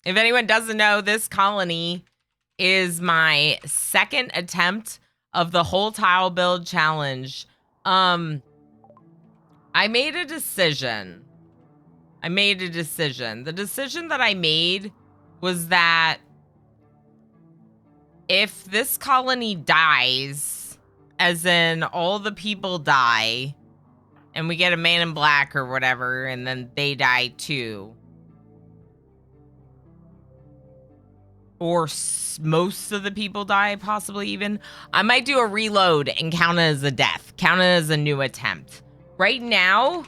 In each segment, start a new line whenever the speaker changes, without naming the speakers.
If anyone doesn't know, this colony is my second attempt of the whole tile build challenge. I made a decision. The decision that I made was that if this colony dies, as in all the people die, and we get a man in black or whatever, and then they die too, or most of the people die, possibly even, I might do a reload and count it as a death, count it as a new attempt. Right now,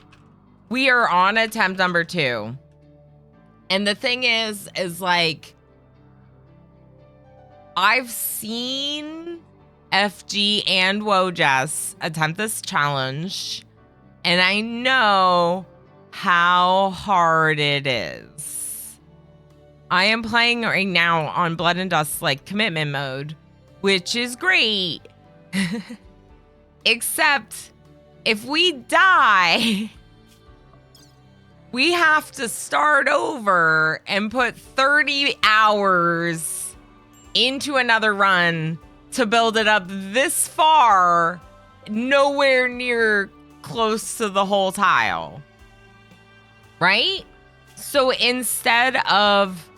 we are on attempt number 2. And the thing is like, I've seen FG and Wojess attempt this challenge, and I know how hard it is. I am playing right now on Blood and Dust, like, commitment mode, which is great. Except, if we die, we have to start over and put 30 hours into another run to build it up this far, nowhere near close to the whole tile. Right? So instead of,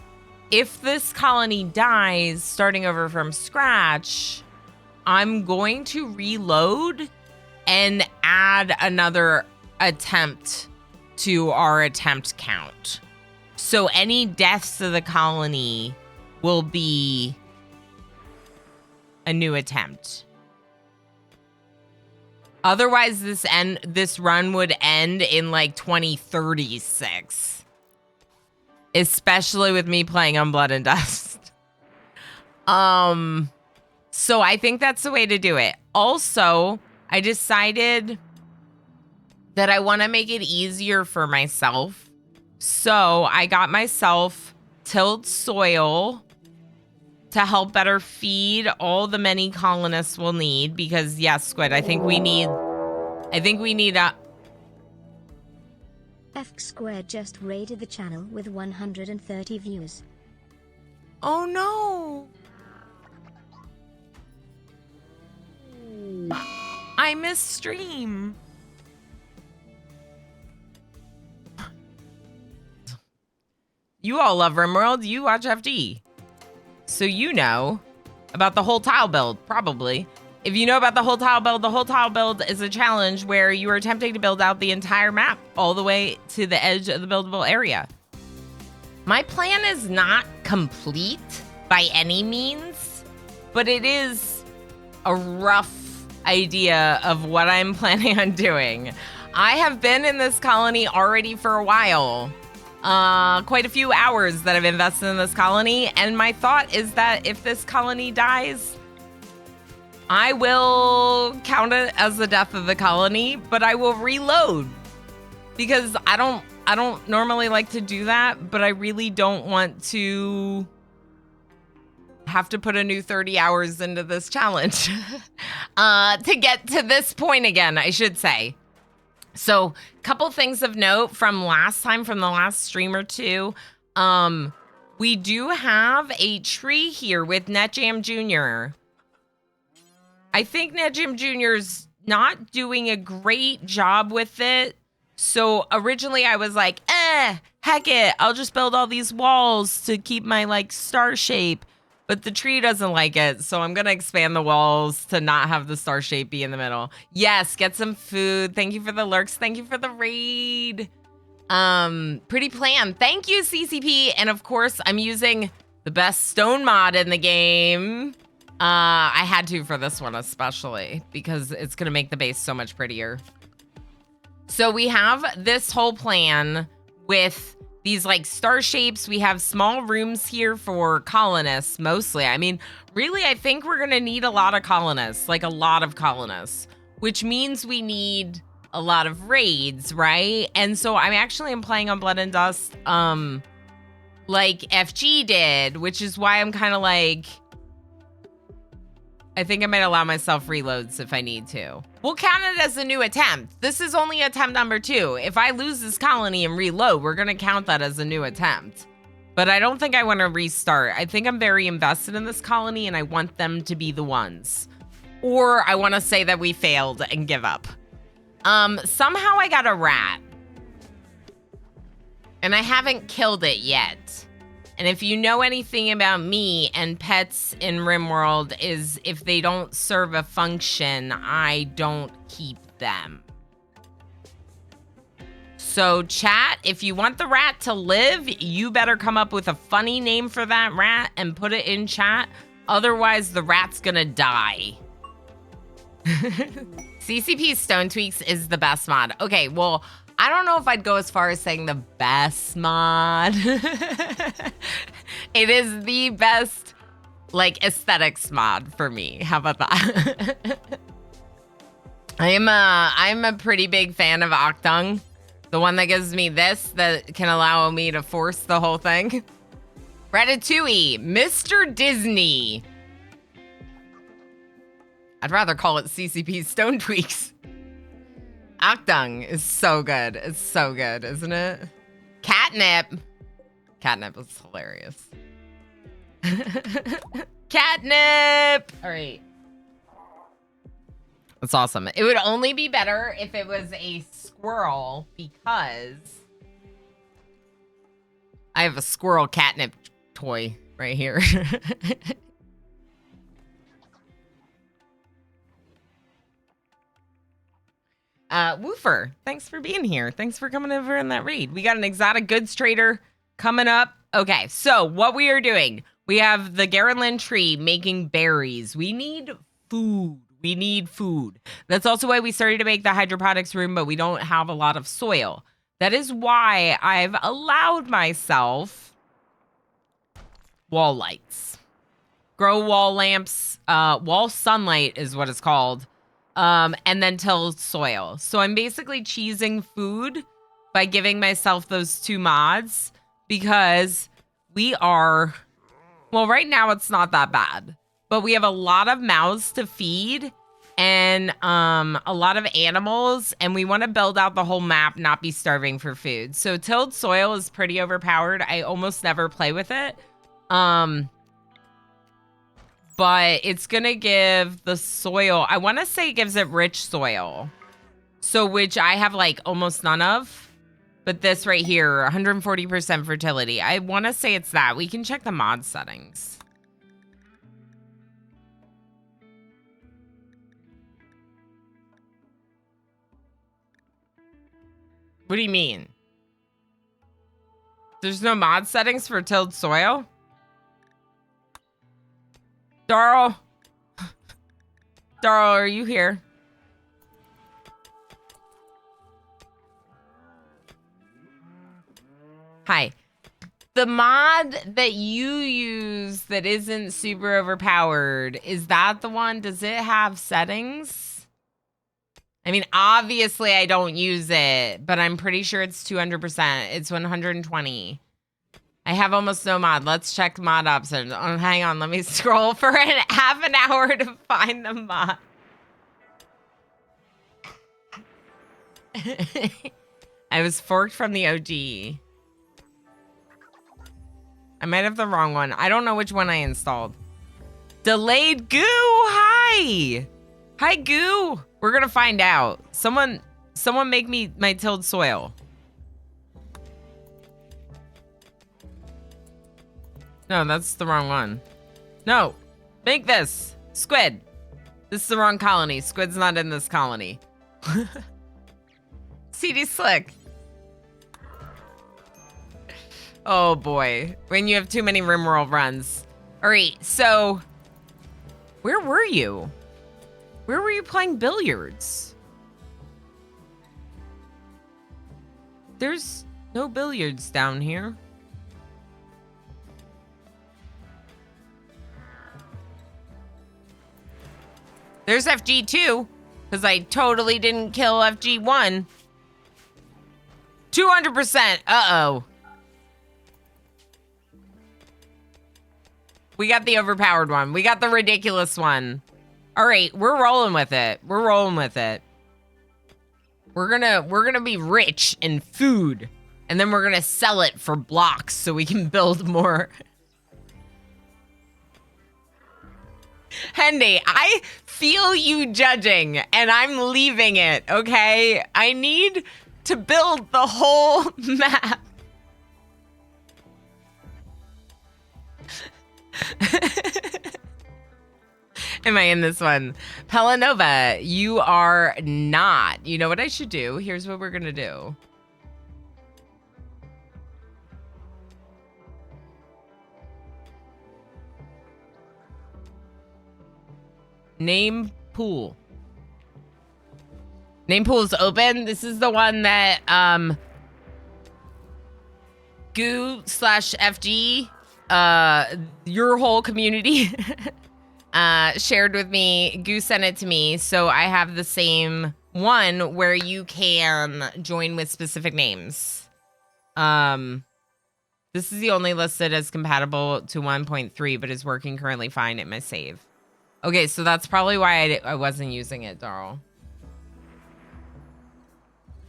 if this colony dies, starting over from scratch, I'm going to reload and add another attempt to our attempt count. So any deaths of the colony will be a new attempt. Otherwise, this run would end in like 2036. Especially with me playing on Blood and Dust. So I think that's the way to do it. Also, I decided that I want to make it easier for myself. So I got myself tilled soil to help better feed all the many colonists will need, because yes, Squid, I think we need a...
F Squared just raided the channel with 130 views.
Oh no! I missed stream. You all love RimWorld, you watch FD. So you know about the whole tile build, probably. If you know about the whole tile build is a challenge where you are attempting to build out the entire map all the way to the edge of the buildable area. My plan is not complete by any means, but it is a rough idea of what I'm planning on doing. I have been in this colony already for a while. Quite a few hours that I've invested in this colony, and my thought is that if this colony dies, I will count it as the death of the colony, but I will reload, because I don't normally like to do that, but I really don't want to have to put a new 30 hours into this challenge to get to this point again, I should say. So, couple things of note from last time, from the last stream or two. We do have a tree here with NetJam Jr. I think NetJam Jr.'s not doing a great job with it. So originally I was like, heck it, I'll just build all these walls to keep my like star shape. But the tree doesn't like it, so I'm gonna expand the walls to not have the star shape be in the middle. Yes, get some food. Thank you for the lurks. Thank you for the raid. Pretty plan. Thank you, CCP. And of course, I'm using the best stone mod in the game. I had to for this one especially, because it's gonna make the base so much prettier. So we have this whole plan with these like star shapes. We have small rooms here for colonists mostly. I mean, really, I think we're gonna need a lot of colonists, like a lot of colonists, which means we need a lot of raids, right? And so I'm playing on Blood and Dust, like FG did, which is why I'm kind of like, I think I might allow myself reloads if I need to. We'll count it as a new attempt. This is only attempt number 2. If I lose this colony and reload, we're gonna count that as a new attempt. But I don't think I want to restart. I think I'm very invested in this colony and I want them to be the ones. Or I want to say that we failed and give up. Somehow I got a rat. And I haven't killed it yet. And if you know anything about me and pets in RimWorld is if they don't serve a function, I don't keep them. So chat, if you want the rat to live, you better come up with a funny name for that rat and put it in chat. Otherwise, the rat's gonna die. CCP Stone Tweaks is the best mod. Okay, well, I don't know if I'd go as far as saying the best mod. It is the best, like, aesthetics mod for me. How about that? I'm a pretty big fan of Octung. The one that gives me this, that can allow me to force the whole thing. Ratatouille, Mr. Disney. I'd rather call it CCP Stone Tweaks. Octung is so good. It's so good, isn't it? Catnip. Catnip is hilarious. Catnip. All right. That's awesome. It would only be better if it was a squirrel because I have a squirrel catnip toy right here. Woofer, thanks for being here. Thanks for coming over in that raid. We got an exotic goods trader coming up. Okay, so what we are doing, we have the Garland tree making berries. We need food. We need food. That's also why we started to make the hydroponics room, but we don't have a lot of soil. That is why I've allowed myself wall lights. Grow wall lamps, wall sunlight is what it's called. And then tilled soil. So I'm basically cheesing food by giving myself those 2 mods because we are, well, right now it's not that bad, but we have a lot of mouths to feed and a lot of animals, and we want to build out the whole map, not be starving for food. So tilled soil is pretty overpowered. I almost never play with it. But it's going to give the soil, I want to say it gives it rich soil. So which I have like almost none of. But this right here, 140% fertility. I want to say it's that. We can check the mod settings. What do you mean? There's no mod settings for tilled soil? Darl. Darl, are you here? Hi. The mod that you use that isn't super overpowered, is that the one? Does it have settings? I mean, obviously I don't use it, but I'm pretty sure it's 200%. It's 120. I have almost no mod. Let's check mod options. Oh, hang on, let me scroll for half an hour to find the mod. I was forked from the OG. I might have the wrong one. I don't know which one I installed. Delayed goo. Hi. Hi, goo. We're gonna find out. Someone make me my tilled soil. No, that's the wrong one. No, make this. Squid. This is the wrong colony. Squid's not in this colony. CD Slick. Oh boy, when you have too many RimWorld runs. All right, so where were you? Where were you playing billiards? There's no billiards down here. There's FG2, because I totally didn't kill FG1. 200%. Uh-oh. We got the overpowered one. We got the ridiculous one. All right, we're rolling with it. We're rolling with it. We're gonna be rich in food. And then we're gonna sell it for blocks so we can build more. Hendy, I feel you judging and I'm leaving it, okay? I need to build the whole map. Am I in this one? Pelanova, you are not. You know what I should do? Here's what we're gonna do. Name pool. Name pool is open. This is the one that goo/FG, your whole community shared with me. Goo sent it to me, so I have the same one where you can join with specific names. This is the only listed as compatible to 1.3, but is working currently fine at my save. Okay, so that's probably why I wasn't using it, Darl.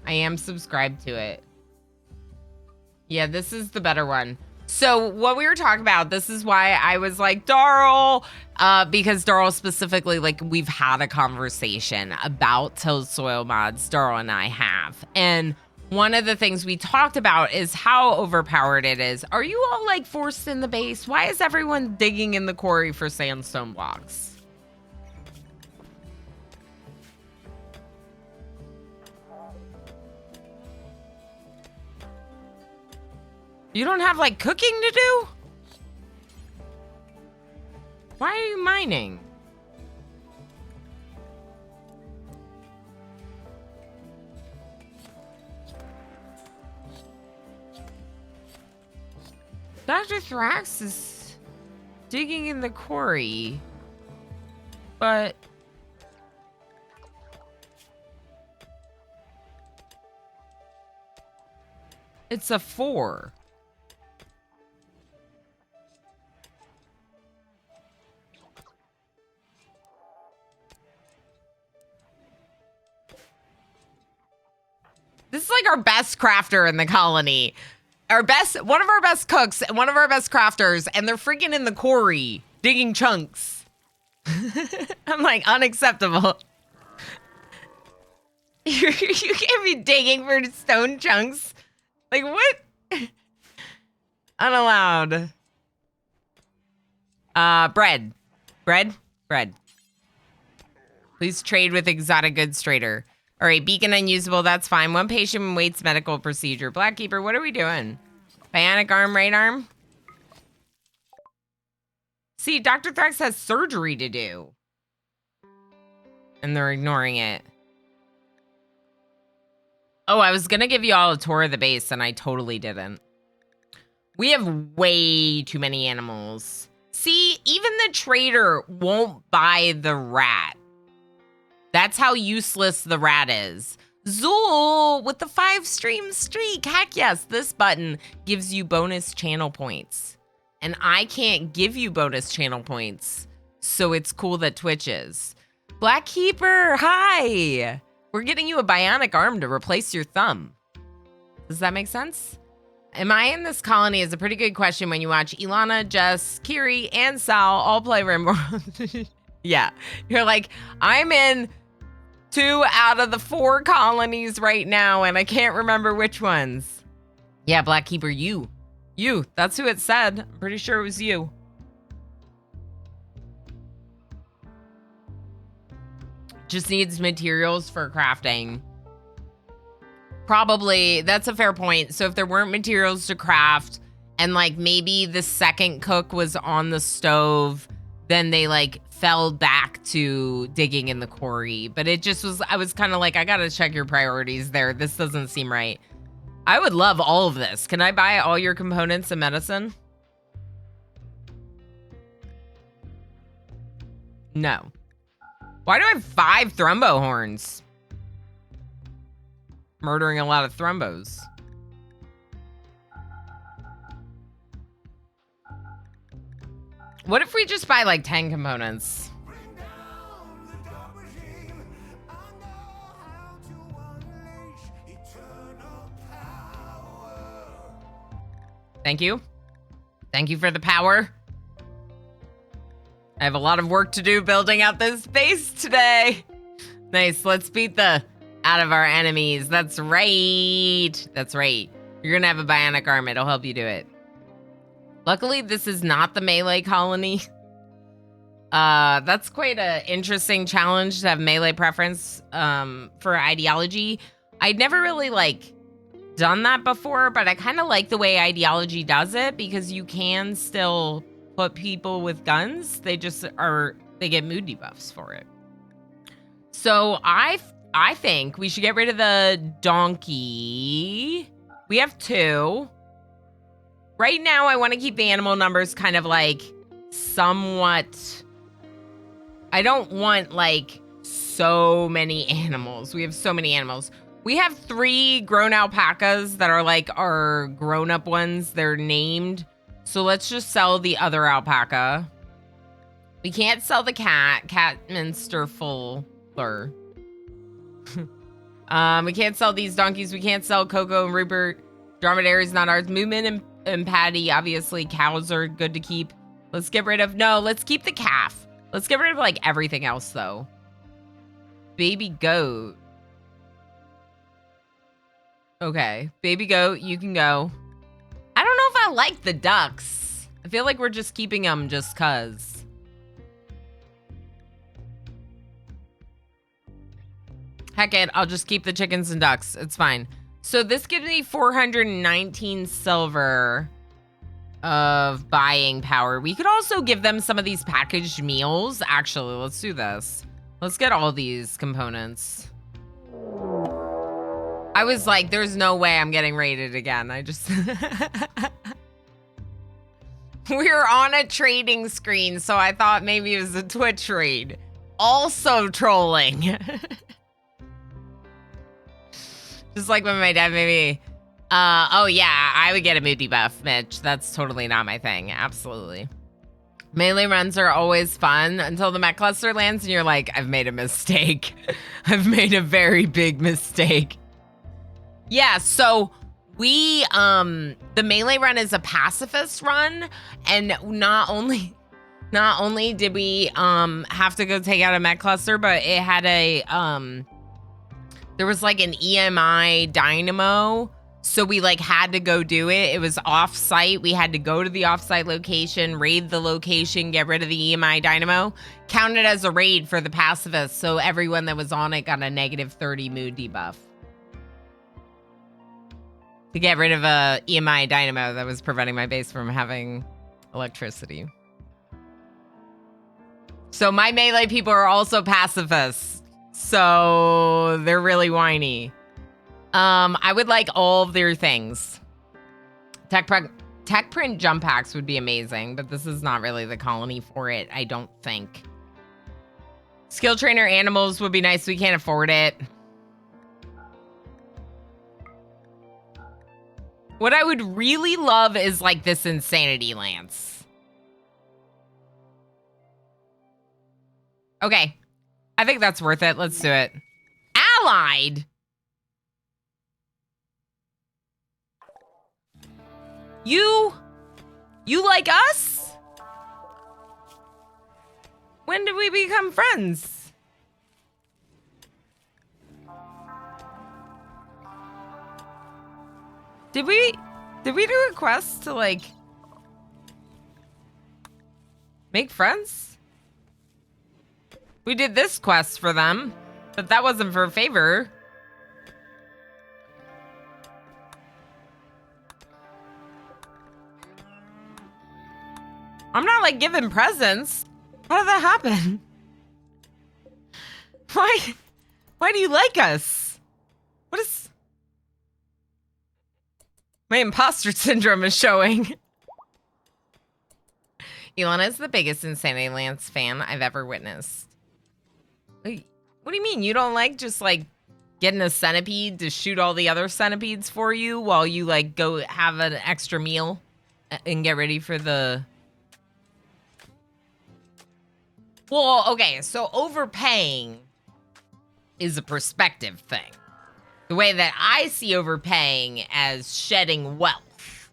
I am subscribed to it. Yeah, this is the better one. So what we were talking about, this is why I was like, Darl, because Darl specifically, like, we've had a conversation about tilled soil mods, Darl and I have. And one of the things we talked about is how overpowered it is. Are you all, like, forced in the base? Why is everyone digging in the quarry for sandstone blocks? You don't have, like, cooking to do? Why are you mining? Dr. Thrax is digging in the quarry, but it's a 4. This is like our best crafter in the colony. One of our best cooks, and one of our best crafters, and they're freaking in the quarry, digging chunks. I'm like, unacceptable. You can't be digging for stone chunks. Like, what? Unallowed. Bread. Bread. Please trade with exotic goods trader. All right, beacon unusable, that's fine. One patient waits medical procedure. Blackkeeper, what are we doing? Bionic arm, right arm? See, Dr. Thrax has surgery to do. And they're ignoring it. Oh, I was gonna give you all a tour of the base and I totally didn't. We have way too many animals. See, even the trader won't buy the rat. That's how useless the rat is. Zool with the 5-stream streak. Heck yes, this button gives you bonus channel points. And I can't give you bonus channel points. So it's cool that Twitch is. Blackkeeper, hi. We're getting you a bionic arm to replace your thumb. Does that make sense? Am I in this colony is a pretty good question when you watch Ilana, Jess, Kiri, and Sal all play RimWorld. Yeah, you're like, I'm in 2 out of the 4 colonies right now, and I can't remember which ones. Yeah, Blackkeeper, you. That's who it said. I'm pretty sure it was you. Just needs materials for crafting. Probably, that's a fair point. So if there weren't materials to craft, and like maybe the second cook was on the stove, then they like fell back to digging in the quarry. But it just was, I was kind of like, I gotta check your priorities there. This doesn't seem right. I would love all of this. Can I buy all your components and medicine? No. Why do I have 5 thrombo horns? Murdering a lot of thrombos. What if we just buy like 10 components? Thank you. Thank you for the power. I have a lot of work to do building out this base today. Nice, let's beat the out of our enemies. That's right. That's right. You're gonna have a bionic arm. It'll help you do it. Luckily, this is not the melee colony. That's quite an interesting challenge to have melee preference for ideology. I'd never really like done that before, but I kind of like the way ideology does it because you can still put people with guns. They get mood debuffs for it. So I think we should get rid of the donkey. We have 2. Right now, I want to keep the animal numbers kind of like somewhat. I don't want like so many animals. We have so many animals. We have 3 grown alpacas that are like our grown-up ones. They're named. So let's just sell the other alpaca. We can't sell the cat. Catminster Fuller. We can't sell these donkeys. We can't sell Coco and Rupert. Dromedary is not ours. Moomin and Patty, obviously. Cows are good to keep. Let's get rid of... No, let's keep the calf. Let's get rid of, like, everything else, though. Baby goat. Okay. Baby goat, you can go. I don't know if I like the ducks. I feel like we're just keeping them just 'cause. Heck it, I'll just keep the chickens and ducks. It's fine. So this gives me 419 silver of buying power. We could also give them some of these packaged meals. Actually, let's do this. Let's get all these components. I was like, there's no way I'm getting raided again. I just... We're on a trading screen, so I thought maybe it was a Twitch raid. Also trolling. Just like when my dad made me, oh yeah, I would get a mood debuff, Mitch. That's totally not my thing, absolutely. Melee runs are always fun until the mech cluster lands and you're like, I've made a mistake. I've made a very big mistake. Yeah, so we, the melee run is a pacifist run, and not only did we, have to go take out a mech cluster, but it had a, there was like an EMI dynamo, so we like had to go do it. It was off-site. We had to go to the off-site location, raid the location, get rid of the EMI dynamo. Counted as a raid for the pacifists, so everyone that was on it got a negative 30 mood debuff. To get rid of a EMI dynamo that was preventing my base from having electricity. So my melee people are also pacifists. So they're really whiny. I would like all of their things. Tech print jump packs would be amazing, but this is not really the colony for it, I don't think. Skill trainer animals would be nice. We can't afford it. What I would really love is like this insanity lance. Okay. I think that's worth it. Let's do it. Allied? You like us? When did we become friends? Did we do a quest to like make friends? We did this quest for them, but that wasn't for a favor. I'm not like giving presents. How did that happen? Why do you like us? What is... My imposter syndrome is showing. Ilana is the biggest Insanity Lance fan I've ever witnessed. Wait, what do you mean? You don't like just like getting a centipede to shoot all the other centipedes for you while you like go have an extra meal and get ready for the... Well, okay, so overpaying is a perspective thing. The way that I see overpaying as shedding wealth.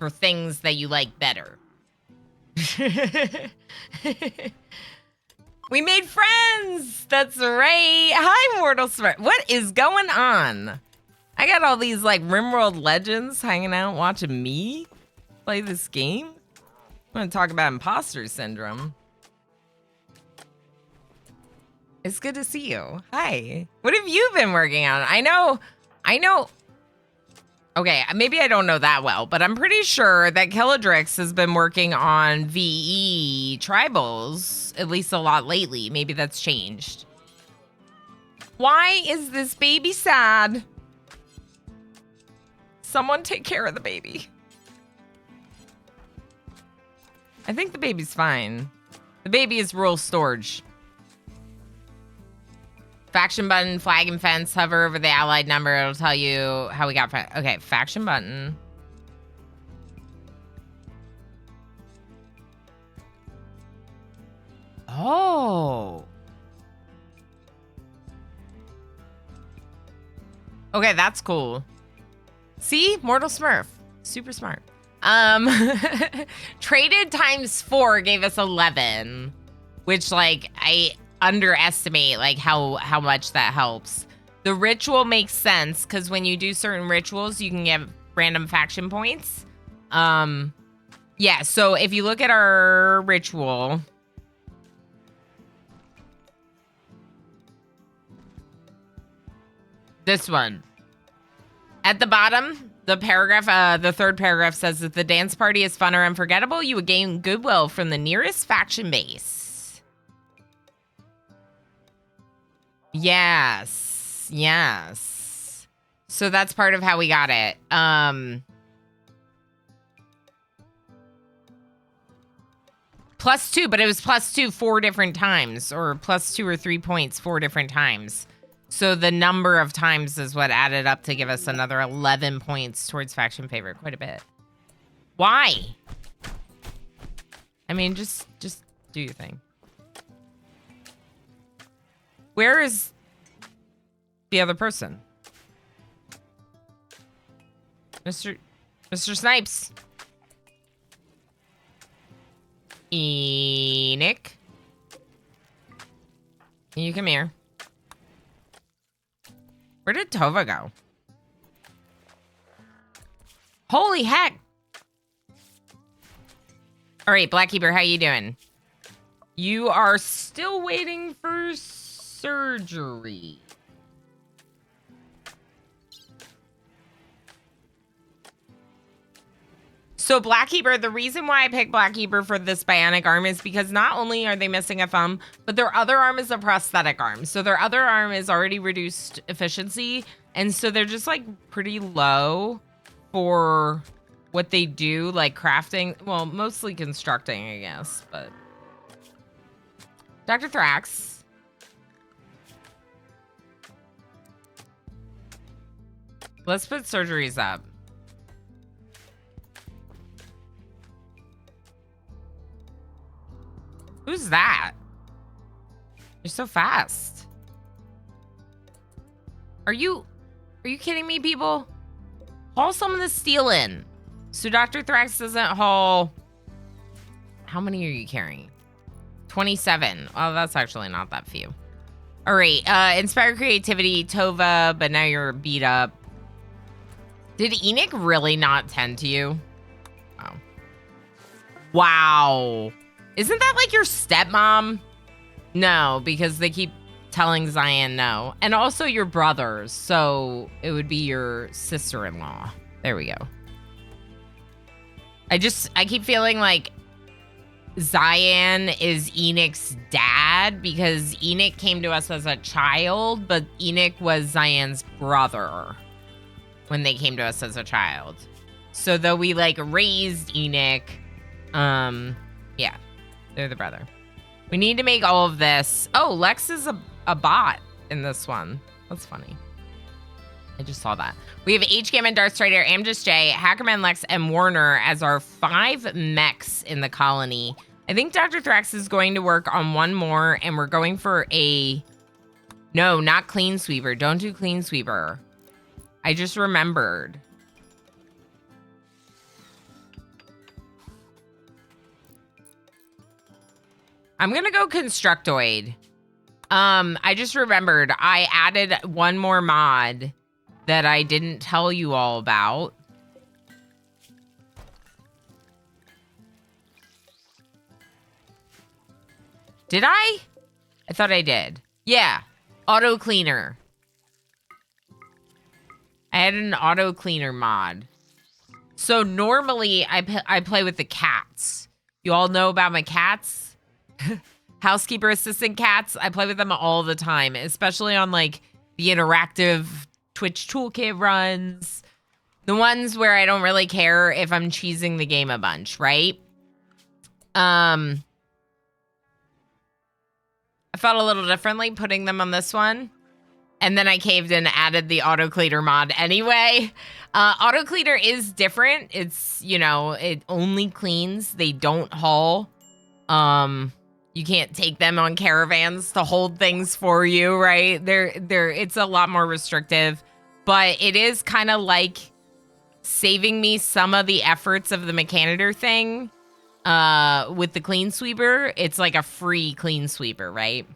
for things that you like better. We made friends. That's right. Hi, Mortal Smart. What is going on? I got all these like RimWorld legends hanging out watching me play this game. I'm gonna talk about imposter syndrome. It's good to see you. Hi. What have you been working on? I know. Okay, maybe I don't know that well, but I'm pretty sure that Killadrix has been working on VE tribals, at least a lot lately. Maybe that's changed. Why is this baby sad? Someone take care of the baby. I think the baby's fine. The baby is rural storage. Faction button, flag and fence, hover over the allied number. It'll tell you how we got. Okay, faction button. Oh. Okay, that's cool. See? Mortal Smurf. Super smart. Traded times 4 gave us 11, which like I underestimate like how much that helps. The ritual makes sense because when you do certain rituals, you can get random faction points. Yeah, so if you look at our ritual, this one at the bottom, the paragraph, the third paragraph says that the dance party is fun or unforgettable. You would gain goodwill from the nearest faction base. Yes. Yes. So that's part of how we got it. +2, but it was +2 4 different times, or +2 or 3 points 4 different times. So the number of times is what added up to give us another 11 points towards faction favorite. Quite a bit. Why? I mean, just do your thing. Where is the other person? Mr. Snipes. Enoch. Can you come here? Where did Tova go? Holy heck. All right, Blackkeeper, how you doing? You are still waiting for surgery. So Blackkeeper, the reason why I picked Blackkeeper for this bionic arm is because not only are they missing a thumb, but their other arm is a prosthetic arm. So their other arm is already reduced efficiency. And so they're just like pretty low for what they do, like crafting. Well, mostly constructing, I guess, but. Dr. Thrax. Let's put surgeries up. Who's that? You're so fast. Are you kidding me, people? Haul some of the steel in. So Dr. Thrax doesn't haul. How many are you carrying? 27. Oh, that's actually not that few. All right. Inspire creativity, Tova, but now you're beat up. Did Enoch really not tend to you? Oh. Wow. Isn't that like your stepmom? No, because they keep telling Zion no. And also your brothers, so it would be your sister-in-law. There we go. I keep feeling like Zion is Enoch's dad because Enoch came to us as a child, but Enoch was Zion's brother when they came to us as a child. So though we like raised Enoch, yeah, they're the brother. We need to make all of this. Oh, Lex is a bot in this one. That's funny. I just saw that. We have HGM, Darth Strider, Amjust J, Hackerman, Lex, and Warner as our 5 mechs in the colony. I think Dr. Thrax is going to work on one more, and we're going for a... No, not Clean Sweeper. Don't do Clean Sweeper. I just remembered. I'm gonna go constructoid. I just remembered I added one more mod that I didn't tell you all about. Did I? I thought I did. Yeah, auto cleaner. I had an auto cleaner mod. So normally I play with the cats. You all know about my cats? Housekeeper assistant cats. I play with them all the time, especially on like the interactive Twitch toolkit runs. The ones where I don't really care if I'm cheesing the game a bunch, right? I felt a little differently putting them on this one. And then I caved and added the auto cleaner mod anyway. Auto cleaner is different. It's, you know, it only cleans. They don't haul. You can't take them on caravans to hold things for you, right? It's a lot more restrictive, but it is kind of like saving me some of the efforts of the Mechanitor thing. With the clean sweeper, it's like a free clean sweeper, right?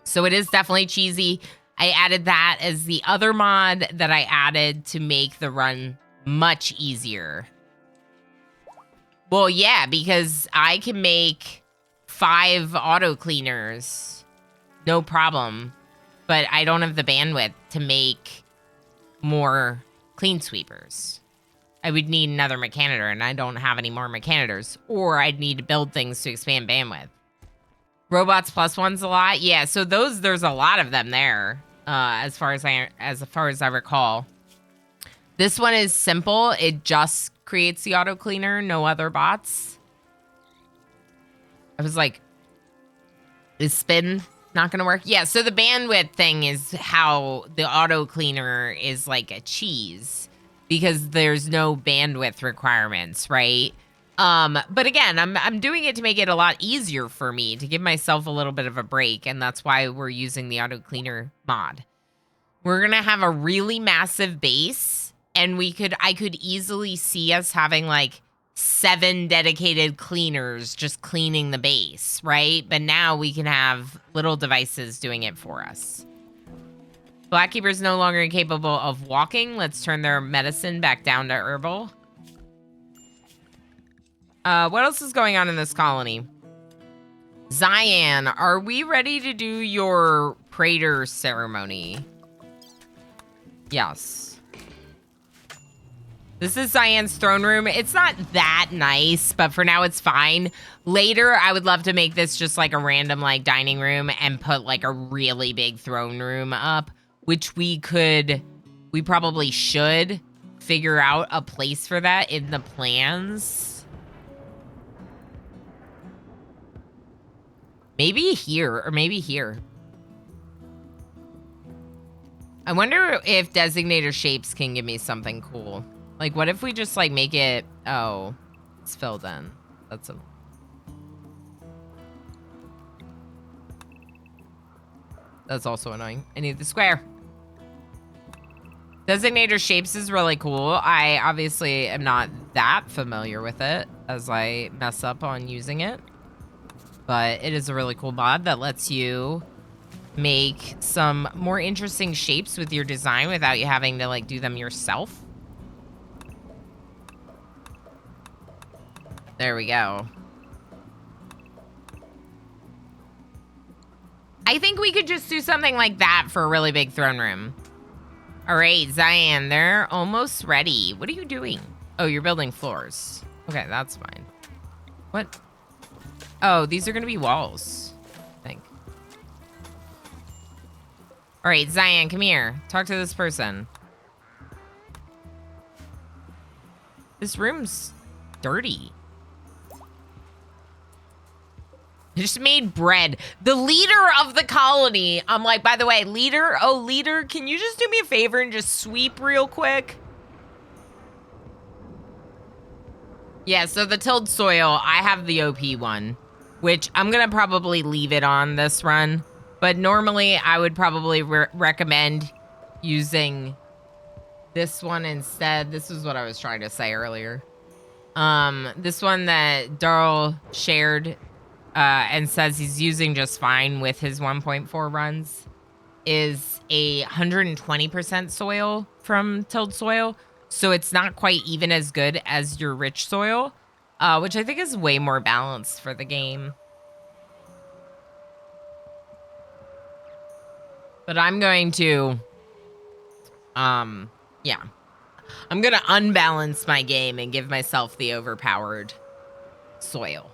So it is definitely cheesy. I added that as the other mod that I added to make the run much easier. Well, yeah, because I can make 5 auto cleaners, no problem. But I don't have the bandwidth to make more clean sweepers. I would need another Mechanitor, and I don't have any more Mechanitors. Or I'd need to build things to expand bandwidth. Robots plus one's a lot. Yeah, so there's a lot of them there. As far as I recall. This one is simple. It just creates the auto cleaner, no other bots. I was like, is spin not gonna work? Yeah, so the bandwidth thing is how the auto cleaner is like a cheese because there's no bandwidth requirements, right? But again, I'm doing it to make it a lot easier for me, to give myself a little bit of a break, and that's why we're using the auto cleaner mod. We're gonna have a really massive base, and I could easily see us having like 7 dedicated cleaners just cleaning the base, right? But now we can have little devices doing it for us. Blackkeeper's no longer capable of walking. Let's turn their medicine back down to herbal. What else is going on in this colony? Zion, are we ready to do your Praetor ceremony? Yes. This is Zion's throne room. It's not that nice, but for now it's fine. Later, I would love to make this just like a random like dining room and put like a really big throne room up, which we probably should figure out a place for that in the plans. Maybe here, or maybe here. I wonder if designator shapes can give me something cool. Like, what if we just, like, make it... Oh, it's filled in. That's also annoying. I need the square. Designator shapes is really cool. I obviously am not that familiar with it as I mess up on using it. But it is a really cool mod that lets you make some more interesting shapes with your design without you having to like do them yourself. There we go. I think we could just do something like that for a really big throne room. All right, Zion, they're almost ready. What are you doing? Oh, you're building floors. Okay, that's fine. What? Oh, these are gonna be walls, I think. All right, Zion, come here. Talk to this person. This room's dirty. I just made bread. The leader of the colony. I'm like, by the way, leader, can you just do me a favor and just sweep real quick? Yeah, so the tilled soil, I have the OP one, which I'm gonna probably leave it on this run. But normally I would probably recommend using this one instead. This is what I was trying to say earlier. This one that Darl shared and says he's using just fine with his 1.4 runs, is a 120% soil from tilled soil. So it's not quite even as good as your rich soil, which I think is way more balanced for the game. But I'm going to, yeah. I'm going to unbalance my game and give myself the overpowered soil.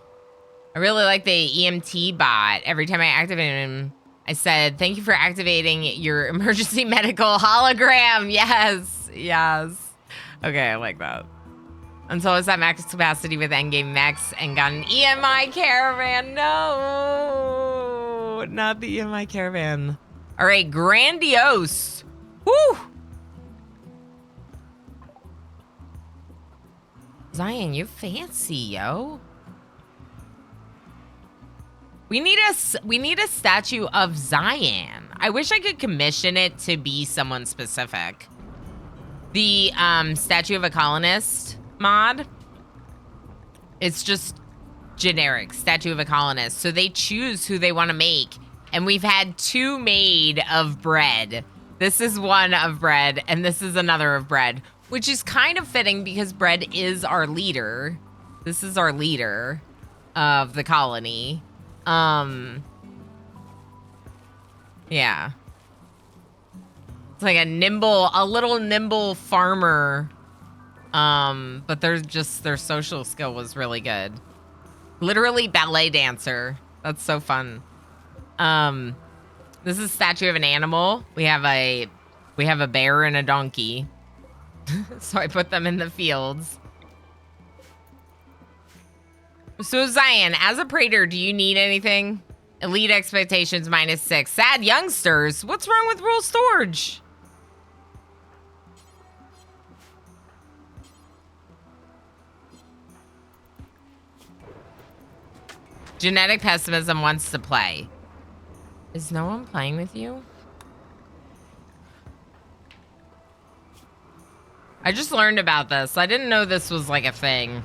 I really like the EMT bot. Every time I activate him, I said, thank you for activating your emergency medical hologram. Yes, yes. Okay, I like that. Until it's at max capacity with endgame max and got an EMI caravan. No, not the EMI caravan. All right, grandiose. Woo! Zion, you fancy, yo. We need a statue of Zion. I wish I could commission it to be someone specific. The statue of a colonist mod. It's just generic statue of a colonist. So they choose who they want to make. And we've had 2 made of bread. This is one of bread and this is another of bread, which is kind of fitting because bread is our leader. This is our leader of the colony. Yeah. It's like a little nimble farmer. But their social skill was really good. Literally ballet dancer. That's so fun. This is a statue of an animal. We have a bear and a donkey. So I put them in the fields. So Zion, as a praetor, do you need anything? Elite expectations -6. Sad youngsters. What's wrong with rule storage? Genetic pessimism wants to play. Is no one playing with you? I just learned about this. I didn't know this was like a thing,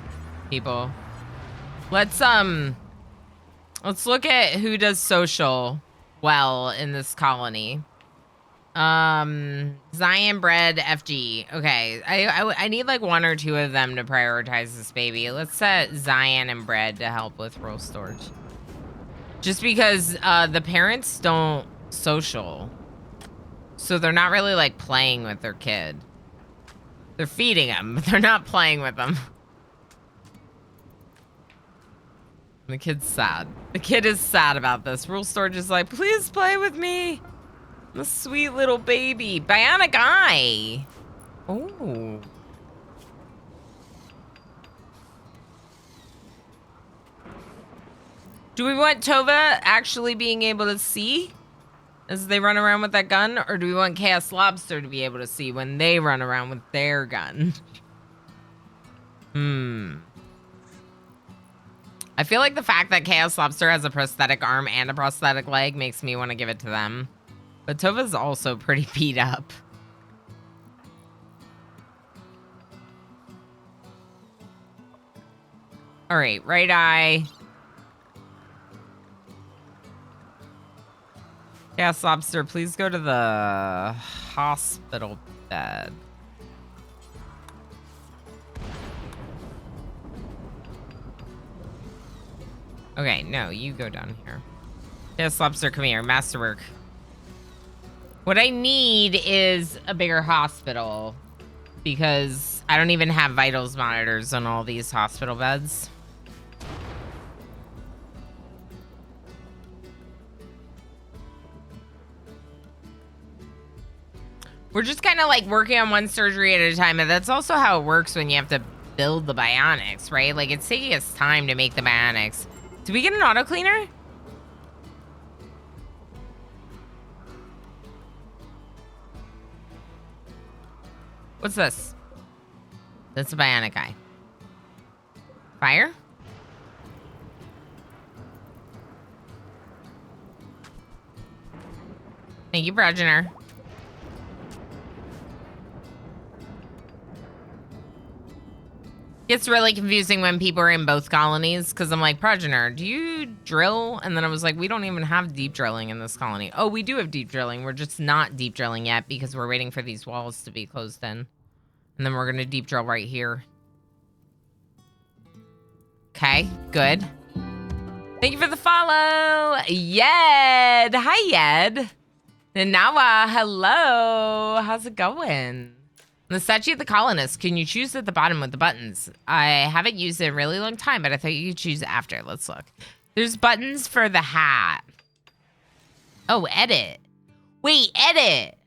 people. Let's look at who does social well in this colony. Zion, Bread, FG. Okay, I need like 1 or 2 of them to prioritize this baby. Let's set Zion and Bread to help with roll storage. Just because the parents don't social. So they're not really like playing with their kid. They're feeding them, but they're not playing with them. The kid's sad. The kid is sad about this. Rule storage is like, please play with me. I'm a sweet little baby. Bionic eye. Oh. Do we want Tova actually being able to see as they run around with that gun? Or do we want Chaos Lobster to be able to see when they run around with their gun? I feel like the fact that Chaos Lobster has a prosthetic arm and a prosthetic leg makes me want to give it to them. But Tova's also pretty beat up. All right, right eye. Chaos Lobster, please go to the hospital bed. Okay, no, you go down here. Chaos Lobster, come here. Masterwork. What I need is a bigger hospital because I don't even have vitals monitors on all these hospital beds. We're just kind of like working on one surgery at a time, and that's also how it works when you have to build the bionics, right? Like, it's taking us time to make the bionics. Did we get an auto cleaner? What's this? That's a bionic eye. Fire? Thank you, progenitor. Gets really confusing when people are in both colonies because I'm like, Progenitor, do you drill? And then I was like, we don't even have deep drilling in this colony. Oh, we do have deep drilling. We're just not deep drilling yet because we're waiting for these walls to be closed in. And then we're going to deep drill right here. Okay, good. Thank you for the follow. Yed. Hi, Yed. Nanawa, hello. How's it going? The statue of the colonist. Can you choose at the bottom with the buttons? I haven't used it in a really long time, but I thought you could choose after. Let's look. There's buttons for the hat. Oh, edit. Wait, edit.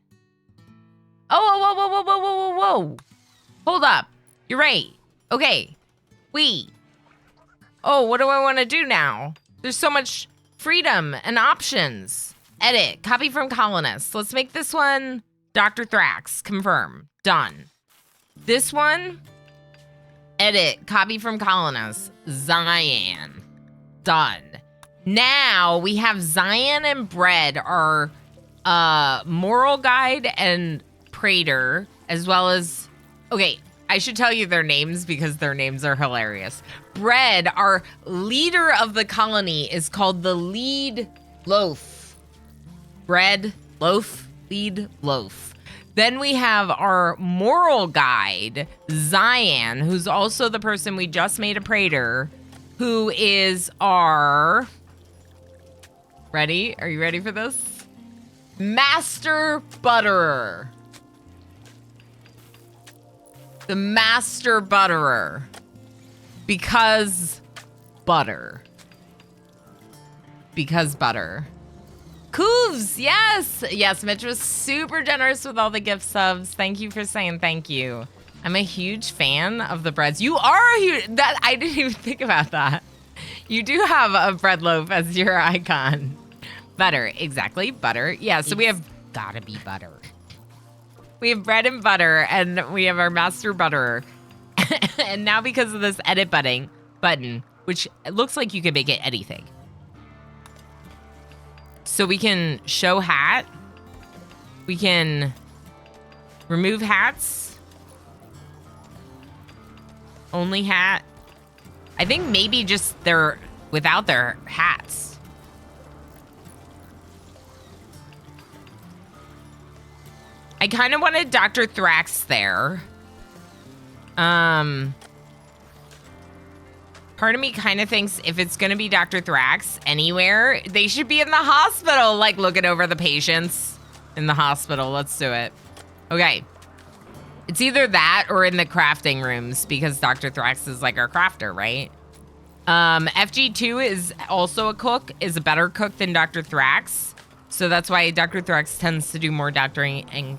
Oh, whoa, whoa, whoa, whoa, whoa, whoa, whoa. Hold up. You're right. Okay. Wait. Oh, what do I want to do now? There's so much freedom and options. Edit. Copy from colonist. Let's make this one Dr. Thrax. Confirm. Done. This one, edit, copy from colonist, Zion. Done. Now we have Zion and Bread, our moral guide and praetor, as well as, okay, I should tell you their names because their names are hilarious. Bread, our leader of the colony, is called the lead loaf. Bread, loaf, lead, loaf. Then we have our moral guide, Zion, who's also the person we just made a praetor, who is our... Ready? Are you ready for this? Master Butterer. The Master Butterer. Because butter. Because butter. Cooves, yes! Yes, Mitch was super generous with all the gift subs. Thank you for saying thank you. I'm a huge fan of the breads. You are a huge... I didn't even think about that. You do have a bread loaf as your icon. Butter, exactly, butter. Yeah, so we have... Gotta be butter. We have bread and butter, and we have our master butterer. And now because of this edit button, which it looks like you can make it anything. So we can show hat. We can remove hats. Only hat. I think maybe just they're without their hats. I kind of wanted Dr. Thrax there. Part of me kind of thinks if it's going to be Dr. Thrax anywhere, they should be in the hospital, like looking over the patients in the hospital. Let's do it. Okay. It's either that or in the crafting rooms because Dr. Thrax is like our crafter, right? FG2 is also a cook, is a better cook than Dr. Thrax. So that's why Dr. Thrax tends to do more doctoring and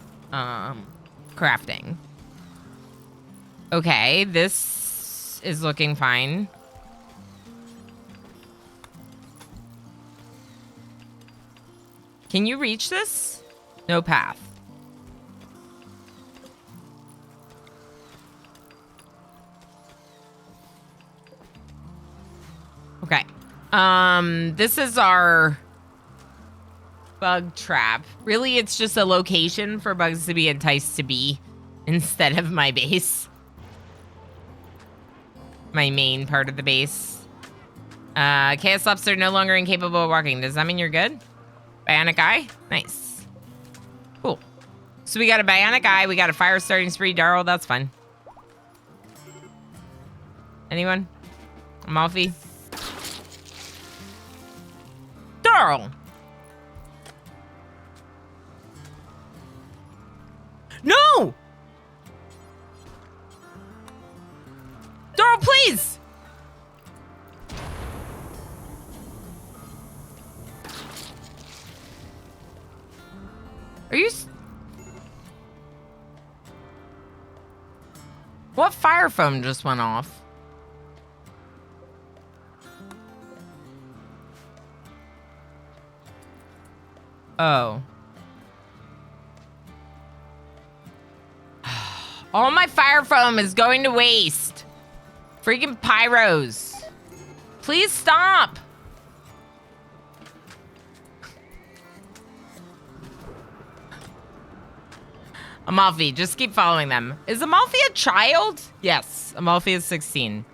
crafting. Okay, this is looking fine. Can you reach this? No path. Okay. This is our bug trap. Really, it's just a location for bugs to be enticed to be instead of my base. My main part of the base. Chaos Lobster no longer incapable of walking. Does that mean you're good? Bionic Eye? Nice. Cool. So we got a Bionic Eye. We got a fire starting spree. Darryl, that's fine. Anyone? Amalfi? Darryl! No! Darryl, please! Are you... What fire foam just went off? Oh. All my fire foam is going to waste. Freaking pyros. Please stop. Amalfi, just keep following them. Is Amalfi a child? Yes, Amalfi is 16.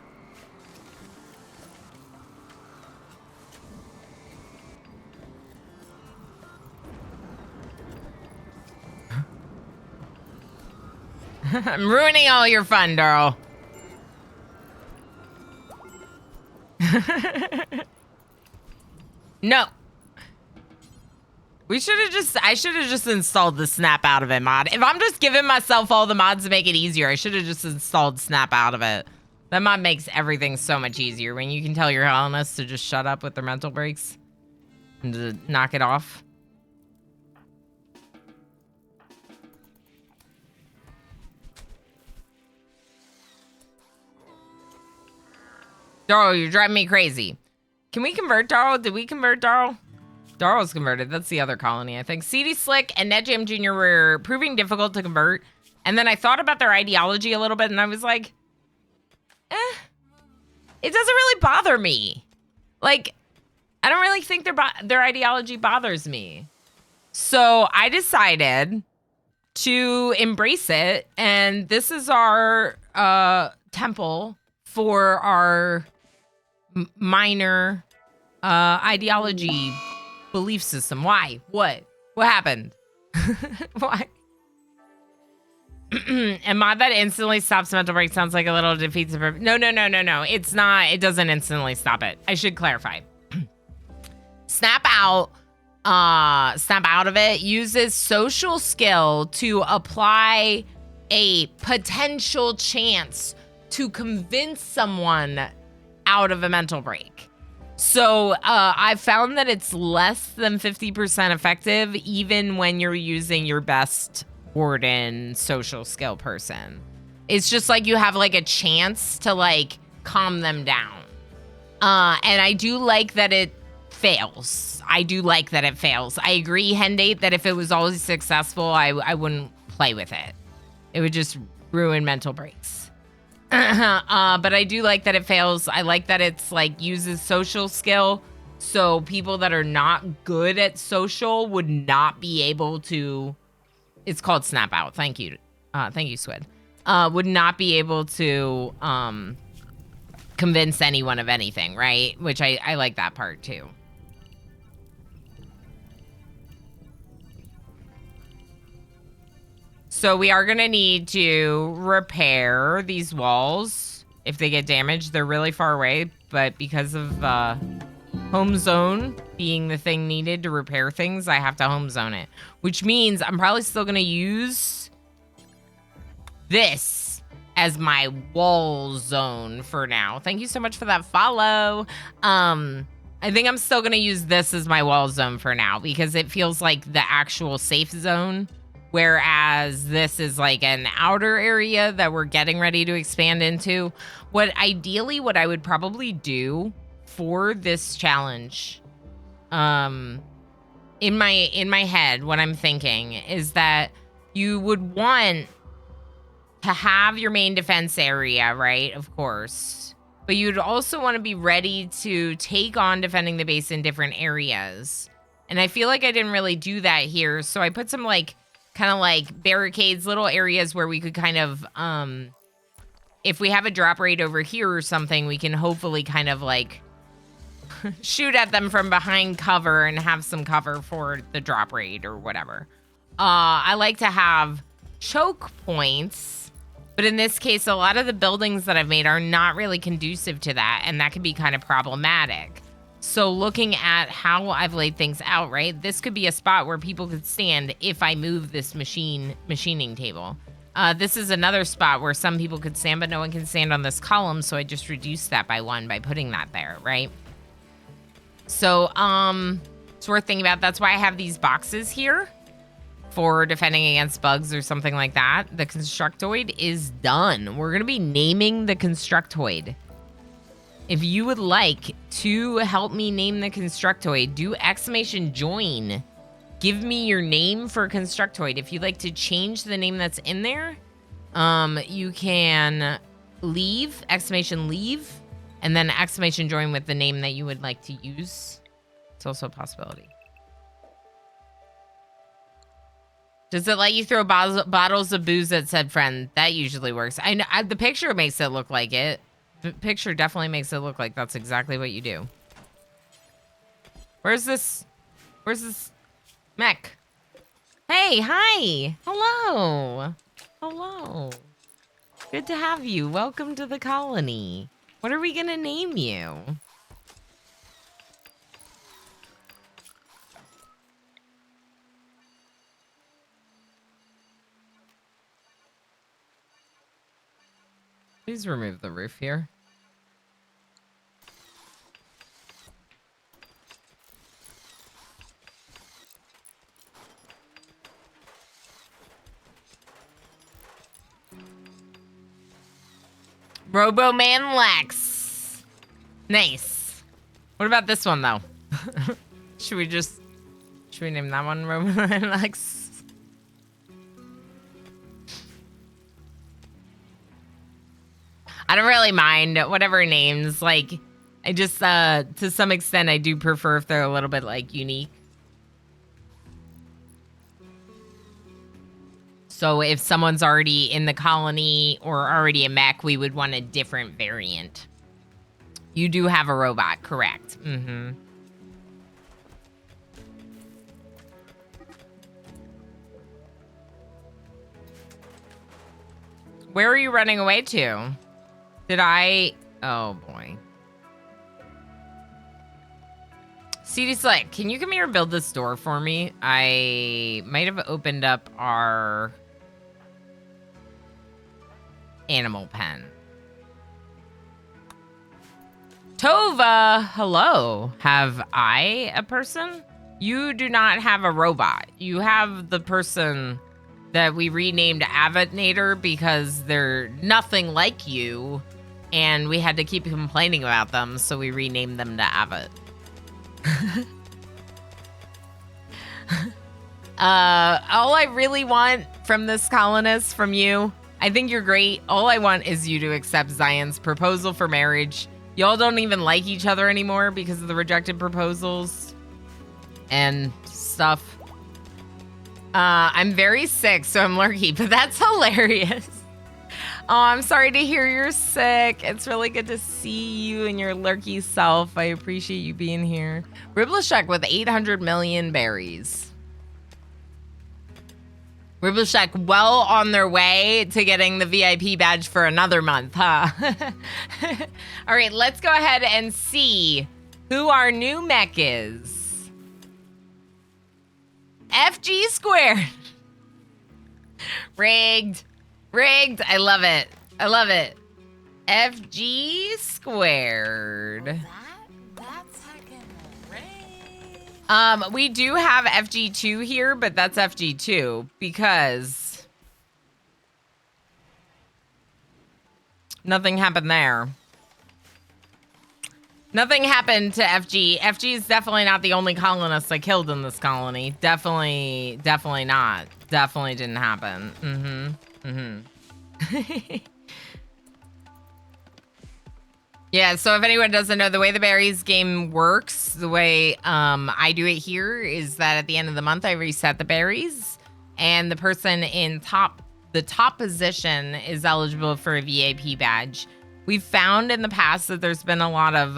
I'm ruining all your fun, Darl. No. I should have just installed the snap out of it mod. If I'm just giving myself all the mods to make it easier, I should have just installed snap out of it. That mod makes everything so much easier when you can tell your colonists to just shut up with their mental breaks and to knock it off. Darl, you're driving me crazy. Can we convert Darl? Did we convert Darl? Darl's converted. That's the other colony, I think. CD Slick and NetJam Jr. were proving difficult to convert. And then I thought about their ideology a little bit, and I was like, it doesn't really bother me. Like, I don't really think their ideology bothers me. So I decided to embrace it, and this is our temple for our minor ideology belief system. Why? What happened? Why? And mod that instantly stops mental break sounds like a little defeats the purpose. No. It's not. It doesn't instantly stop it. I should clarify. Snap out of it uses social skill to apply a potential chance to convince someone out of a mental break. So I've found that it's less than 50% effective even when you're using your best warden social skill person. It's just like you have like a chance to like calm them down. And I do like that it fails. I agree, Hendate, that if it was always successful, I wouldn't play with it. It would just ruin mental breaks. But I do like that it fails. I like that it's like uses social skill. So people that are not good at social would not be able to, it's called snap out. Thank you. Thank you, Swid. Would not be able to convince anyone of anything, right? Which I like that part too. So we are gonna need to repair these walls. If they get damaged, they're really far away, but because of home zone being the thing needed to repair things, I have to home zone it. Which means I'm probably still gonna use this as my wall zone for now. Thank you so much for that follow. I think I'm still gonna use this as my wall zone for now because it feels like the actual safe zone. Whereas this is like an outer area that we're getting ready to expand into. What I would probably do for this challenge, in my head, what I'm thinking is that you would want to have your main defense area, right? Of course. But you'd also want to be ready to take on defending the base in different areas. And I feel like I didn't really do that here. So I put some like kind of like barricades, little areas where we could kind of, if we have a drop raid over here or something, we can hopefully kind of like shoot at them from behind cover and have some cover for the drop raid or whatever. I like to have choke points, but in this case, a lot of the buildings that I've made are not really conducive to that, and that can be kind of problematic. So looking at how I've laid things out, right? This could be a spot where people could stand if I move this machining table. This is another spot where some people could stand, but no one can stand on this column. So I just reduced that by 1 by putting that there, right? So it's worth thinking about. That's why I have these boxes here for defending against bugs or something like that. The Constructoid is done. We're going to be naming the Constructoid. If you would like to help me name the Constructoid, do !join. Give me your name for Constructoid. If you'd like to change the name that's in there, you can leave, !leave, and then !join with the name that you would like to use. It's also a possibility. Does it let you throw bottles of booze at said friend? That usually works. I know the picture makes it look like it. The picture definitely makes it look like that's exactly what you do. Where's this mech? Hey, hi. Hello. Hello. Good to have you. Welcome to the colony. What are we gonna name you? Please remove the roof here. Robo-Man Lex. Nice. What about this one, though? Should we name that one Robo-Man Lex? I don't really mind whatever names. Like, I just, to some extent, I do prefer if they're a little bit, like, unique. So if someone's already in the colony or already a mech, we would want a different variant. You do have a robot, correct? Mm-hmm. Where are you running away to? Did I... Oh, boy. CD Slick, can you come here and build this door for me? I might have opened up our animal pen. Tova, hello. Have I a person? You do not have a robot. You have the person that we renamed Avinator because they're nothing like you, and we had to keep complaining about them, so we renamed them to Avit. All I really want from this colonist, from you, I think you're great. All I want is you to accept Zion's proposal for marriage. Y'all don't even like each other anymore because of the rejected proposals and stuff. I'm very sick, so I'm lurky, but that's hilarious. Oh, I'm sorry to hear you're sick. It's really good to see you and your lurky self. I appreciate you being here. Riblashek with 800 million berries. Riblashek well on their way to getting the VIP badge for another month, huh? All right, let's go ahead and see who our new mech is. FG squared. Rigged. Rigged. I love it. I love it. FG squared.
That's heckin' rigged.
We do have FG2 here, but that's FG2 because nothing happened there. Nothing happened to FG. FG is definitely not the only colonist I killed in this colony. Definitely not. Definitely didn't happen. Yeah, so if anyone doesn't know, the way the berries game works, the way I do it here is that at the end of the month, I reset the berries, and the person in the top position is eligible for a VIP badge. We've found in the past that there's been a lot of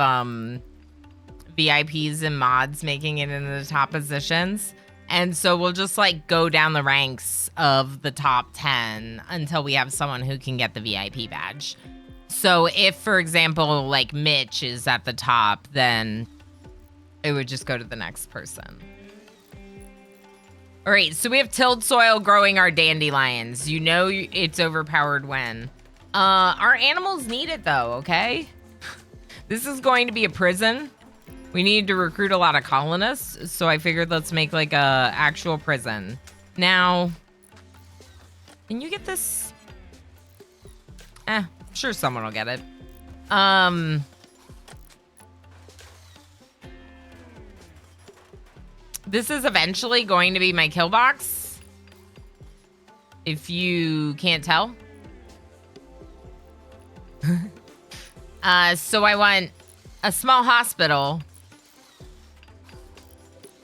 VIPs and mods making it into the top positions. And so we'll just like go down the ranks of the top 10 until we have someone who can get the VIP badge. So if, for example, like Mitch is at the top, then it would just go to the next person. All right, so we have tilled soil growing our dandelions. You know it's overpowered when. Our animals need it though, okay? This is going to be a prison. We need to recruit a lot of colonists, so I figured let's make like a actual prison. Now, can you get this? Sure someone will get it. This is eventually going to be my kill box. If you can't tell. So I want a small hospital,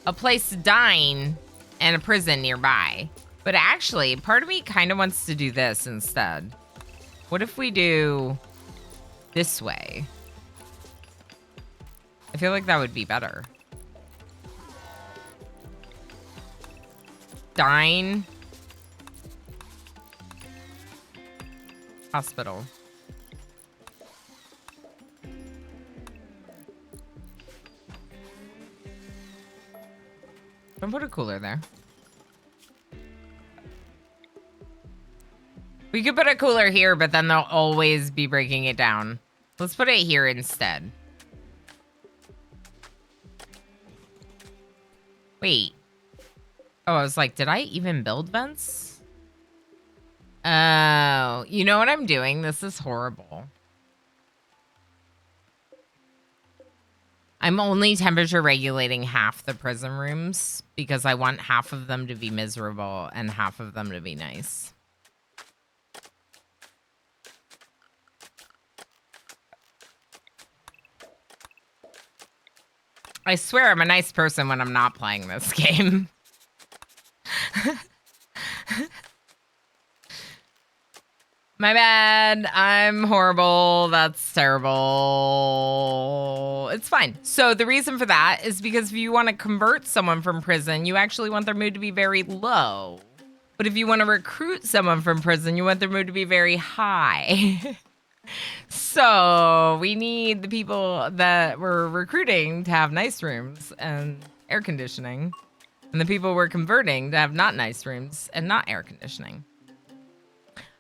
a place to dine, and a prison nearby. But actually, part of me kind of wants to do this instead. What if we do this way? I feel like that would be better. Dine. Hospital. Don't put a cooler there. We could put a cooler here, but then they'll always be breaking it down. Let's put it here instead. Wait. Oh, I was like, did I even build vents? Oh, you know what I'm doing? This is horrible. I'm only temperature regulating half the prison rooms because I want half of them to be miserable and half of them to be nice. I swear I'm a nice person when I'm not playing this game. My bad. I'm horrible. That's terrible. It's fine. So the reason for that is because if you want to convert someone from prison, you actually want their mood to be very low. But if you want to recruit someone from prison, you want their mood to be very high. So we need the people that we're recruiting to have nice rooms and air conditioning. And the people we're converting to have not nice rooms and not air conditioning.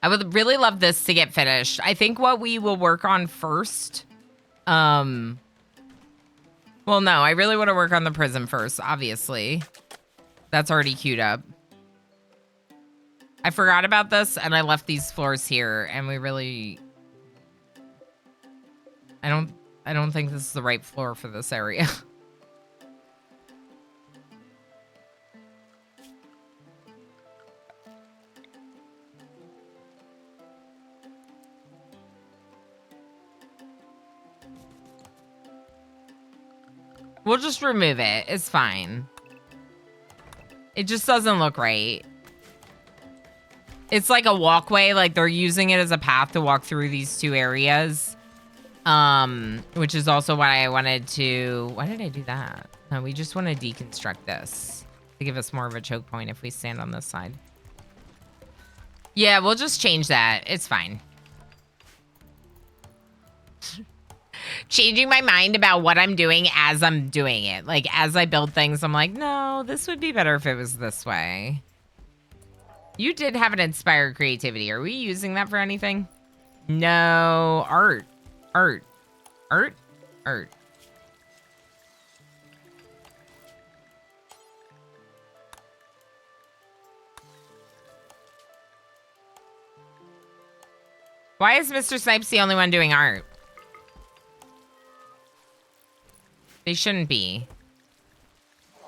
I would really love this to get finished. I think what we will work on first. Well, no, I really want to work on the prison first, obviously. That's already queued up. I forgot about this and I left these floors here and we really... I don't think this is the right floor for this area. We'll just remove it. It's fine. It just doesn't look right. It's like a walkway, like they're using it as a path to walk through these two areas. Which is also why I wanted to... Why did I do that? No, we just want to deconstruct this to give us more of a choke point if we stand on this side. Yeah, we'll just change that. It's fine. Changing my mind about what I'm doing as I'm doing it. Like, as I build things, I'm like, no, this would be better if it was this way. You did have an inspired creativity. Are we using that for anything? No. Art. Art. Art. Art. Why is Mr. Snipes the only one doing art? They shouldn't be.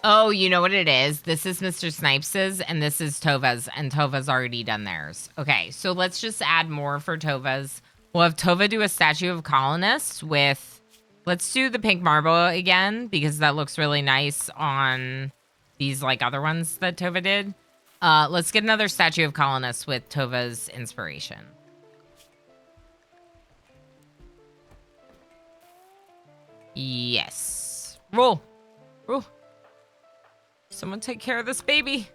Oh, you know what it is? This is Mr. Snipes's and this is Tova's, and Tova's already done theirs. Okay, so let's just add more for Tova's. We'll have Tova do a statue of colonists with... Let's do the pink marble again, because that looks really nice on these, like, other ones that Tova did. Let's get another statue of colonists with Tova's inspiration. Yes. Roll. Roll. Someone take care of this baby.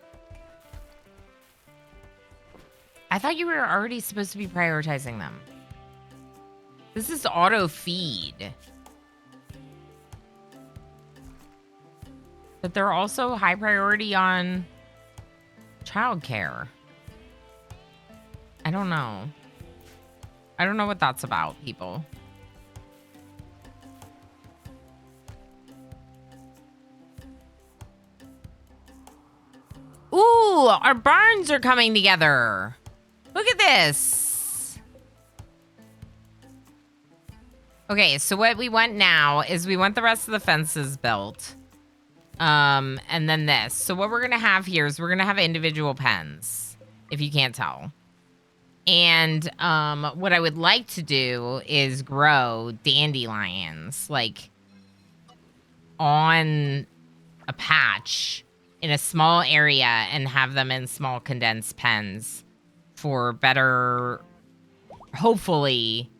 I thought you were already supposed to be prioritizing them. This is auto feed. But they're also high priority on childcare. I don't know. I don't know what that's about, people. Ooh, our barns are coming together. Look at this. Okay, so what we want now is we want the rest of the fences built. And then this. So what we're going to have here is we're going to have individual pens, if you can't tell. And what I would like to do is grow dandelions, like, on a patch in a small area and have them in small condensed pens for better, hopefully,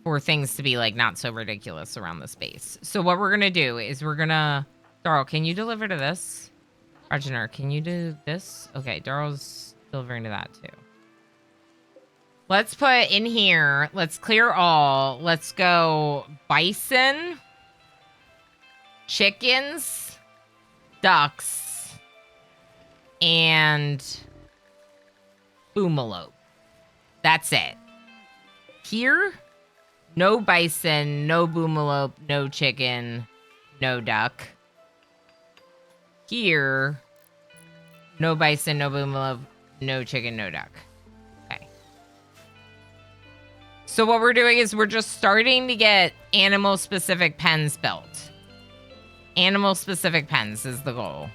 for things to be like not so ridiculous around the space. So what we're gonna do is we're gonna, Darl, can you deliver to this? Arjuna, can you do this? Okay, Darl's delivering to that too. Let's put in here, let's clear all. Let's go bison, chickens, ducks, and boomalope. That's it. Here, no bison, no boomalope, no chicken, no duck. Here, no bison, no boomalope, no chicken, no duck. Okay. So what we're doing is we're just starting to get animal-specific pens built. Animal-specific pens is the goal.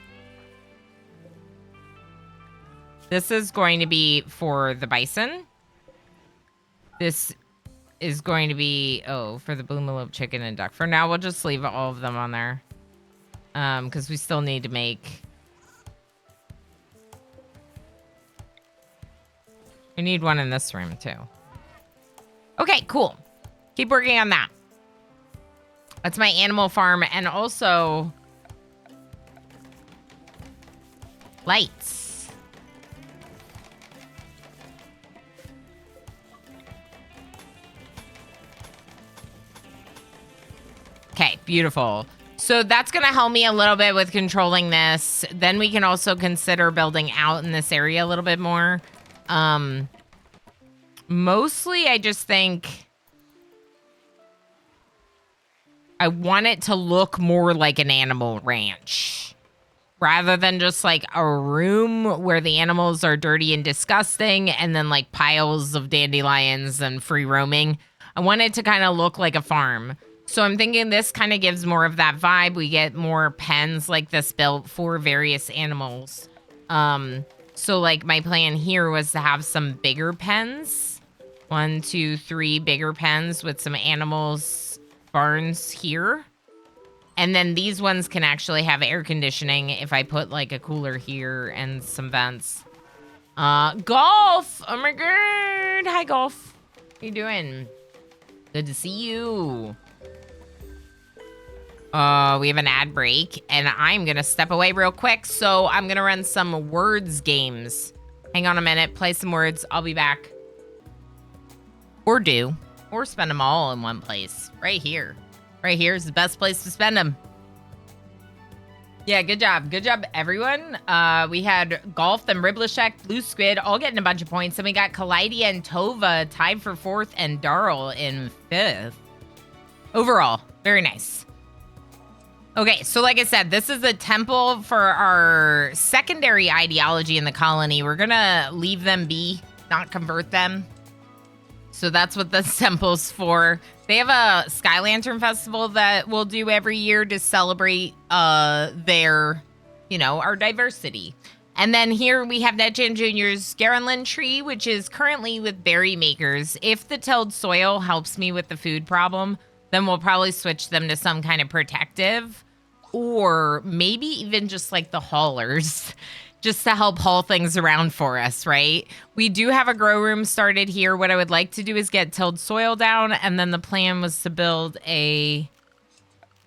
This is going to be for the bison. This is going to be, for the boomalope, chicken, and duck. For now, we'll just leave all of them on there. Because we still need to make... We need one in this room, too. Okay, cool. Keep working on that. That's my animal farm. And also... lights. Okay, beautiful. So that's going to help me a little bit with controlling this. Then we can also consider building out in this area a little bit more. Mostly, I just think I want it to look more like an animal ranch rather than just like a room where the animals are dirty and disgusting and then like piles of dandelions and free roaming. I want it to kind of look like a farm. So I'm thinking this kind of gives more of that vibe. We get more pens like this built for various animals. So like my plan here was to have some bigger pens. 1, 2, 3 bigger pens with some animals, barns here. And then these ones can actually have air conditioning if I put like a cooler here and some vents. Golf! Oh my god! Hi, Golf. How you doing? Good to see you. We have an ad break, and I'm gonna step away real quick, so I'm gonna run some words games. Hang on a minute, play some words, I'll be back. Or spend them all in one place. Right here. Right here is the best place to spend them. Yeah, good job. Good job, everyone. We had Golf and Riblishek, Blue Squid, all getting a bunch of points. Then we got Kalidia and Tova tied for 4th, and Darl in 5th. Overall, very nice. Okay, so like I said, this is a temple for our secondary ideology in the colony. We're gonna leave them be, not convert them. So that's what the temple's for. They have a Sky Lantern Festival that we'll do every year to celebrate their, our diversity. And then here we have NetGen Jr.'s Garrenlin tree, which is currently with berry makers. If the tilled soil helps me with the food problem, then we'll probably switch them to some kind of protective, or maybe even just like the haulers, just to help haul things around for us, right? We do have a grow room started here. What I would like to do is get tilled soil down, and then the plan was to build a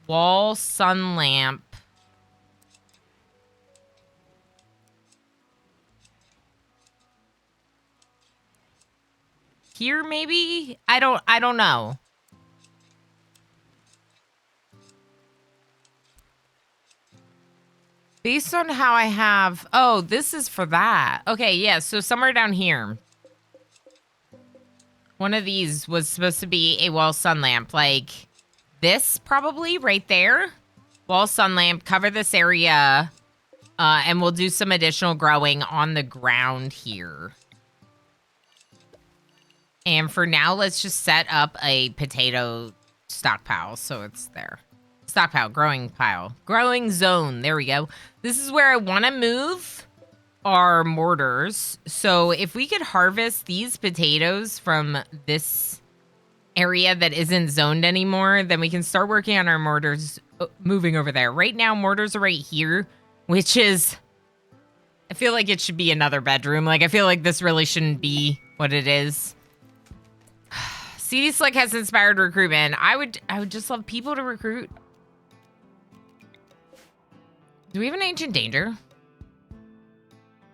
wall sun lamp. Here, maybe? I don't know. Based on how I have... Oh, this is for that. Okay, yeah, so somewhere down here. One of these was supposed to be a wall sun lamp. Like this, probably, right there. Wall sun lamp, cover this area. And we'll do some additional growing on the ground here. And for now, let's just set up a potato stockpile so it's there. Stockpile, growing pile, growing zone. There we go. This is where I want to move our mortars. So if we could harvest these potatoes from this area that isn't zoned anymore, then we can start working on our mortars moving over there. Right now, mortars are right here, which is I feel like it should be another bedroom. Like, I feel like this really shouldn't be what it is. CD Slick has inspired recruitment. I would just love people to recruit. Do we have an ancient danger?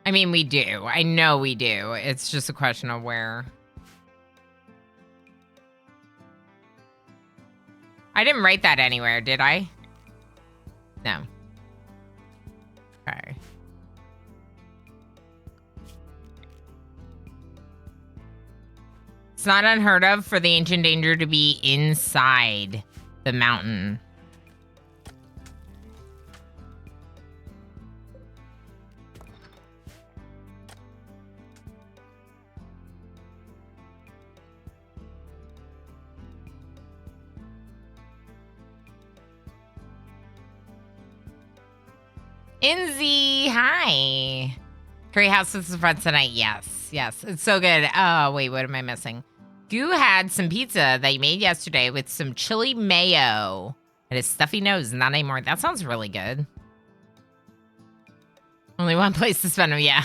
I mean, we do. I know we do. It's just a question of where. I didn't write that anywhere, did I? No. Okay. It's not unheard of for the ancient danger to be inside the mountain. Inzy, hi. Curry House with the friends tonight. Yes, yes. It's so good. Oh, wait, what am I missing? Goo had some pizza that you made yesterday with some chili mayo and his stuffy nose. Not anymore. That sounds really good. Only one place to spend them. Yeah.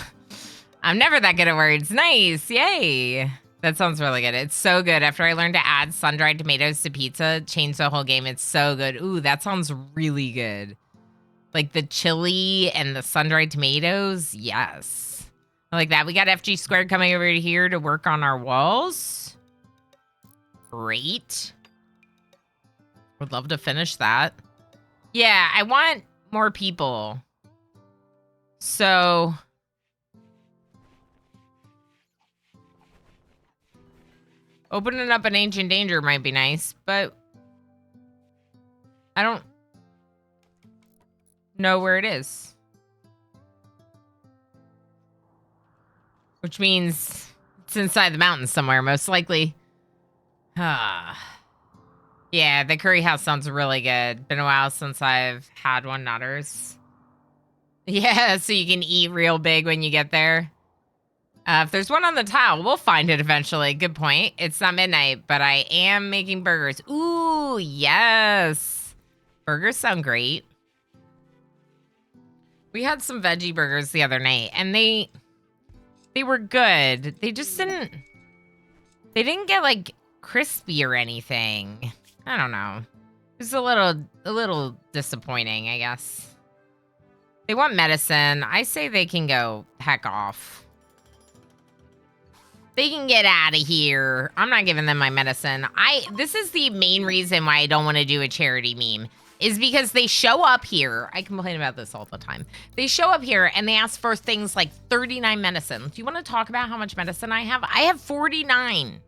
I'm never that good at words. Nice. Yay. That sounds really good. It's so good. After I learned to add sun-dried tomatoes to pizza, changed the whole game. It's so good. Ooh, that sounds really good. Like the chili and the sun-dried tomatoes. Yes. I like that. We got FG Squared coming over here to work on our walls. Great. Would love to finish that. Yeah, I want more people. So... opening up an ancient danger might be nice, but... I don't... know where it is. Which means it's inside the mountains somewhere, most likely. Yeah, the curry house sounds really good. Been a while since I've had one, Nutters. Yeah, so you can eat real big when you get there. If there's one on the tile, we'll find it eventually. Good point. It's not midnight, but I am making burgers. Ooh, yes. Burgers sound great. We had some veggie burgers the other night, and they were good. They just didn't... they didn't get, like, crispy or anything. I don't know. It was a little disappointing, I guess. They want medicine. I say they can go heck off. They can get out of here. I'm not giving them my medicine. This is the main reason why I don't want to do a charity meme. Is because they show up here. I complain about this all the time. They show up here and they ask for things like 39 medicine. Do you want to talk about how much medicine I have? I have 49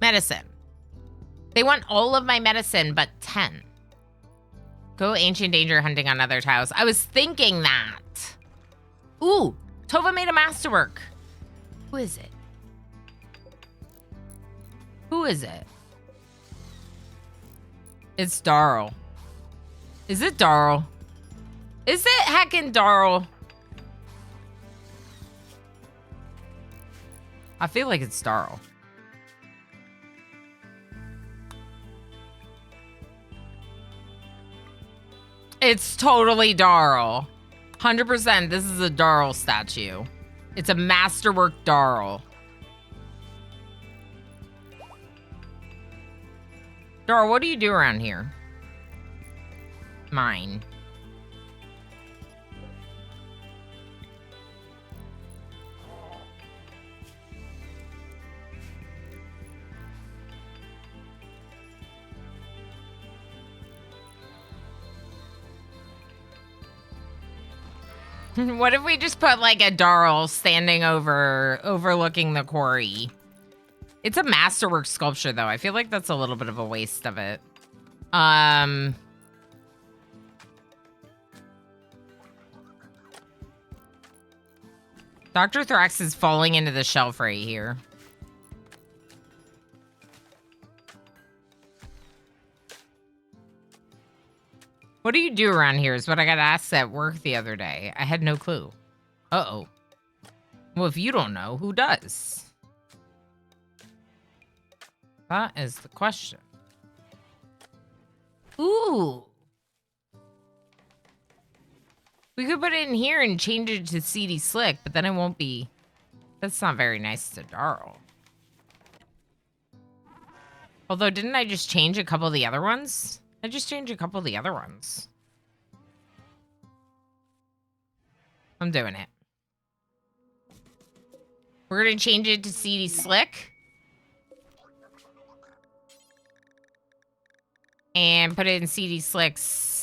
medicine. They want all of my medicine, but 10. Go ancient danger hunting on other tiles. I was thinking that. Ooh, Tova made a masterwork. Who is it? Who is it? It's Darl. Is it Darl? Is it heckin' Darl? I feel like it's Darl. It's totally Darl. 100%, this is a Darl statue. It's a masterwork Darl. Darl, what do you do around here? Mine. What if we just put like a Darl standing overlooking the quarry? It's a masterwork sculpture though. I feel like that's a little bit of a waste of it. Dr. Thrax is falling into the shelf right here. What do you do around here is what I got asked at work the other day. I had no clue. Uh-oh. Well, if you don't know, who does? That is the question. Ooh. We could put it in here and change it to CD Slick, but then it won't be... That's not very nice to Darl. Although, didn't I just change a couple of the other ones? I just changed a couple of the other ones. I'm doing it. We're going to change it to CD Slick. And put it in CD Slick's...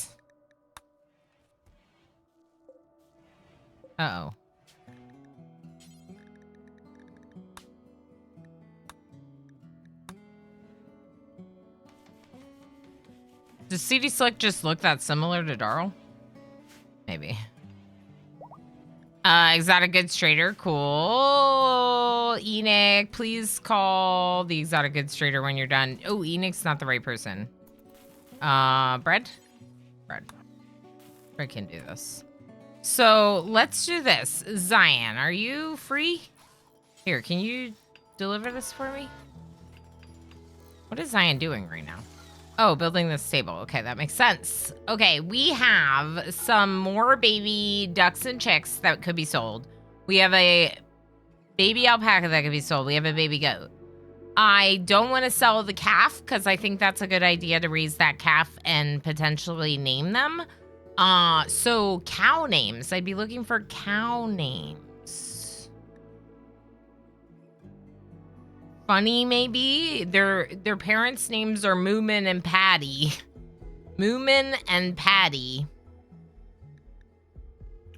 Uh-oh. Does CD Slick just look that similar to Darl? Maybe. Exotic Goods Trader. Cool. Enoch, please call the Exotic Goods Trader when you're done. Oh, Enoch's not the right person. Bread? Bread. I can do this. So, let's do this. Zion, are you free? Here, can you deliver this for me? What is Zion doing right now? Oh, building this table. Okay, that makes sense. Okay, we have some more baby ducks and chicks that could be sold. We have a baby alpaca that could be sold. We have a baby goat. I don't want to sell the calf because I think that's a good idea to raise that calf and potentially name them. So cow names. I'd be looking for cow names. Funny, maybe. Their parents' names are Moomin and Patty. Moomin and Patty.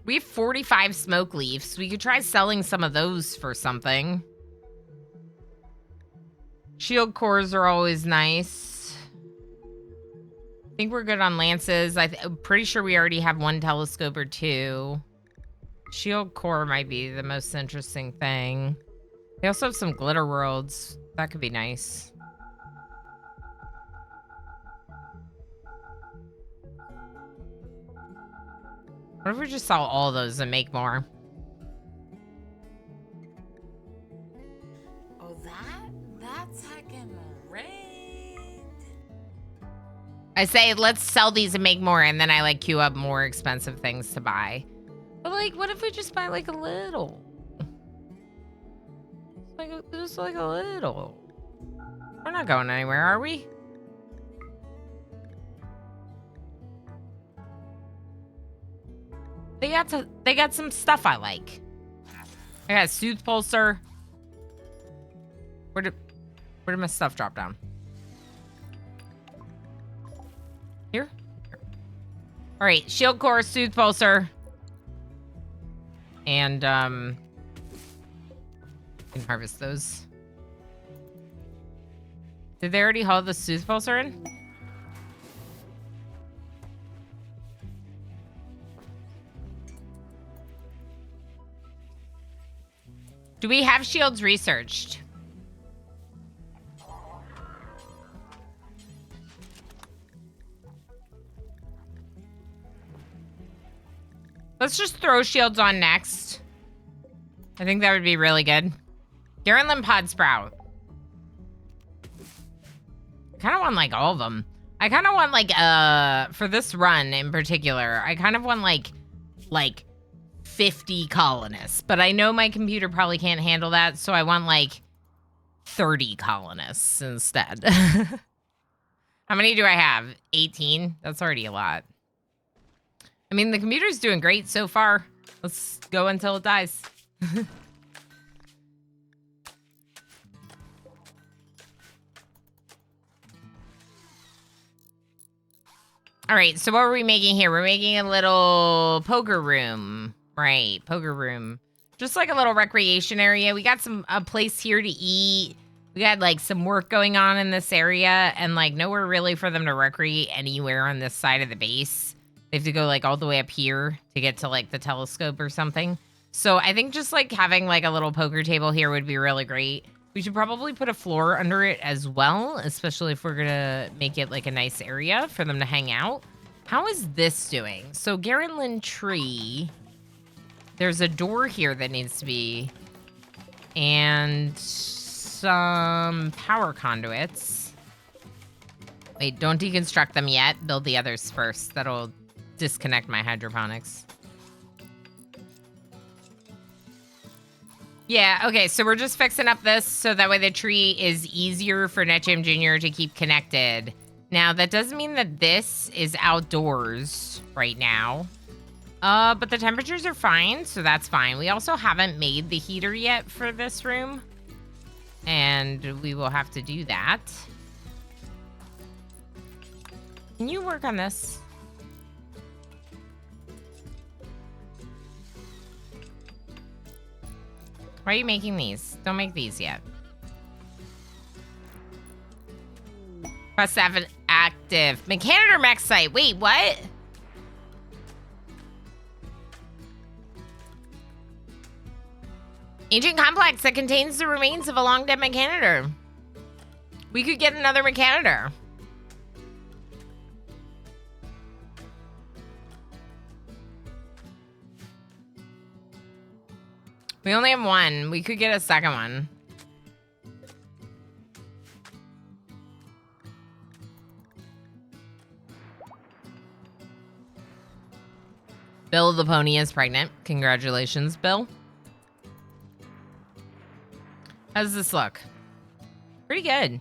We have 45 smoke leaves. We could try selling some of those for something. Shield cores are always nice. I think we're good on lances. I'm pretty sure we already have one telescope or two. Shield core might be the most interesting thing. They also have some glitter worlds. That could be nice. What if we just sell all those and make more?
Oh, that's heckin' rigged.
I say, let's sell these and make more, and then I, like, queue up more expensive things to buy. But, like, what if we just buy, like, a little? Just like a little. We're not going anywhere, are we? They got some stuff I like. I got a Soothe Pulsar. Where did my stuff drop down? Here? All right, Shield Core, Soothe Pulsar. And, can harvest those. Did they already haul the Soothe Pulsar in? Do we have shields researched? Let's just throw shields on next. I think that would be really good. Garenlin Pod Sprout. I kind of want, like, all of them. I kind of want, like, for this run in particular, I kind of want, like 50 colonists. But I know my computer probably can't handle that, so I want, like, 30 colonists instead. How many do I have? 18? That's already a lot. I mean, the computer's doing great so far. Let's go until it dies. All right, so what are we making here? We're making a little poker room. Right, poker room. Just like a little recreation area. We got a place here to eat. We got, like, some work going on in this area and, like, nowhere really for them to recreate anywhere on this side of the base. They have to go, like, all the way up here to get to, like, the telescope or something. So I think just, like, having, like, a little poker table here would be really great. We should probably put a floor under it as well, especially if we're gonna make it, like, a nice area for them to hang out. How is this doing? So Garenlin Tree, there's a door here that needs to be, and some power conduits. Wait, don't deconstruct them yet. Build the others first. That'll disconnect my hydroponics. Yeah, okay, so we're just fixing up this so that way the tree is easier for NetJam Jr. to keep connected. Now, that doesn't mean that this is outdoors right now. But the temperatures are fine, so that's fine. We also haven't made the heater yet for this room. And we will have to do that. Can you work on this? Why are you making these? Don't make these yet. Press 7 active. Mechanitor mech site. Wait, what? Ancient complex that contains the remains of a long dead mechanitor. We could get another mechanitor. We only have one. We could get a second one. Bill the pony is pregnant. Congratulations, Bill. How does this look? Pretty good.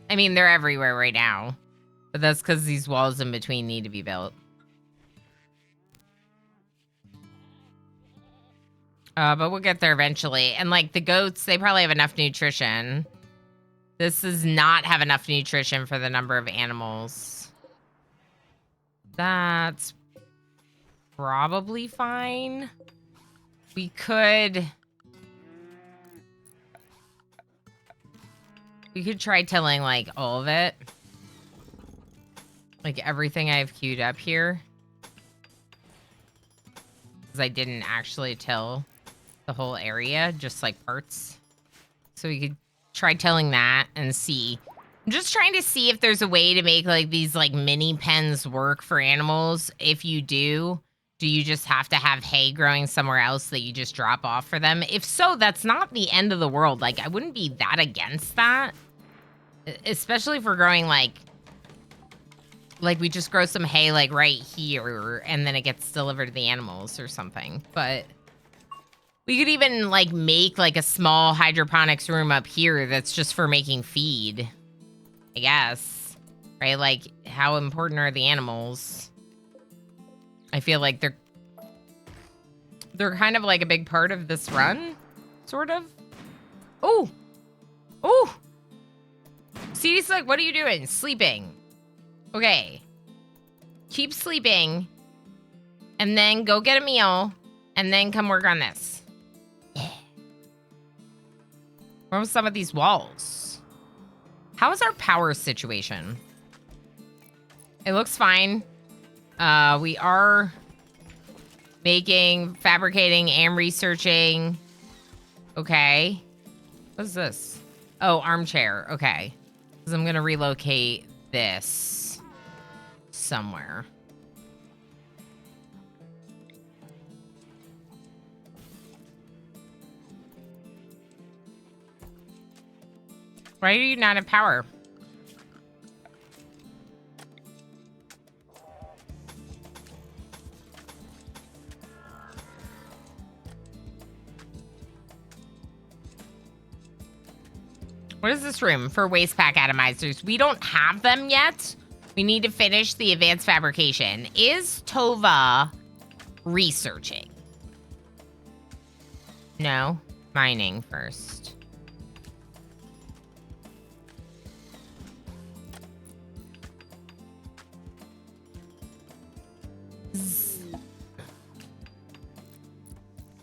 I mean, they're everywhere right now. But that's because these walls in between need to be built. But we'll get there eventually. And like the goats, they probably have enough nutrition. This does not have enough nutrition for the number of animals. That's probably fine. We could try tilling like all of it. Like everything I have queued up here. Because I didn't actually till the whole area, just like parts. So we could try tilling that and see. I'm just trying to see if there's a way to make like these like mini pens work for animals. If you do you just have to have hay growing somewhere else that you just drop off for them? If so, that's not the end of the world. Like I wouldn't be that against that. Especially if we're growing like we just grow some hay like right here and then it gets delivered to the animals or something. But we could even like make like a small hydroponics room up here that's just for making feed, I guess. Right? Like how important are the animals? I feel like they're kind of like a big part of this run, sort of. Oh! Oh! CD's like, what are you doing? Sleeping. Okay. Keep sleeping. And then go get a meal. And then come work on this. Yeah. Where was some of these walls? How is our power situation? It looks fine. We are making, fabricating, and researching. Okay. What's this? Oh, armchair. Okay. Because I'm going to relocate this somewhere. Why do you not have power? What is this room? For waste pack atomizers. We don't have them yet. We need to finish the advanced fabrication. Is Tova researching? No. Mining first.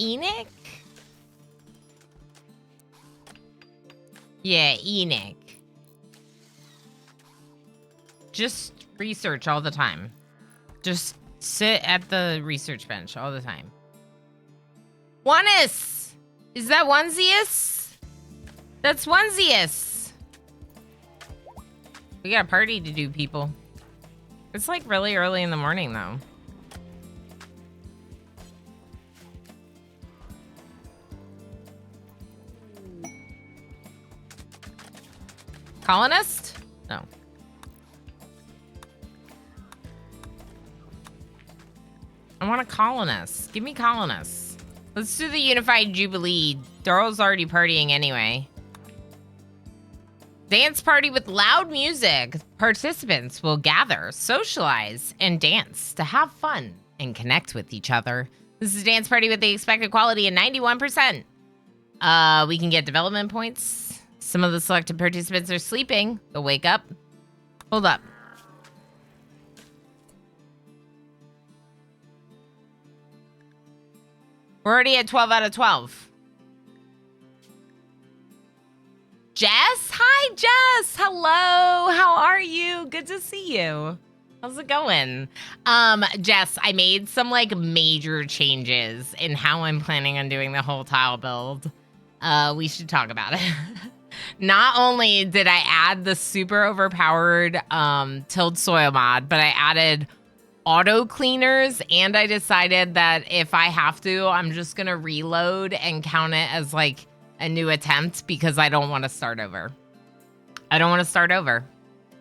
Enoch? Yeah, Enoch. Just research all the time. Just sit at the research bench all the time. Onesius! Is that Onesius? That's Onesius. We got a party to do, people. It's like really early in the morning, though. Colonist? No. I want a colonist. Give me colonists. Let's do the Unified Jubilee Daryl's already partying anyway. Dance party with loud music. Participants will gather, socialize, and dance to have fun and connect with each other. This is a dance party with the expected quality of 91%. We can get development points. Some of the selected participants are sleeping. They'll wake up. Hold up. We're already at 12 out of 12. Jess? Hi, Jess. Hello. How are you? Good to see you. How's it going? Jess, I made some like major changes in how I'm planning on doing the whole tile build. We should talk about it. Not only did I add the super overpowered tilled soil mod, but I added auto cleaners, and I decided that if I have to, I'm just gonna reload and count it as like a new attempt because I don't want to start over. I don't want to start over.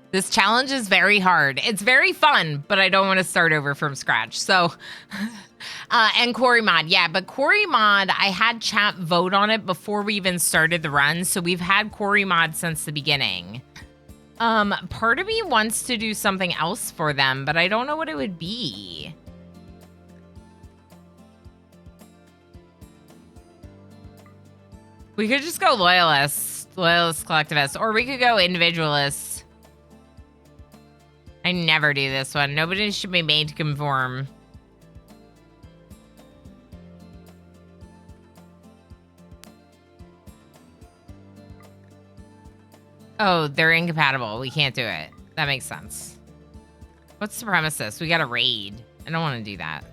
This challenge is very hard. It's very fun, but I don't want to start over from scratch. So, and Quarry Mod, yeah, but Quarry Mod, I had chat vote on it before we even started the run. So we've had Quarry Mod since the beginning. Part of me wants to do something else for them, but I don't know what it would be. We could just go loyalist collectivist, or we could go individualist. I never do this one. Nobody should be made to conform. Oh, they're incompatible. We can't do it. That makes sense. What's supremacist? We got to raid. I don't want to do that.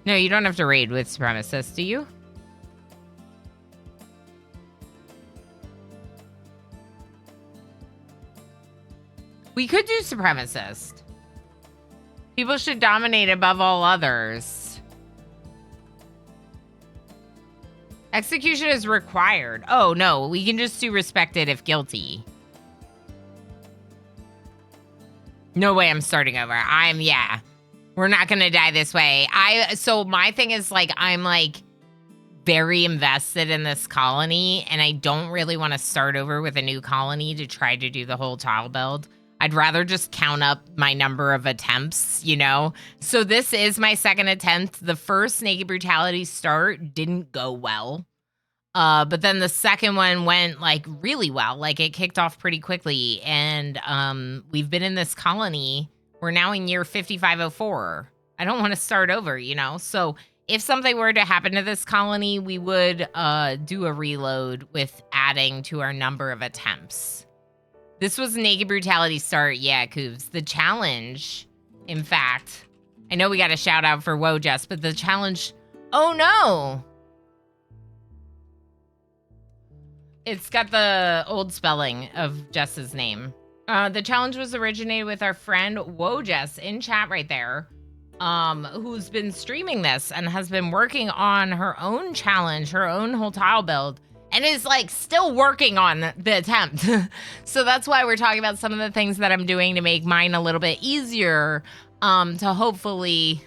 No, you don't have to raid with supremacist, do you? We could do supremacist. People should dominate above all others. Execution is required. Oh, no. We can just do respected if guilty. No way I'm starting over. Yeah. We're not going to die this way. So my thing is, like, I'm, like, very invested in this colony, and I don't really want to start over with a new colony to try to do the whole tile build. I'd rather just count up my number of attempts, you know? So this is my second attempt. The first Naked Brutality start didn't go well. But then the second one went, like, really well. Like, it kicked off pretty quickly. And we've been in this colony. We're now in year 5504. I don't want to start over, you know? So if something were to happen to this colony, we would do a reload with adding to our number of attempts. This was Naked Brutality start. Yeah, Coobs. The challenge, in fact, I know we got a shout out for Whoa, Jess, but the challenge, oh no. It's got the old spelling of Jess's name. The challenge was originated with our friend Whoa, Jess in chat right there, who's been streaming this and has been working on her own challenge, her own whole tile build. And is, like, still working on the attempt. So that's why we're talking about some of the things that I'm doing to make mine a little bit easier to hopefully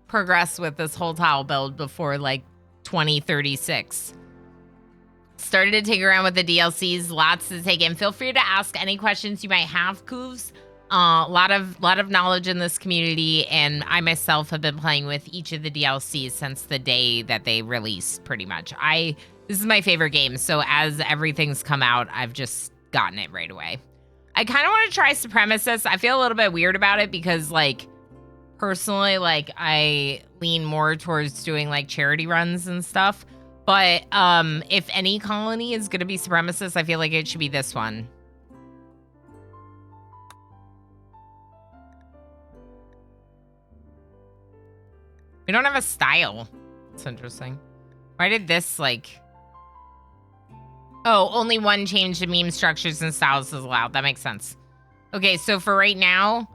progress with this whole tile build before, like, 2036. Started to take around with the DLCs. Lots to take in. Feel free to ask any questions you might have, Coovs. A lot of knowledge in this community, and I myself have been playing with each of the DLCs since the day that they released, pretty much. This is my favorite game, so as everything's come out, I've just gotten it right away. I kind of want to try Supremacist. I feel a little bit weird about it because, like, personally, like, I lean more towards doing, like, charity runs and stuff. But if any colony is going to be Supremacist, I feel like it should be this one. We don't have a style. That's interesting. Why did this, like... Oh, only one change to meme structures and styles is allowed. That makes sense. Okay, so for right now,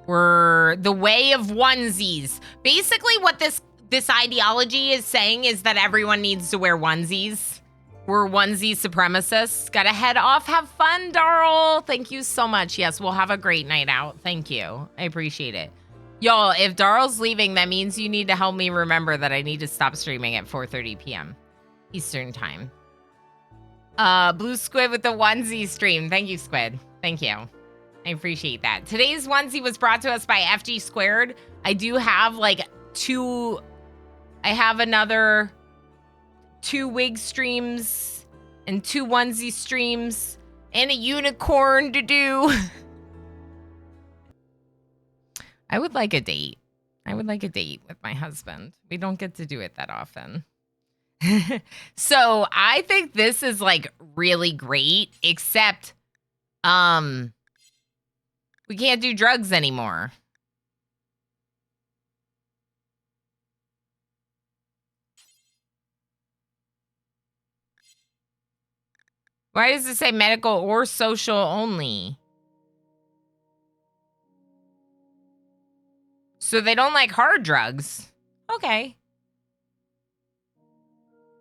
we're the way of onesies. Basically, what this ideology is saying is that everyone needs to wear onesies. We're onesie supremacists. Gotta head off. Have fun, Darl. Thank you so much. Yes, we'll have a great night out. Thank you. I appreciate it. Y'all, if Darl's leaving, that means you need to help me remember that I need to stop streaming at 4:30 p.m. Eastern time. Blue Squid with the onesie stream. Thank you, Squid. Thank you. I appreciate that. Today's onesie was brought to us by FG Squared. I do have like I have another 2 wig streams and 2 onesie streams and a unicorn to do. I would like a date. I would like a date with my husband. We don't get to do it that often. So I think this is like really great, except we can't do drugs anymore. Why does it say medical or social only? So they don't like hard drugs. Okay.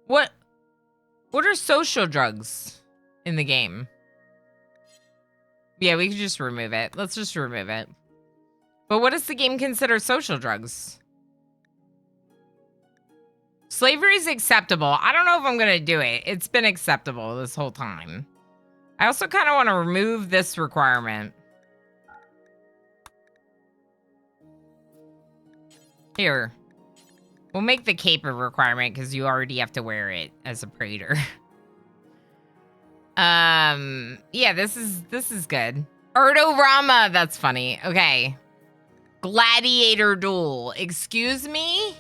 What are social drugs in the game? Yeah, we could just remove it. Let's just remove it. But what does the game consider social drugs? Slavery is acceptable. I don't know if I'm going to do it. It's been acceptable this whole time. I also kind of want to remove this requirement. Here. We'll make the cape a requirement because you already have to wear it as a praetor. Yeah, this is good. Erdorama, that's funny. Okay. Gladiator duel. Excuse me?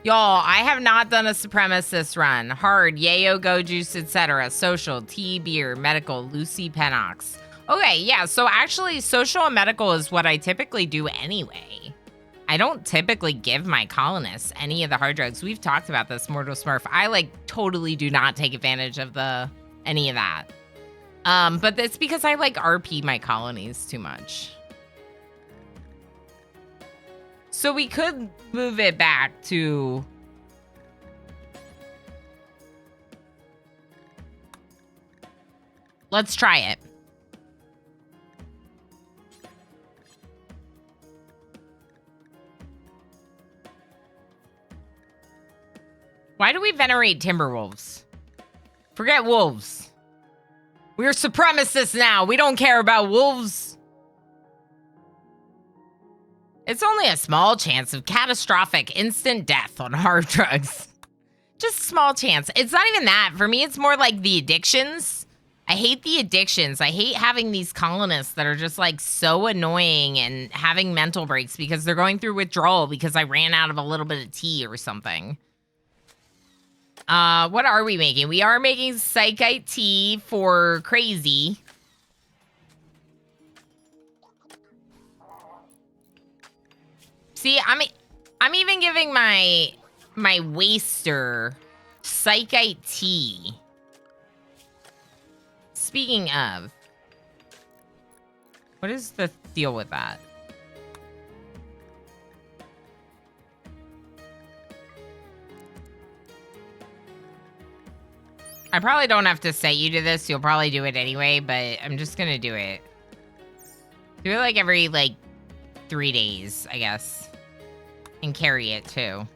Y'all, I have not done a supremacist run. Hard, yayo, go juice, etc. Social, tea, beer, medical, Lucy Pennox. Okay, yeah, so actually social and medical is what I typically do anyway. I don't typically give my colonists any of the hard drugs. We've talked about this, Mortal Smurf. I like totally do not take advantage of any of that. But it's because I like RP my colonies too much. So we could move it back to... Let's try it. Why do we venerate timberwolves? Forget wolves. We're supremacists now. We don't care about wolves. It's only a small chance of catastrophic instant death on hard drugs. Just a small chance. It's not even that. For me, it's more like the addictions. I hate the addictions. I hate having these colonists that are just like so annoying and having mental breaks because they're going through withdrawal because I ran out of a little bit of tea or something. What are we making? We are making psychite tea for crazy. See, I'm even giving my waster psychite tea. Speaking of, what is the deal with that? I probably don't have to set you to this. You'll probably do it anyway, but I'm just gonna do it. Do it like every, 3 days, I guess. And carry it, too.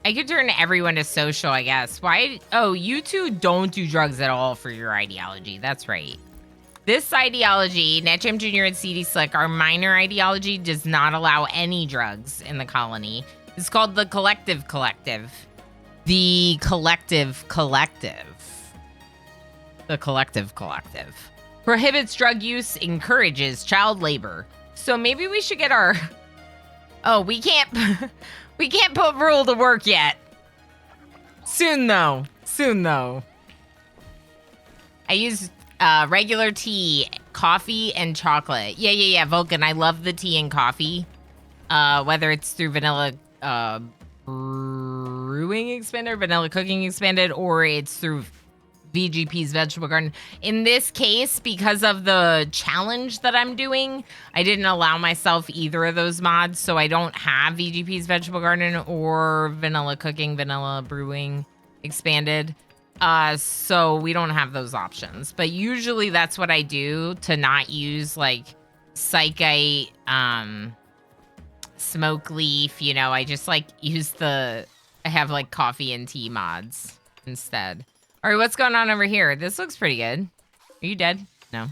I could turn everyone to social, I guess. Why? Oh, you two don't do drugs at all for your ideology. That's right. This ideology, NetGem Jr. and CD Slick, our minor ideology, does not allow any drugs in the colony. It's called the Collective Collective. The Collective Collective. The Collective Collective. Prohibits drug use, encourages child labor. So maybe we should get our... Oh, we can't... we can't put rule to work yet. Soon, though. Soon, though. I use regular tea, coffee, and chocolate. Yeah, Vulcan. I love the tea and coffee. Whether it's through vanilla brewing expanded, vanilla cooking expanded, or it's through VGP's vegetable garden. In this case, because of the challenge that I'm doing, I didn't allow myself either of those mods, so I don't have VGP's vegetable garden or vanilla cooking, vanilla brewing expanded. So we don't have those options. But usually that's what I do to not use like psychite, smoke leaf, you know, I just like use I have like coffee and tea mods instead. All right, what's going on over here? This looks pretty good. Are you dead? No.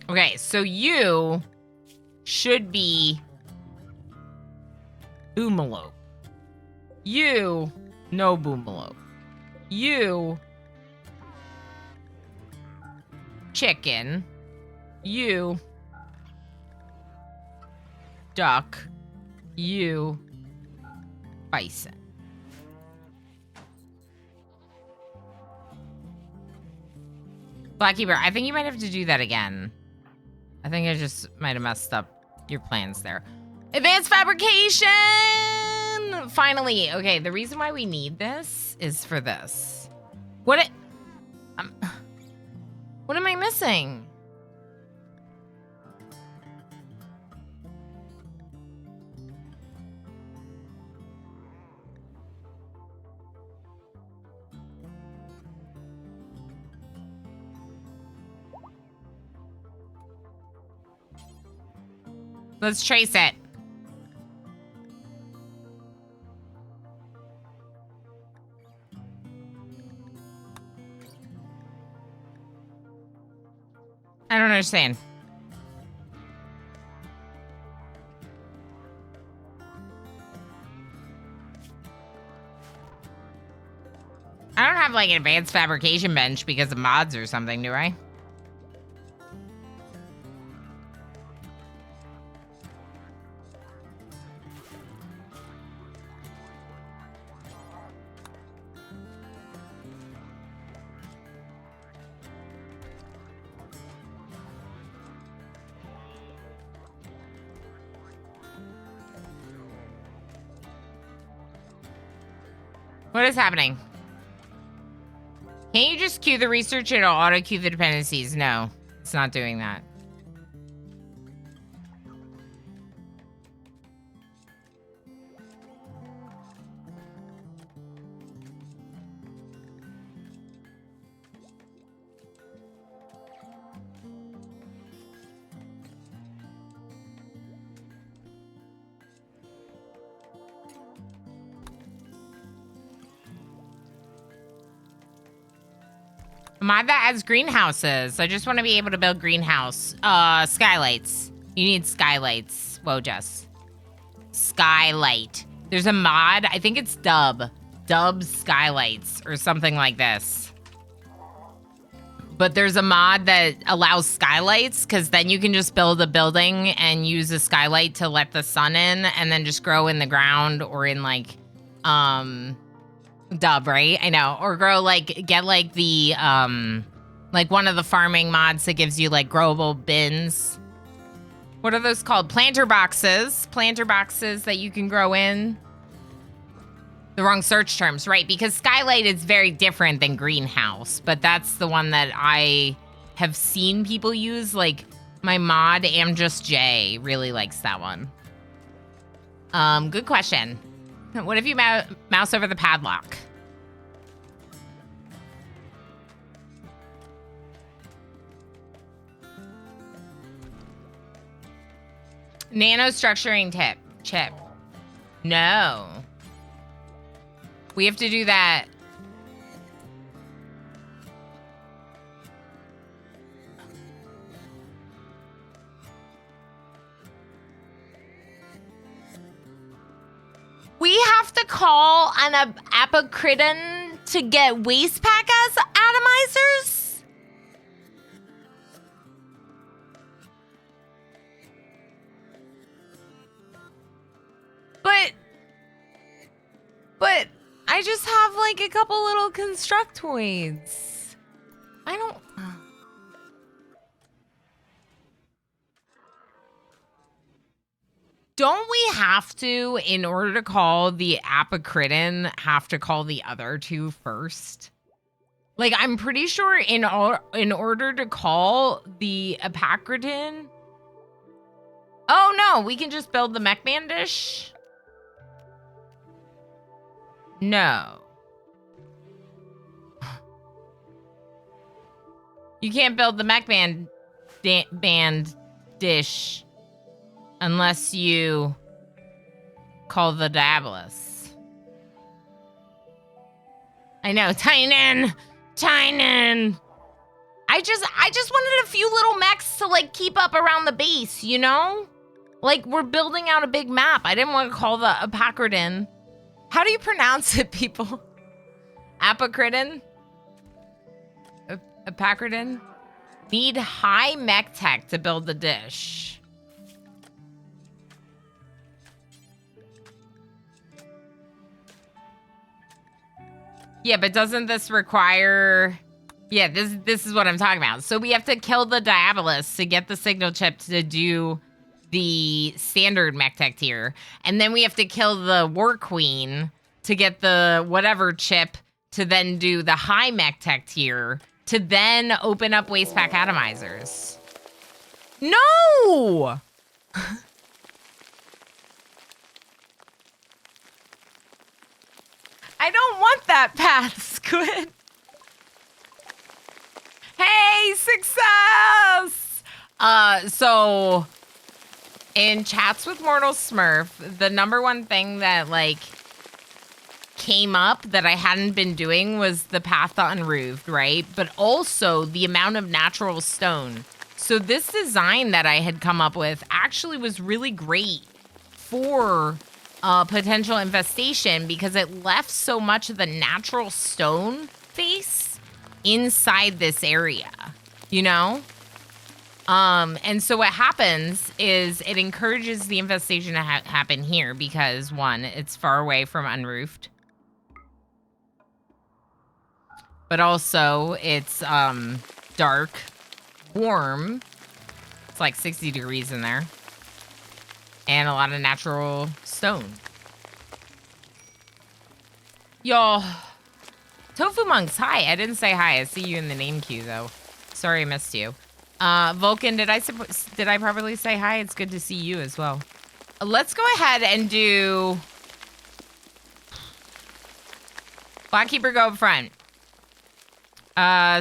Okay, so you should be Boomalope. You, no Boomalope. You, chicken. You, duck. You, bison. Blackkeeper, I think you might have to do that again. I think I just might have messed up your plans there. Advanced fabrication! Finally. Okay, the reason why we need this is for this. What am I missing? Let's trace it. I don't understand. I don't have like an advanced fabrication bench because of mods or something, do I? What is happening? Can't you just queue the research? It'll auto queue the dependencies. No, it's not doing that. Mod that adds greenhouses. I just want to be able to build greenhouse. Skylights. You need skylights. Whoa, Jess. Skylight. There's a mod. I think it's Dub. Dub Skylights or something like this. But there's a mod that allows skylights because then you can just build a building and use a skylight to let the sun in and then just grow in the ground or in like, Dub, right? I know. Or grow like, get like the, like one of the farming mods that gives you like growable bins. What are those called? Planter boxes. Planter boxes that you can grow in. The wrong search terms, right? Because skylight is very different than greenhouse, but that's the one that I have seen people use. Like my mod, AmJustJ, really likes that one. Good question. What if you mouse over the padlock? Nanostructuring chip. No. We have to do that. We have to call an apocryton to get waste pack as atomizers? But I just have like a couple little constructoids. I don't... Don't we have to, in order to call the apocryton, have to call the other two first? Like, I'm pretty sure in order to call the apocryton... Oh, no, we can just build the mech man dish? No. You can't build the mech band dish unless you call the Diabolus. I know, Tynan! Tynan! I just wanted a few little mechs to, like, keep up around the base, you know? Like, we're building out a big map. I didn't want to call the Apacridin. How do you pronounce it, people? Apacridin? Apacridin? Need high mech tech to build the dish. Yeah, but doesn't this require... Yeah, this is what I'm talking about. So we have to kill the Diabolus to get the signal chip to do the standard mech tech tier. And then we have to kill the War Queen to get the whatever chip to then do the high mech tech tier to then open up waste pack atomizers. No! I don't want that path, Squid. Hey, success! So in chats with Mortal Smurf, the number one thing that like came up that I hadn't been doing was the path to Unroofed, right? But also the amount of natural stone. So this design that I had come up with actually was really great for potential infestation because it left so much of the natural stone face inside this area, you know? And so what happens is it encourages the infestation to happen here because, one, it's far away from Unroofed. But also, it's dark, warm. It's like 60 degrees in there. And a lot of natural stone. Y'all. Tofu Monks, hi. I didn't say hi. I see you in the name queue, though. Sorry I missed you. Vulcan, did I properly say hi? It's good to see you as well. Let's go ahead and do... Blackkeeper, go up front.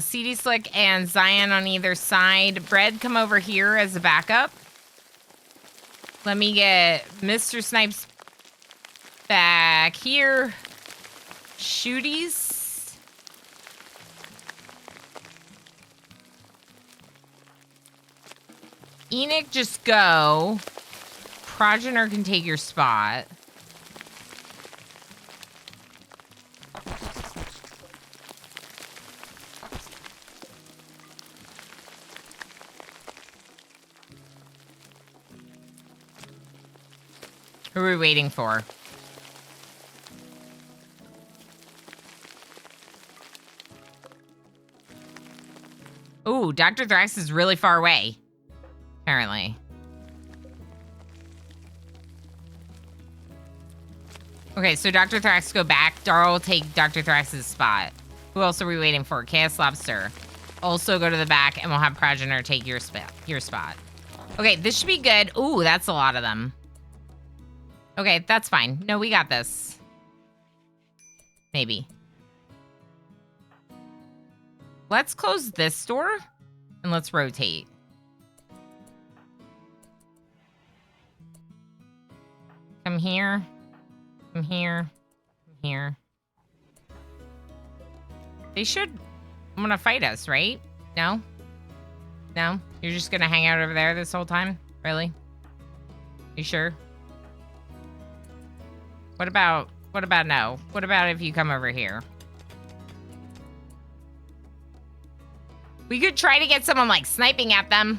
CD Slick and Zion on either side. Bread, come over here as a backup. Let me get Mr. Snipes back here. Shooties. Enoch, just go. Progenitor can take your spot. Who are we waiting for? Ooh, Dr. Thrax is really far away. Apparently. Okay, so Dr. Thrax go back. Darl will take Dr. Thrax's spot. Who else are we waiting for? Chaos Lobster. Also go to the back and we'll have Progenitor take your spot. Okay, this should be good. Ooh, that's a lot of them. Okay, that's fine. No, we got this. Maybe. Let's close this door and let's rotate. Come here. Come here. Come here. They should want to fight us, right? No? No? You're just gonna hang out over there this whole time? Really? You sure? What about no? What about if you come over here? We could try to get someone, like, sniping at them.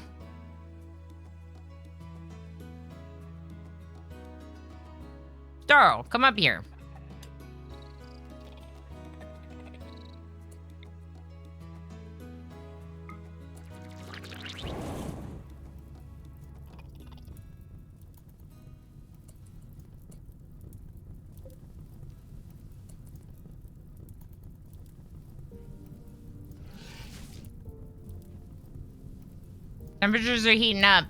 Darl, come up here. Temperatures are heating up.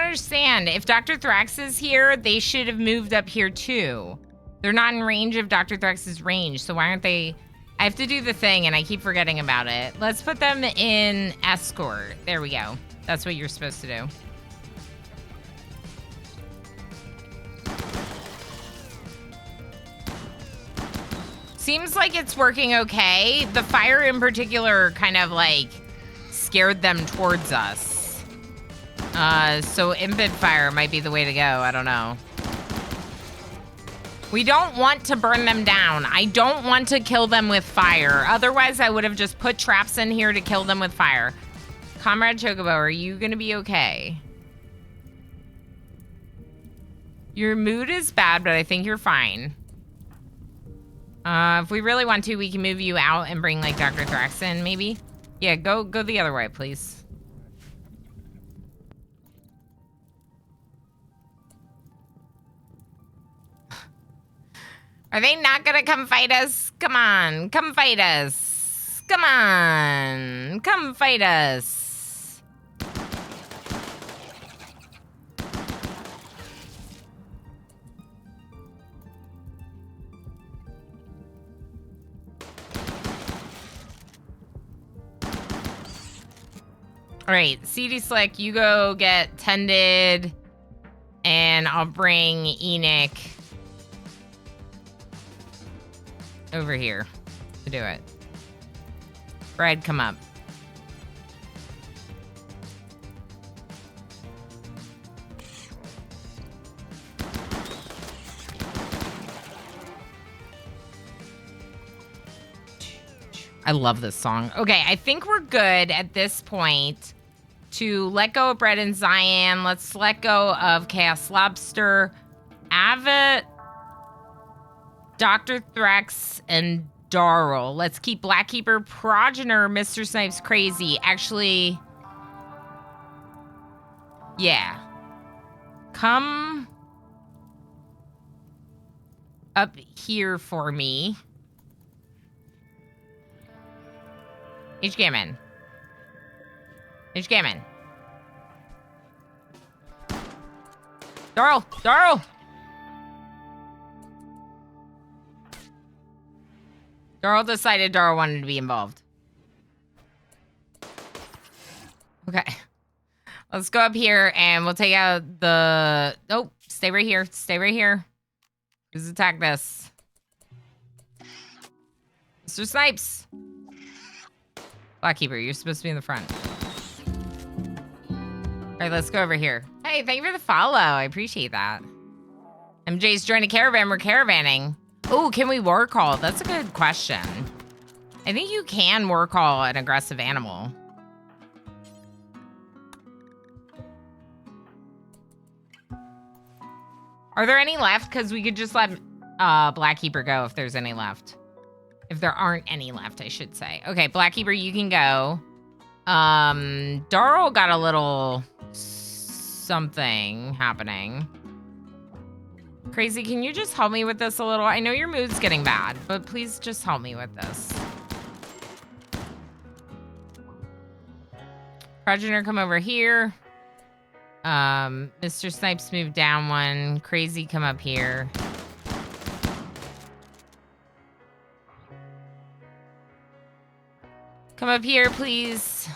understand. If Dr. Thrax is here, they should have moved up here too. They're not in range of Dr. Thrax's range, so why aren't they? I have to do the thing, and I keep forgetting about it. Let's put them in escort. There we go. That's what you're supposed to do. Seems like it's working okay. The fire in particular kind of like scared them towards us. So Impid Fire might be the way to go. I don't know. We don't want to burn them down. I don't want to kill them with fire. Otherwise, I would have just put traps in here to kill them with fire. Comrade Chocobo, are you going to be okay? Your mood is bad, but I think you're fine. If we really want to, we can move you out and bring, like, Dr. Thrax in, maybe? Yeah, go the other way, please. Are they not gonna come fight us? Come on, come fight us. Come on, come fight us. All right, CD Slick, you go get tended, and I'll bring Enoch over here to do it. Brad, come up. I love this song. Okay, I think we're good at this point to let go of Brett and Zion. Let's let go of Chaos Lobster, Avid, Dr. Thrax, and Darl. Let's keep Blackkeeper, Progenitor, Mr. Snipes crazy. Actually, yeah. Come up here for me. HGammon. HGammon. Darl! Darl! Darl decided Darl wanted to be involved. Okay. Let's go up here and we'll take out the... Oh, stay right here. Stay right here. Just attack this. Mr. Snipes. Blackkeeper, you're supposed to be in the front. All right, let's go over here. Hey, thank you for the follow. I appreciate that. MJ's joined a caravan. We're caravanning. Oh, can we war call? That's a good question. I think you can war call an aggressive animal. Are there any left? Because we could just let Blackkeeper go if there's any left. If there aren't any left, I should say. Okay, Blackkeeper, you can go. Darl got a little something happening. Crazy, can you just help me with this a little? I know your mood's getting bad, but please just help me with this. Progenitor, come over here. Mr. Snipes, move down one. Crazy, come up here. Come up here, please.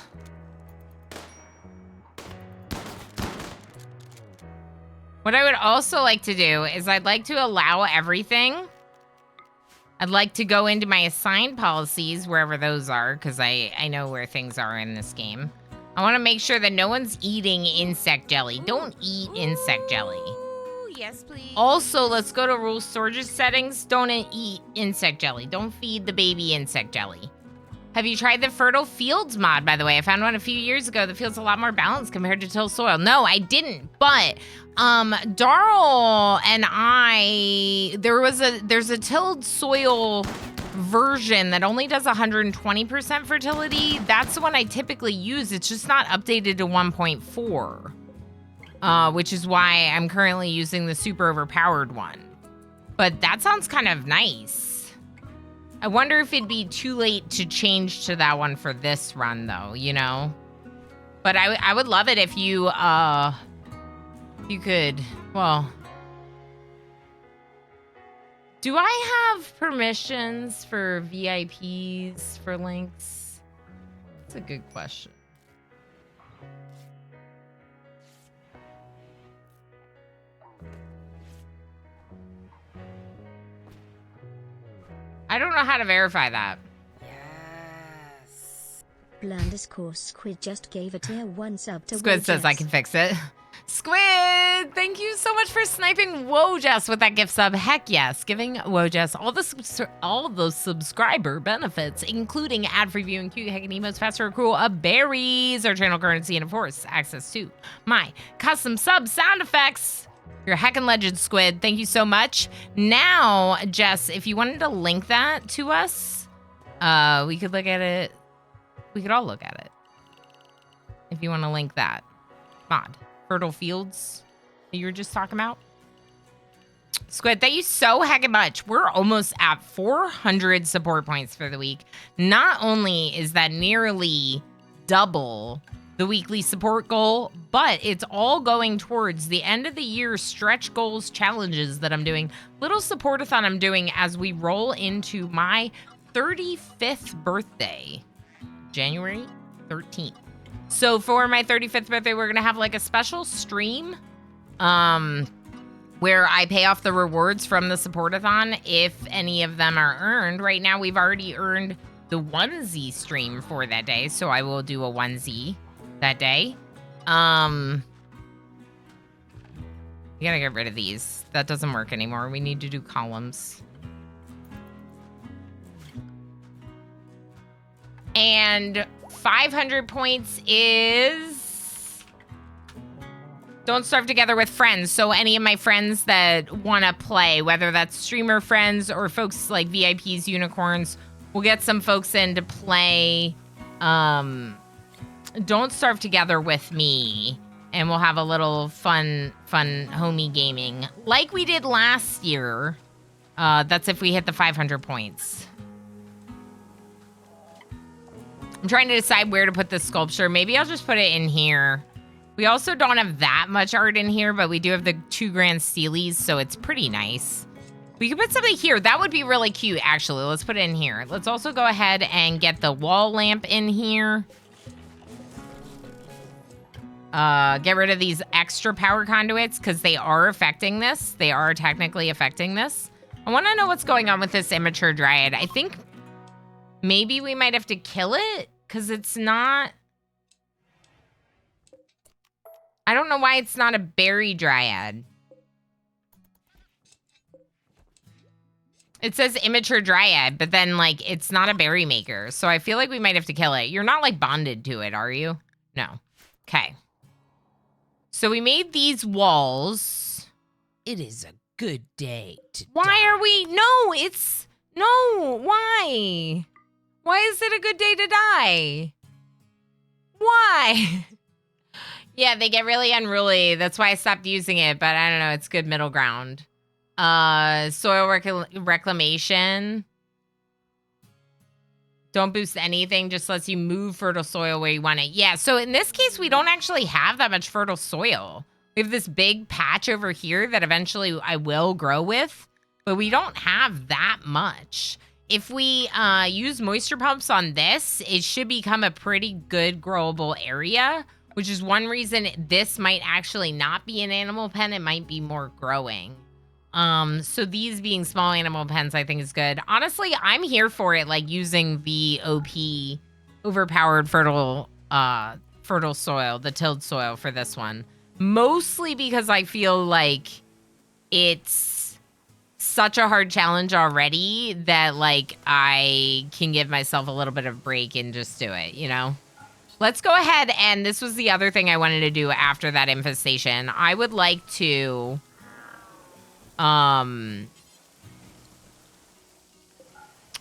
What I would also like to do is I'd like to allow everything. I'd like to go into my assigned policies, wherever those are, because I know where things are in this game. I want to make sure that no one's eating insect jelly. Don't eat insect jelly.
Yes, please.
Also, let's go to rule storage settings. Don't eat insect jelly. Don't feed the baby insect jelly. Have you tried the Fertile Fields mod, by the way? I found one a few years ago that feels a lot more balanced compared to tilled soil. No, I didn't, but Darl and I, there's a tilled soil version that only does 120% fertility. That's the one I typically use. It's just not updated to 1.4, which is why I'm currently using the super overpowered one. But that sounds kind of nice. I wonder if it'd be too late to change to that one for this run, though, you know? But I would love it if you You could, well... Do I have permissions for VIPs for links? That's a good question. I don't know how to verify that.
Yes.
Blandiscourse Squid just gave a tier 1 sub to
Squid says I can fix it. Squid, thank you so much for sniping Wojess with that gift sub. Heck yes, giving Wojess all those subscriber benefits, including ad-free viewing, cute heckin' emotes, faster accrual of berries, our channel currency, and of course, access to my custom sub sound effects. You're a heckin' legend, Squid. Thank you so much. Now, Jess, if you wanted to link that to us, we could look at it. We could all look at it. If you want to link that. Mod. Fertile Fields that you were just talking about. Squid, thank you so heckin' much. We're almost at 400 support points for the week. Not only is that nearly double the weekly support goal, but it's all going towards the end of the year stretch goals challenges that I'm doing. Little supportathon I'm doing as we roll into my 35th birthday, January 13th. So for my 35th birthday, we're going to have like a special stream where I pay off the rewards from the supportathon if any of them are earned. Right now, we've already earned the onesie stream for that day, so I will do a onesie that day. You gotta get rid of these. That doesn't work anymore. We need to do columns. And 500 points is Don't Starve Together with Friends. So any of my friends that want to play, whether that's streamer friends or folks like VIPs, unicorns, we'll get some folks in to play Don't Starve Together with me. And we'll have a little fun homie gaming like we did last year. That's if we hit the 500 points. I'm trying to decide where to put this sculpture. Maybe I'll just put it in here. We also don't have that much art in here, but we do have the 2 grand steelies, so it's pretty nice. We could put something here. That would be really cute, actually. Let's put it in here. Let's also go ahead and get the wall lamp in here. Get rid of these extra power conduits, because they are affecting this. They are technically affecting this. I want to know what's going on with this immature dryad. I think maybe we might have to kill it, because it's not... I don't know why it's not a berry dryad. It says immature dryad, but then, like, it's not a berry maker. So I feel like we might have to kill it. You're not, like, bonded to it, are you? No. Okay. So we made these walls.
It is a good day to
Why
die.
are we... No, it's... No, why? Why is it a good day to die? Why? Yeah, they get really unruly. That's why I stopped using it, but I don't know. It's good middle ground. Soil reclamation. Don't boost anything, just lets you move fertile soil where you want it. Yeah, so in this case, we don't actually have that much fertile soil. We have this big patch over here that eventually I will grow with, but we don't have that much. If we use moisture pumps on this, it should become a pretty good growable area, which is one reason this might actually not be an animal pen. It might be more growing. So these being small animal pens, I think is good. Honestly, I'm here for it, like using the OP overpowered fertile soil, the tilled soil for this one. Mostly because I feel like it's such a hard challenge already that like I can give myself a little bit of break and just do it, you know? Let's go ahead, and this was the other thing I wanted to do after that infestation. I would like to... I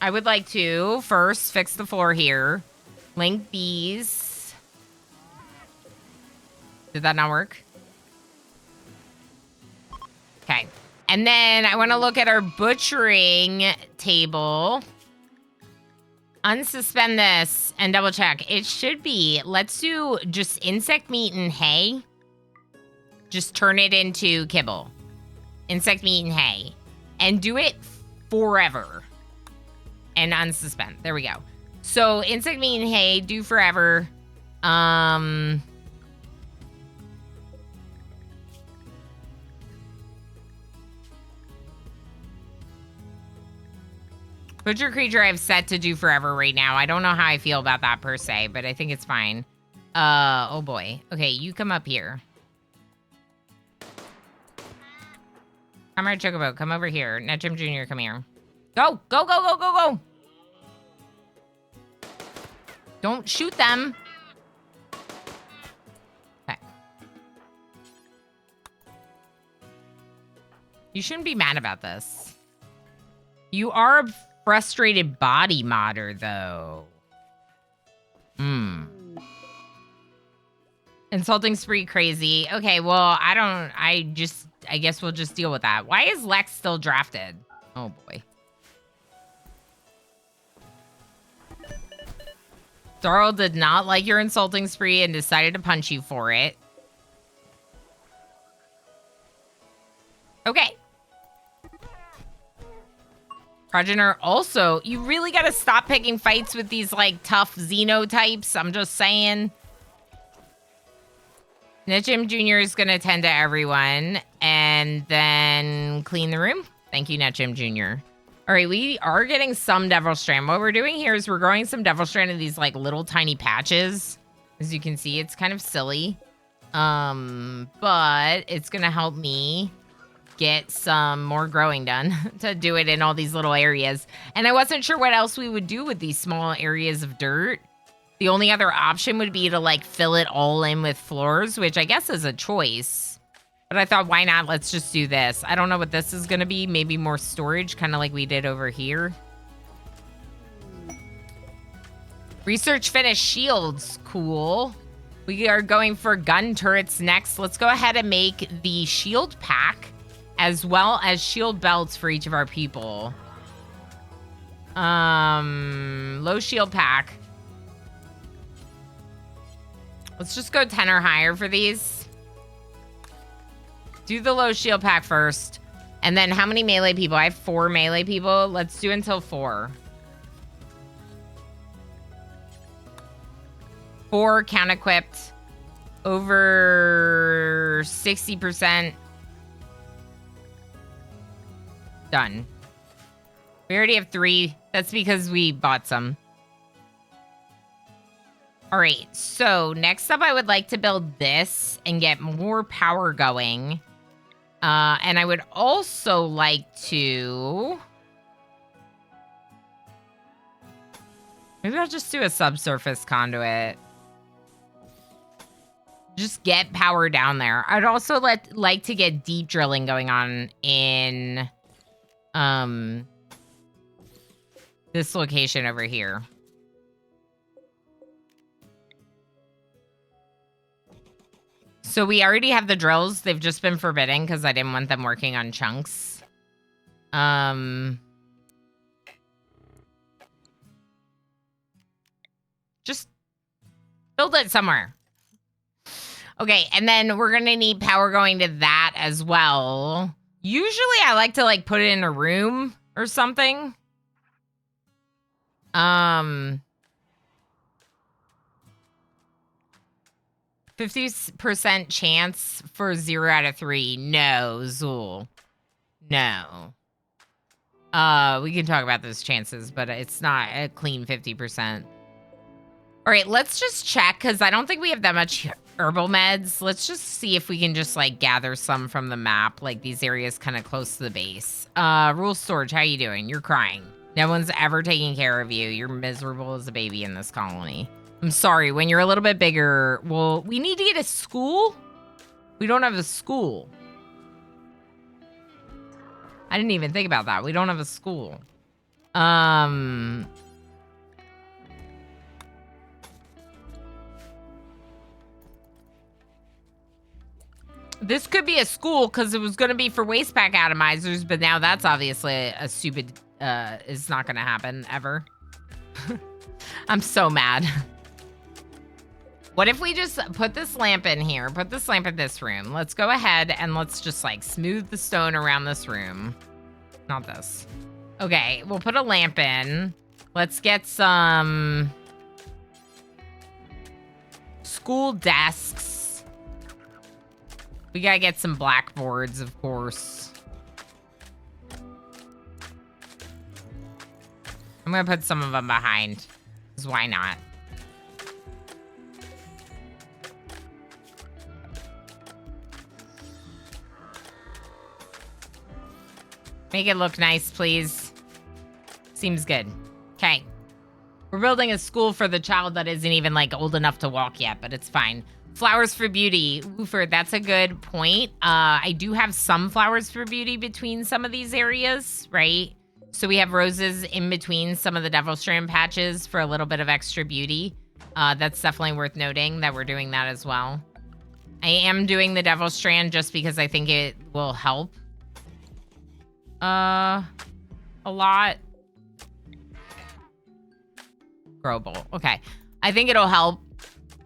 would like to first fix the floor here. Link these. Did that not work? Okay. And then I want to look at our butchering table. Unsuspend this and double check. It should be, let's do just insect meat and hay. just turn it into kibble. Insect meat and hay. And do it forever. And unsuspend. There we go. So insect meat and hay, do forever. Butcher creature I've set to do forever right now. I don't know how I feel about that per se, but I think it's fine. Oh boy. Okay, you come up here. Comrade Chocobo, come over here. Netjim Jr., come here. Go, go, go, go, go, go. Don't shoot them. Okay. You shouldn't be mad about this. You are a frustrated body modder, though. Insulting spree crazy. Okay, well, I guess we'll just deal with that. Why is Lex still drafted? Oh, boy. Darl did not like your insulting spree and decided to punch you for it. Okay. Progenitor also, you really gotta stop picking fights with these, like, tough xenotypes. I'm just saying. Netjim Jr. is gonna tend to everyone and then clean the room. Thank you, Netjim Jr. All right, we are getting some Devil Strand. What we're doing here is we're growing some Devil Strand in these, like, little tiny patches. As you can see, it's kind of silly. But it's gonna help me get some more growing done to do it in all these little areas. And I wasn't sure what else we would do with these small areas of dirt. The only other option would be to, like, fill it all in with floors, which I guess is a choice. But I thought, why not? Let's just do this. I don't know what this is going to be. Maybe more storage, kind of like we did over here. Research finished shields. Cool. We are going for gun turrets next. Let's go ahead and make the shield pack as well as shield belts for each of our people. Low shield pack. Let's just go 10 or higher for these. Do the low shield pack first. And then how many melee people? I have 4 melee people. Let's do until 4. 4 count equipped. Over 60%. Done. We already have 3. That's because we bought some. All right, so next up, I would like to build this and get more power going. And I would also like to... Maybe I'll just do a subsurface conduit. Just get power down there. I'd also like to get deep drilling going on in this location over here. So we already have the drills. They've just been forbidden because I didn't want them working on chunks. Just build it somewhere. Okay, and then we're going to need power going to that as well. Usually I like to, like, put it in a room or something. 50% chance for 0 out of 3. No, Zool. No. We can talk about those chances, but it's not a clean 50%. All right, let's just check, because I don't think we have that much herbal meds. Let's just see if we can just, like, gather some from the map, like these areas kind of close to the base. Rule Storage, how you doing? You're crying. No one's ever taking care of you. You're miserable as a baby in this colony. I'm sorry, when you're a little bit bigger, well, we need to get a school? We don't have a school. I didn't even think about that. We don't have a school. This could be a school because it was going to be for waste pack atomizers, but now that's obviously a stupid, it's not going to happen ever. I'm so mad. What if we just put this lamp in here? Put this lamp in this room. Let's go ahead and let's just like smooth the stone around this room. Not this. Okay, we'll put a lamp in. Let's get some school desks. We gotta get some blackboards, of course. I'm gonna put some of them behind, because why not? Make it look nice, please. Seems good. Okay. We're building a school for the child that isn't even, like, old enough to walk yet, but it's fine. Flowers for beauty. Woofer, that's a good point. I do have some flowers for beauty between some of these areas, right? So we have roses in between some of the Devil Strand patches for a little bit of extra beauty. That's definitely worth noting that we're doing that as well. I am doing the Devil Strand just because I think it will help. A lot. Growable. Okay. I think it'll help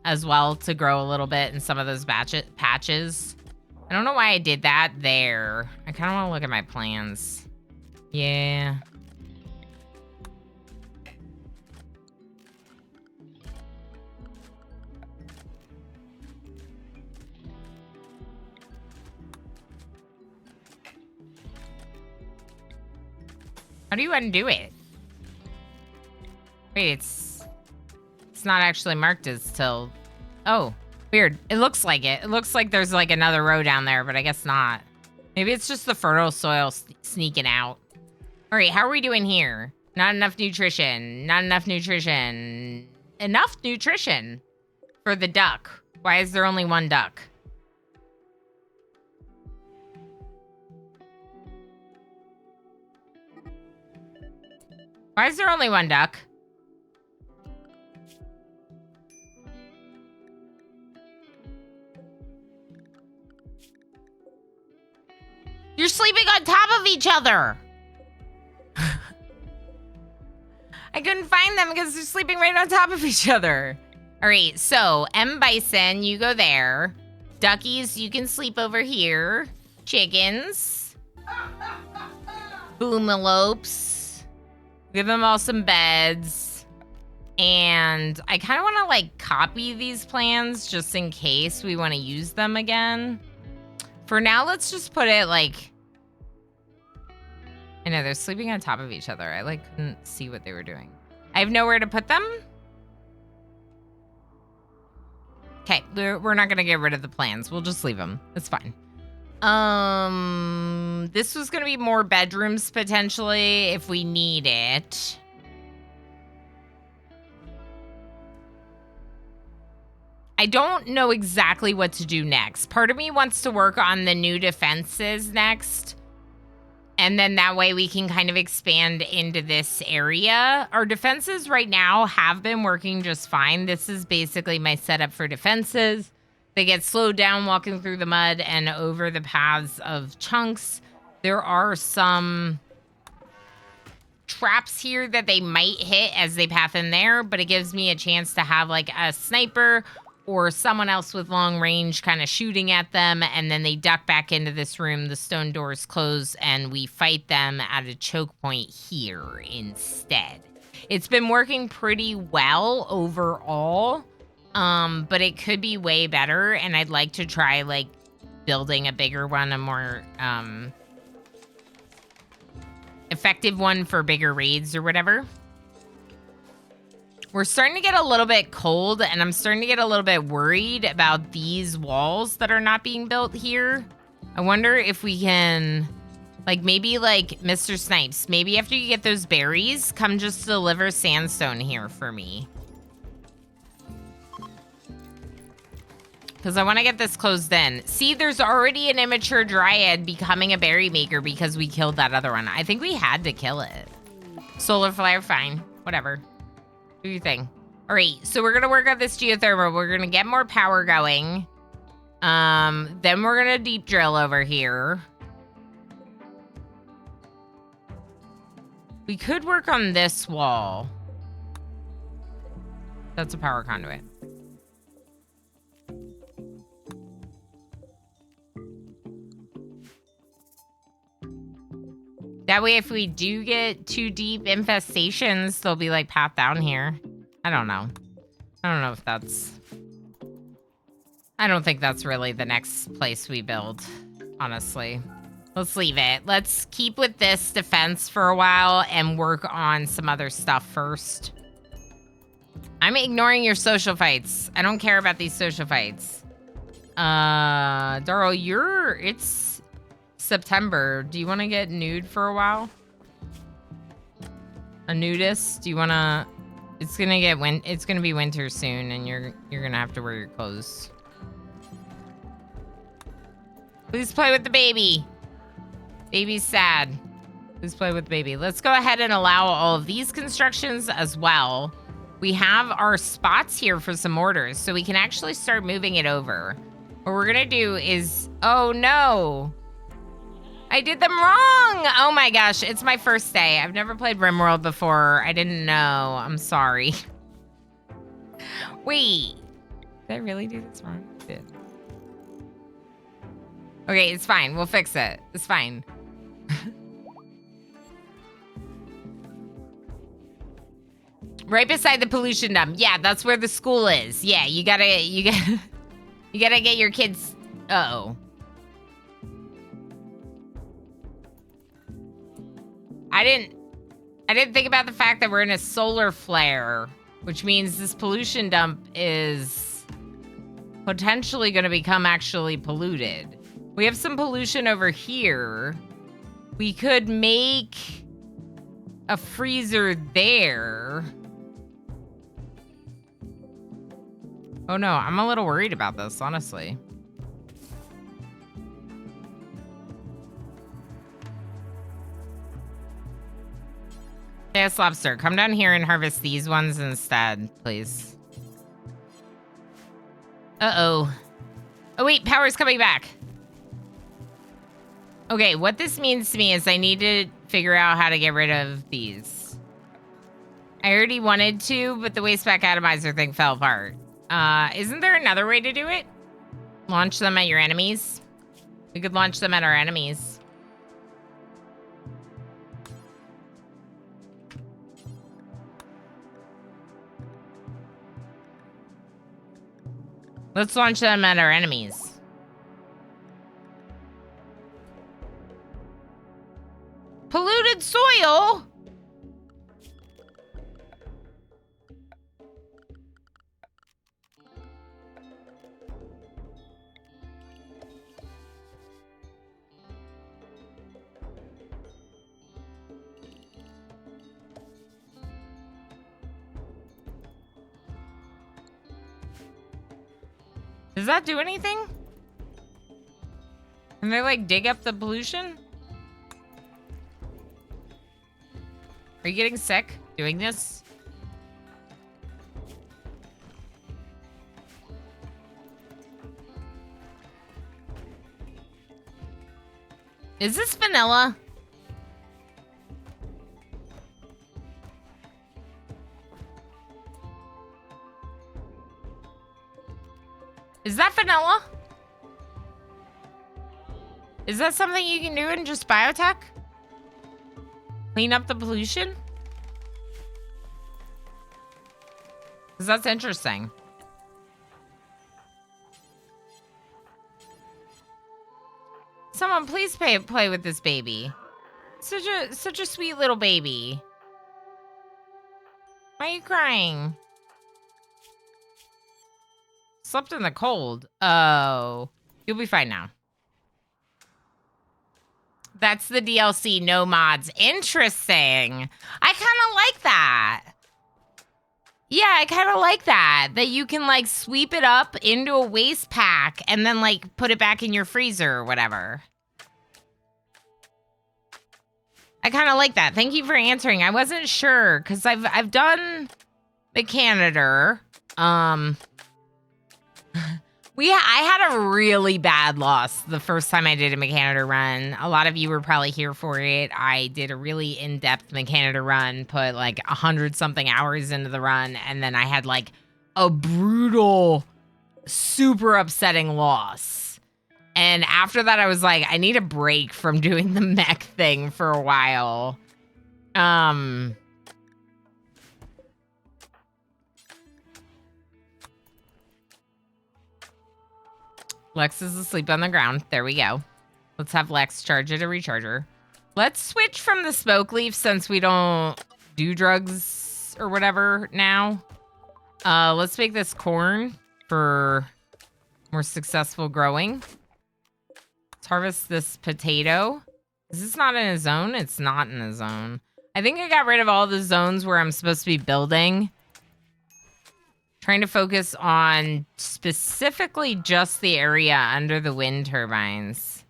as well to grow a little bit in some of those patches. I don't know why I did that there. I kind of want to look at my plans. Yeah. How do you undo it? Wait, it's not actually marked as till... Oh, weird. It looks like it. It looks like there's like another row down there, but I guess not. Maybe it's just the fertile soil sneaking out. All right, how are we doing here? Not enough nutrition. Not enough nutrition. Enough nutrition for the duck. Why is there only one duck? Why is there only one duck? You're sleeping on top of each other. I couldn't find them because they're sleeping right on top of each other. All right, so M. Bison, you go there. Duckies, you can sleep over here. Chickens. Boomalopes. Give them all some beds. And I kind of want to like copy these plans just in case we want to use them again. For now, let's just put it like... I know, they're sleeping on top of each other. I like couldn't see what they were doing. I have nowhere to put them. Okay, we're not going to get rid of the plans. We'll just leave them. It's fine. This was going to be more bedrooms potentially if we need it. I don't know exactly what to do next. Part of me wants to work on the new defenses next. And then that way we can kind of expand into this area. Our defenses right now have been working just fine. This is basically my setup for defenses. They get slowed down walking through the mud and over the paths of chunks. There are some traps here that they might hit as they path in there, but it gives me a chance to have like a sniper or someone else with long range kind of shooting at them, and then they duck back into this room, the stone doors close, and we fight them at a choke point here instead. It's been working pretty well overall, but it could be way better, and I'd like to try, like, building a bigger one, a more effective one for bigger raids or whatever. We're starting to get a little bit cold, and I'm starting to get a little bit worried about these walls that are not being built here. I wonder if we can, like, maybe, like, Mr. Snipes, maybe after you get those berries, come just deliver sandstone here for me. Because I want to get this closed in. See, there's already an immature dryad becoming a berry maker because we killed that other one. I think we had to kill it. Solar flare, fine. Whatever. Do your thing. All right, so we're gonna work on this geothermal. We're gonna get more power going. Then we're gonna deep drill over here. We could work on this wall. That's a power conduit. That way, if we do get too deep infestations, they'll be like path down here. I don't know. I don't know if that's... I don't think that's really the next place we build, honestly. Let's leave it. Let's keep with this defense for a while and work on some other stuff first. I'm ignoring your social fights. I don't care about these social fights. Darl, it's September. Do you want to get nude for a while? A nudist? Do you want to... It's gonna be winter soon, and you're gonna have to wear your clothes. Please play with the baby. Baby's sad. Please play with baby. Let's go ahead and allow all of these constructions as well. We have our spots here for some mortars, so we can actually start moving it over. What we're gonna do is... Oh no! I did them wrong! Oh my gosh, it's my first day. I've never played RimWorld before. I didn't know. I'm sorry. Wait. Did I really do this wrong? I did. Okay, it's fine. We'll fix it. It's fine. Right beside the pollution dump. Yeah, that's where the school is. Yeah, you gotta get your kids. Uh-oh. I didn't think about the fact that we're in a solar flare, which means this pollution dump is potentially going to become actually polluted. We have some pollution over here. We could make a freezer there. Oh no, I'm a little worried about this, honestly. Yes, lobster, come down here and harvest these ones instead, please. Uh-oh. Oh wait, power's coming back. Okay, what this means to me is I need to figure out how to get rid of these. I already wanted to, but the waste pack atomizer thing fell apart. Isn't there another way to do it? Launch them at your enemies? We could launch them at our enemies. Let's launch them at our enemies. Polluted soil? Does that do anything? Can they like dig up the pollution? Are you getting sick doing this? Is this vanilla? Is that vanilla? Is that something you can do in just biotech? Clean up the pollution? Because that's interesting. Someone please play with this baby. Such a sweet little baby. Why are you crying? Slept in the cold. Oh, you'll be fine now. That's the DLC, no mods. Interesting. I kind of like that. Yeah, I kind of like that. That you can like sweep it up into a waste pack and then like put it back in your freezer or whatever. I kind of like that. Thank you for answering. I wasn't sure because I've done the Canada. I had a really bad loss the first time I did a Mechanitor run. A lot of you were probably here for it. I did a really in-depth Mechanitor run, put like 100-something hours into the run, and then I had like a brutal, super upsetting loss. And after that, I was like, I need a break from doing the mech thing for a while. Lex is asleep on the ground. There we go. Let's have Lex charge at a recharger. Let's switch from the smoke leaf since we don't do drugs or whatever now. Let's make this corn for more successful growing. Let's harvest this potato. Is this not in a zone? It's not in a zone. I think I got rid of all the zones where I'm supposed to be building. Trying to focus on specifically just the area under the wind turbines.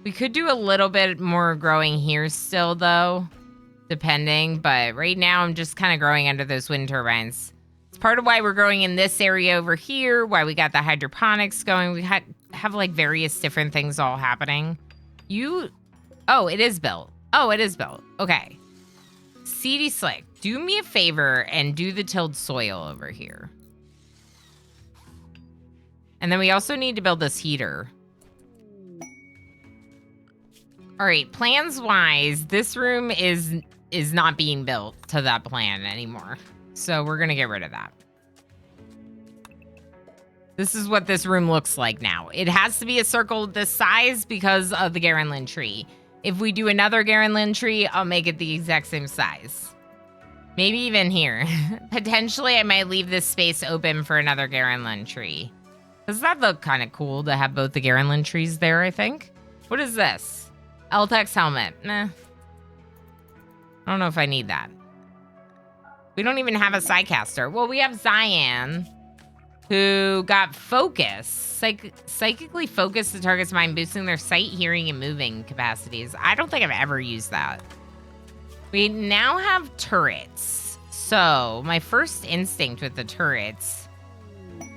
We could do a little bit more growing here still, though, depending. But right now, I'm just kind of growing under those wind turbines. It's part of why we're growing in this area over here, why we got the hydroponics going. We have like various different things all happening. Oh, it is built. Oh, it is built. Okay. CD Slick, do me a favor and do the tilled soil over here. And then we also need to build this heater. All right, plans-wise, this room is not being built to that plan anymore. So we're going to get rid of that. This is what this room looks like now. It has to be a circle this size because of the Garenlin tree. If we do another Garenlin tree, I'll make it the exact same size. Maybe even here. Potentially, I might leave this space open for another Garenlin tree. Does that look kind of cool to have both the Garenlin trees there, I think? What is this? Eltex helmet. Meh. I don't know if I need that. We don't even have a Psycaster. Well, we have Cyan, who got focus. Psychically focused the target's mind, boosting their sight, hearing, and moving capacities. I don't think I've ever used that. We now have turrets. So my first instinct with the turrets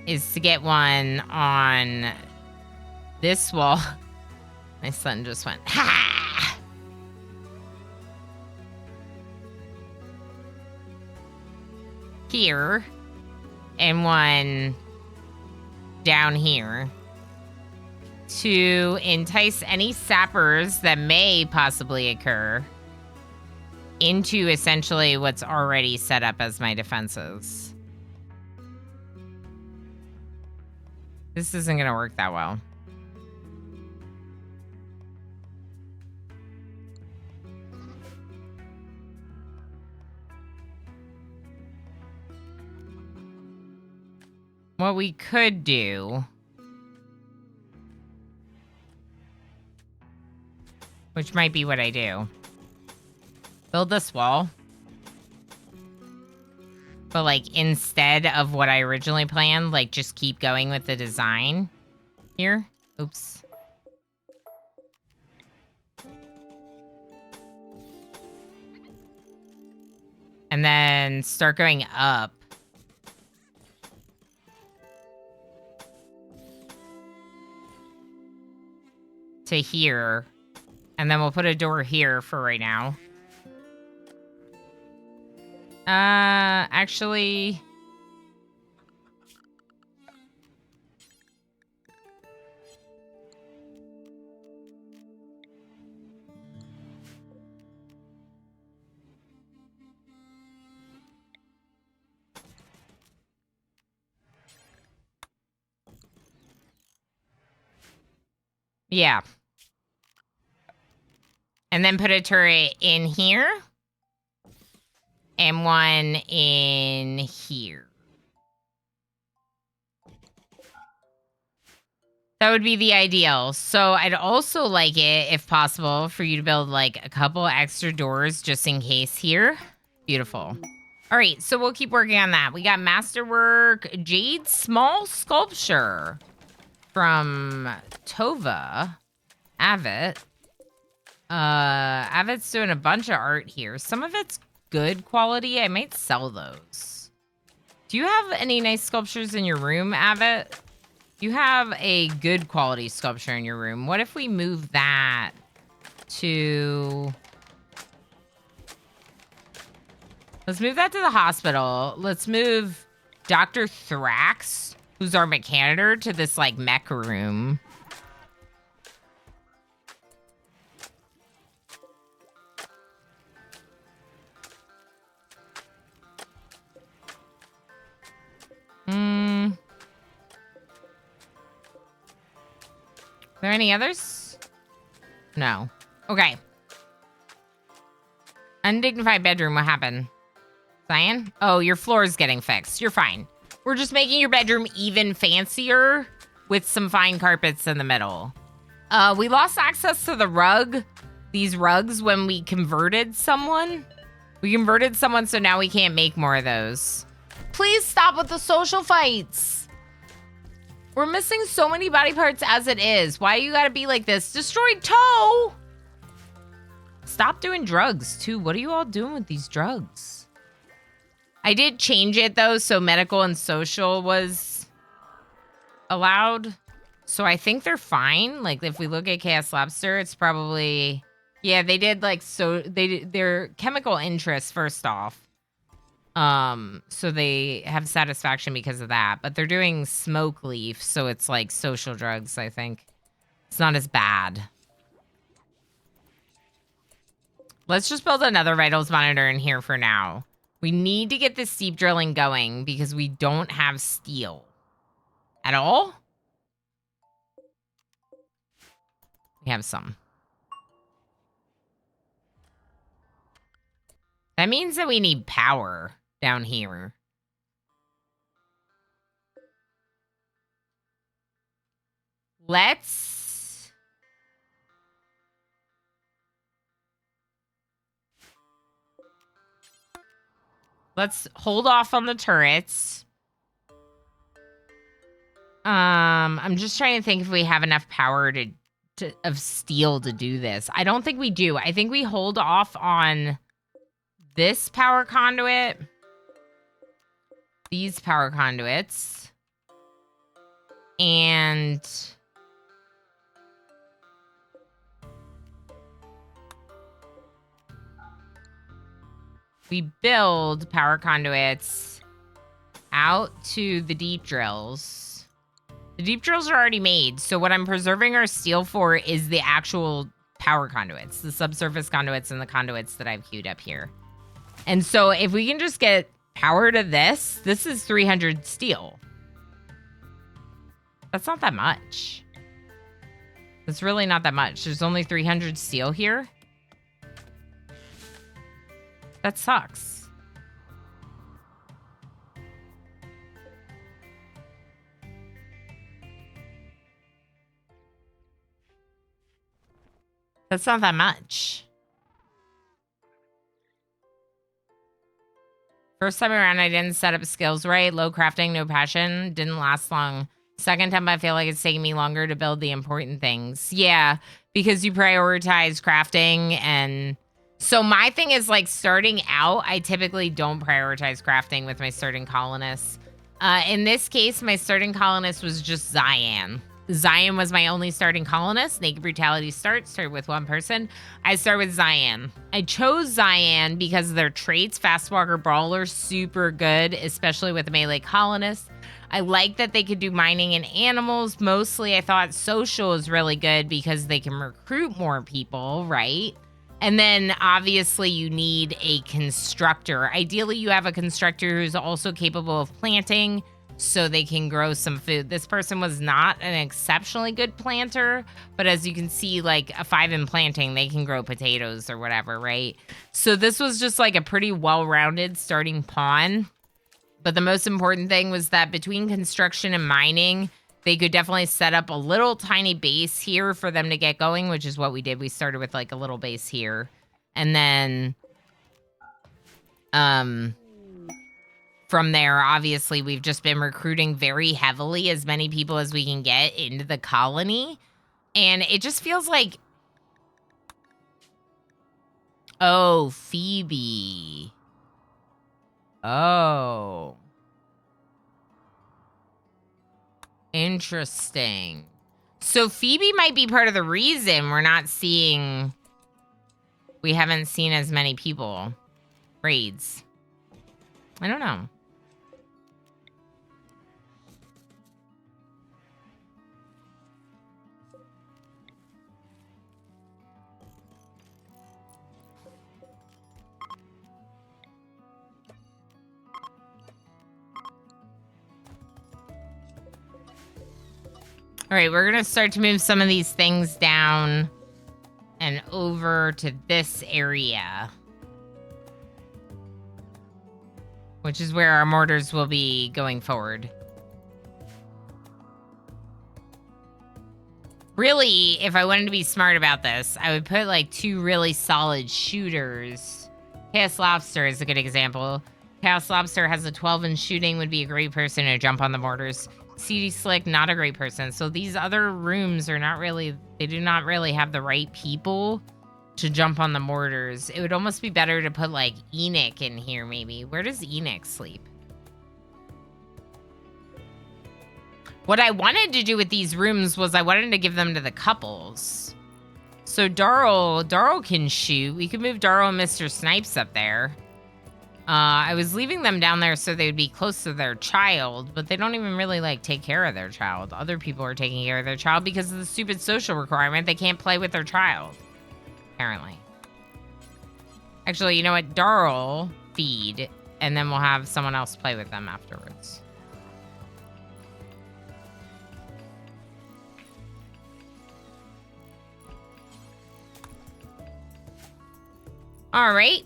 is to get one on this wall. My son just went, ha! Here. And one down here. To entice any sappers that may possibly occur into essentially what's already set up as my defenses. This isn't going to work that well. What we could do, which might be what I do, build this wall. But, like, instead of what I originally planned, like, just keep going with the design here. Oops. And then start going up. To here. And then we'll put a door here for right now. Actually... yeah. And then put a turret in here. And one in here. That would be the ideal. So I'd also like it, if possible, for you to build like a couple extra doors just in case here. Beautiful. All right, so we'll keep working on that. We got Masterwork Jade Small Sculpture from Tova Avit. Avit's doing a bunch of art here. Some of it's good quality. I might sell those. Do you have any nice sculptures in your room, Avit? You have a good quality sculpture in your room. What if we move that to... Let's move that to the hospital. Let's move Dr. Thrax, who's our mechanitor, to this, like, mech room. Are there any others? No. Okay. Undignified bedroom, what happened? Cyan? Oh, your floor is getting fixed. You're fine. We're just making your bedroom even fancier with some fine carpets in the middle. We lost access to the rug, these rugs, when we converted someone. We converted someone, so now we can't make more of those. Please stop with the social fights. We're missing so many body parts as it is. Why you gotta be like this? Destroyed toe! Stop doing drugs, too. What are you all doing with these drugs? I did change it, though, so medical and social was allowed. So I think they're fine. Like, if we look at Chaos Lobster, it's probably... Yeah, they did, like, so... Their chemical interest, first off. So they have satisfaction because of that. But they're doing smoke leaf, so it's, like, social drugs, I think. It's not as bad. Let's just build another vitals monitor in here for now. We need to get this steep drilling going because we don't have steel. At all? We have some. That means that we need power down here. Let's hold off on the turrets. I'm just trying to think if we have enough power of steel to do this. I don't think we do. I think we hold off on this power conduit, these power conduits, and we build power conduits out to the deep drills. The deep drills are already made, so what I'm preserving our steel for is the actual power conduits, the subsurface conduits and the conduits that I've queued up here. And so if we can just get power to this is 300 steel. That's not that much. It's really not that much. There's only 300 steel here. That sucks. That's not that much. First time around, I didn't set up skills right. Low crafting, no passion. Didn't last long. Second time, I feel like it's taking me longer to build the important things. Yeah, because you prioritize crafting. And so my thing is, like, starting out, I typically don't prioritize crafting with my starting colonists. In this case, my starting colonist was just Cyan. Cyan was my only starting colonist. Naked Brutality started with one person. I start with Cyan. I chose Cyan because of their traits. Fast Walker Brawler, super good, especially with a melee colonist. I like that they could do mining and animals. Mostly, I thought social is really good because they can recruit more people, right? And then, obviously, you need a constructor. Ideally, you have a constructor who's also capable of planting, so they can grow some food. This person was not an exceptionally good planter, but as you can see, like a 5 in planting, they can grow potatoes or whatever, right? So this was just like a pretty well-rounded starting pawn. But the most important thing was that between construction and mining, they could definitely set up a little tiny base here for them to get going, which is what we did. We started with like a little base here. And then, from there, obviously, we've just been recruiting very heavily as many people as we can get into the colony. And it just feels like... Oh, Phoebe. Oh. Interesting. So Phoebe might be part of the reason we're not seeing... We haven't seen as many people. Raids. I don't know. All right, we're going to start to move some of these things down and over to this area, which is where our mortars will be going forward. Really, if I wanted to be smart about this, I would put like 2 really solid shooters. Chaos Lobster is a good example. Chaos Lobster has a 12 in shooting, would be a great person to jump on the mortars. CD Slick, not a great person. So these other rooms are not really, they do not really have the right people to jump on the mortars. It would almost be better to put like Enoch in here maybe. Where does Enoch sleep? What I wanted to do with these rooms was I wanted to give them to the couples. So Darryl can shoot. We could move Darryl and Mr. Snipes up there. I was leaving them down there so they would be close to their child, but they don't even really like take care of their child. Other people are taking care of their child because of the stupid social requirement. They can't play with their child, apparently. Actually, you know what? Darryl feed, and then we'll have someone else play with them afterwards. All right.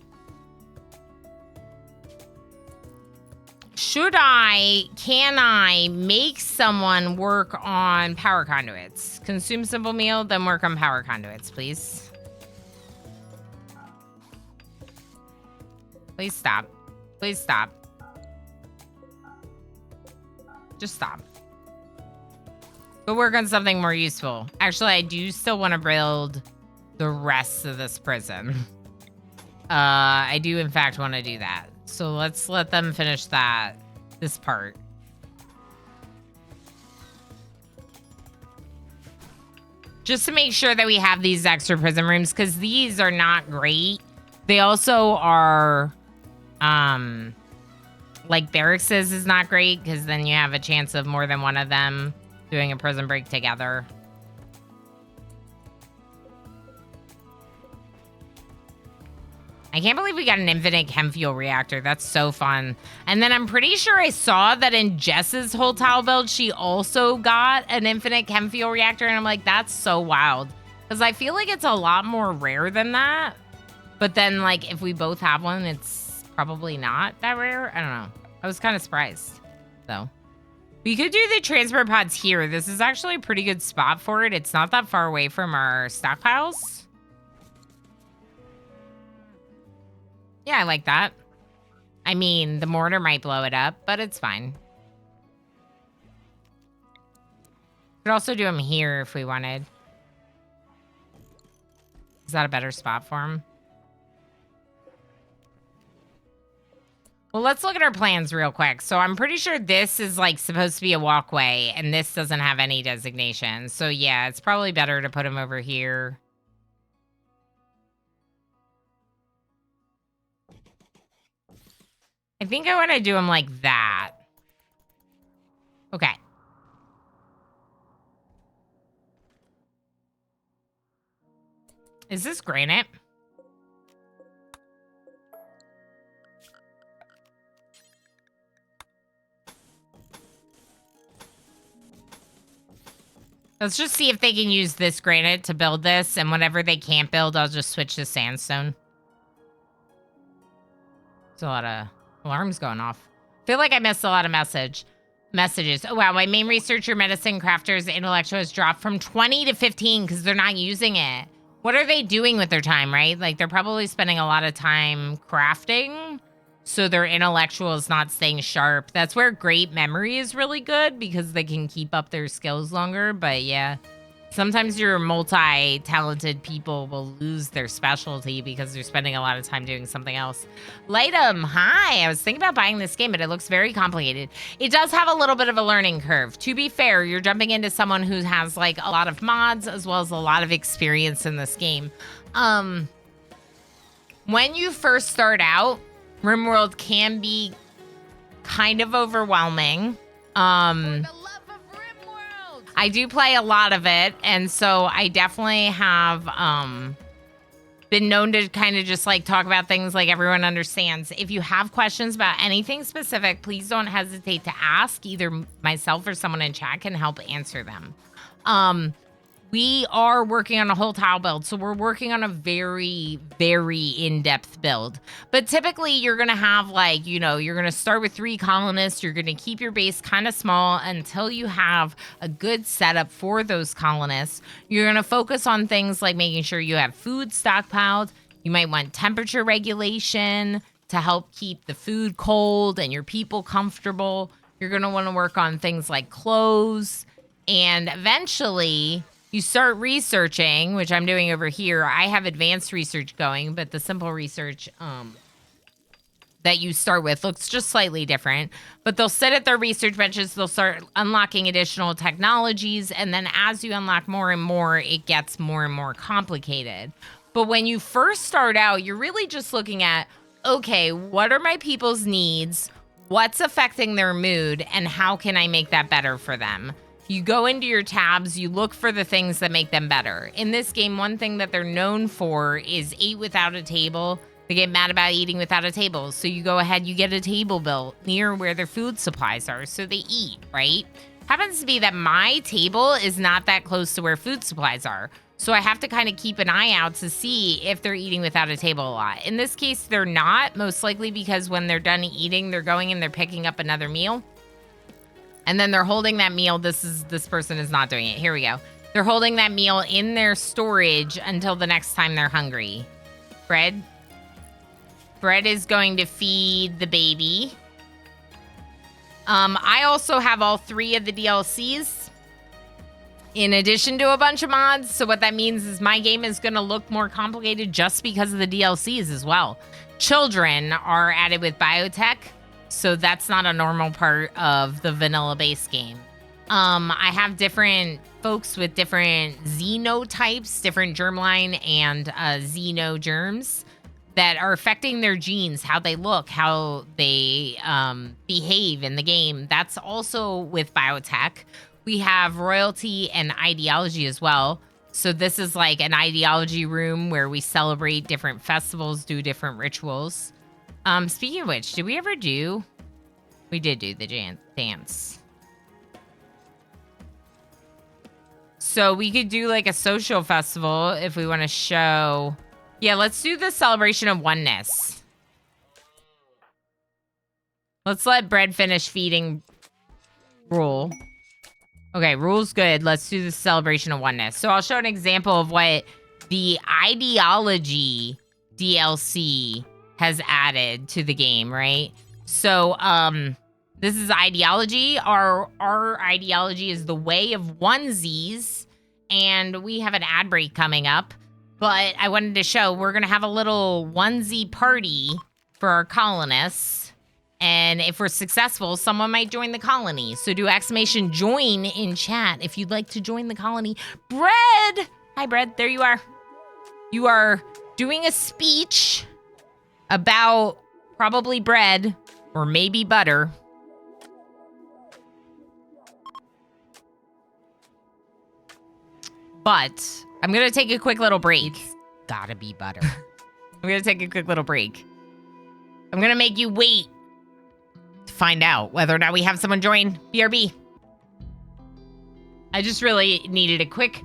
Can I make someone work on power conduits? Consume simple meal, then work on power conduits, please. Please stop. Please stop. Just stop. Go work on something more useful. Actually, I do still want to build the rest of this prison. I do, in fact, want to do that. So let's let them finish this part. Just to make sure that we have these extra prison rooms, because these are not great. They also are, like barracks is not great, because then you have a chance of more than one of them doing a prison break together. I can't believe we got an infinite chem fuel reactor. That's so fun. And then I'm pretty sure I saw that in Jess's whole tile build, she also got an infinite chem fuel reactor. And I'm like, that's so wild. Because I feel like it's a lot more rare than that. But then, like, if we both have one, it's probably not that rare. I don't know. I was kind of surprised, though. We could do the transport pods here. This is actually a pretty good spot for it. It's not that far away from our stockpiles. Yeah, I like that. I mean, the mortar might blow it up, but it's fine. Could also do them here if we wanted. Is that a better spot for them? Well, let's look at our plans real quick. So I'm pretty sure this is like supposed to be a walkway and this doesn't have any designation. So yeah, it's probably better to put them over here. I think I want to do them like that. Okay. Is this granite? Let's just see if they can use this granite to build this, and whatever they can't build, I'll just switch to sandstone. There's a lot of alarms going off. Feel like I missed a lot of messages. Oh, wow. My main researcher, medicine crafters, intellectual has dropped from 20 to 15 because they're not using it. What are they doing with their time, right? Like, they're probably spending a lot of time crafting, so their intellectual is not staying sharp. That's where great memory is really good because they can keep up their skills longer. But yeah, sometimes your multi-talented people will lose their specialty because they're spending a lot of time doing something else. Lightum, hi. I was thinking about buying this game, but it looks very complicated. It does have a little bit of a learning curve. To be fair, you're jumping into someone who has like a lot of mods as well as a lot of experience in this game. When you first start out, RimWorld can be kind of overwhelming. I do play a lot of it, and so I definitely have been known to kind of just like talk about things like everyone understands. If you have questions about anything specific, please don't hesitate to ask. Either myself or someone in chat can help answer them. We are working on a whole tile build, so we're working on a very, very in-depth build. But typically, you're going to have, like, you know, you're going to start with 3 colonists. You're going to keep your base kind of small until you have a good setup for those colonists. You're going to focus on things like making sure you have food stockpiled. You might want temperature regulation to help keep the food cold and your people comfortable. You're going to want to work on things like clothes. And eventually, you start researching, which I'm doing over here. I have advanced research going, but the simple research that you start with looks just slightly different. But they'll sit at their research benches. They'll start unlocking additional technologies. And then as you unlock more and more, it gets more and more complicated. But when you first start out, you're really just looking at, okay, what are my people's needs? What's affecting their mood? And how can I make that better for them? You go into your tabs, you look for the things that make them better. In this game, one thing that they're known for is eat without a table. They get mad about eating without a table. So you go ahead, you get a table built near where their food supplies are so they eat, right? Happens to be that my table is not that close to where food supplies are. So I have to kind of keep an eye out to see if they're eating without a table a lot. In this case, they're not, most likely because when they're done eating, they're going and they're picking up another meal. And then they're holding that meal. This person is not doing it. Here we go. They're holding that meal in their storage until the next time they're hungry. Bread. Bread is going to feed the baby. I also have all 3 of the DLCs in addition to a bunch of mods. So what that means is my game is going to look more complicated just because of the DLCs as well. Children are added with biotech. So that's not a normal part of the vanilla base game. I have different folks with different xenotypes, different germline and xenogerms that are affecting their genes, how they look, how they behave in the game. That's also with biotech. We have royalty and ideology as well. So this is like an ideology room where we celebrate different festivals, do different rituals. Speaking of which, did we ever do? We did do the dance. So we could do like a social festival if we want to show. Yeah, let's do the celebration of oneness. Let's let Bread finish feeding Rule. Okay, Rule's good. Let's do the celebration of oneness. So I'll show an example of what the ideology DLC has added to the game, right? So, this is ideology. Our ideology is the way of onesies, and we have an ad break coming up. But I wanted to show we're going to have a little onesie party for our colonists. And if we're successful, someone might join the colony. So do exclamation join in chat if you'd like to join the colony. Bread! Hi, Bread. There you are. You are doing a speech about probably bread or maybe butter. But I'm going to take a quick little break.
It's gotta be butter.
I'm going to take a quick little break. I'm going to make you wait to find out whether or not we have someone join BRB. I just really needed a quick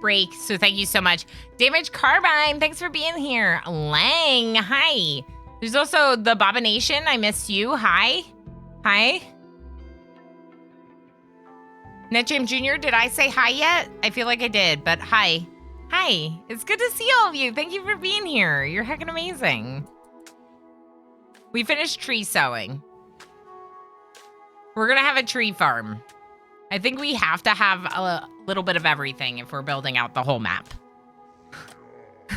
break, so thank you so much. Damage Carbine, thanks for being here. Lang, hi. There's also the Baba Nation, I miss you. Hi. Hi. NetJam Jr., did I say hi yet? I feel like I did, but hi. Hi. It's good to see all of you. Thank you for being here. You're heckin' amazing. We finished tree sowing. We're gonna have a tree farm. I think we have to have a little bit of everything if we're building out the whole map.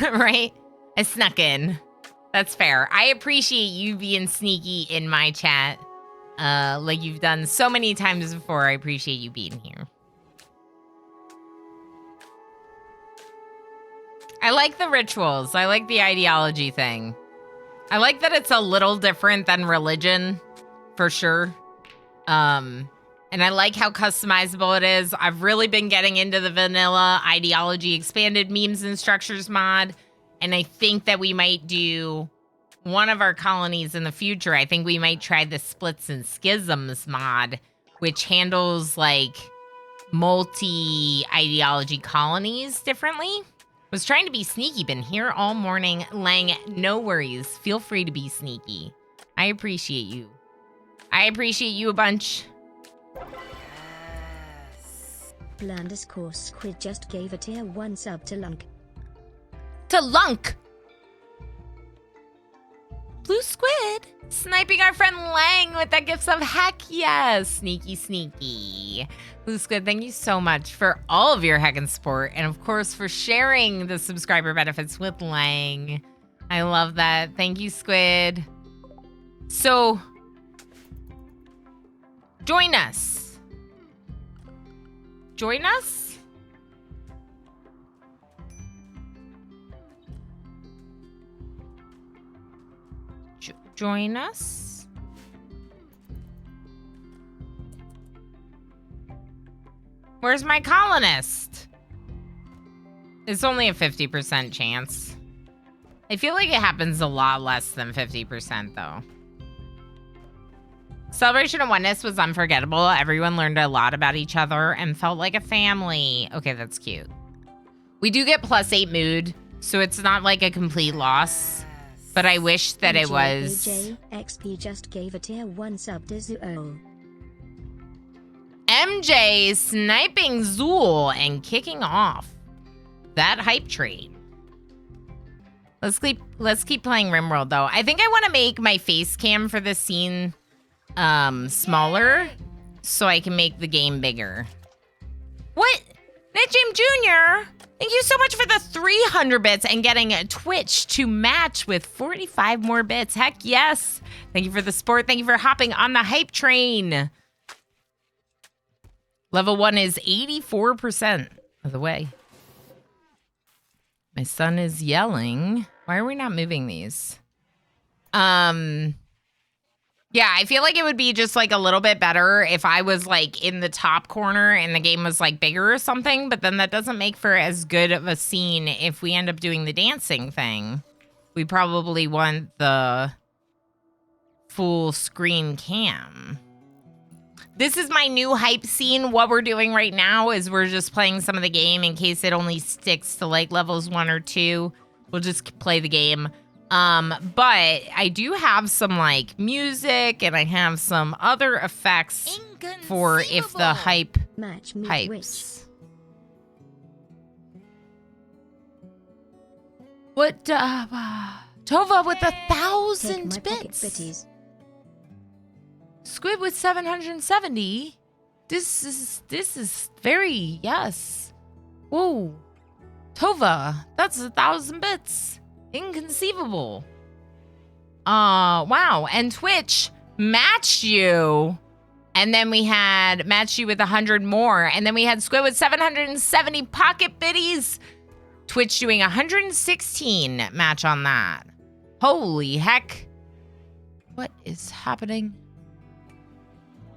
Right? I snuck in. That's fair. I appreciate you being sneaky in my chat. Like you've done so many times before. I appreciate you being here. I like the rituals. I like the ideology thing. I like that it's a little different than religion, for sure. And I like how customizable it is. I've really been getting into the vanilla ideology expanded memes and structures mod. And I think that we might do one of our colonies in the future. I think we might try the splits and schisms mod, which handles like multi-ideology colonies differently. Was trying to be sneaky, been here all morning. Lang, no worries. Feel free to be sneaky. I appreciate you. I appreciate you a bunch.
Blandiscourse Squid just gave a tier 1 sub to Lunk.
To Lunk! Blue Squid! Sniping our friend Lang with that gift of heck yes! Sneaky, sneaky. Blue Squid, thank you so much for all of your heckin' support, and of course for sharing the subscriber benefits with Lang. I love that. Thank you, Squid. So, join us. Join us? Join us? Where's my colonist? It's only a 50% chance. I feel like it happens a lot less than 50% though. Celebration of Oneness was unforgettable. Everyone learned a lot about each other and felt like a family. Okay, that's cute. We do get +8 mood, so it's not like a complete loss. But I wish that it was...
AJ XP just gave a tier 1 sub to Zuo.
MJ sniping Zool and kicking off that hype train. Let's keep playing RimWorld though. I think I want to make my face cam for this scene smaller so I can make the game bigger. What? Nick James Jr., thank you so much for the 300 bits and getting Twitch to match with 45 more bits. Heck yes. Thank you for the support. Thank you for hopping on the hype train. Level 1 is 84% of the way. My son is yelling. Why are we not moving these? Yeah, I feel like it would be just like a little bit better if I was like in the top corner and the game was like bigger or something, but then that doesn't make for as good of a scene if we end up doing the dancing thing. We probably want the full screen cam. This is my new hype scene. What we're doing right now is we're just playing some of the game in case it only sticks to like levels 1 or 2. We'll just play the game. But I do have some like music and I have some other effects for if the hype
Match me
hypes. What, Tova with 1,000
Take my pocket
bits.
bitties.
Squid with 770. This is very, yes. Whoa. Tova, that's 1,000 bits. Inconceivable. Wow. And Twitch matched you. And then we had matched you with 100 more. And then we had Squid with 770 pocket biddies. Twitch doing 116 match on that. Holy heck. What is happening?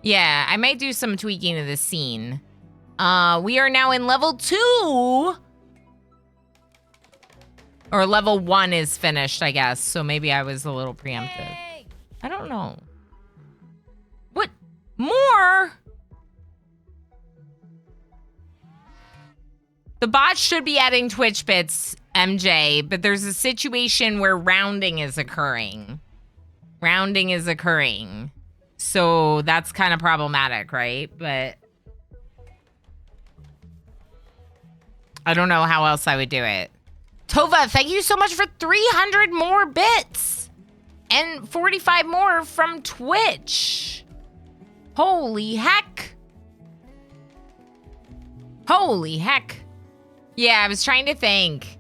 Yeah, I might do some tweaking of this scene. We are now in level 2. Or level 1 is finished, I guess. So maybe I was a little preemptive.
Yay!
I don't know. What? More? The bot should be adding Twitch bits, MJ, but there's a situation where rounding is occurring. Rounding is occurring. So that's kind of problematic, right? But I don't know how else I would do it. Tova, thank you so much for 300 more bits and 45 more from Twitch. Holy heck. Holy heck. Yeah, I was trying to think.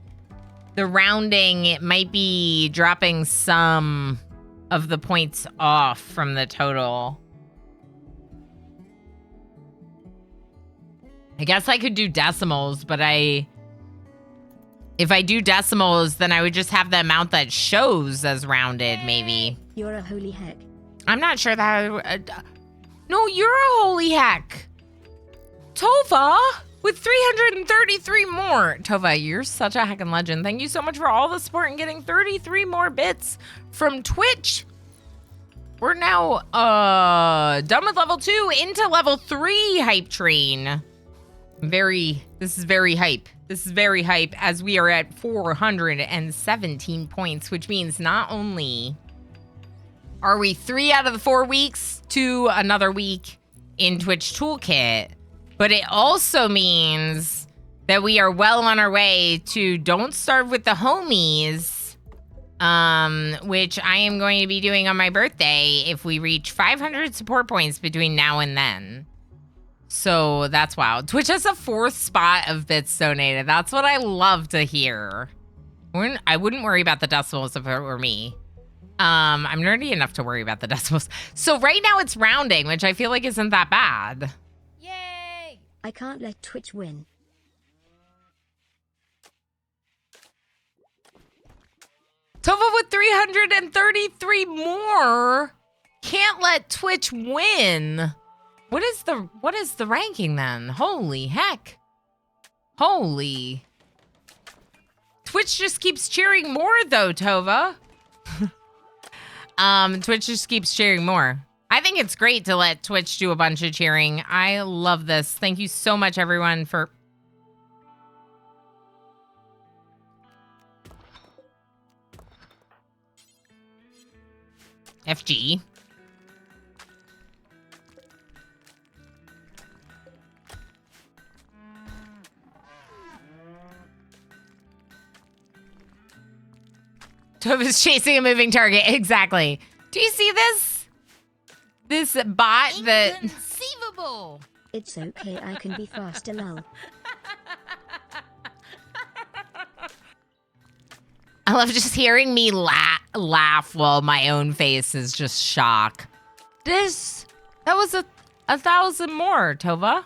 The rounding, it might be dropping some of the points off from the total. I guess I could do decimals, but if I do decimals, then I would just have the amount that shows as rounded, maybe.
You're a holy heck.
I'm not sure that no, you're a holy heck. Tova with 333 more. Tova, you're such a heckin' legend. Thank you so much for all the support and getting 33 more bits from Twitch. We're now done with level 2 into level 3 hype train. This is very hype. This is very hype as we are at 417 points, which means not only are we 3 out of the 4 weeks to another week in Twitch Toolkit, but it also means that we are well on our way to Don't Starve with the Homies, which I am going to be doing on my birthday if we reach 500 support points between now and then. So that's wild. Twitch has a 4th spot of bits donated. That's what I love to hear. I wouldn't worry about the decimals if it were me. I'm nerdy enough to worry about the decimals. So right now it's rounding, which I feel like isn't that bad.
Yay!
I can't let Twitch win.
Tova with 333 more. Can't let Twitch win. What is the ranking then? Holy heck. Holy. Twitch just keeps cheering more though, Tova. Twitch just keeps cheering more. I think it's great to let Twitch do a bunch of cheering. I love this. Thank you so much, everyone, for... FG. Tova's chasing a moving target. Exactly. Do you see this? This bot that...
Inconceivable!
It's okay, I can be faster, lol.
I love just hearing me laugh while my own face is just shock. That was a 1,000 more, Tova.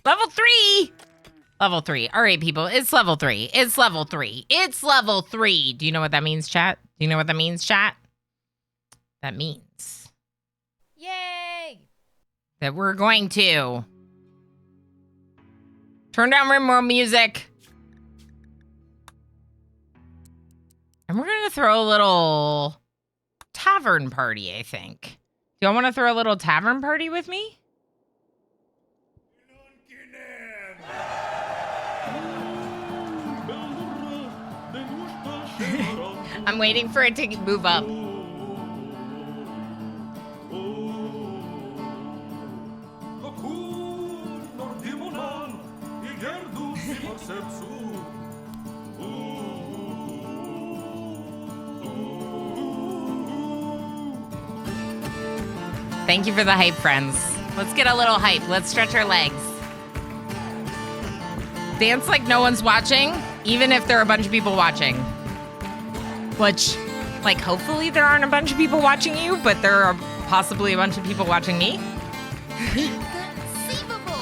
Level 3! Level 3. All right, people. It's level 3. It's level 3. It's level 3. Do you know what that means, chat? Do you know what that means, chat? That means...
Yay!
that we're going to... turn down RimWorld music. And we're going to throw a little... tavern party, I think. Do y'all want to throw a little tavern party with me? I'm waiting for it to move up. Thank you for the hype, friends. Let's get a little hype. Let's stretch our legs. Dance like no one's watching, even if there are a bunch of people watching. Which, like, hopefully there aren't a bunch of people watching you, but there are possibly a bunch of people watching me.
Inconceivable!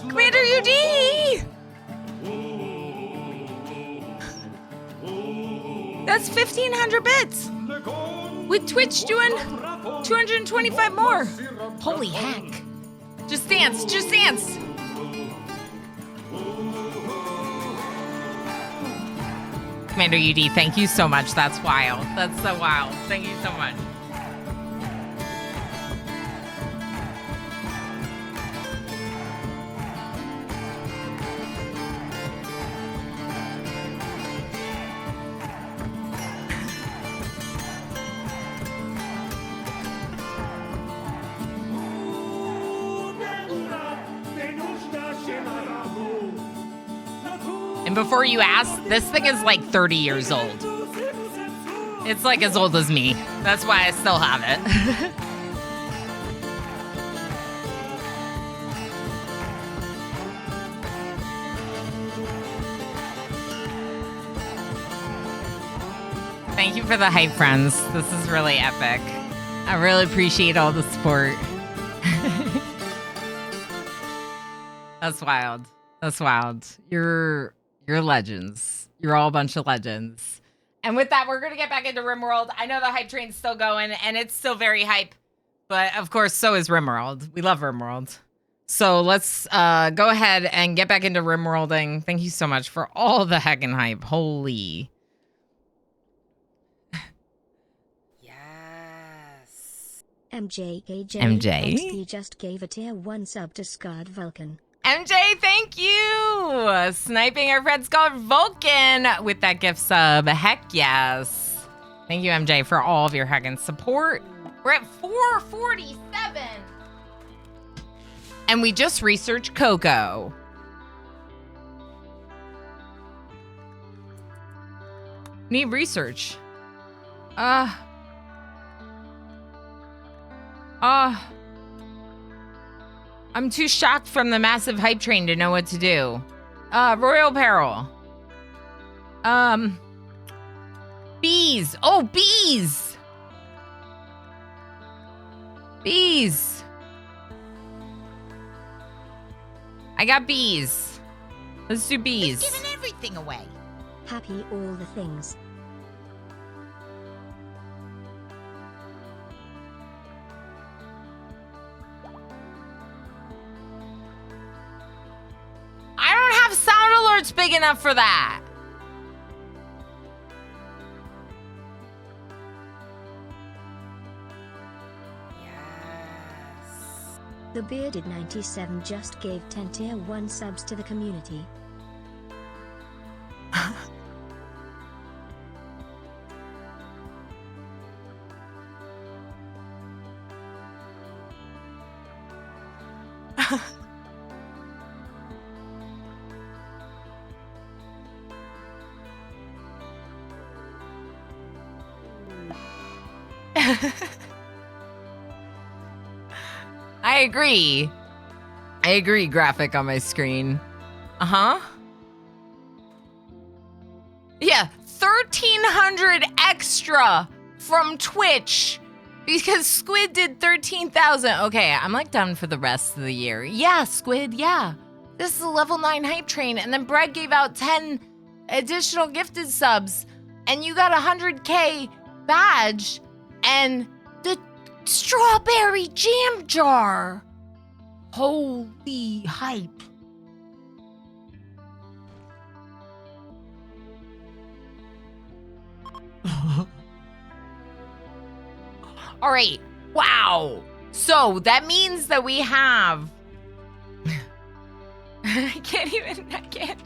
Commander UD! That's 1,500 bits! With Twitch doing 225 more! Holy heck. Just dance, just dance! Commander UD, thank you so much. That's wild. That's so wild. Thank you so much. And before you ask, this thing is like 30 years old. It's like as old as me. That's why I still have it. Thank you for the hype, friends. This is really epic. I really appreciate all the support. That's wild. That's wild. You're legends. You're all a bunch of legends. And with that, we're going to get back into RimWorld. I know the hype train's still going, and it's still very hype. But, of course, so is RimWorld. We love RimWorld. So let's go ahead and get back into RimWorlding. Thank you so much for all the heckin' hype. Holy.
Yes.
MJKJ just gave a tier 1 sub to Scarred Vulcan.
MJ, thank you! Sniping our friend Scarred Vulcan with that gift sub. Heck yes. Thank you, MJ, for all of your heckin' support. We're at 447. And we just researched Coco. Need research. I'm too shocked from the massive hype train to know what to do. Royal Peril. Bees. Oh, bees. Bees. I got bees. Let's do bees.
He's giving everything away.
Happy all the things.
I don't have sound alerts big enough for that.
Yes.
The Bearded 97 just gave 10 tier 1 subs to the community.
I agree. I agree, graphic on my screen. Uh-huh. Yeah, 1,300 extra from Twitch because Squid did 13,000. Okay, I'm like done for the rest of the year. Yeah, Squid, yeah. This is a level 9 hype train, and then Brad gave out 10 additional gifted subs, and you got a 100K badge and the strawberry jam jar. Holy hype. All right. Wow. So that means that we have... I can't.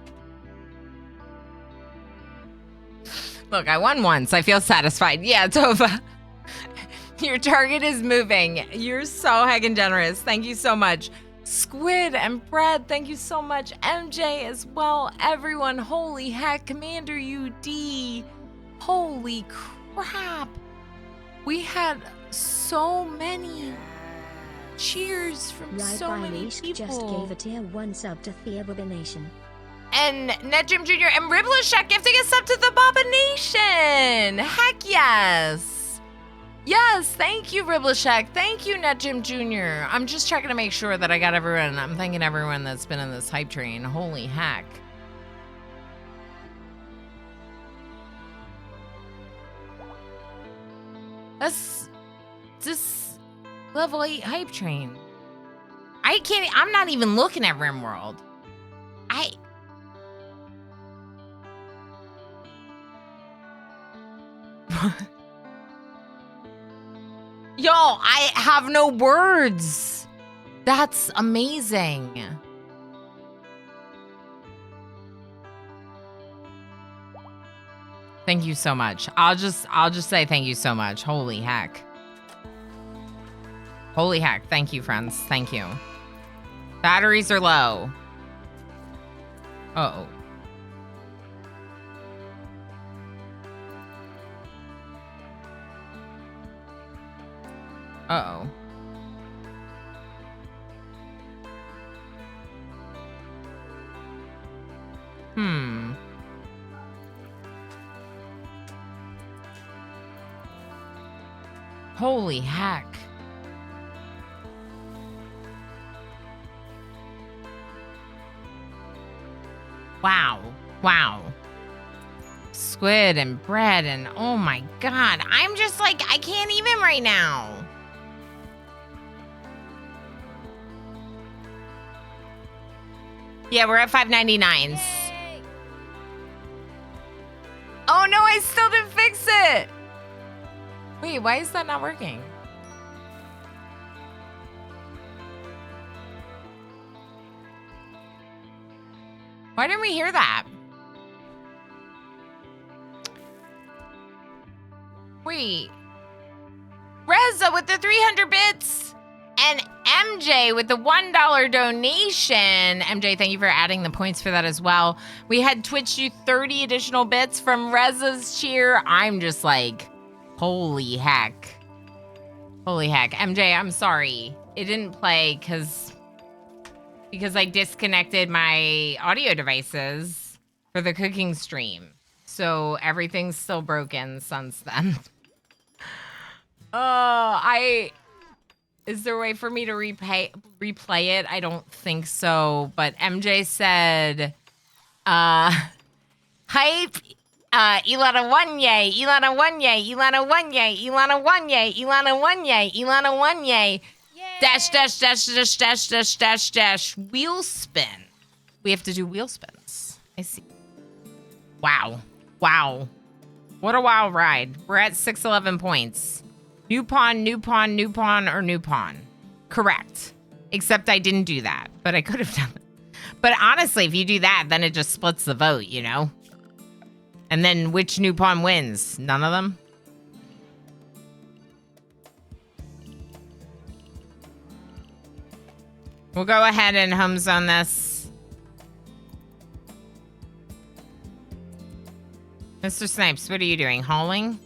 Look, I won once. I feel satisfied. Yeah, Tova. Your target is moving. You're so heckin' generous. Thank you so much. Squid and Brad, thank you so much. MJ as well. Everyone, holy heck. Commander UD. Holy crap. We had so many cheers from so many people.
Just gave a tier 1 sub to Theobabination.
And NetJim Jr. and Riblishek gifting a sub to the Baba Nation. Heck yes. Yes, thank you, Riblishek. Thank you, NetJim Jr. I'm just checking to make sure that I got everyone. I'm thanking everyone that's been in this hype train. Holy heck. That's this level 8 hype train. I'm not even looking at RimWorld. Yo, I have no words. That's amazing. Thank you so much. I'll just say thank you so much. Holy heck. Holy heck. Thank you, friends. Thank you. Batteries are low. Uh-oh. Uh-oh. Holy heck. Wow. Wow. Squid and bread and oh my god. I'm just like, I can't even right now. Yeah, we're at 5.99s.
Yay!
Oh no, I still didn't fix it. Wait, why is that not working? Why didn't we hear that? Wait. Reza with the 300 bits and MJ with the $1 donation. MJ, thank you for adding the points for that as well. We had Twitch do 30 additional bits from Reza's cheer. I'm just like, holy heck. Holy heck. MJ, I'm sorry. It didn't play because I disconnected my audio devices for the cooking stream. So everything's still broken since then. Is there a way for me to replay it? I don't think so. But MJ said, hype, Ilana one yay, Ilana one yay, Ilana one yay, Ilana one yay, Ilana one yay, Ilana one yay.
Yay!
Dash, dash, dash, dash, dash, dash, dash, dash. Wheel spin. We have to do wheel spins. I see. Wow. Wow. What a wild ride. We're at 611 points. New pawn, new pawn, new pawn, or new pawn. Correct. Except I didn't do that, but I could have done it. But honestly, if you do that, then it just splits the vote, you know? And then which new pawn wins? None of them? We'll go ahead and home zone this. Mr. Snipes, what are you doing? Hauling?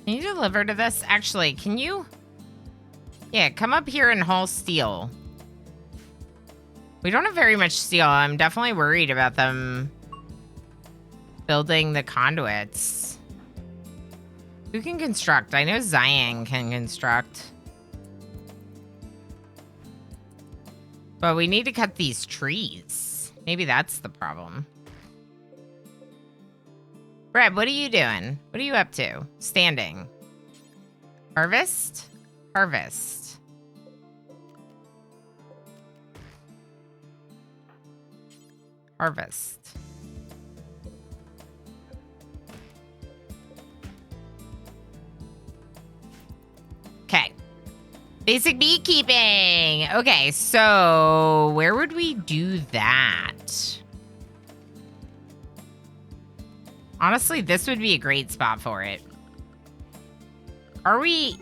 Can you deliver to this? Actually, can you? Yeah, come up here and haul steel. We don't have very much steel. I'm definitely worried about them building the conduits. Who can construct? I know Zion can construct. But we need to cut these trees. Maybe that's the problem. Brett, what are you doing? What are you up to? Standing. Harvest? Harvest. Harvest. Okay. Basic beekeeping. Okay, so where would we do that? Honestly, this would be a great spot for it. Are we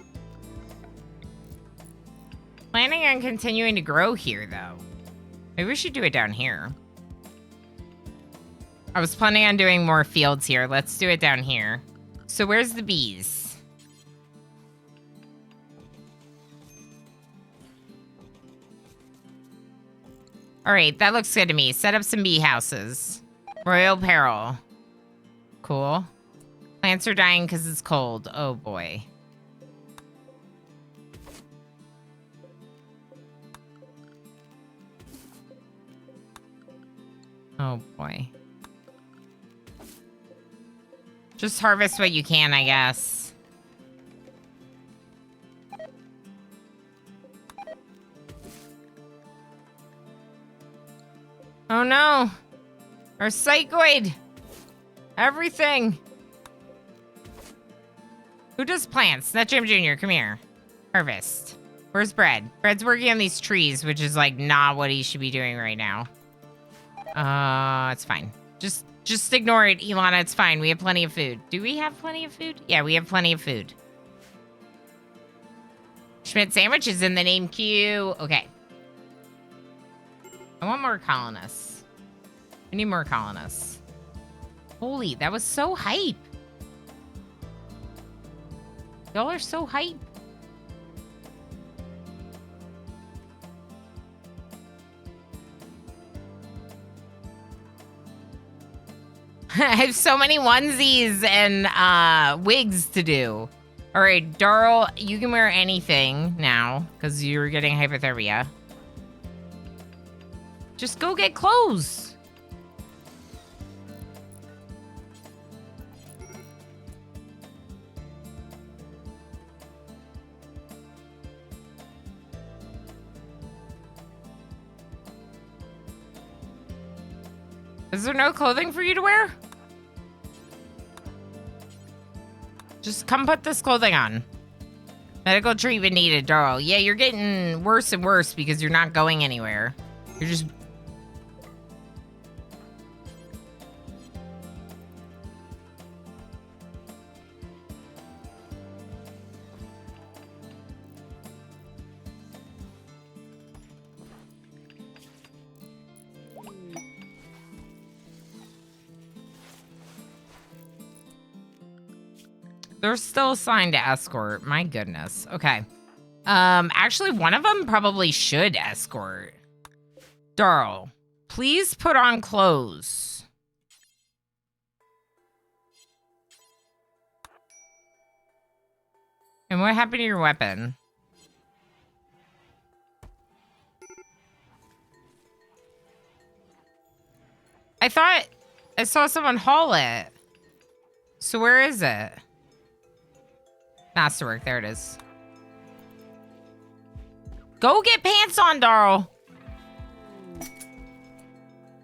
planning on continuing to grow here, though? Maybe we should do it down here. I was planning on doing more fields here. Let's do it down here. So where's the bees? All right, that looks good to me. Set up some bee houses. Royal Peril. Cool. Plants are dying because it's cold. Oh, boy. Oh, boy. Just harvest what you can, I guess. Oh, no. Our psychoid. Everything. Who does plants? Nut Jam Jr., come here. Harvest. Where's Bread? Bread's working on these trees, which is like not what he should be doing right now. It's fine. Just ignore it, Ilana. It's fine. We have plenty of food. Do we have plenty of food? Yeah, we have plenty of food. Schmidt sandwich is in the name queue. Okay. I want more colonists. We need more colonists. Holy, that was so hype. Y'all are so hype. I have so many onesies and wigs to do. All right, Darl, you can wear anything now because you're getting hypothermia. Just go get clothes. Is there no clothing for you to wear? Just come put this clothing on. Medical treatment needed, Darl. Yeah, you're getting worse and worse because you're not going anywhere. You're just... They're still assigned to escort. My goodness. Okay. Actually, one of them probably should escort. Darl, please put on clothes. And what happened to your weapon? I thought I saw someone haul it. So where is it? Masterwork, there it is. Go get pants on, Darl.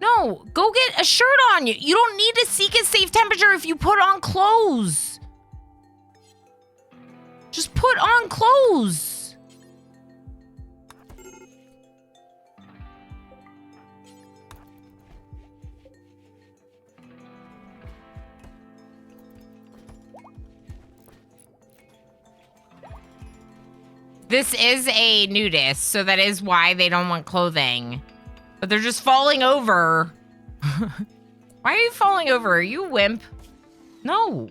No, go get a shirt on. You don't need to seek a safe temperature if you put on clothes. Just put on clothes. This is a nudist, so that is why they don't want clothing. But they're just falling over. Why are you falling over? Are you a wimp? No.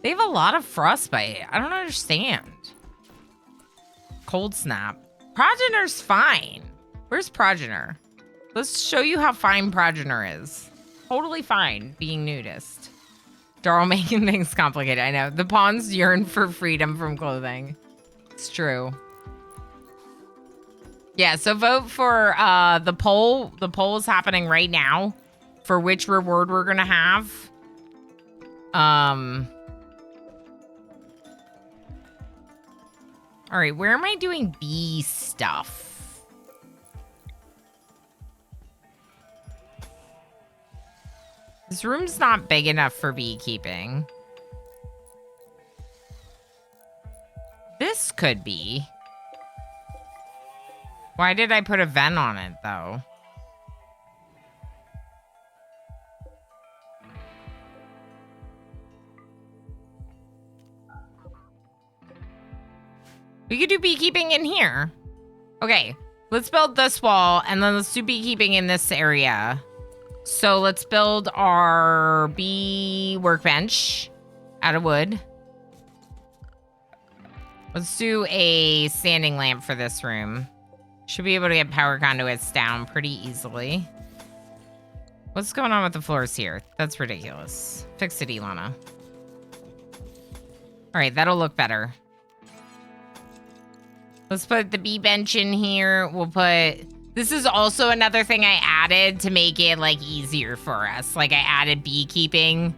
They have a lot of frostbite. I don't understand. Cold snap. Progener's fine. Where's Progener? Let's show you how fine Progener is. Totally fine being nudist. Darl making things complicated. I know. The pawns yearn for freedom from clothing. It's true. Yeah, so vote for the poll. The poll is happening right now for which reward we're going to have. All right, where am I doing bee stuff? This room's not big enough for beekeeping. This could be. Why did I put a vent on it, though? We could do beekeeping in here. Okay, let's build this wall, and then let's do beekeeping in this area. So let's build our bee workbench out of wood. Let's do a standing lamp for this room. Should be able to get power conduits down pretty easily. What's going on with the floors here? That's ridiculous. Fix it, Ilana. All right, that'll look better. Let's put the bee bench in here. We'll put... This is also another thing I added to make it, like, easier for us. Like, I added beekeeping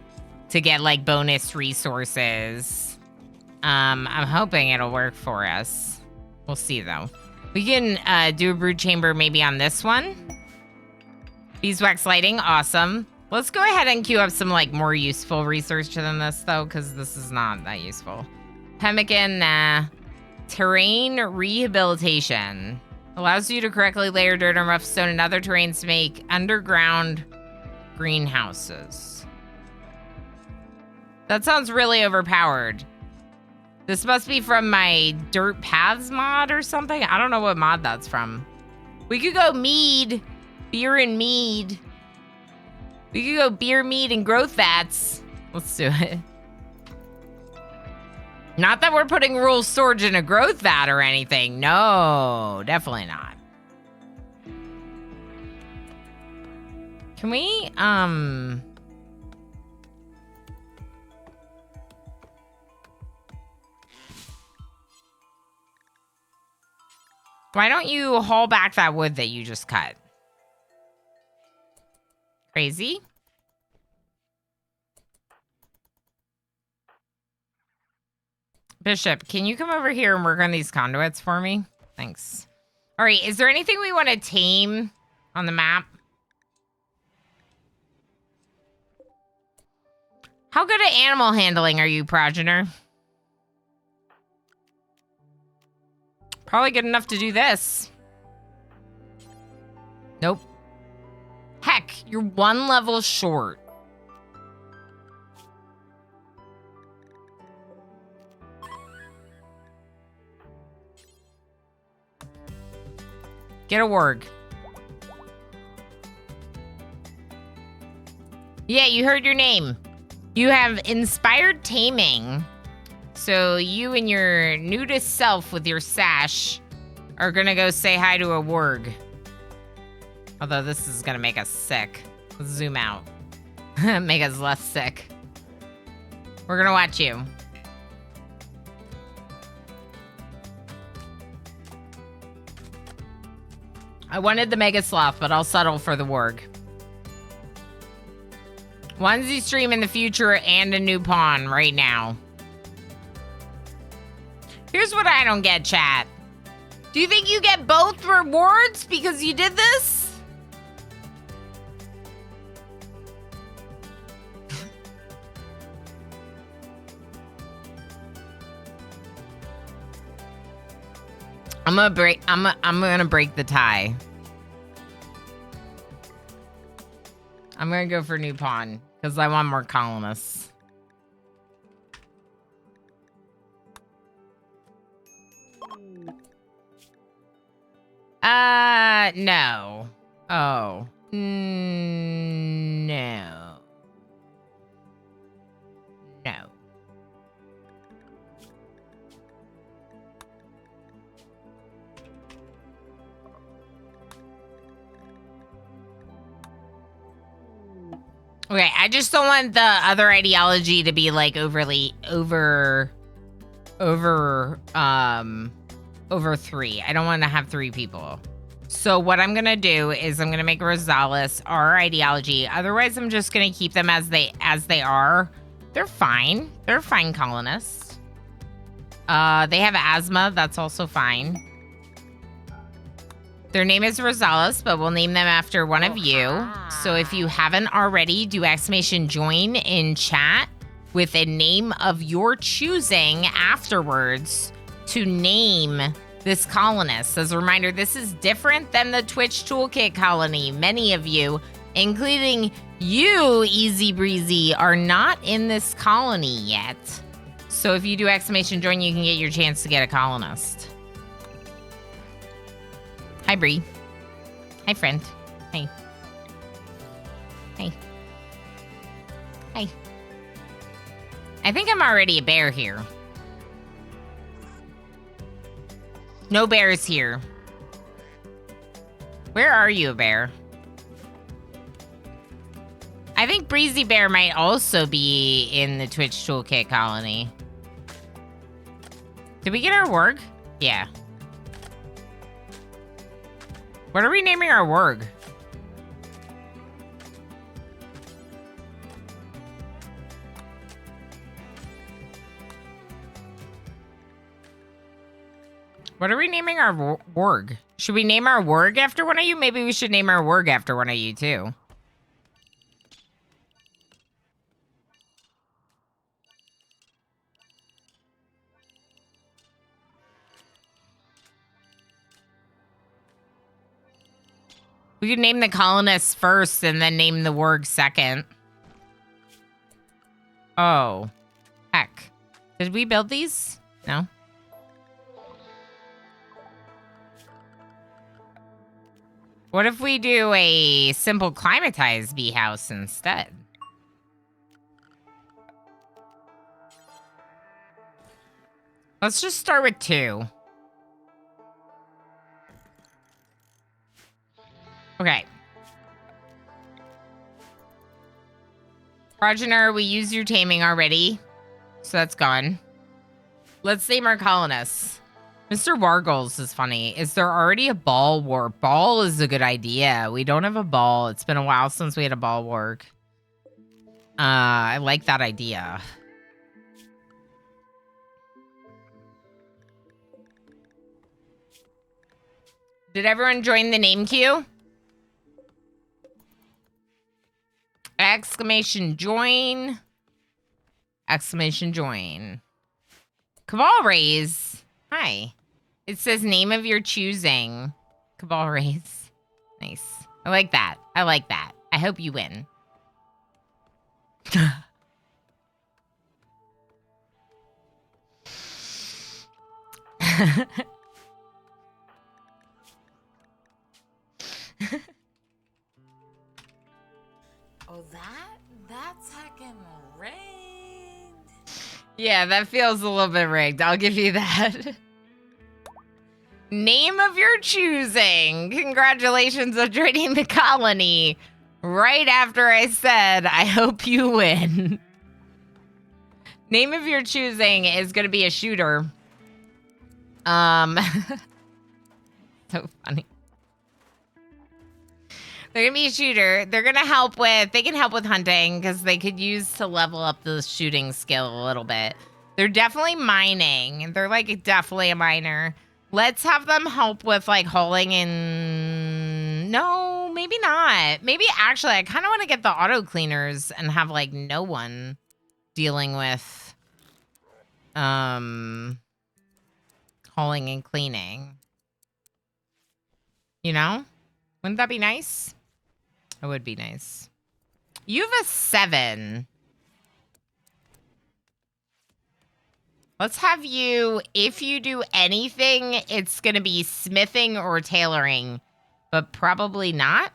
to get, like, bonus resources. I'm hoping it'll work for us. We'll see, though. We can do a brood chamber maybe on this one. Beeswax lighting, awesome. Let's go ahead and queue up some, like, more useful research than this, though, because this is not that useful. Pemmican, terrain rehabilitation. Allows you to correctly layer dirt and rough stone and other terrains to make underground greenhouses. That sounds really overpowered. This must be from my Dirt Paths mod or something. I don't know what mod that's from. We could go mead. Beer and mead. We could go beer, mead, and growth vats. Let's do it. Not that we're putting rural storage in a growth vat or anything. No, definitely not. Can we, why don't you haul back that wood that you just cut? Crazy. Bishop, can you come over here and work on these conduits for me? Thanks. All right, is there anything we want to tame on the map? How good at animal handling are you, Progenitor? Probably good enough to do this. Nope. Heck, you're 1 level short. Get a warg. Yeah, you heard your name. You have inspired taming. So you and your nudist self with your sash are gonna go say hi to a warg. Although this is gonna make us sick. Let's zoom out. Make us less sick. We're gonna watch you. I wanted the Mega Sloth, but I'll settle for the warg. Onesie stream in the future and a new pawn right now. Here's what I don't get, chat. Do you think you get both rewards because you did this? I'm gonna break the tie. I'm gonna go for new pawn because I want more colonists. No. Oh. No. No. Okay, I just don't want the other ideology to be like overly over 3. I don't want to have 3 people. So what I'm gonna do is I'm gonna make Rosales our ideology. Otherwise, I'm just gonna keep them as they are. They're fine. They're fine colonists. They have asthma. That's also fine. Their name is Rosales, but we'll name them after one of you. So if you haven't already, do !join in chat with a name of your choosing afterwards to name this colonist. As a reminder, this is different than the Twitch Toolkit colony. Many of you, including you, Easy Breezy, are not in this colony yet. So if you do !join, you can get your chance to get a colonist. Hi, Bree. Hi, friend. Hey. Hey. Hey. I think I'm already a bear here. No bears here. Where are you, a bear? I think Breezy Bear might also be in the Twitch Toolkit colony. Did we get our warg? Yeah. What are we naming our warg? What are we naming our warg? Should we name our warg after one of you? Maybe we should name our warg after one of you, too. We could name the colonists first and then name the warg second. Oh. Heck. Did we build these? No. What if we do a simple climatized bee house instead? Let's just start with 2. Okay. Progenitor, we used your taming already, so that's gone. Let's name our colonists. Mr. Wargles is funny. Is there already a ball warg? Ball is a good idea. We don't have a ball. It's been a while since we had a ball warg. I like that idea. Did everyone join the name queue? !join. Exclamation join. Cabal raise. Hi. It says name of your choosing. Cabal raise. Nice. I like that. I like that. I hope you win.
Oh, that's heckin' rigged.
Yeah, that feels a little bit rigged. I'll give you that. Name of your choosing. Congratulations on joining the colony. Right after I said, I hope you win. Name of your choosing is going to be a shooter. So funny. They're going to be a shooter. They're going to help with, they can help with hunting because they could use to level up the shooting skill a little bit. They're definitely mining. They're like definitely a miner. Let's have them help with like hauling in. No, maybe not. Maybe actually I kind of want to get the auto cleaners and have like no one dealing with hauling and cleaning. You know? Wouldn't that be nice? It would be nice. You have a 7. Let's have you, if you do anything, it's going to be smithing or tailoring, but probably not.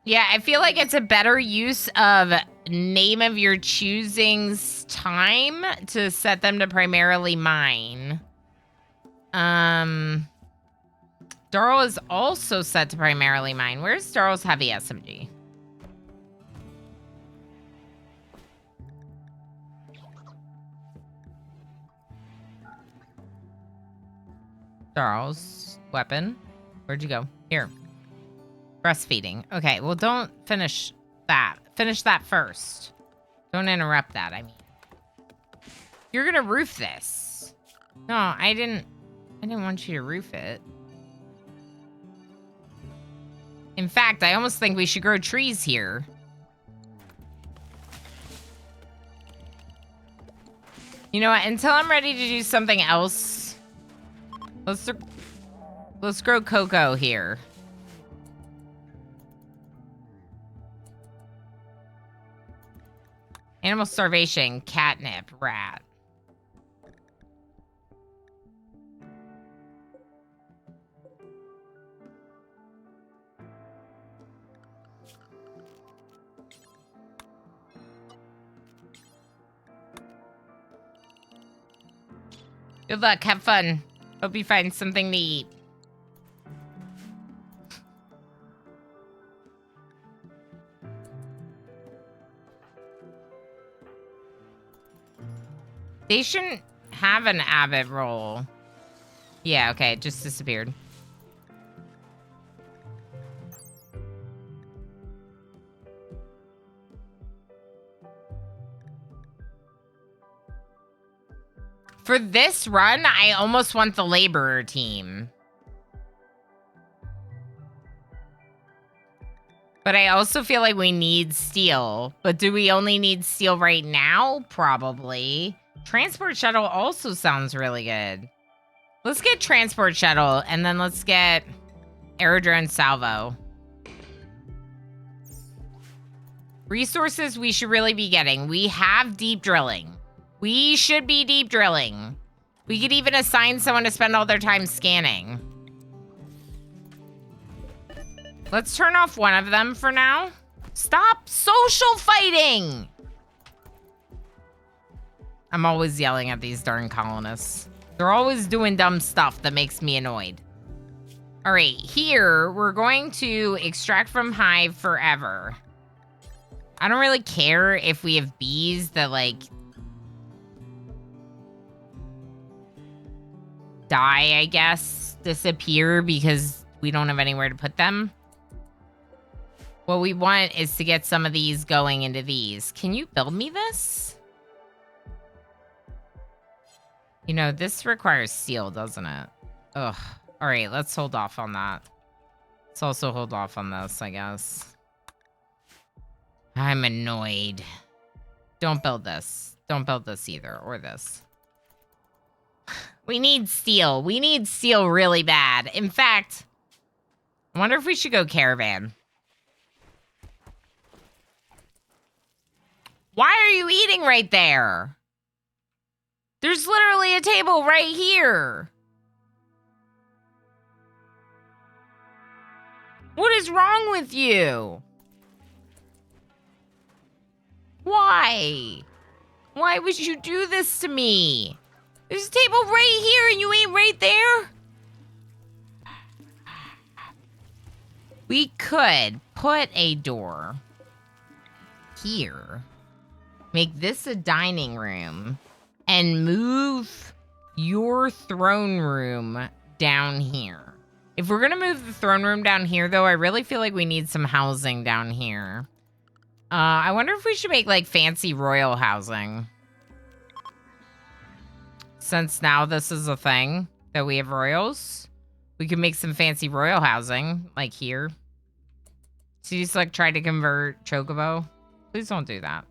Yeah, I feel like it's a better use of name of your choosing's time to set them to primarily mine. Darl is also set to primarily mine. Where's Darl's heavy SMG? Darl's weapon. Where'd you go? Here. Breastfeeding. Okay, well, don't finish that. Finish that first. Don't interrupt that, I mean. You're gonna roof this. No, I didn't want you to roof it. In fact, I almost think we should grow trees here. You know what? Until I'm ready to do something else, let's grow cocoa here. Animal starvation, catnip, rat. Good luck, have fun. Hope you find something to eat. They shouldn't have an avid roll. Yeah, okay, it just disappeared. For this run, I almost want the laborer team. But I also feel like we need steel. But do we only need steel right now? Probably. Transport shuttle also sounds really good. Let's get transport shuttle, and then let's get aerodrone salvo. Resources we should really be getting. We have deep drilling. We should be deep drilling. We could even assign someone to spend all their time scanning. Let's turn off one of them for now. Stop social fighting! I'm always yelling at these darn colonists. They're always doing dumb stuff that makes me annoyed. All right, here, we're going to extract from hive forever. I don't really care if we have bees that, like, die, I guess, disappear because we don't have anywhere to put them. What we want is to get some of these going into these. Can you build me this? You know, this requires steel, doesn't it? Ugh. All right, let's hold off on that. Let's also hold off on this, I guess. I'm annoyed. Don't build this. Don't build this either, or this. We need steel. We need steel really bad. In fact, I wonder if we should go caravan. Why are you eating right there? There's literally a table right here. What is wrong with you? Why? Why would you do this to me? There's a table right here and you ain't right there? We could put a door here. Make this a dining room. And move your throne room down here. If we're going to move the throne room down here, though, I really feel like we need some housing down here. I wonder if we should make, like, fancy royal housing. Since now this is a thing that we have royals, we could make some fancy royal housing, like here. So you just, like, try to convert Chocobo. Please don't do that.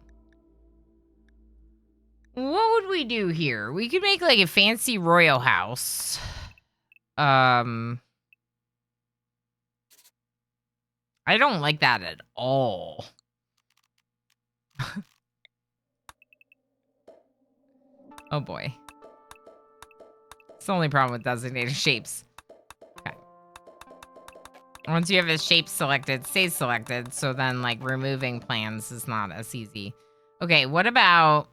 What would we do here? We could make, like, a fancy royal house. I don't like that at all. Oh, boy. It's the only problem with designated shapes. Okay. Once you have a shape selected, it stays selected. So then, like, removing plans is not as easy. Okay, what about...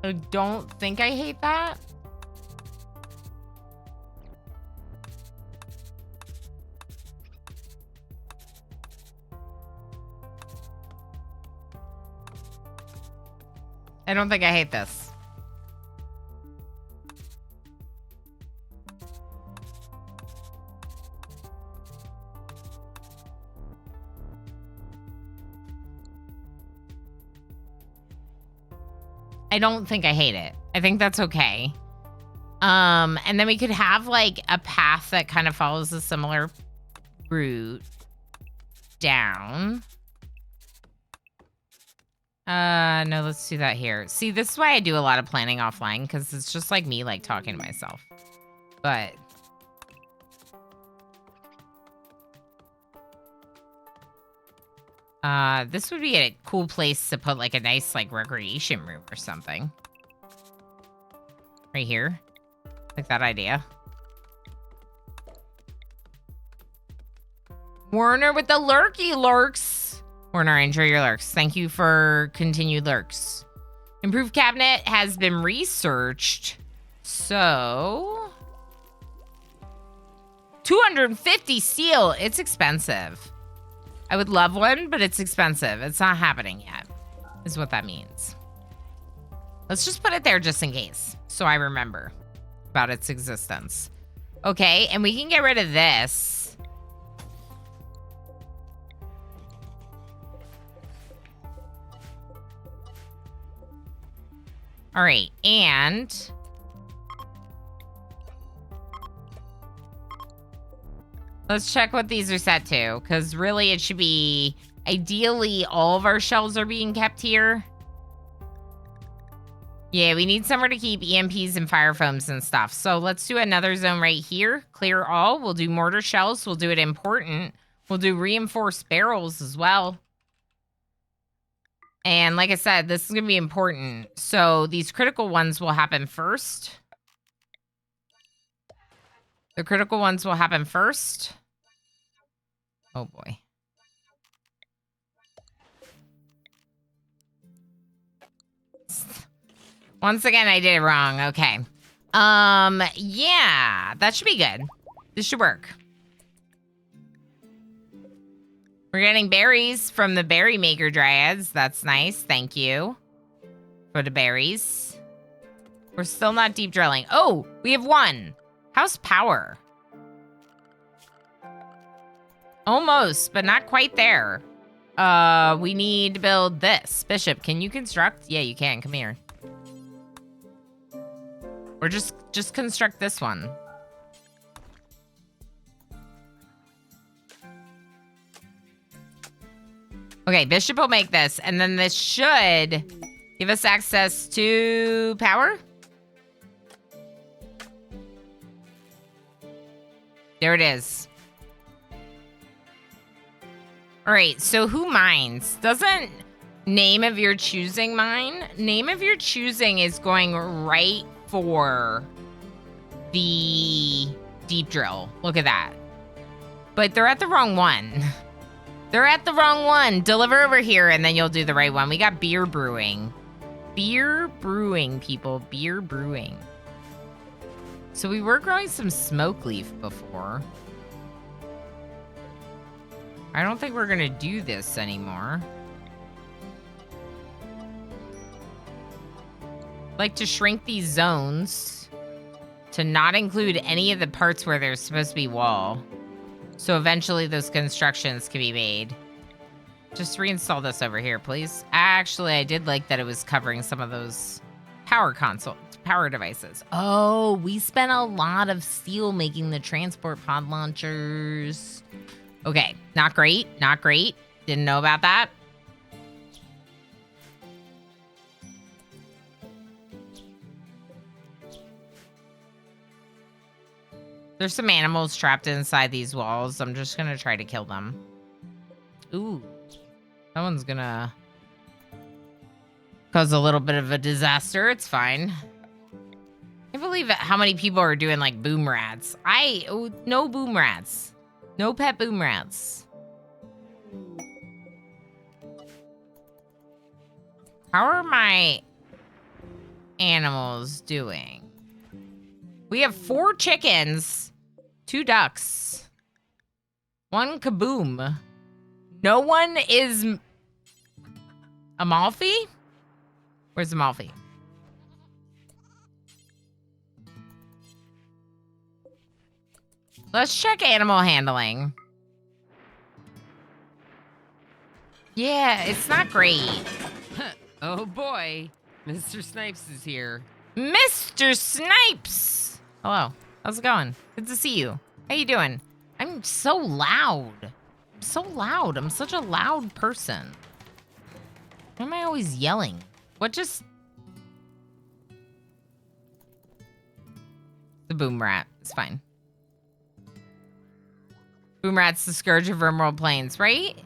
I don't think I hate that. I don't think I hate this. I don't think I hate it. I think that's okay. And then we could have like a path that kind of follows a similar route down. No, let's do that here. See, this is why I do a lot of planning offline, because it's just like me like talking to myself. But this would be a cool place to put like a nice like recreation room or something. Right here. Like that idea. Warner with the lurky lurks. Warner, enjoy your lurks. Thank you for continued lurks. Improved cabinet has been researched. So 250 steel. It's expensive. I would love one, but it's expensive. It's not happening yet, is what that means. Let's just put it there just in case, so I remember about its existence. Okay, and we can get rid of this. All right, and let's check what these are set to, because really it should be, ideally, all of our shelves are being kept here. Yeah, we need somewhere to keep EMPs and fire foams and stuff. So let's do another zone right here. Clear all. We'll do mortar shells. We'll do it important. We'll do reinforced barrels as well. And like I said, this is going to be important. So these critical ones will happen first. The critical ones will happen first. Oh, boy. Once again, I did it wrong. Okay. Yeah, that should be good. This should work. We're getting berries from the berry maker dryads. That's nice. Thank you for the berries. We're still not deep drilling. Oh, we have one. How's power? Almost, but not quite there. We need to build this. Bishop, can you construct? Yeah, you can. Come here. Or just construct this one. Okay, Bishop will make this, and then this should give us access to power. There it is. All right, so who mines? Doesn't name of your choosing mine? Name of your choosing is going right for the deep drill. Look at that. But they're at the wrong one. They're at the wrong one. Deliver over here, and then you'll do the right one. We got beer brewing. Beer brewing, people. Beer brewing. So we were growing some smoke leaf before. I don't think we're gonna do this anymore. Like to shrink these zones to not include any of the parts where there's supposed to be wall. So eventually those constructions can be made. Just reinstall this over here, please. Actually, I did like that it was covering some of those power devices. Oh, we spent a lot of steel making the transport pod launchers. Okay, not great, not great. Didn't know about that. There's some animals trapped inside these walls. I'm just gonna try to kill them. Ooh, that one's gonna cause a little bit of a disaster. It's fine. I can't believe how many people are doing like boom rats. No boom rats. No pet boom rats. How are my animals doing? We have 4 chickens, 2 ducks, 1 kaboom. No one is Amalfi? Where's Amalfi? Let's check animal handling. Yeah, it's not great. Oh boy, Mr. Snipes is here. Mr. Snipes! Hello, how's it going? Good to see you. How you doing? I'm so loud. I'm so loud. I'm such a loud person. Why am I always yelling? What just... The boom rat. It's fine. Boom rat's the scourge of RimWorld plains, right?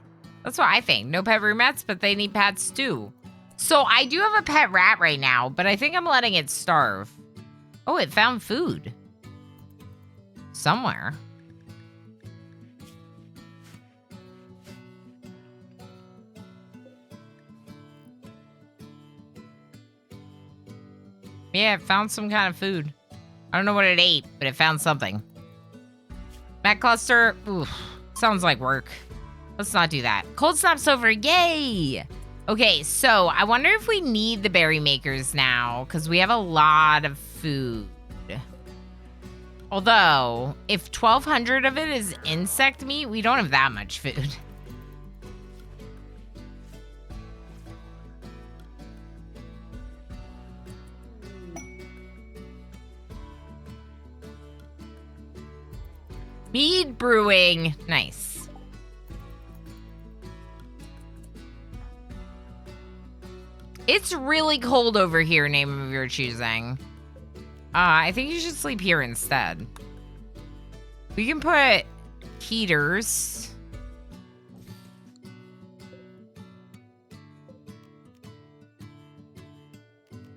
That's what I think. No pet room rats, but they need pets too. So I do have a pet rat right now, but I think I'm letting it starve. Oh, it found food. Somewhere. Yeah, it found some kind of food. I don't know what it ate, but it found something. Mat cluster, oof, sounds like work. Let's not do that. Cold snap's over, yay! Okay, so I wonder if we need the berry makers now, because we have a lot of food. Although, if 1,200 of it is insect meat, we don't have that much food. Mead brewing. Nice. It's really cold over here, name of your choosing. I think you should sleep here instead. We can put heaters.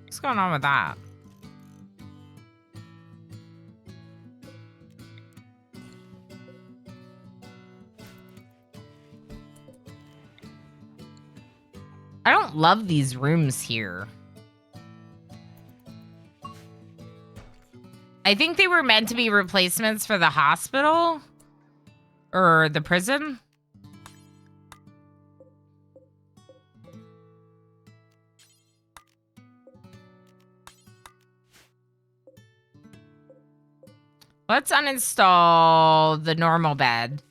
What's going on with that? I don't love these rooms here. I think they were meant to be replacements for the hospital or the prison. Let's uninstall the normal bed.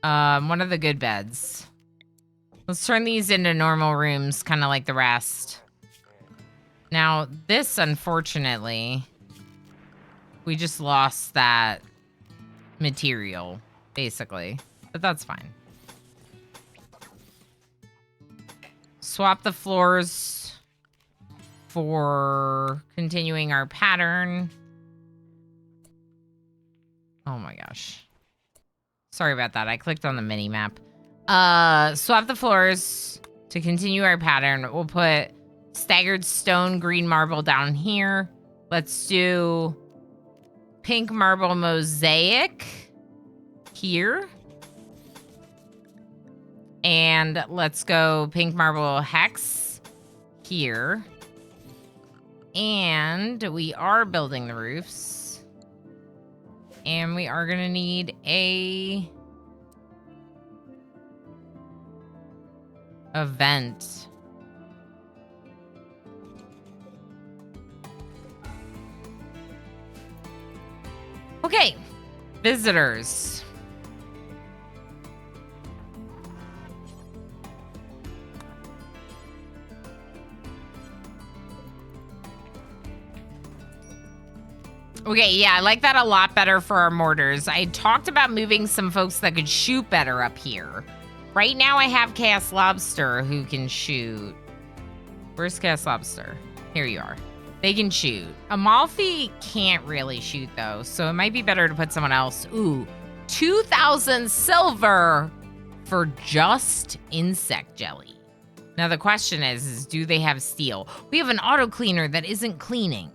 One of the good beds. Let's turn these into normal rooms, kind of like the rest. Now, this, unfortunately, we just lost that material, basically. But that's fine. Swap the floors for continuing our pattern. Oh my gosh. Sorry about that. I clicked on the mini map. Swap the floors to continue our pattern. We'll put staggered stone green marble down here. Let's do pink marble mosaic here. And let's go pink marble hex here. And we are building the roofs. And we are gonna need a vent. Okay, visitors. Okay, yeah, I like that a lot better for our mortars. I talked about moving some folks that could shoot better up here. Right now I have Chaos Lobster who can shoot. Where's Chaos Lobster? Here you are. They can shoot. Amalfi can't really shoot though, so it might be better to put someone else. Ooh, 2,000 silver for just insect jelly. Now the question is do they have steel? We have an auto cleaner that isn't cleaning.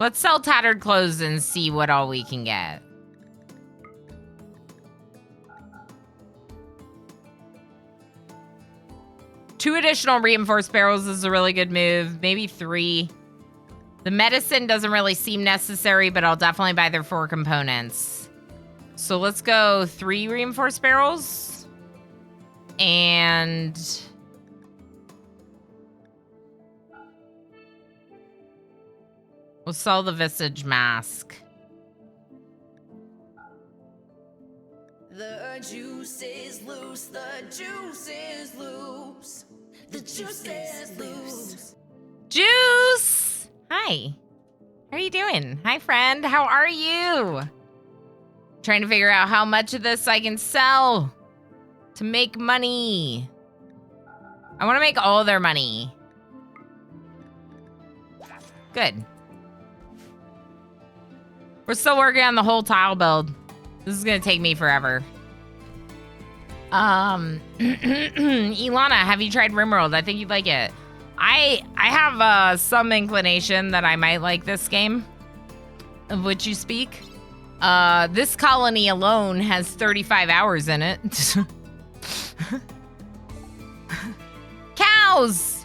Let's sell tattered clothes and see what all we can get. Two additional reinforced barrels is a really good move. Maybe 3. The medicine doesn't really seem necessary, but I'll definitely buy their 4 components. So let's go 3 reinforced barrels. And we'll sell the visage mask.
The juice is loose, the juice is loose, the juice is loose.
Juice! Hi. How are you doing? Hi, friend. How are you? Trying to figure out how much of this I can sell to make money. I want to make all their money. Good. We're still working on the whole tile build. This is gonna take me forever. Ilana, have you tried RimWorld? I think you'd like it. I have some inclination that I might like this game, of which you speak. This colony alone has 35 hours in it. Cows!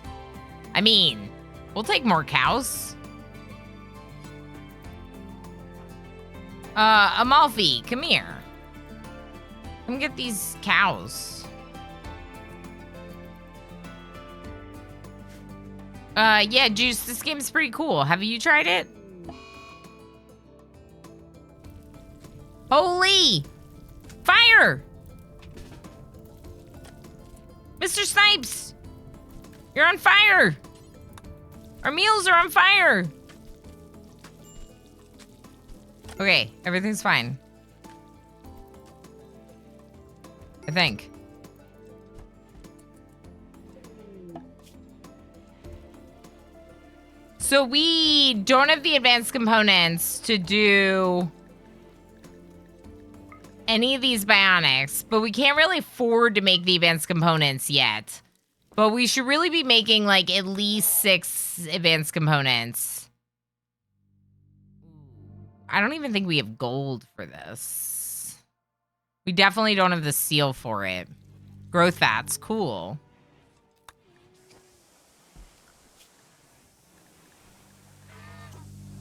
I mean, we'll take more cows. Amalfi, come here. Come get these cows. Yeah, Juice, this game's pretty cool. Have you tried it? Holy! Fire! Mr. Snipes! You're on fire! Our meals are on fire! Okay, everything's fine. I think. So we don't have the advanced components to do any of these bionics, but we can't really afford to make the advanced components yet. But we should really be making like at least 6 advanced components. I don't even think we have gold for this. We definitely don't have the seal for it. Growth fats, cool.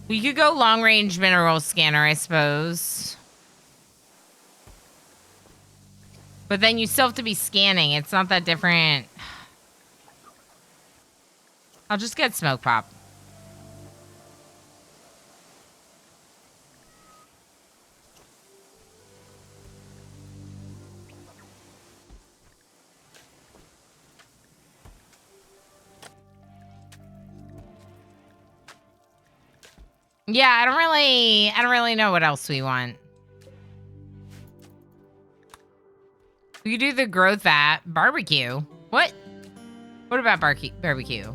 We could go long range mineral scanner, I suppose. But then you still have to be scanning. It's not that different. I'll just get smoke pop. Yeah, I don't really know what else we want. We could do the growth at barbecue. What? What about barbecue?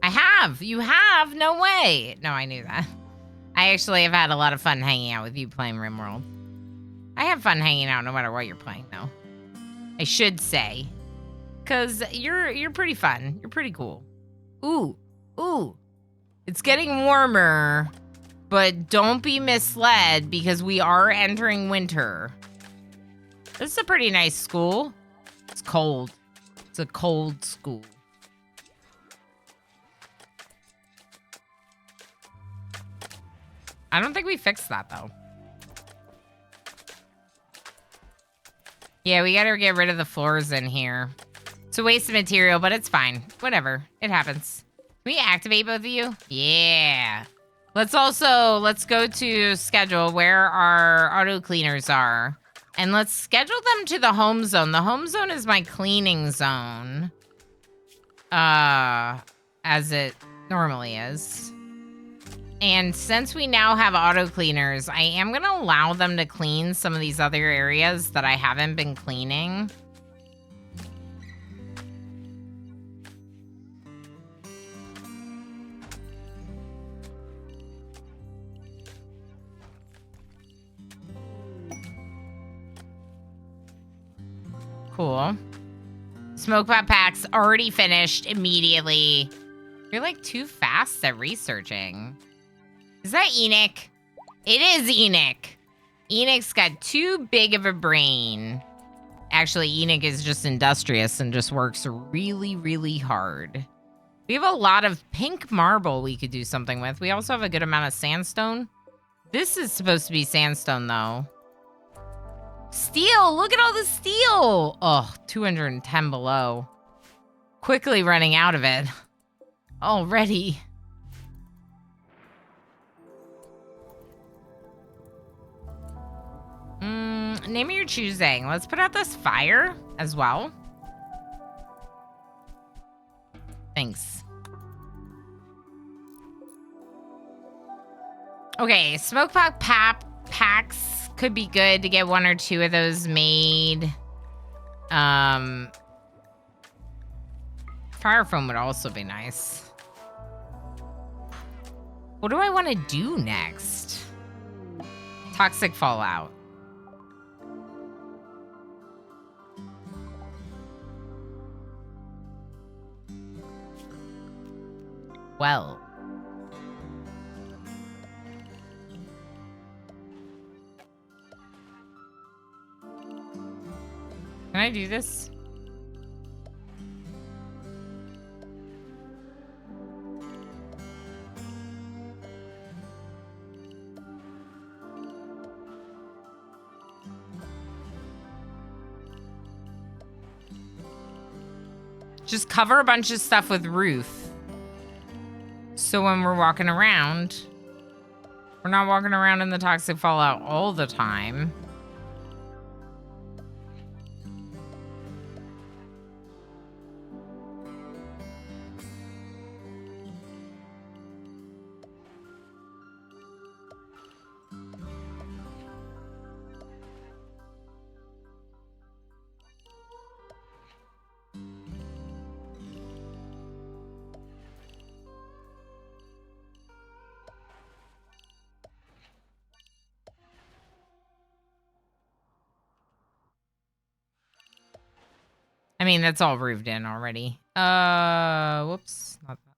I have. You have? No way. No, I knew that. I actually have had a lot of fun hanging out with you playing RimWorld. I have fun hanging out no matter what you're playing, though. I should say. Because you're pretty fun. You're pretty cool. Ooh. Ooh. It's getting warmer, but don't be misled because we are entering winter. This is a pretty nice school. It's cold. It's a cold school. I don't think we fixed that, though. Yeah, we gotta get rid of the floors in here. It's a waste of material, but it's fine. Whatever. It happens. Can we activate both of you? Yeah. Let's go to schedule where our auto cleaners are. And let's schedule them to the home zone. The home zone is my cleaning zone. As it normally is. And since we now have auto cleaners, I am going to allow them to clean some of these other areas that I haven't been cleaning. Cool. Smoke pot packs already finished immediately. You're like too fast at researching. Is that Enoch? It is Enoch. Enoch's got too big of a brain. Actually, Enoch is just industrious and just works really, really hard. We have a lot of pink marble we could do something with. We also have a good amount of sandstone. This is supposed to be sandstone, though. Steel! Look at all the steel! Oh, 210 below. Quickly running out of it. Already. Name of your choosing. Let's put out this fire as well. Thanks. Okay, smoke pot packs could be good to get 1 or 2 of those made. Fire foam would also be nice. What do I want to do next? Toxic fallout. Well. Can I do this? Just cover a bunch of stuff with roof. So when we're walking around, we're not walking around in the toxic fallout all the time. I mean, that's all roofed in already. Whoops. Not that.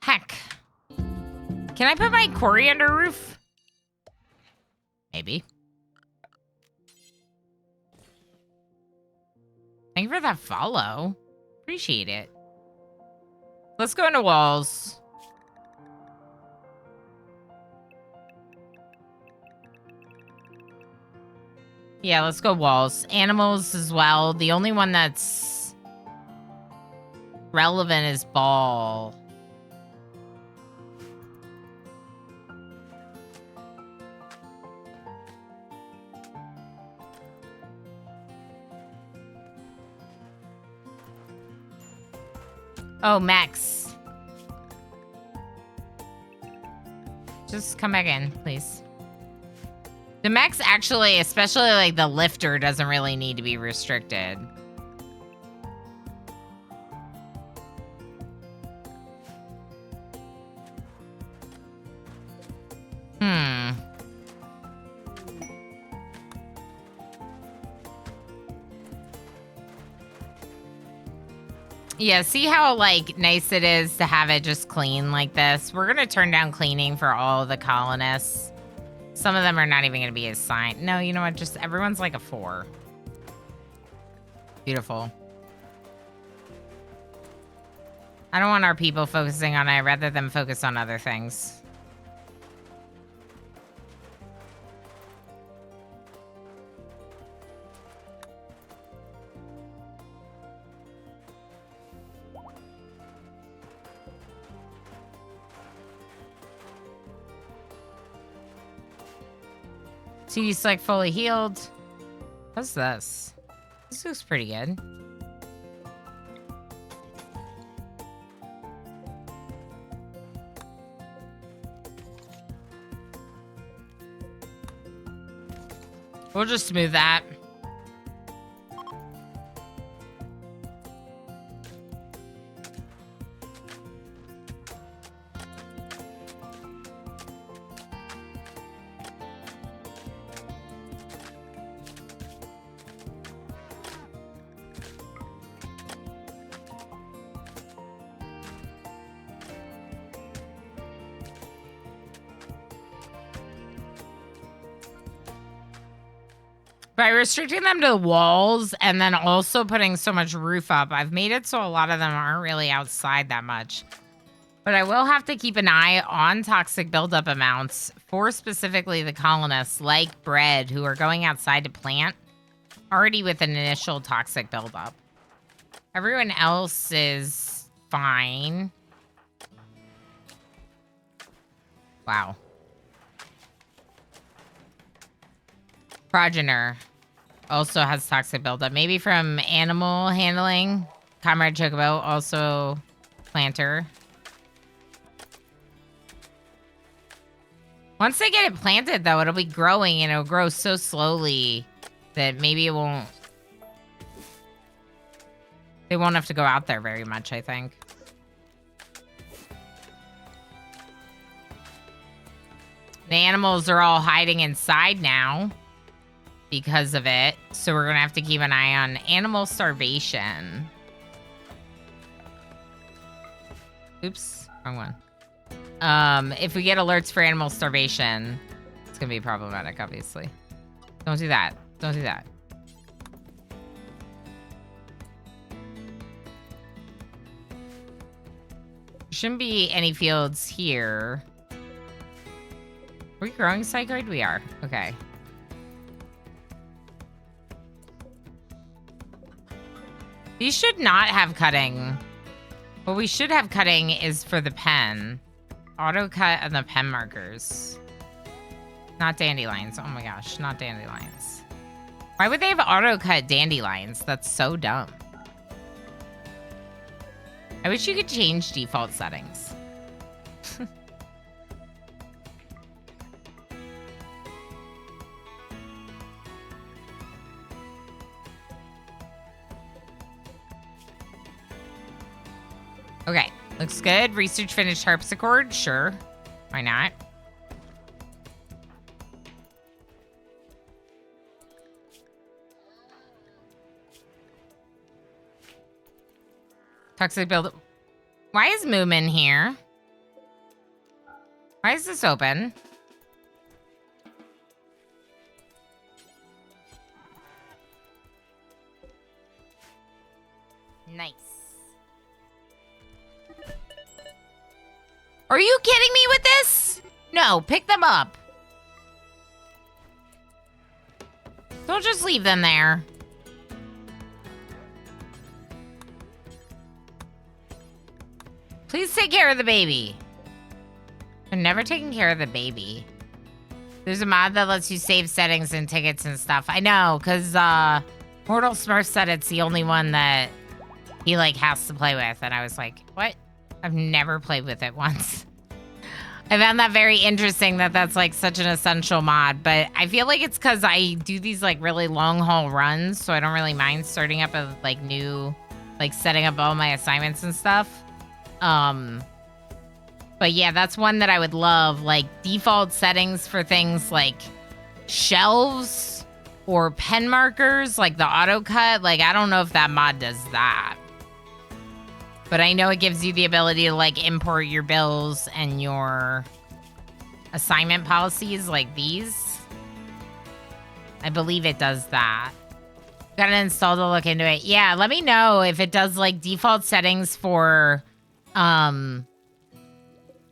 Heck. Can I put my quarry under a roof? Maybe. Thank you for that follow. Appreciate it. Let's go into walls. Yeah, let's go walls. Animals as well. The only one that's relevant is ball. Oh, Max. Just come back in, please. The mechs actually, especially like the lifter, doesn't really need to be restricted. Yeah, see how, like, nice it is to have it just clean like this? We're going to turn down cleaning for all the colonists. Some of them are not even going to be assigned. No, you know what? Just everyone's like a 4. Beautiful. I don't want our people focusing on it. I'd rather them focus on other things. So he's like fully healed. What's this? This looks pretty good. We'll just smooth that. By restricting them to the walls and then also putting so much roof up, I've made it so a lot of them aren't really outside that much. But I will have to keep an eye on toxic buildup amounts for specifically the colonists like Bread who are going outside to plant already with an initial toxic buildup. Everyone else is fine. Wow. Progenitor also has toxic buildup. Maybe from animal handling. Comrade Chocobo, also planter. Once they get it planted, though, it'll be growing and it'll grow so slowly that maybe it won't... They won't have to go out there very much, I think. The animals are all hiding inside now because of it. So we're going to have to keep an eye on animal starvation. Oops, wrong one. If we get alerts for animal starvation, it's going to be problematic, obviously. Don't do that. Don't do that. There shouldn't be any fields here. Are we growing psychoid? We are. Okay. These should not have cutting. What we should have cutting is for the pen. Auto cut and the pen markers. Not dandelions. Oh my gosh, not dandelions. Why would they have auto cut dandelions? That's so dumb. I wish you could change default settings. Okay, looks good. Research finished harpsichord. Sure. Why not? Toxic build. Why is Moomin here? Why is this open? Nice. Are you kidding me with this? No, pick them up. Don't just leave them there. Please take care of the baby. I'm never taking care of the baby. There's a mod that lets you save settings and tickets and stuff. I know, because Mortal Smurf said it's the only one that he like has to play with. And I was like, what? I've never played with it once. I found that very interesting that that's like such an essential mod, but I feel like it's because I do these like really long haul runs, so I don't really mind starting up a like new, like setting up all my assignments and stuff. But yeah, that's one that I would love, like default settings for things like shelves or pen markers, like the auto cut. Like I don't know if that mod does that. But I know it gives you the ability to like import your bills and your assignment policies like these. I believe it does that. Gotta install to look into it. Yeah, let me know if it does like default settings for, like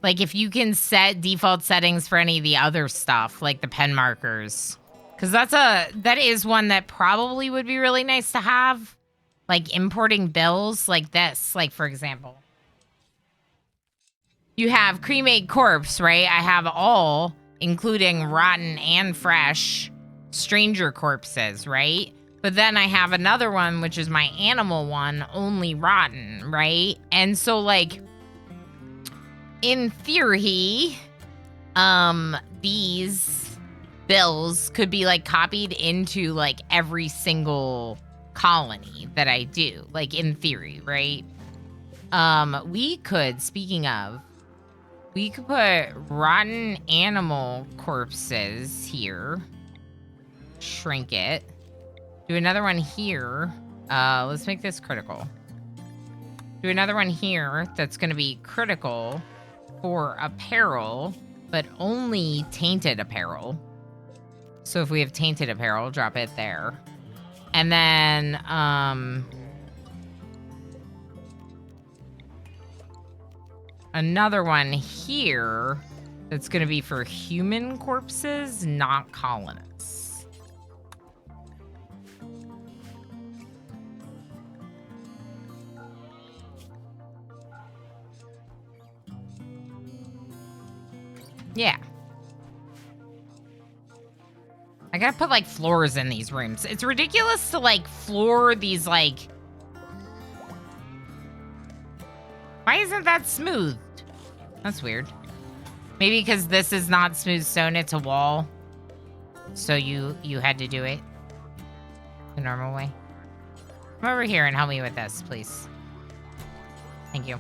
if you can set default settings for any of the other stuff, like the pen markers. Cause that is one that probably would be really nice to have. Like importing bills like this, like for example. You have cremate corpse, right? I have all, including rotten and fresh, stranger corpses, right? But then I have another one, which is my animal one, only rotten, right? And so like, in theory, these bills could be like copied into like every single colony that I do, like in theory, right? We could, speaking of, we could put rotten animal corpses here, shrink it, do another one here. Let's make this critical. Do another one here that's going to be critical for apparel, but only tainted apparel. So if we have tainted apparel, drop it there. And then, another one here that's going to be for human corpses, not colonists. Yeah. I gotta put, like, floors in these rooms. It's ridiculous to, like, floor these, like... Why isn't that smoothed? That's weird. Maybe because this is not smooth stone, it's a wall. So you had to do it the normal way. Come over here and help me with this, please. Thank you.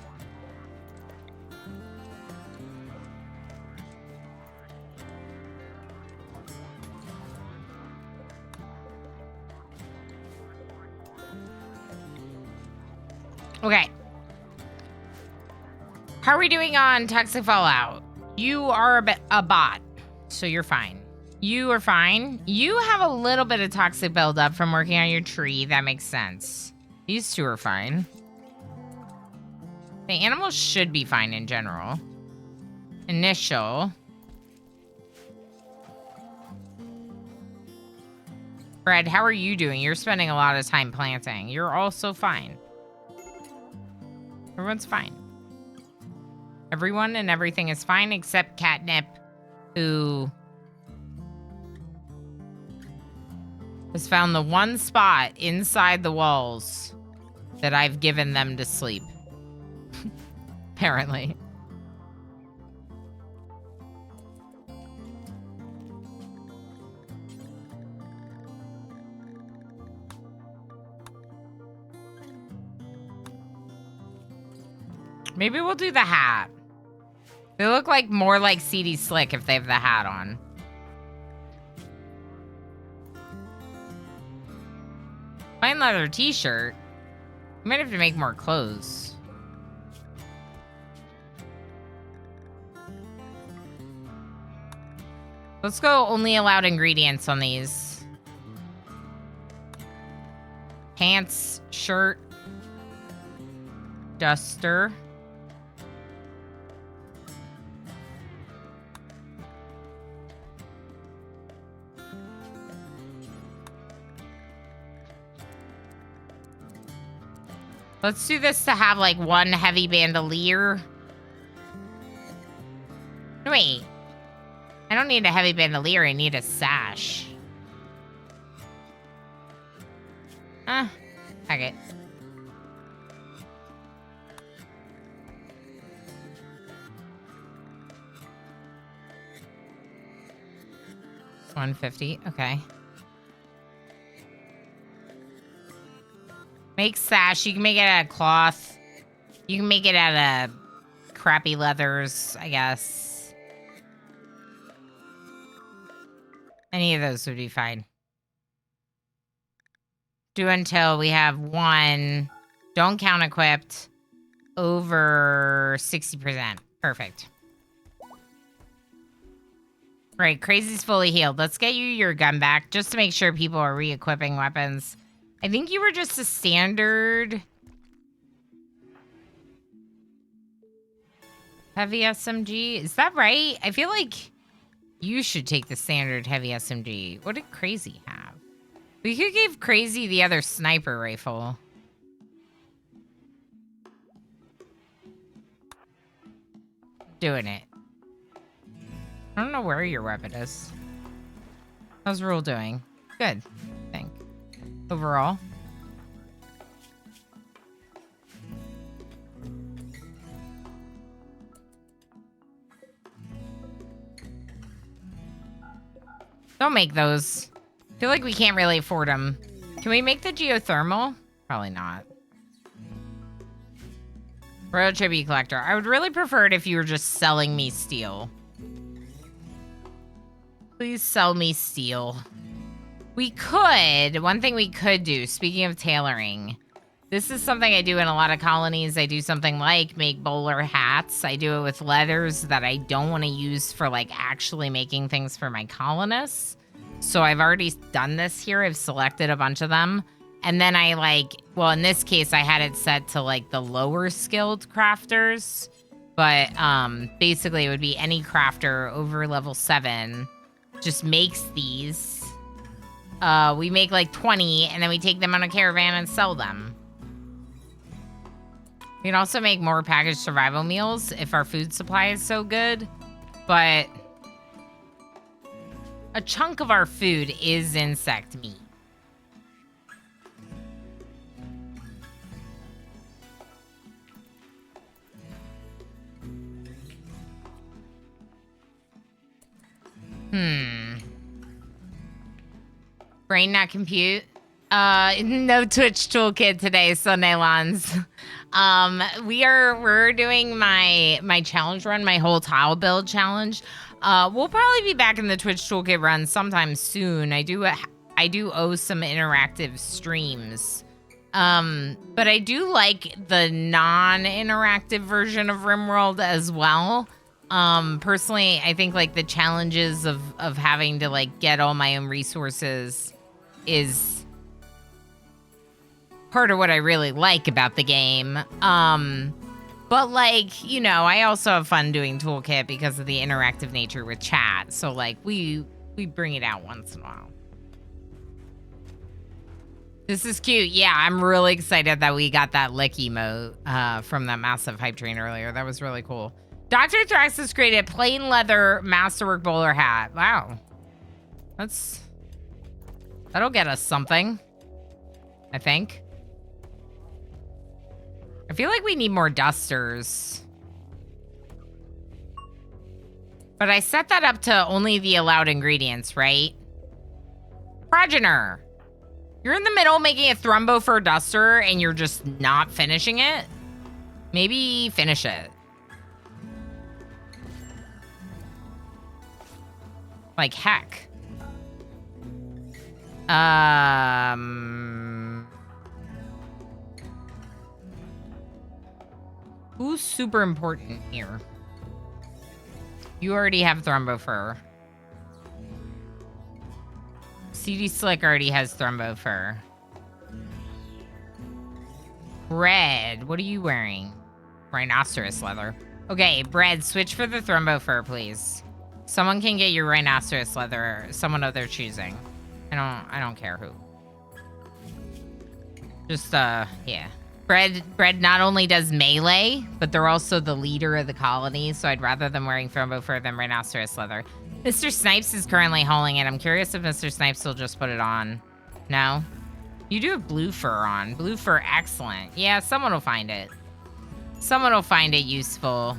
Okay. How are we doing on Toxic Fallout? You are a bot, so you're fine. You are fine. You have a little bit of toxic buildup from working on your tree. That makes sense. These two are fine. The animals should be fine in general. Initial. Fred, how are you doing? You're spending a lot of time planting. You're also fine. Everyone's fine. Everyone and everything is fine except Catnip, who has found the one spot inside the walls that I've given them to sleep. Apparently. Maybe we'll do the hat. They look like more like CD Slick if they have the hat on. Fine leather t-shirt. We might have to make more clothes. Let's go only allowed ingredients on these. Pants, shirt, duster. Let's do this to have, like, one heavy bandolier. No, wait. I don't need a heavy bandolier. I need a sash. Heck it. 150. Okay. Make sash. You can make it out of cloth. You can make it out of crappy leathers, I guess. Any of those would be fine. Do until we have one. Don't count equipped. Over 60%. Perfect. Right, Crazy's fully healed. Let's get you your gun back just to make sure people are re-equipping weapons. I think you were just a standard heavy SMG. Is that right? I feel like you should take the standard heavy SMG. What did Crazy have? We could give Crazy the other sniper rifle. Doing it. I don't know where your weapon is. How's Rule doing? Good, I think. Overall. Don't make those. I feel like we can't really afford them. Can we make the geothermal? Probably not. Royal Tribute Collector. I would really prefer it if you were just selling me steel. Please sell me steel. We could, one thing we could do, speaking of tailoring, this is something I do in a lot of colonies. I do something like make bowler hats. I do it with leathers that I don't want to use for like actually making things for my colonists. So I've already done this here. I've selected a bunch of them. And then I like, well, in this case, I had it set to like the lower skilled crafters. But basically it would be any crafter over level 7 just makes these. We make like 20 and then we take them on a caravan and sell them. We can also make more packaged survival meals if our food supply is so good. But a chunk of our food is insect meat. Brain not compute. No Twitch toolkit today, Sunday Lons. We're doing my challenge run, my whole tile build challenge. We'll probably be back in the Twitch toolkit run sometime soon. I do owe some interactive streams. But I do like the non-interactive version of RimWorld as well. Personally, I think like the challenges of having to like get all my own resources is part of what I really like about the game. But like, you know, I also have fun doing toolkit because of the interactive nature with chat. So like we bring it out once in a while. This is cute. Yeah, I'm really excited that we got that lick emote from that massive hype train earlier. That was really cool. Dr. Thraxis created a plain leather masterwork bowler hat. Wow. That'll get us something, I think. I feel like we need more dusters. But I set that up to only the allowed ingredients, right? Progenitor. You're in the middle making a Thrumbo fur duster and you're just not finishing it? Maybe finish it. Like heck. Who's super important here? You already have Thrumbo fur. CD Slick already has Thrumbo fur. Bread, what are you wearing? Rhinoceros leather. Okay, Bread, switch for the Thrumbo fur, please. Someone can get your rhinoceros leather, someone of their choosing. I don't care who. Just, yeah. Bread not only does melee, but they're also the leader of the colony, so I'd rather them wearing Thrumbo fur than rhinoceros leather. Mr. Snipes is currently hauling it. I'm curious if Mr. Snipes will just put it on. No? You do have blue fur on. Blue fur, excellent. Yeah, someone will find it. Someone will find it useful.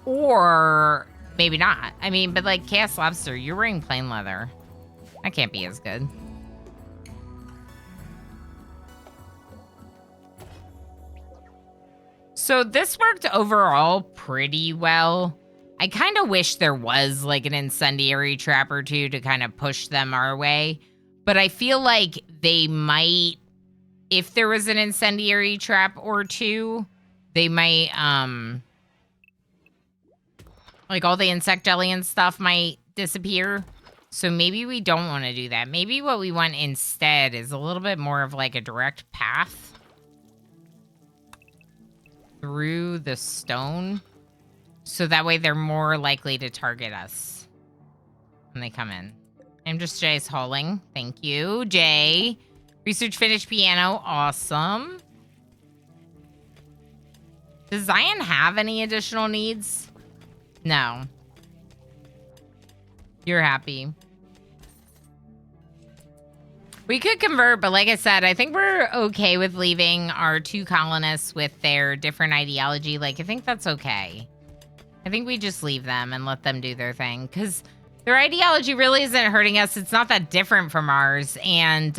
Or maybe not. I mean, but like Chaos Lobster, you're wearing plain leather. That can't be as good. So this worked overall pretty well. I kind of wish there was like an incendiary trap or two to kind of push them our way. But I feel like they might, if there was an incendiary trap or two, they might, like all the insect jelly and stuff might disappear. So maybe we don't want to do that. Maybe what we want instead is a little bit more of like a direct path through the stone. So that way they're more likely to target us when they come in. I'm just Jay's hauling. Thank you, Jay. Research finished piano. Awesome. Does Zion have any additional needs? No. You're happy. We could convert, but like I said, I think we're okay with leaving our 2 colonists with their different ideology. Like, I think that's okay. I think we just leave them and let them do their thing. Because their ideology really isn't hurting us. It's not that different from ours. And,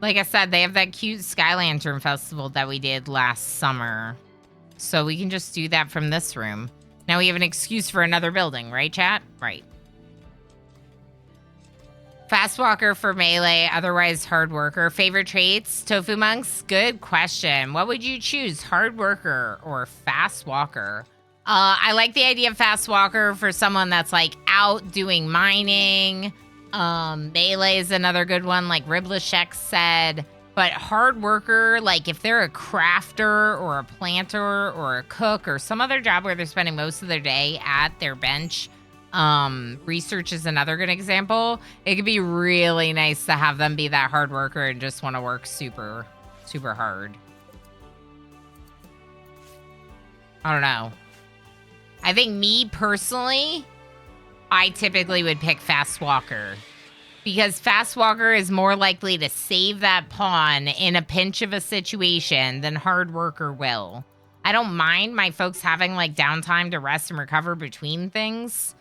like I said, they have that cute Sky Lantern Festival that we did last summer. So we can just do that from this room. Now we have an excuse for another building, right, chat? Right. Fast walker for melee, otherwise hard worker. Favorite traits? Tofu monks? Good question. What would you choose? Hard worker or fast walker? I like the idea of fast walker for someone that's like out doing mining. Melee is another good one, like Riblashek said. But hard worker, like if they're a crafter or a planter or a cook or some other job where they're spending most of their day at their bench, research is another good example. It could be really nice to have them be that hard worker and just want to work super, super hard. I don't know. I think me personally, I typically would pick fast walker. Because fast walker is more likely to save that pawn in a pinch of a situation than hard worker will. I don't mind my folks having like downtime to rest and recover between things.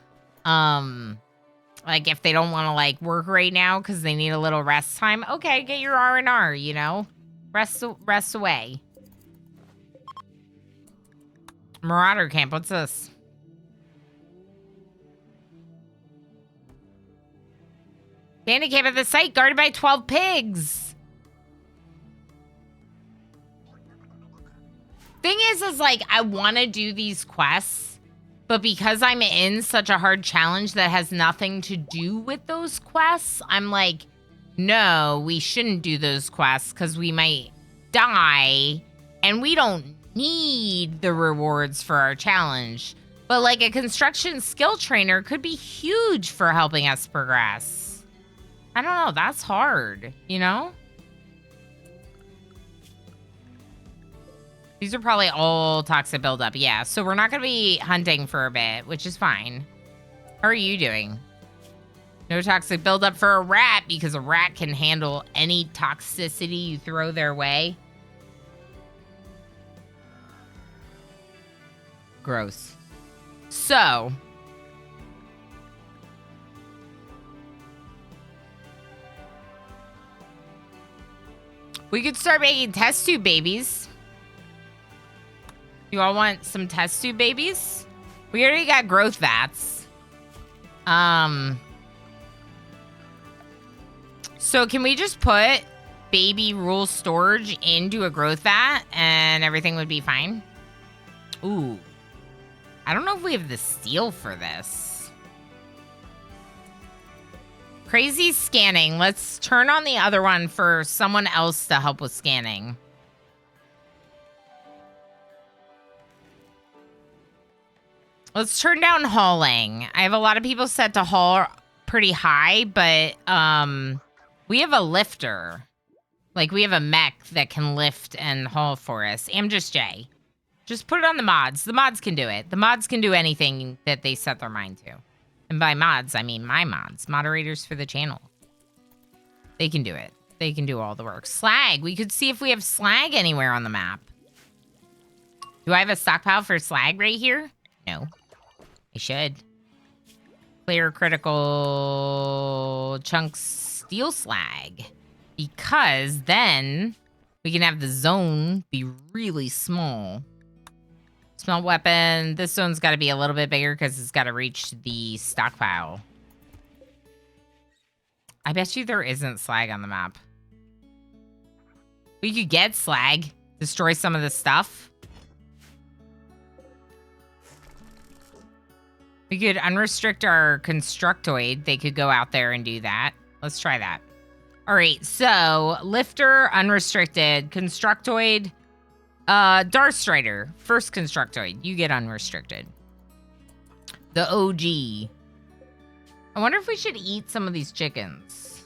Like if they don't want to like work right now because they need a little rest time, okay, get your R&R, you know? Rest away. Marauder camp, what's this? Dandy camp at the site guarded by 12 pigs. Thing is like, I want to do these quests, but because I'm in such a hard challenge that has nothing to do with those quests, I'm like, no, we shouldn't do those quests because we might die and we don't need the rewards for our challenge. But like a construction skill trainer could be huge for helping us progress. I don't know, that's hard, you know? These are probably all toxic buildup, yeah. So we're not going to be hunting for a bit, which is fine. How are you doing? No toxic buildup for a rat, because a rat can handle any toxicity you throw their way. Gross. So... we could start making test tube babies. You all want some test tube babies? We already got growth vats. So can we just put baby rule storage into a growth vat and everything would be fine? Ooh. I don't know if we have the steel for this. Crazy scanning. Let's turn on the other one for someone else to help with scanning. Let's turn down hauling. I have a lot of people set to haul pretty high, but we have a lifter. Like, we have a mech that can lift and haul for us. Just Jay. Just put it on the mods. The mods can do it. The mods can do anything that they set their mind to. And by mods, I mean my mods. Moderators for the channel. They can do it. They can do all the work. Slag. We could see if we have slag anywhere on the map. Do I have a stockpile for slag right here? No. I should. Clear critical chunks steel slag. Because then we can have the zone be really small. Small weapon. This zone's got to be a little bit bigger because it's got to reach the stockpile. I bet you there isn't slag on the map. We could get slag. Destroy some of the stuff. We could unrestrict our constructoid. They could go out there and do that. Let's try that. All right, so lifter, unrestricted, constructoid, Darth Strider, first constructoid. You get unrestricted. The OG. I wonder if we should eat some of these chickens.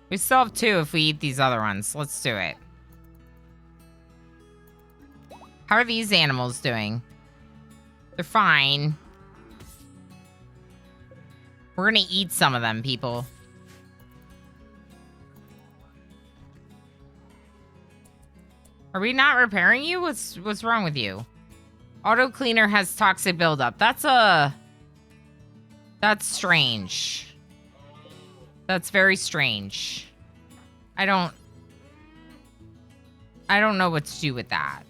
We still have 2 if we eat these other ones. Let's do it. How are these animals doing? They're fine. We're gonna eat some of them, people. Are we not repairing you? What's wrong with you? Auto cleaner has toxic buildup. That's strange. That's very strange. I don't know what to do with that.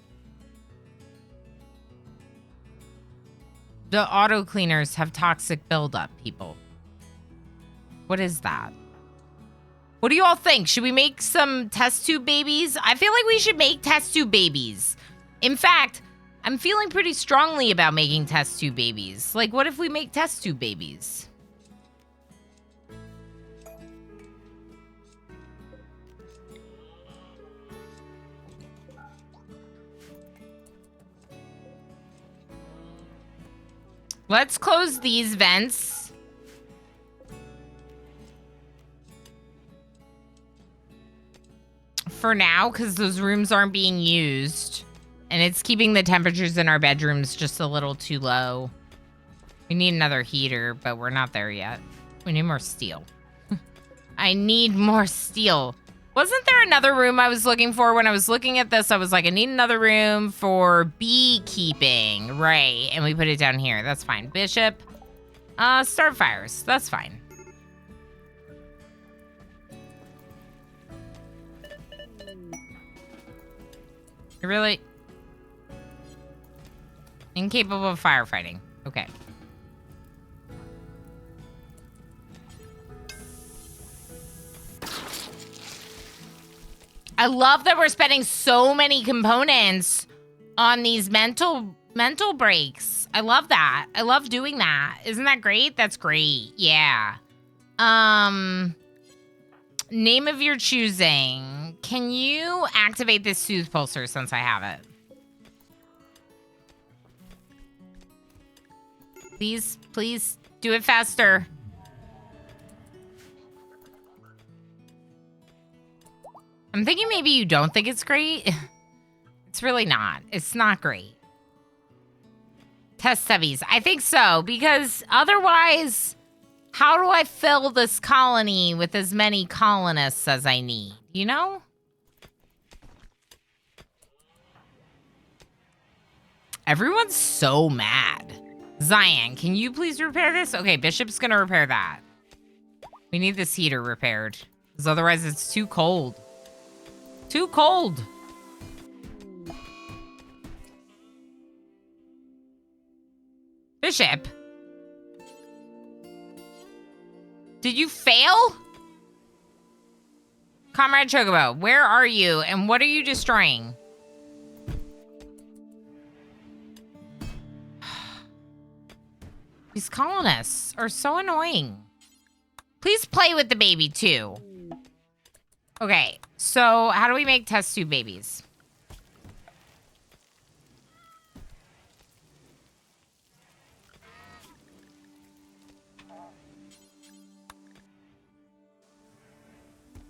The auto cleaners have toxic buildup, people. What is that? What do you all think? Should we make some test tube babies? I feel like we should make test tube babies. In fact, I'm feeling pretty strongly about making test tube babies. Like, what if we make test tube babies? Let's close these vents. For now, because those rooms aren't being used. And it's keeping the temperatures in our bedrooms just a little too low. We need another heater, but we're not there yet. We need more steel. I need more steel. Wasn't there another room I was looking for? When I was looking at this, I was like, I need another room for beekeeping. Right, and we put it down here. That's fine. Bishop. Start fires. That's fine. You're really incapable of firefighting. Okay. I love that we're spending so many components on these mental breaks. I love that. I love doing that. Isn't that great? That's great. Yeah. Name of your choosing. Can you activate this soothe pulsar since I have it? Please do it faster. I'm thinking maybe you don't think it's great. It's really not. It's not great. Test stubbies. I think so, because otherwise, how do I fill this colony with as many colonists as I need? You know? Everyone's so mad. Zion, can you please repair this? Okay, Bishop's gonna repair that. We need this heater repaired, because otherwise it's too cold. Too cold. Bishop. Did you fail? Comrade Chocobo, where are you and what are you destroying? These colonists are so annoying. Please play with the baby too. Okay, so how do we make test tube babies?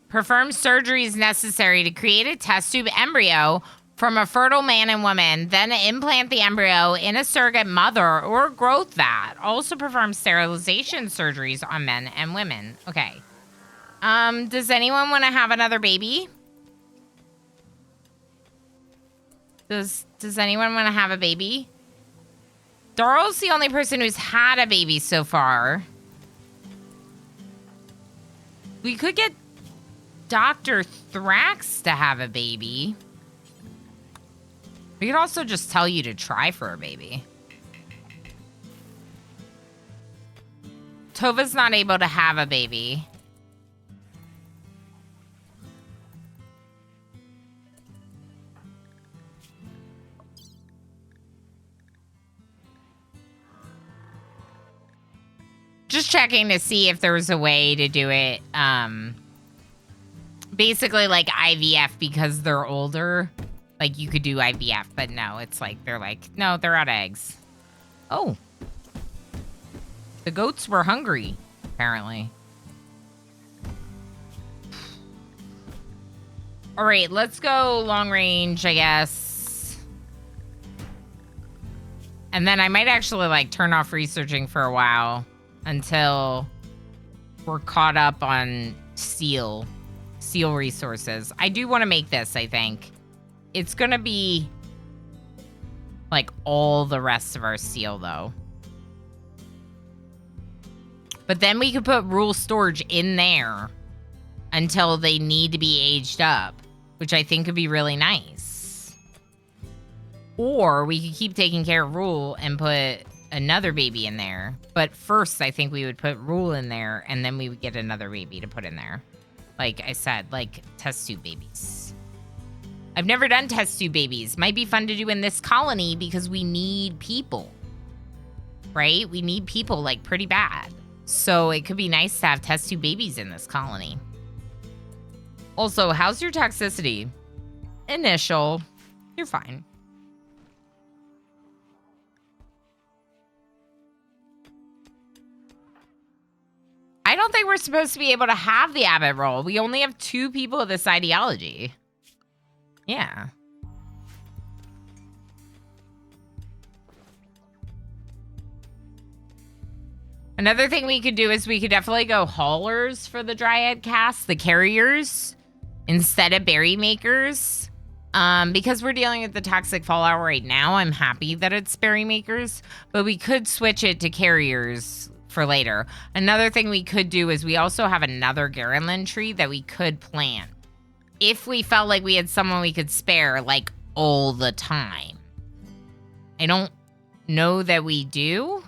Perform surgeries necessary to create a test tube embryo from a fertile man and woman, then implant the embryo in a surrogate mother or growth vat. Also perform sterilization surgeries on men and women. Okay. Does anyone want to have another baby? Does anyone want to have a baby? Daryl's the only person who's had a baby so far. We could get Dr. Thrax to have a baby. We could also just tell you to try for a baby. Tova's not able to have a baby. Just checking to see if there was a way to do it, basically like IVF because they're older. Like you could do IVF, but no, it's like, they're like, no, they're out of eggs. Oh. The goats were hungry, apparently. All right, let's go long range, I guess. And then I might actually like turn off researching for a while until we're caught up on seal resources. I do want to make this, I think. It's going to be like all the rest of our seal, though. But then we could put rule storage in there until they need to be aged up, which I think could be really nice. Or we could keep taking care of rule and put another baby in there. But first, I think we would put rule in there, and then we would get another baby to put in there. Like I said, like test tube babies. I've never done test tube babies. Might be fun to do in this colony because we need people. Right? We need people like pretty bad. So it could be nice to have test tube babies in this colony. Also, how's your toxicity? Initial. You're fine. I don't think we're supposed to be able to have the Abbott role. We only have 2 people of this ideology. Yeah. Another thing we could do is we could definitely go haulers for the Dryad cast, the carriers, instead of berry makers. Because we're dealing with the toxic fallout right now, I'm happy that it's berry makers, but we could switch it to carriers for later. Another thing we could do is we also have another Garenlin tree that we could plant if we felt like we had someone we could spare, like, all the time. I don't know that we do.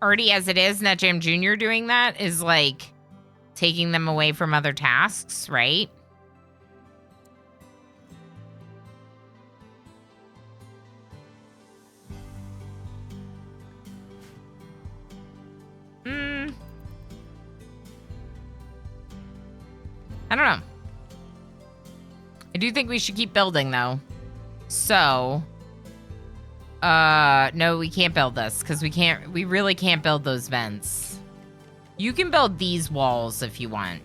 Already as it is, NetJam Jr. doing that is, like, taking them away from other tasks, right? I don't know. I do think we should keep building, though. So, no, we can't build this because we really can't build those vents. You can build these walls if you want.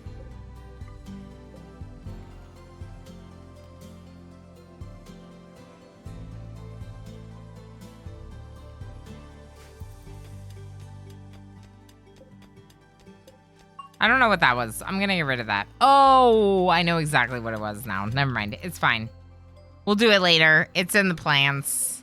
I don't know what that was. I'm gonna get rid of that. Oh, I know exactly what it was now. Never mind. It's fine. We'll do it later. It's in the plans.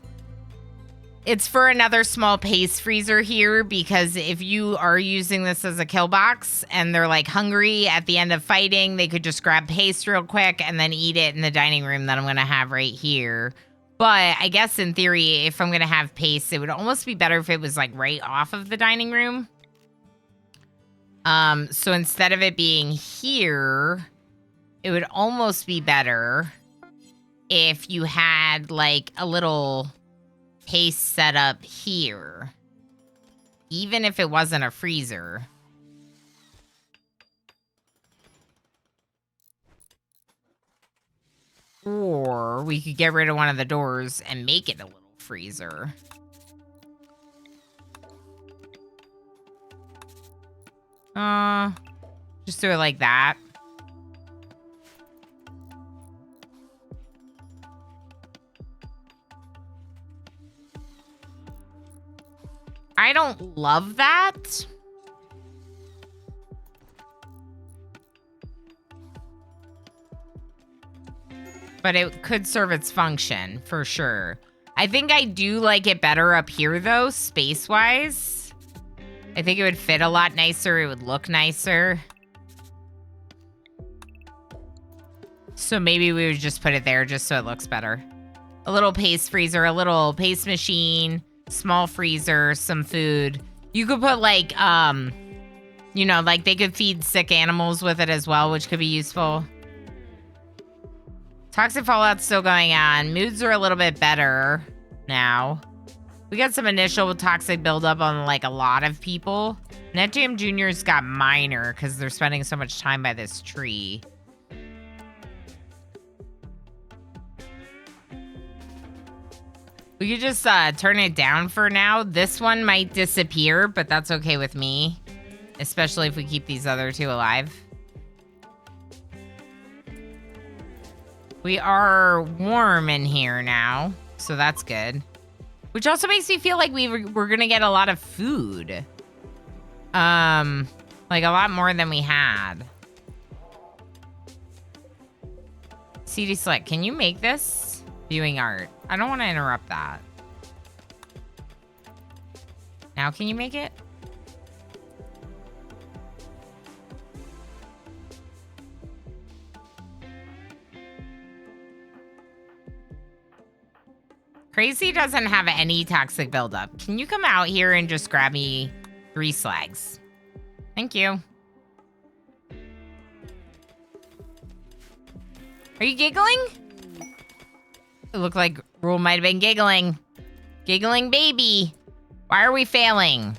It's for another small pace freezer here because if you are using this as a kill box and they're like hungry at the end of fighting, they could just grab paste real quick and then eat it in the dining room that I'm gonna have right here. But I guess in theory, if I'm gonna have paste, it would almost be better if it was like right off of the dining room. So instead of it being here, it would almost be better if you had like a little paste set up here, even if it wasn't a freezer. Or we could get rid of one of the doors and make it a little freezer. Just do it like that. I don't love that. But it could serve its function, for sure. I think I do like it better up here, though, space-wise. I think it would fit a lot nicer. It would look nicer. So maybe we would just put it there just so it looks better. A little paste freezer, a little paste machine, small freezer, some food. You could put like, you know, like they could feed sick animals with it as well, which could be useful. Toxic fallout's still going on. Moods are a little bit better now. We got some initial toxic buildup on like a lot of people. NetJam Jr.'s got minor because they're spending so much time by this tree. We could just turn it down for now. This one might disappear, but that's okay with me. Especially if we keep these other two alive. We are warm in here now, so that's good. Which also makes me feel like we're gonna get a lot of food. Like a lot more than we had. CD Select, can you make this? Viewing art. I don't want to interrupt that. Now can you make it? Crazy doesn't have any toxic buildup. Can you come out here and just grab me 3 slags? Thank you. Are you giggling? It looked like Rule might have been giggling. Giggling baby. Why are we failing?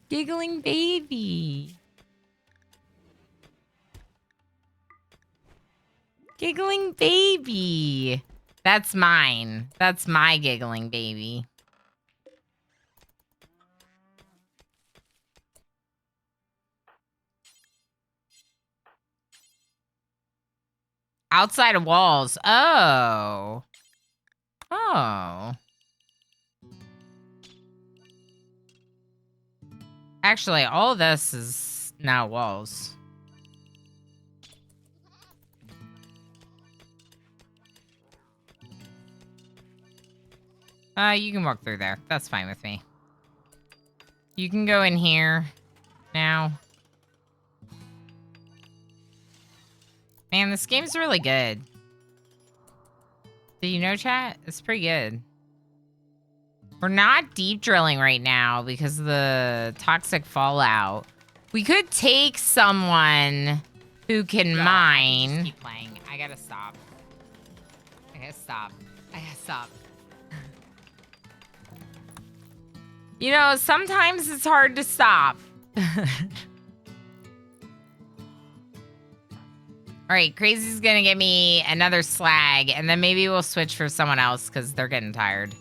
Giggling baby. Giggling baby. That's mine. That's my giggling baby. Outside of walls. Oh. Oh. Actually, all this is now walls. You can walk through there. That's fine with me. You can go in here now. Man, this game's really good. Do you know, chat? It's pretty good. We're not deep drilling right now because of the toxic fallout. We could take someone who can mine. Just keep playing. I gotta stop. I gotta stop. I gotta stop. You know, sometimes it's hard to stop. All right, Crazy's gonna get me another slag, and then maybe we'll switch for someone else because they're getting tired.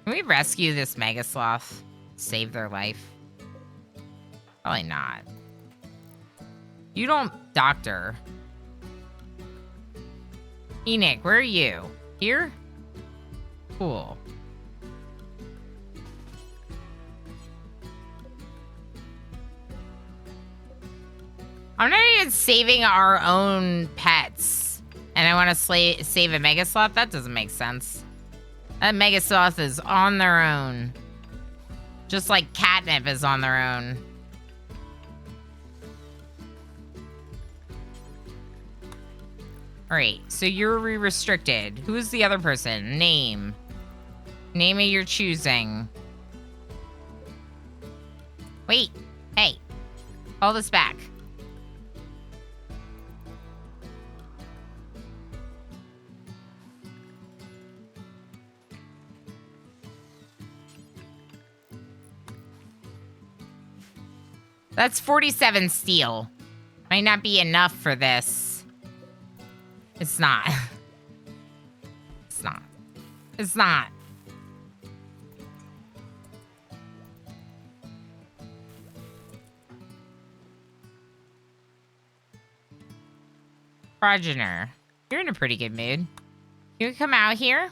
Can we rescue this mega sloth? Save their life? Probably not. You don't doctor. Enoch, where are you? Here? Cool. I'm not even saving our own pets. And I want to save a mega sloth? That doesn't make sense. That mega sloth is on their own. Just like catnip is on their own. Alright, so you're restricted. Who is the other person? Name. Name of your choosing. Wait. Hey. Call this back. That's 47 steel. Might not be enough for this. It's not. It's not. It's not. Progenitor. You're in a pretty good mood. You come out here?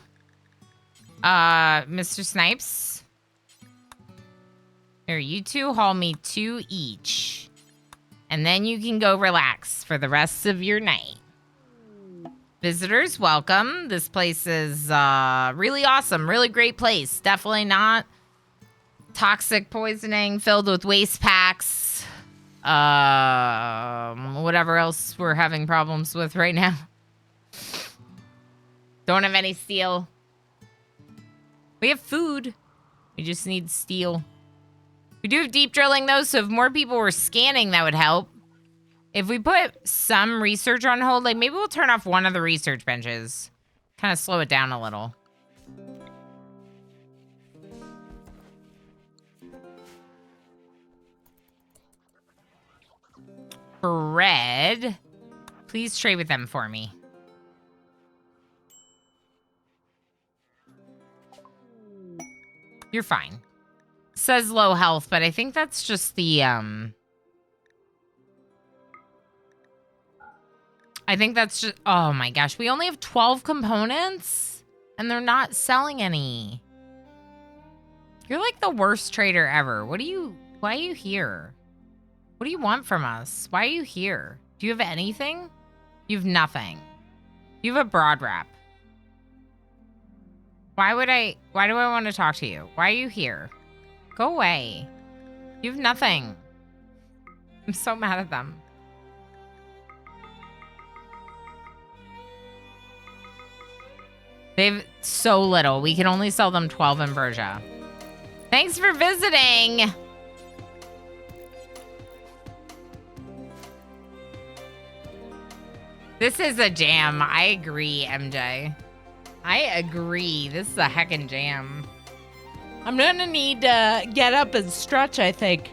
Mr. Snipes? Here, you two haul me 2 each. And then you can go relax for the rest of your night. Visitors, welcome. This place is really awesome. Really great place. Definitely not toxic poisoning filled with waste packs. Whatever else we're having problems with right now. Don't have any steel. We have food. We just need steel. We do have deep drilling, though, so if more people were scanning, that would help. If we put some research on hold, like maybe we'll turn off one of the research benches. Kind of slow it down a little. Fred, please trade with them for me. You're fine. Says low health, but I think that's just the, I think that's just, oh my gosh. We only have 12 components and they're not selling any. You're like the worst trader ever. Why are you here? What do you want from us? Why are you here? Do you have anything? You have nothing. You have a broad wrap. Why do I want to talk to you? Why are you here? Go away. You have nothing. I'm so mad at them. They've so little. We can only sell them 12 ambrosia. Thanks for visiting. This is a jam. I agree, MJ. I agree. This is a heckin' jam. I'm gonna need to get up and stretch, I think.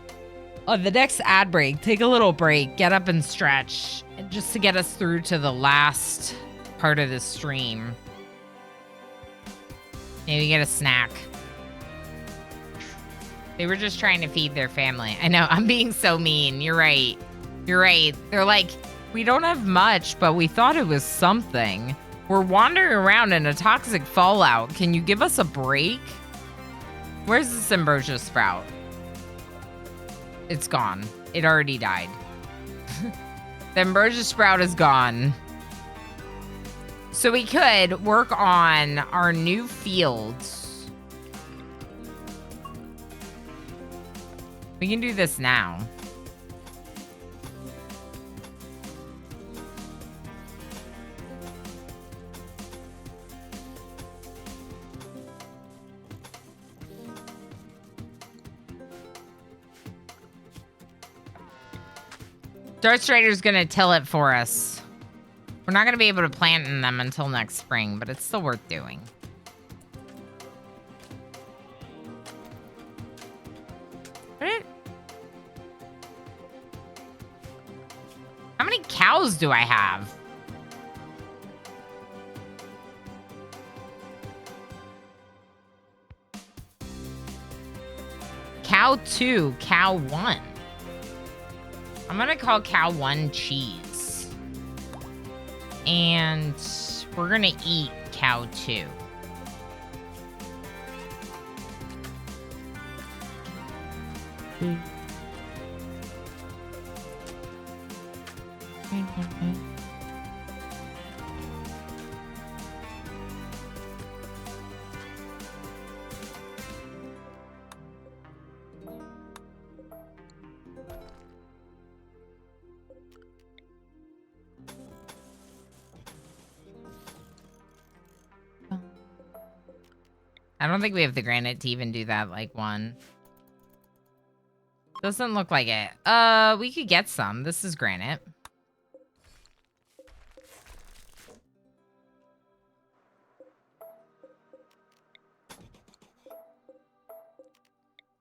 On the next ad break, take a little break, get up and stretch, just to get us through to the last part of the stream. Maybe get a snack. They were just trying to feed their family. I know, I'm being so mean. You're right. You're right. They're like, we don't have much, but we thought it was something. We're wandering around in a toxic fallout. Can you give us a break? Where's this ambrosia sprout? It's gone. It already died. The ambrosia sprout is gone. So we could work on our new fields. We can do this now. Dark Strider's gonna till it for us. We're not gonna be able to plant in them until next spring, but it's still worth doing. How many cows do I have? Cow 2, cow 1. I'm gonna call cow 1 cheese. And we're gonna eat cow 2. I don't think we have the granite to even do that, like, one. Doesn't look like it. We could get some. This is granite.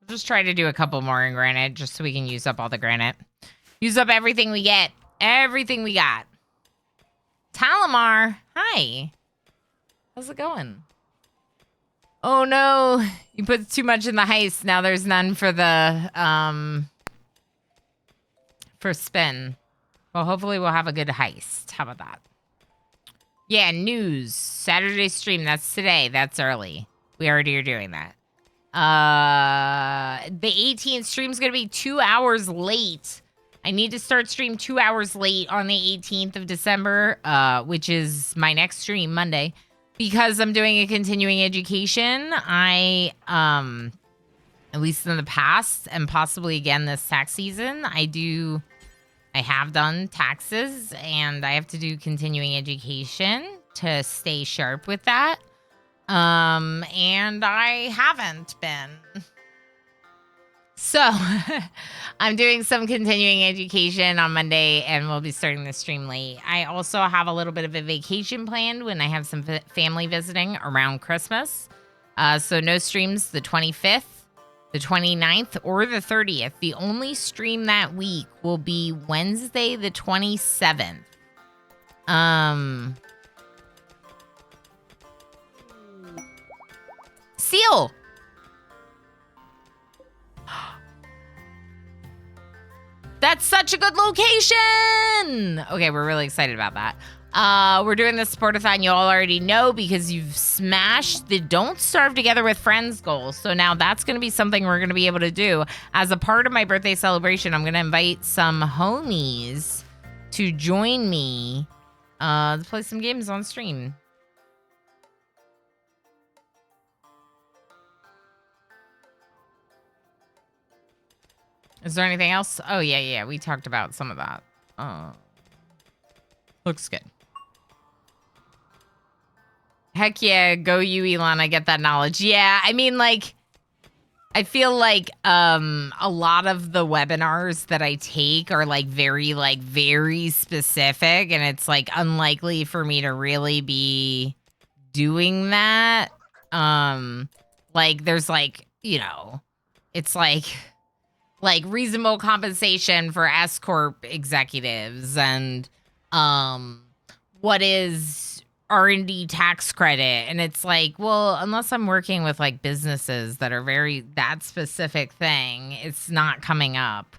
We'll just try to do a couple more in granite, just so we can use up all the granite. Use up everything we get. Everything we got. Talamar, hi. How's it going? Oh no, you put too much in the heist. Now there's none for the, for spin. Well, hopefully we'll have a good heist. How about that? Yeah, news. Saturday stream. That's today. That's early. We already are doing that. The 18th stream's going to be 2 hours late. I need to start stream 2 hours late on the 18th of December, which is my next stream, Monday. Because I'm doing a continuing education, I, at least in the past, and possibly again this tax season, I have done taxes, and I have to do continuing education to stay sharp with that. And I haven't been. So, I'm doing some continuing education on Monday, and we'll be starting the stream late. I also have a little bit of a vacation planned when I have some family visiting around Christmas. So no streams the 25th, the 29th, or the 30th. The only stream that week will be Wednesday the 27th. Seal! That's such a good location! Okay, we're really excited about that. We're doing the Sportathon you all already know because you've smashed the Don't Starve Together with Friends goal. So now that's going to be something we're going to be able to do. As a part of my birthday celebration, I'm going to invite some homies to join me to play some games on stream. Is there anything else? Oh, yeah. We talked about some of that. Looks good. Heck yeah, go you, Elon. I get that knowledge. Yeah, I mean, like, I feel like a lot of the webinars that I take are, like, very specific. And it's, like, unlikely for me to really be doing that. Like, there's, like, you know, it's, like reasonable compensation for S Corp executives and what is R&D tax credit, and it's like, well, unless I'm working with like businesses that are very that specific thing, it's not coming up,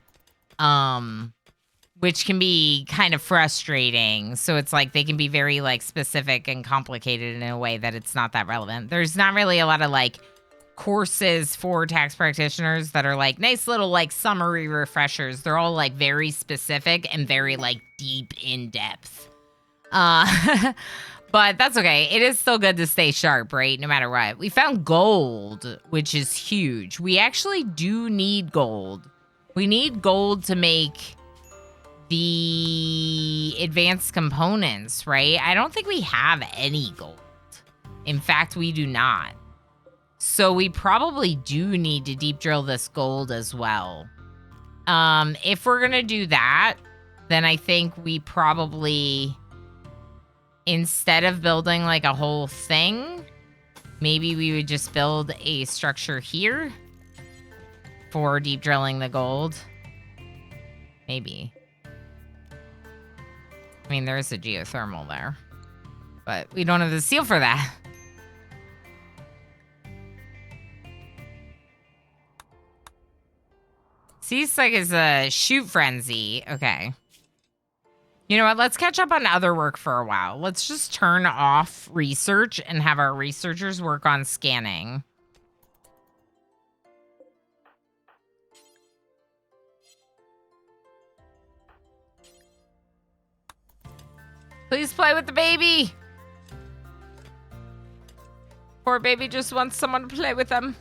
which can be kind of frustrating. So it's like they can be very like specific and complicated in a way that it's not that relevant. There's not really a lot of like courses for tax practitioners that are like nice little like summary refreshers. They're all like very specific and very like deep in depth. But that's okay. It is still good to stay sharp, right? No matter what. We found gold, which is huge. We actually do need gold. We need gold to make the advanced components, right? I don't think we have any gold. In fact, we do not. So we probably do need to deep drill this gold as well. If we're going to do that, then I think we probably, instead of building like a whole thing, maybe we would just build a structure here for deep drilling the gold. Maybe. I mean, there is a geothermal there, but we don't have the seal for that. Seems like it's a shoot frenzy. Okay. You know what? Let's catch up on other work for a while. Let's just turn off research and have our researchers work on scanning. Please play with the baby. Poor baby just wants someone to play with them.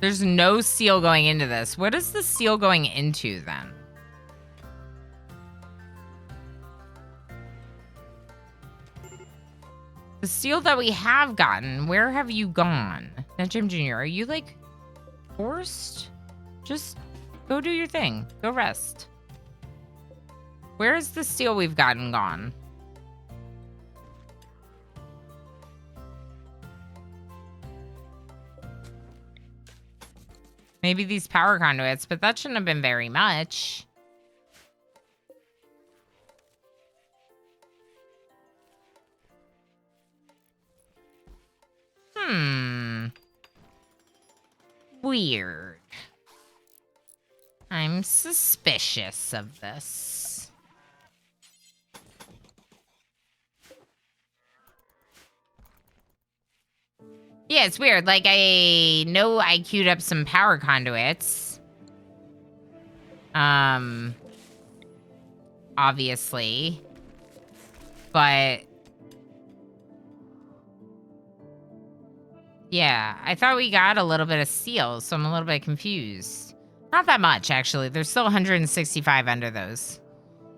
There's no seal going into this. What is the seal going into then? The seal that we have gotten, where have you gone? Now, Jim Jr., are you like forced? Just go do your thing. Go rest. Where is the seal we've gotten gone? Maybe these power conduits, but that shouldn't have been very much. Weird. I'm suspicious of this. Yeah, it's weird. Like, I know I queued up some power conduits. Obviously. But... yeah, I thought we got a little bit of steel, so I'm a little bit confused. Not that much, actually. There's still 165 under those.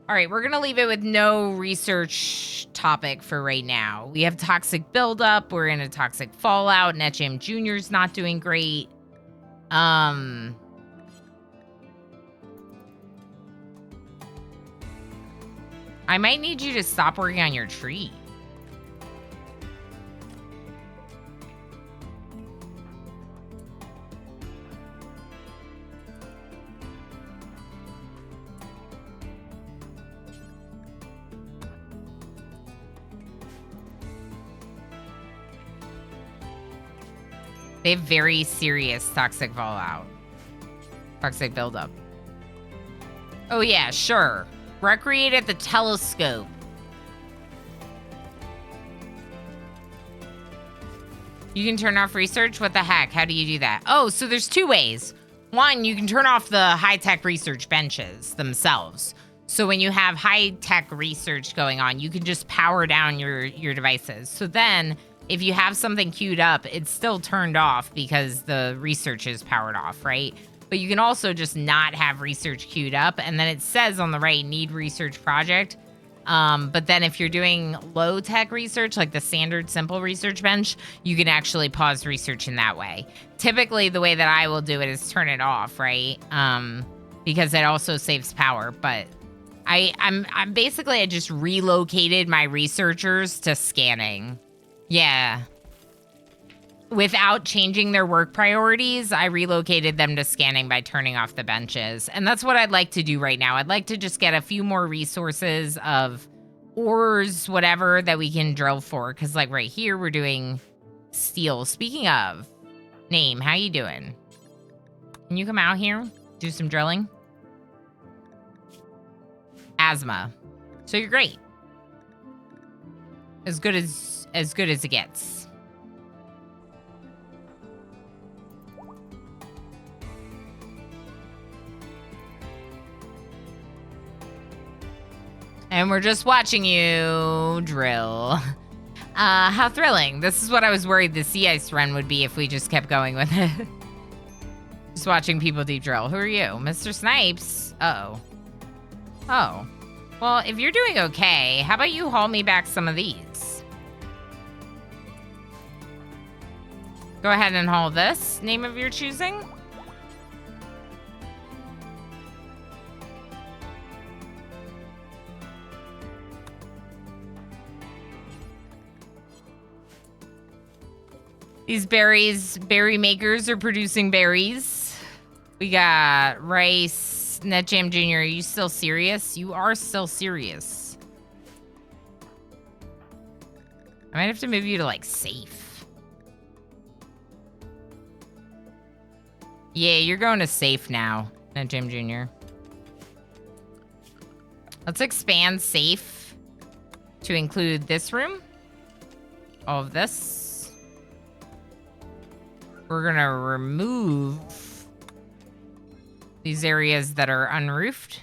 All right, we're going to leave it with no research topic for right now. We have toxic buildup. We're in a toxic fallout. NetJam Jr.'s not doing great. I might need you to stop working on your tree. They have very serious toxic fallout. Toxic buildup. Oh yeah, sure. Recreate at the telescope. You can turn off research? What the heck? How do you do that? Oh, so there's two ways. One, you can turn off the high-tech research benches themselves. So when you have high-tech research going on, you can just power down your devices. So then, if you have something queued up, it's still turned off because the research is powered off, right? But you can also just not have research queued up, and then it says on the right, need research project. But then if you're doing low-tech research, like the standard simple research bench, you can actually pause research in that way. Typically, the way that I will do it is turn it off, right? Because it also saves power. But I'm basically, I just relocated my researchers to scanning. Yeah. Without changing their work priorities, I relocated them to scanning by turning off the benches. And that's what I'd like to do right now. I'd like to just get a few more resources of ores, whatever, that we can drill for. Because, like, right here, we're doing steel. Speaking of, name, how you doing? Can you come out here? Do some drilling? Asthma. So you're great. As good as it gets. And we're just watching you drill. How thrilling. This is what I was worried the sea ice run would be if we just kept going with it. Just watching people deep drill. Who are you? Mr. Snipes? Uh-oh. Oh. Well, if you're doing okay, how about you haul me back some of these? Go ahead and haul this. Name of your choosing? These berry makers are producing berries. We got rice. NetJam Jr., are you still serious? You are still serious. I might have to move you to, like, safe. Yeah, you're going to safe now, NetJam Jr. Let's expand safe to include this room. All of this. We're gonna remove these areas that are unroofed.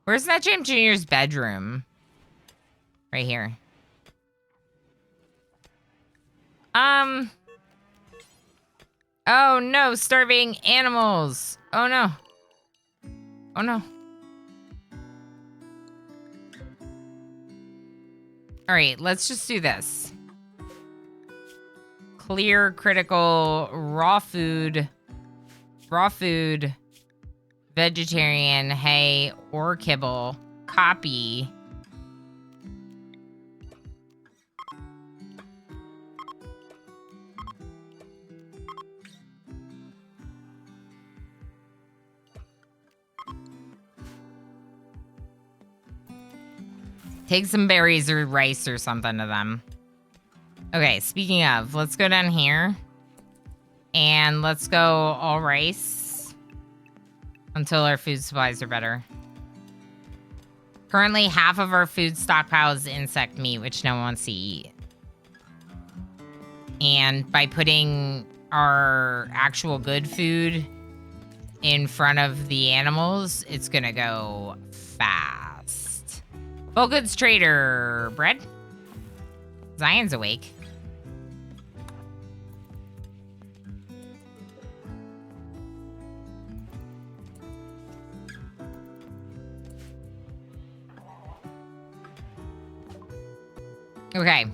Where's NetJam Jr.'s bedroom? Right here. Oh no, starving animals. Oh no. Oh no. All right, let's just do this. Clear, critical, raw food, vegetarian, hay, or kibble, copy. Take some berries or rice or something to them. Okay, speaking of, let's go down here. And let's go all rice until our food supplies are better. Currently, half of our food stockpile is insect meat, which no one wants to eat. And by putting our actual good food in front of the animals, it's gonna go fast. Well, goods trader, bread. Zion's awake. Okay.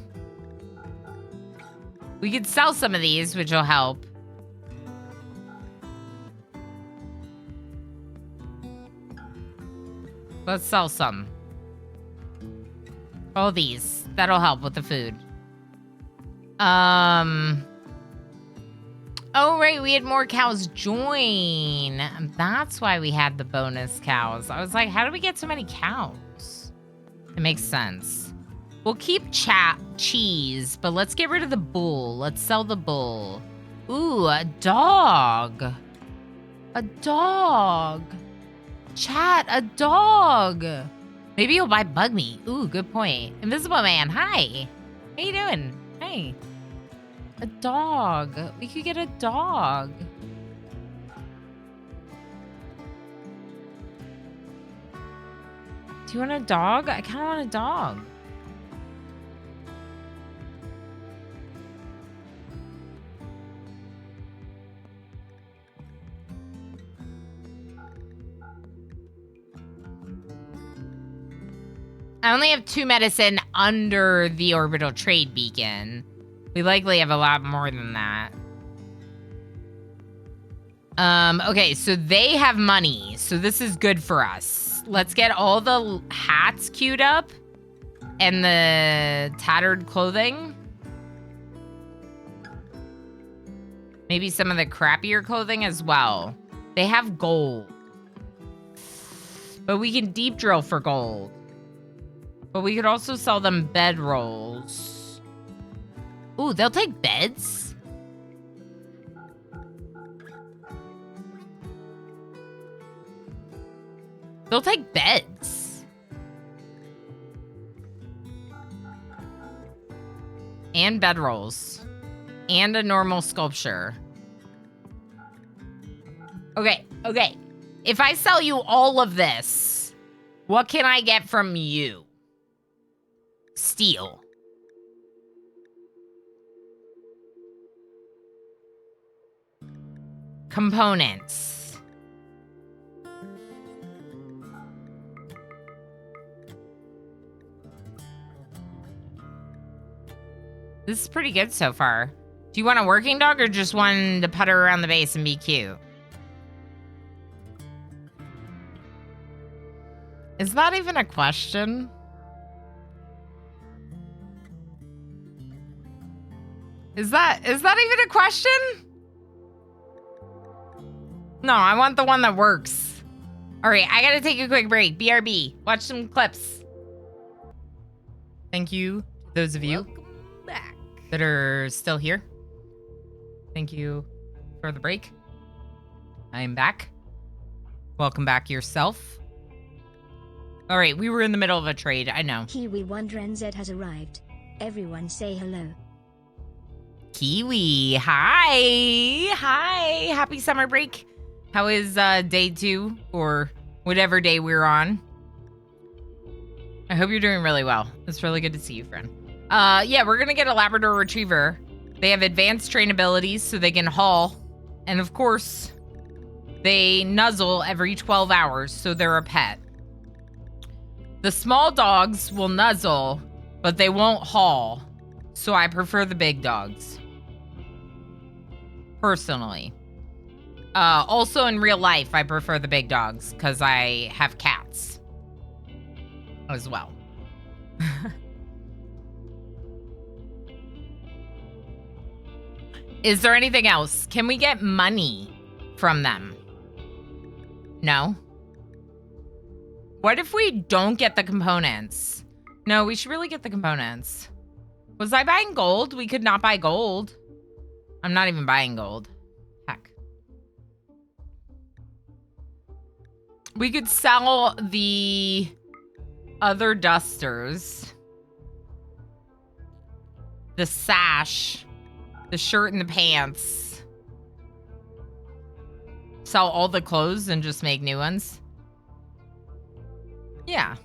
We could sell some of these, which will help. Let's sell some. All these. That'll help with the food. Oh, right. We had more cows join. That's why we had the bonus cows. I was like, how do we get so many cows? It makes sense. We'll keep cheese, but let's get rid of the bull. Let's sell the bull. Ooh, a dog. A dog. Chat, a dog. Maybe you'll buy bug meat. Ooh, good point. Invisible Man, hi. How you doing? Hey. A dog. We could get a dog. Do you want a dog? I kind of want a dog. I only have 2 medicine under the orbital trade beacon. We likely have a lot more than that. Okay, so they have money. So this is good for us. Let's get all the hats queued up and the tattered clothing. Maybe some of the crappier clothing as well. They have gold. But we can deep drill for gold. But we could also sell them bed rolls. Ooh, they'll take beds? They'll take beds. And bed rolls. And a normal sculpture. Okay, okay. If I sell you all of this, what can I get from you? Steel. Components. This is pretty good so far. Do you want a working dog or just one to putter around the base and be cute? Is that even a question? Is that even a question? No, I want the one that works. All right, I gotta take a quick break. BRB, watch some clips. Thank you, those of you
Back.
that are still here. Thank you for the break. I am back. Welcome back yourself. All right, we were in the middle of a trade, I know.
Kiwi Wonder NZ has arrived. Everyone say hello.
Kiwi, hi. Hi, happy summer break. How is day 2 or whatever day we're on? I hope you're doing really well. It's really good to see you, friend. Yeah, we're gonna get a Labrador Retriever. They have advanced train abilities so they can haul. And of course, they nuzzle every 12 hours, so they're a pet. The small dogs will nuzzle, but they won't haul. So I prefer the big dogs. Personally. Also in real life, I prefer the big dogs because I have cats as well. Is there anything else? Can we get money from them? No? What if we don't get the components? No, we should really get the components. Was I buying gold? We could not buy gold. I'm not even buying gold. Heck. We could sell the other dusters. The sash. The shirt and the pants. Sell all the clothes and just make new ones. Yeah.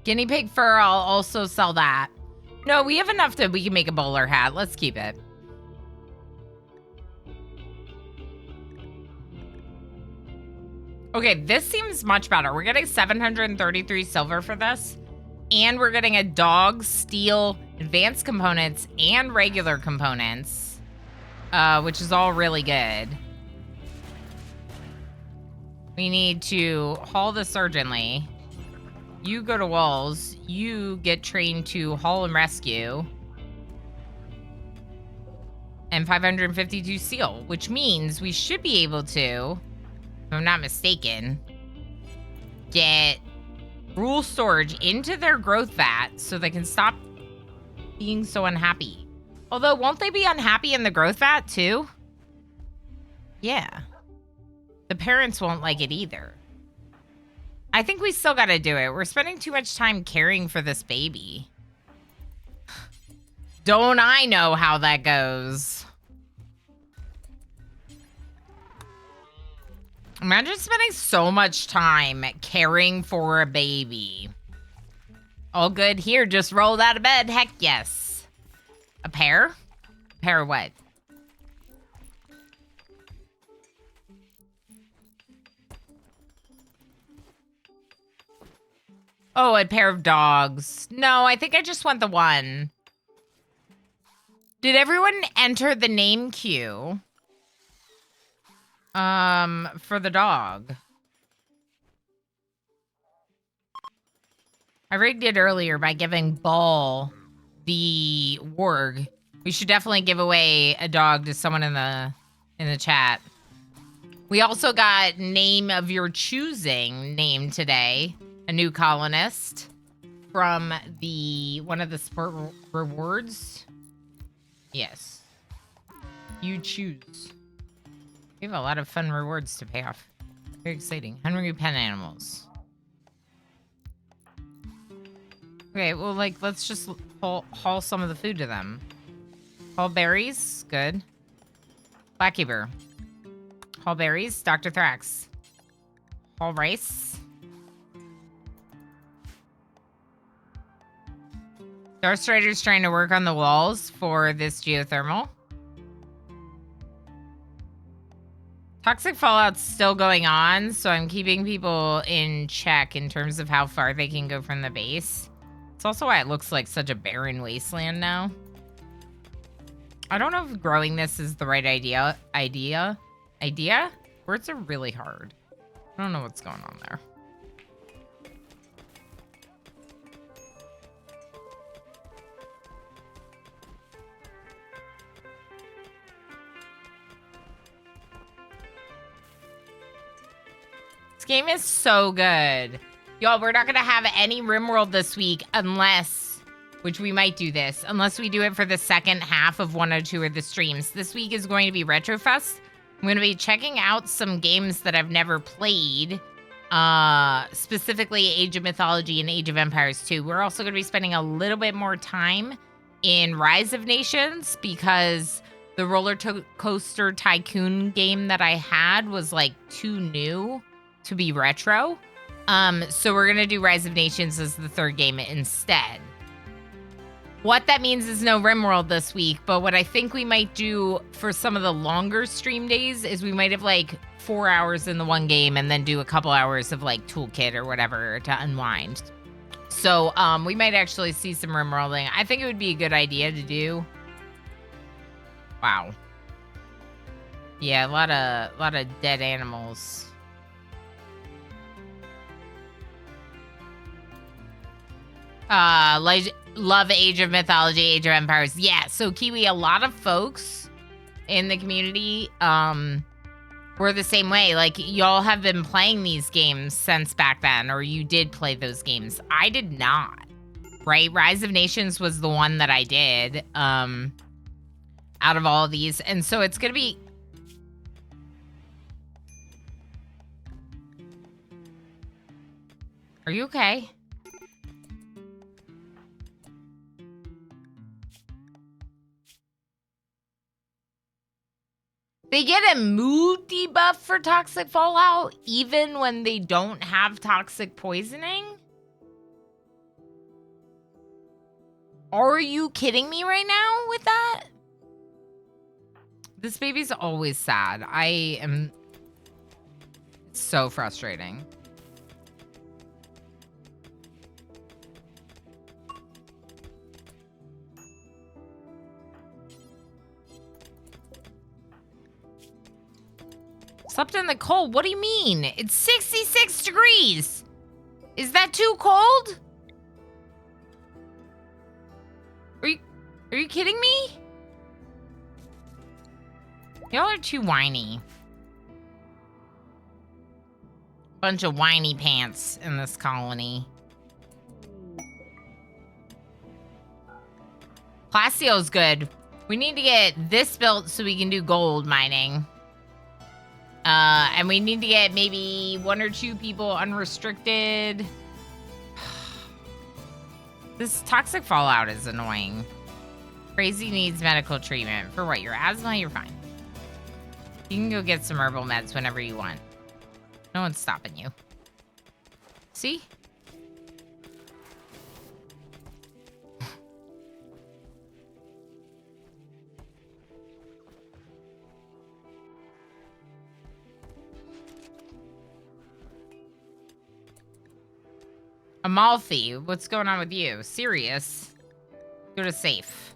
Guinea pig fur, I'll also sell that. No, we have enough that we can make a bowler hat. Let's keep it. Okay, this seems much better. We're getting 733 silver for this. And we're getting a dog, steel, advanced components, and regular components. Which is all really good. We need to haul this urgently. You go to walls. You get trained to haul and rescue. And 552 steel, which means we should be able to, if I'm not mistaken, get rule storage into their growth vat so they can stop being so unhappy. Although, won't they be unhappy in the growth vat too? Yeah. The parents won't like it either. I think we still gotta do it. We're spending too much time caring for this baby. Don't I know how that goes? Imagine spending so much time caring for a baby. All good here, just rolled out of bed. Heck yes. A pair? Pair of what? Oh, a pair of dogs. No, I think I just want the one. Did everyone enter the name queue? For the dog. I rigged it earlier by giving Ball the warg. We should definitely give away a dog to someone in the chat. We also got name of your choosing name today. A new colonist from one of the sport rewards. Yes. You choose. We have a lot of fun rewards to pay off. Very exciting. Hungry pet animals. Okay, well, like, let's just haul some of the food to them. Haul berries. Good. Blackkeeper. Haul berries. Dr. Thrax. Haul rice. Darkstrider's trying to work on the walls for this geothermal. Toxic Fallout's still going on, so I'm keeping people in check in terms of how far they can go from the base. It's also why it looks like such a barren wasteland now. I don't know if growing this is the right idea? Words are really hard. I don't know what's going on there. Game is so good. Y'all, we're not going to have any RimWorld this week unless, which we might do this, unless we do it for the second half of one or two of the streams. This week is going to be Retrofest. I'm going to be checking out some games that I've never played, specifically Age of Mythology and Age of Empires 2. We're also going to be spending a little bit more time in Rise of Nations because the roller coaster tycoon game that I had was like too new to be retro. So we're gonna do Rise of Nations as the third game instead. What that means is no RimWorld this week, but what I think we might do for some of the longer stream days is we might have like 4 hours in the one game and then do a couple hours of like toolkit or whatever to unwind. So we might actually see some RimWorlding. I think it would be a good idea to do. Wow. Yeah, a lot of dead animals. love Age of Mythology, Age of Empires. Yeah, so Kiwi, a lot of folks in the community were the same way. Like, y'all have been playing these games since back then, or you did play those games. I did not, right? Rise of Nations was the one that I did out of all of these. And so it's going to be... Are you okay? They get a mood debuff for toxic fallout even when they don't have toxic poisoning? Are you kidding me right now with that? This baby's always sad. I am so frustrating. Slept in the cold? What do you mean? It's 66 degrees. Is that too cold? Are you kidding me? Y'all are too whiny. Bunch of whiny pants in this colony. Plastio's good. We need to get this built so we can do gold mining. And we need to get maybe 1 or 2 people unrestricted. This toxic fallout is annoying. Crazy needs medical treatment. For what? Your asthma? You're fine. You can go get some herbal meds whenever you want. No one's stopping you. See? Amalfi, what's going on with you? Serious? Go to safe.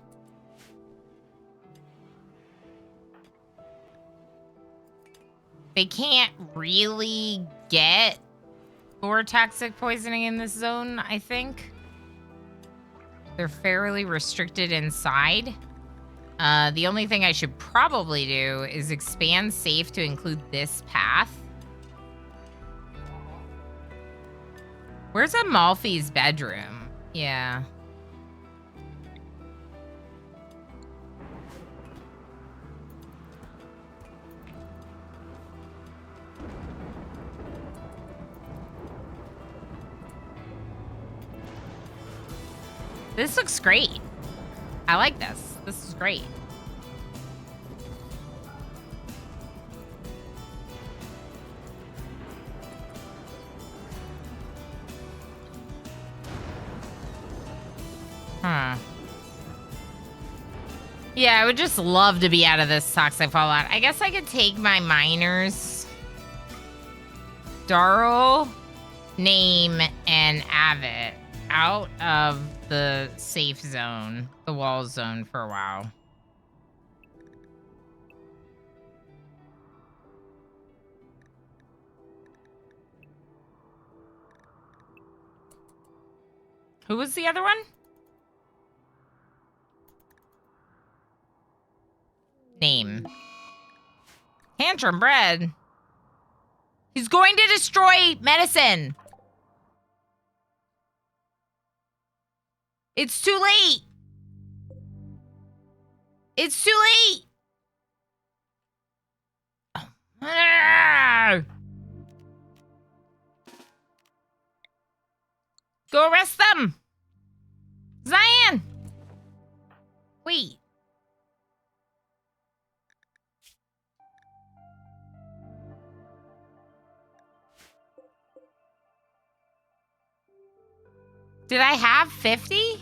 They can't really get for toxic poisoning in this zone, I think. They're fairly restricted inside. The only thing I should probably do is expand safe to include this path. Where's Amalfi's bedroom? Yeah. This looks great. I like this. This is great. Yeah, I would just love to be out of this toxic fallout. I guess I could take my miners, Darl, Name, and Avid out of the safe zone, the wall zone, for a while. Who was the other one? Name. Tantrum bread. He's going to destroy medicine. It's too late. It's too late. Ah! Go arrest them. Zion. Wait. Did I have 50?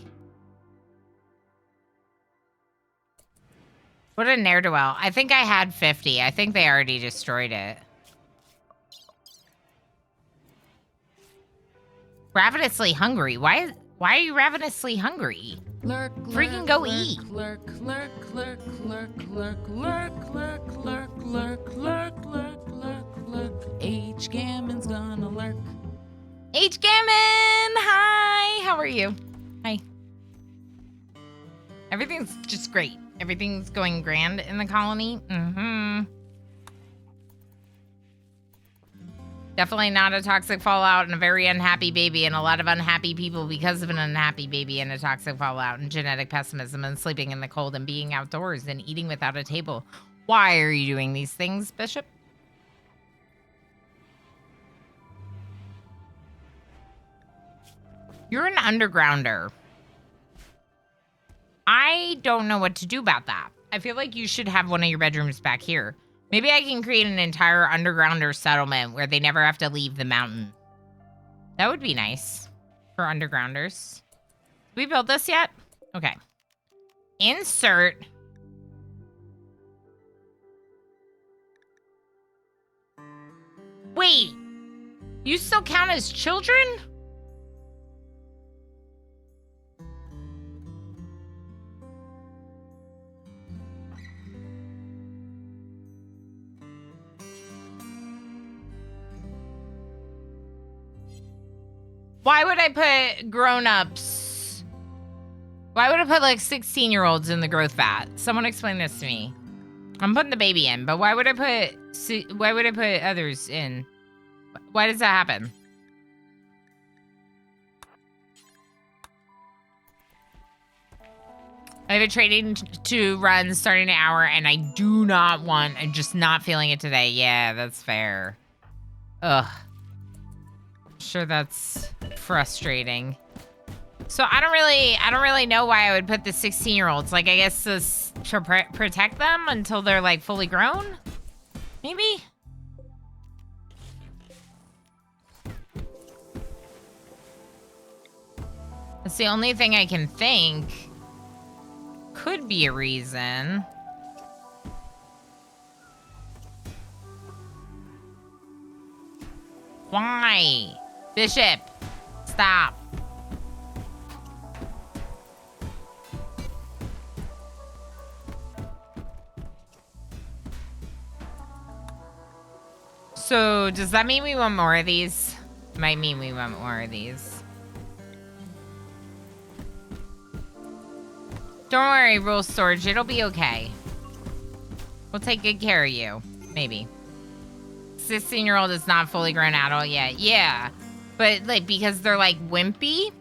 What a ne'er-do-well. I think I had 50. I think they already destroyed it. Ravenously hungry. Why are you ravenously hungry?
Lurk,
Freaking go eat.
Lurk, lurk, lurk, lurk, lurk, lurk, lurk, lurk, lurk, lurk, lurk, lurk, lurk. H. Gammon's gonna lurk.
H. Gammon! Hi! How are you? Hi. Everything's just great. Everything's going grand in the colony. Mm-hmm. Definitely not a toxic fallout and a very unhappy baby and a lot of unhappy people because of an unhappy baby and a toxic fallout and genetic pessimism and sleeping in the cold and being outdoors and eating without a table. Why are you doing these things, Bishop? You're an undergrounder. I don't know what to do about that. I feel like you should have one of your bedrooms back here. Maybe I can create an entire undergrounder settlement where they never have to leave the mountain. That would be nice for undergrounders. Did we build this yet? Okay. Insert. Wait. You still count as children? Why would I put grown-ups? Why would I put like 16-year-olds in the growth vat? Someone explain this to me. I'm putting the baby in, but why would I put others in? Why does that happen? I have a trading to run starting an hour, and I do not want. I'm just not feeling it today. Yeah, that's fair. Ugh. Sure, that's frustrating. So I don't really know why I would put the 16-year-olds. Like, I guess to protect them until they're like fully grown. Maybe. That's the only thing I can think. Could be a reason. Why? Bishop, stop. So, does that mean we want more of these? Might mean we want more of these. Don't worry, Rule Storage. It'll be okay. We'll take good care of you. Maybe. 16-year-old is not fully grown adult yet. Yeah. But, like, because they're, like, wimpy.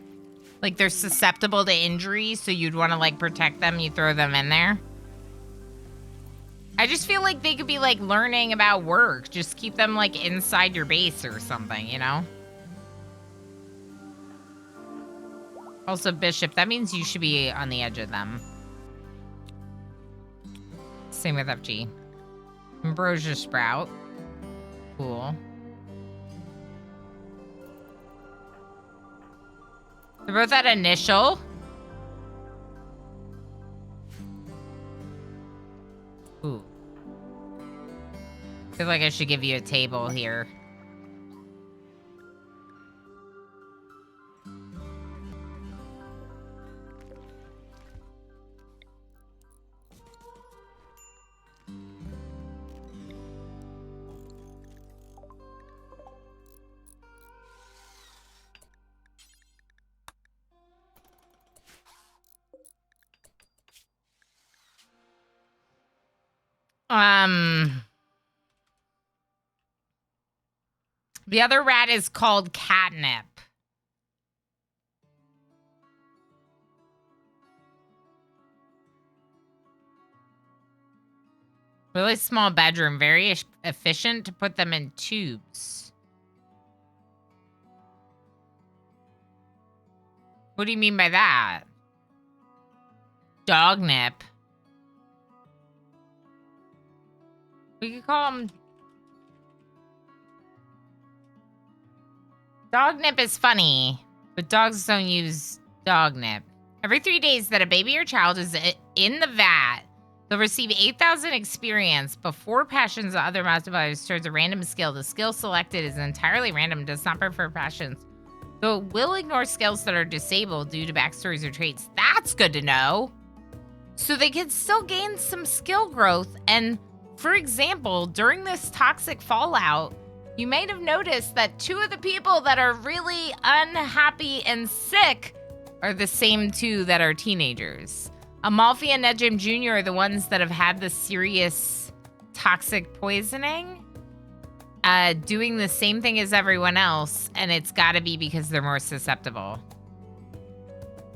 Like, they're susceptible to injury, so you'd want to, like, protect them. You throw them in there. I just feel like they could be, like, learning about work. Just keep them, like, inside your base or something, you know? Also, Bishop, that means you should be on the edge of them. Same with FG. Ambrosia Sprout. Cool. They're both that initial. Ooh. I feel like I should give you a table here. The other rat is called Catnip. Really small bedroom, very efficient to put them in tubes. What do you mean by that? Dognip. We could call him... Dognip is funny, but dogs don't use Dognip. Every 3 days that a baby or child is in the vat, they'll receive 8,000 experience before passions or other modifiers towards a random skill. The skill selected is entirely random, does not prefer passions. Though it will ignore skills that are disabled due to backstories or traits. That's good to know. So they can still gain some skill growth. And for example, during this toxic fallout, you might have noticed that 2 of the people that are really unhappy and sick are the same 2 that are teenagers. Amalfi and Nedjim Jr. are the ones that have had the serious toxic poisoning. Doing the same thing as everyone else, and it's gotta be because they're more susceptible.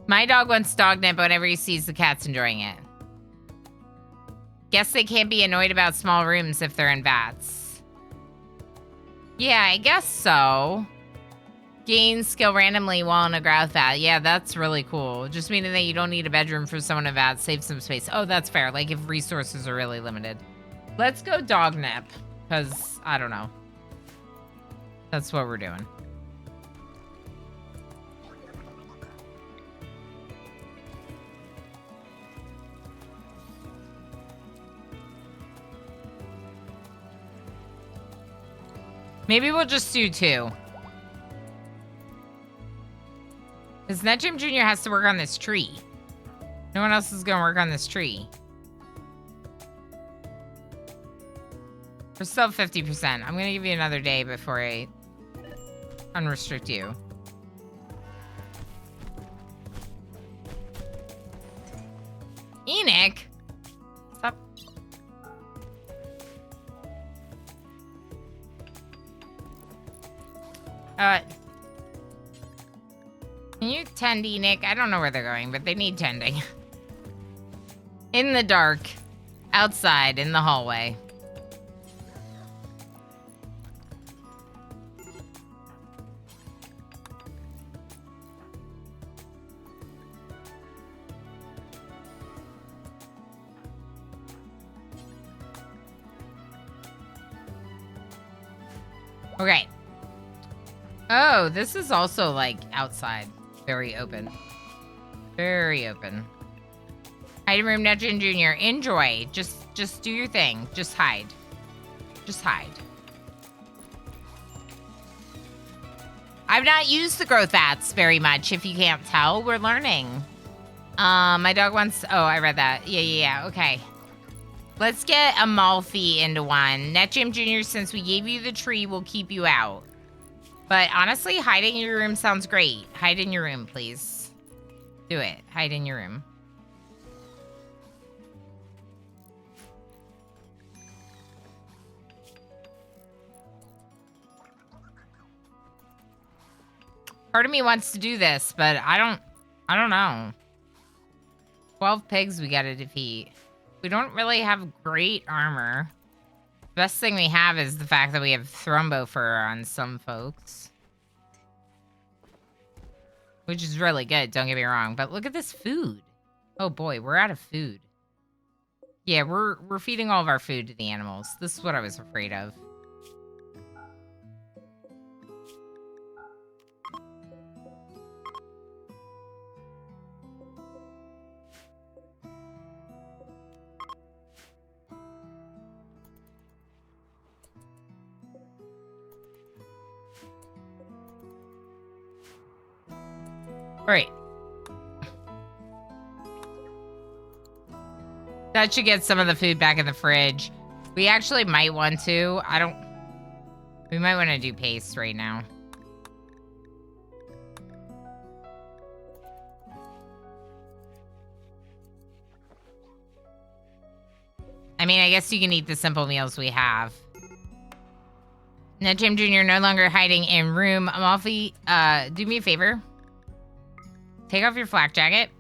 My dog wants dog nip whenever he sees the cats enjoying it. Guess they can't be annoyed about small rooms if they're in vats. Yeah, I guess so. Gain skill randomly while in a growth vat. Yeah, that's really cool. Just meaning that you don't need a bedroom for someone in vat. Save some space. Oh, that's fair. Like if resources are really limited. Let's go dog nip. Because, I don't know. That's what we're doing. Maybe we'll just do 2. Because Nedjim Jr. has to work on this tree. No one else is going to work on this tree. We're still 50%. I'm going to give you another day before I unrestrict you. Enoch? Stop. Can you tend Enoch? I don't know where they're going, but they need tending. In the dark. Outside, in the hallway. Okay. Oh, this is also like outside. Very open. Very open. Hiding room, Nedjim Jr. Enjoy. Just do your thing. Just hide. Just hide. I've not used the growth vats very much, if you can't tell. We're learning. My dog wants... Oh, I read that. Yeah. Okay. Let's get Amalfi into one. Nedjim Jr., since we gave you the tree, will keep you out. But honestly, hiding in your room sounds great. Hide in your room, please. Do it. Hide in your room. Part of me wants to do this, but I don't know. 12 pigs we gotta defeat. We don't really have great armor. Best thing we have is the fact that we have thrombo fur on some folks. Which is really good, don't get me wrong. But look at this food. Oh boy, we're out of food. Yeah, we're feeding all of our food to the animals. This is what I was afraid of. Alright. That should get some of the food back in the fridge. We actually might want to. We might want to do paste right now. I mean, I guess you can eat the simple meals we have. Nedjim Jr. no longer hiding in room. Amalfi, do me a favor. Take off your flak jacket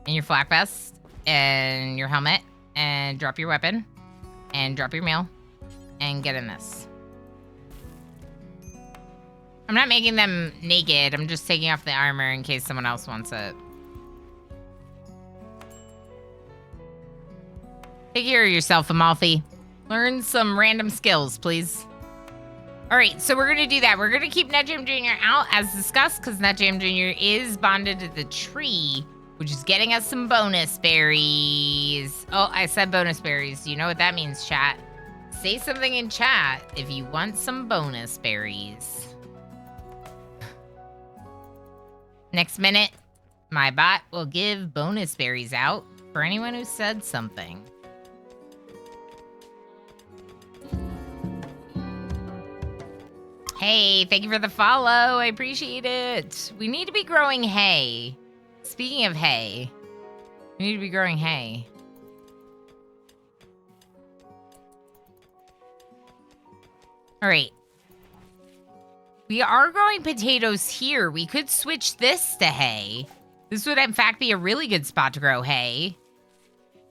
and your flak vest and your helmet and drop your weapon and drop your meal and get in this. I'm not making them naked. I'm just taking off the armor in case someone else wants it. Take care of yourself, Amalfi. Learn some random skills, please. All right, so we're going to do that. We're going to keep Nedjim Jr. out as discussed because Nedjim Jr. is bonded to the tree, which is getting us some bonus berries. Oh, I said bonus berries. You know what that means, chat. Say something in chat if you want some bonus berries. Next minute, my bot will give bonus berries out for anyone who said something. Hey, thank you for the follow. I appreciate it. We need to be growing hay. Speaking of hay, We need to be growing hay. All right. We are growing potatoes here. We could switch this to hay. This would, in fact, be a really good spot to grow hay.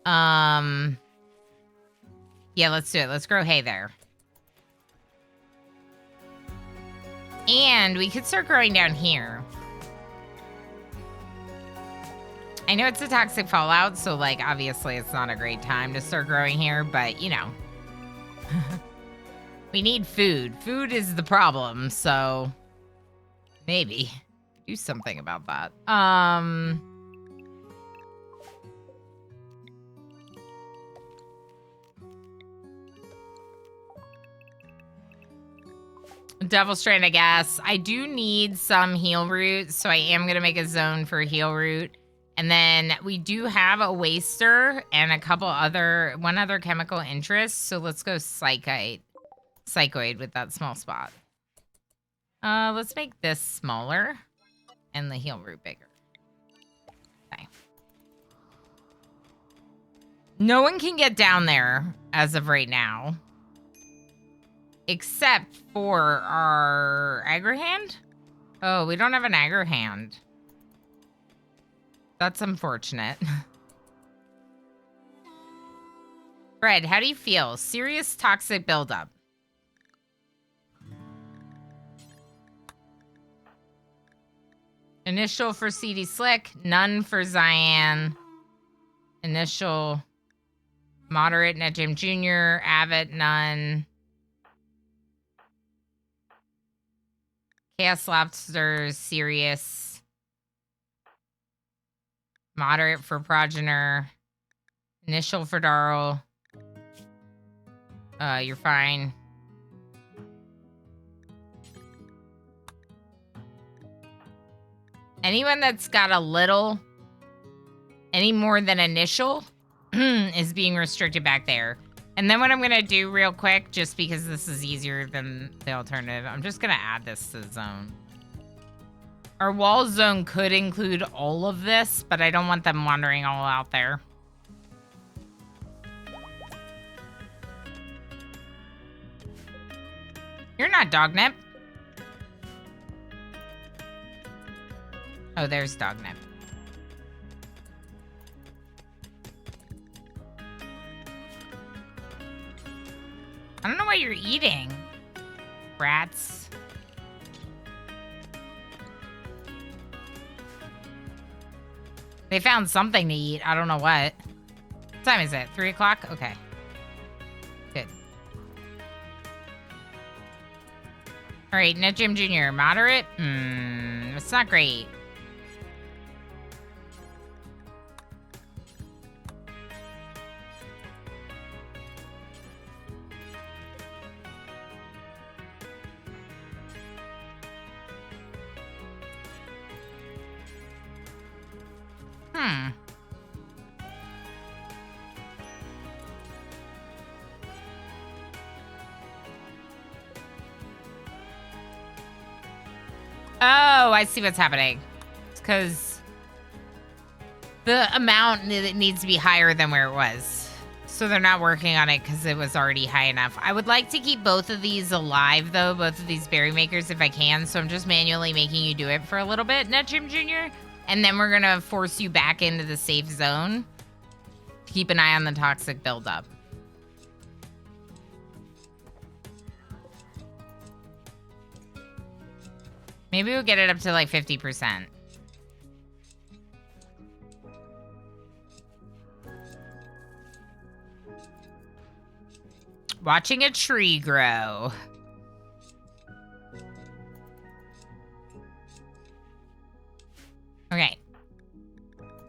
Yeah, let's do it. Let's grow hay there. And we could start growing down here. I know it's a toxic fallout, so, like, obviously it's not a great time to start growing here, but, you know. We need food. Food is the problem, so maybe do something about that. Devil Strand, I guess. I do need some heal root, so I am going to make a zone for heal root. And then we do have a waster and one other chemical interest, so let's go psychoid with that small spot. Let's make this smaller and the heal root bigger. Okay. No one can get down there as of right now. Except for our aggro hand? Oh, we don't have an aggro hand. That's unfortunate. Fred, how do you feel? Serious toxic buildup. Initial for CD Slick, none for Cyan. Initial, moderate, Net Jim Jr., Avid, none. Chaos Lobsters, serious. Moderate for Progenitor. Initial for Darl. You're fine. Anyone that's got a little, any more than initial, is being restricted back there. And then what I'm going to do real quick, just because this is easier than the alternative, I'm just going to add this to the zone. Our wall zone could include all of this, but I don't want them wandering all out there. You're not Dognip. Oh, there's Dognip. I don't know what you're eating. Rats. They found something to eat. I don't know what. What time is it? 3 o'clock? Okay. Good. All right, Net Jim Jr. Moderate? It's not great. Oh, I see what's happening. It's because the amount needs to be higher than where it was. So they're not working on it because it was already high enough. I would like to keep both of these alive, though, both of these berry makers, if I can. So I'm just manually making you do it for a little bit, Net Jim Jr. And then we're going to force you back into the safe zone to keep an eye on the toxic buildup. Maybe we'll get it up to like 50%. Watching a tree grow. Okay.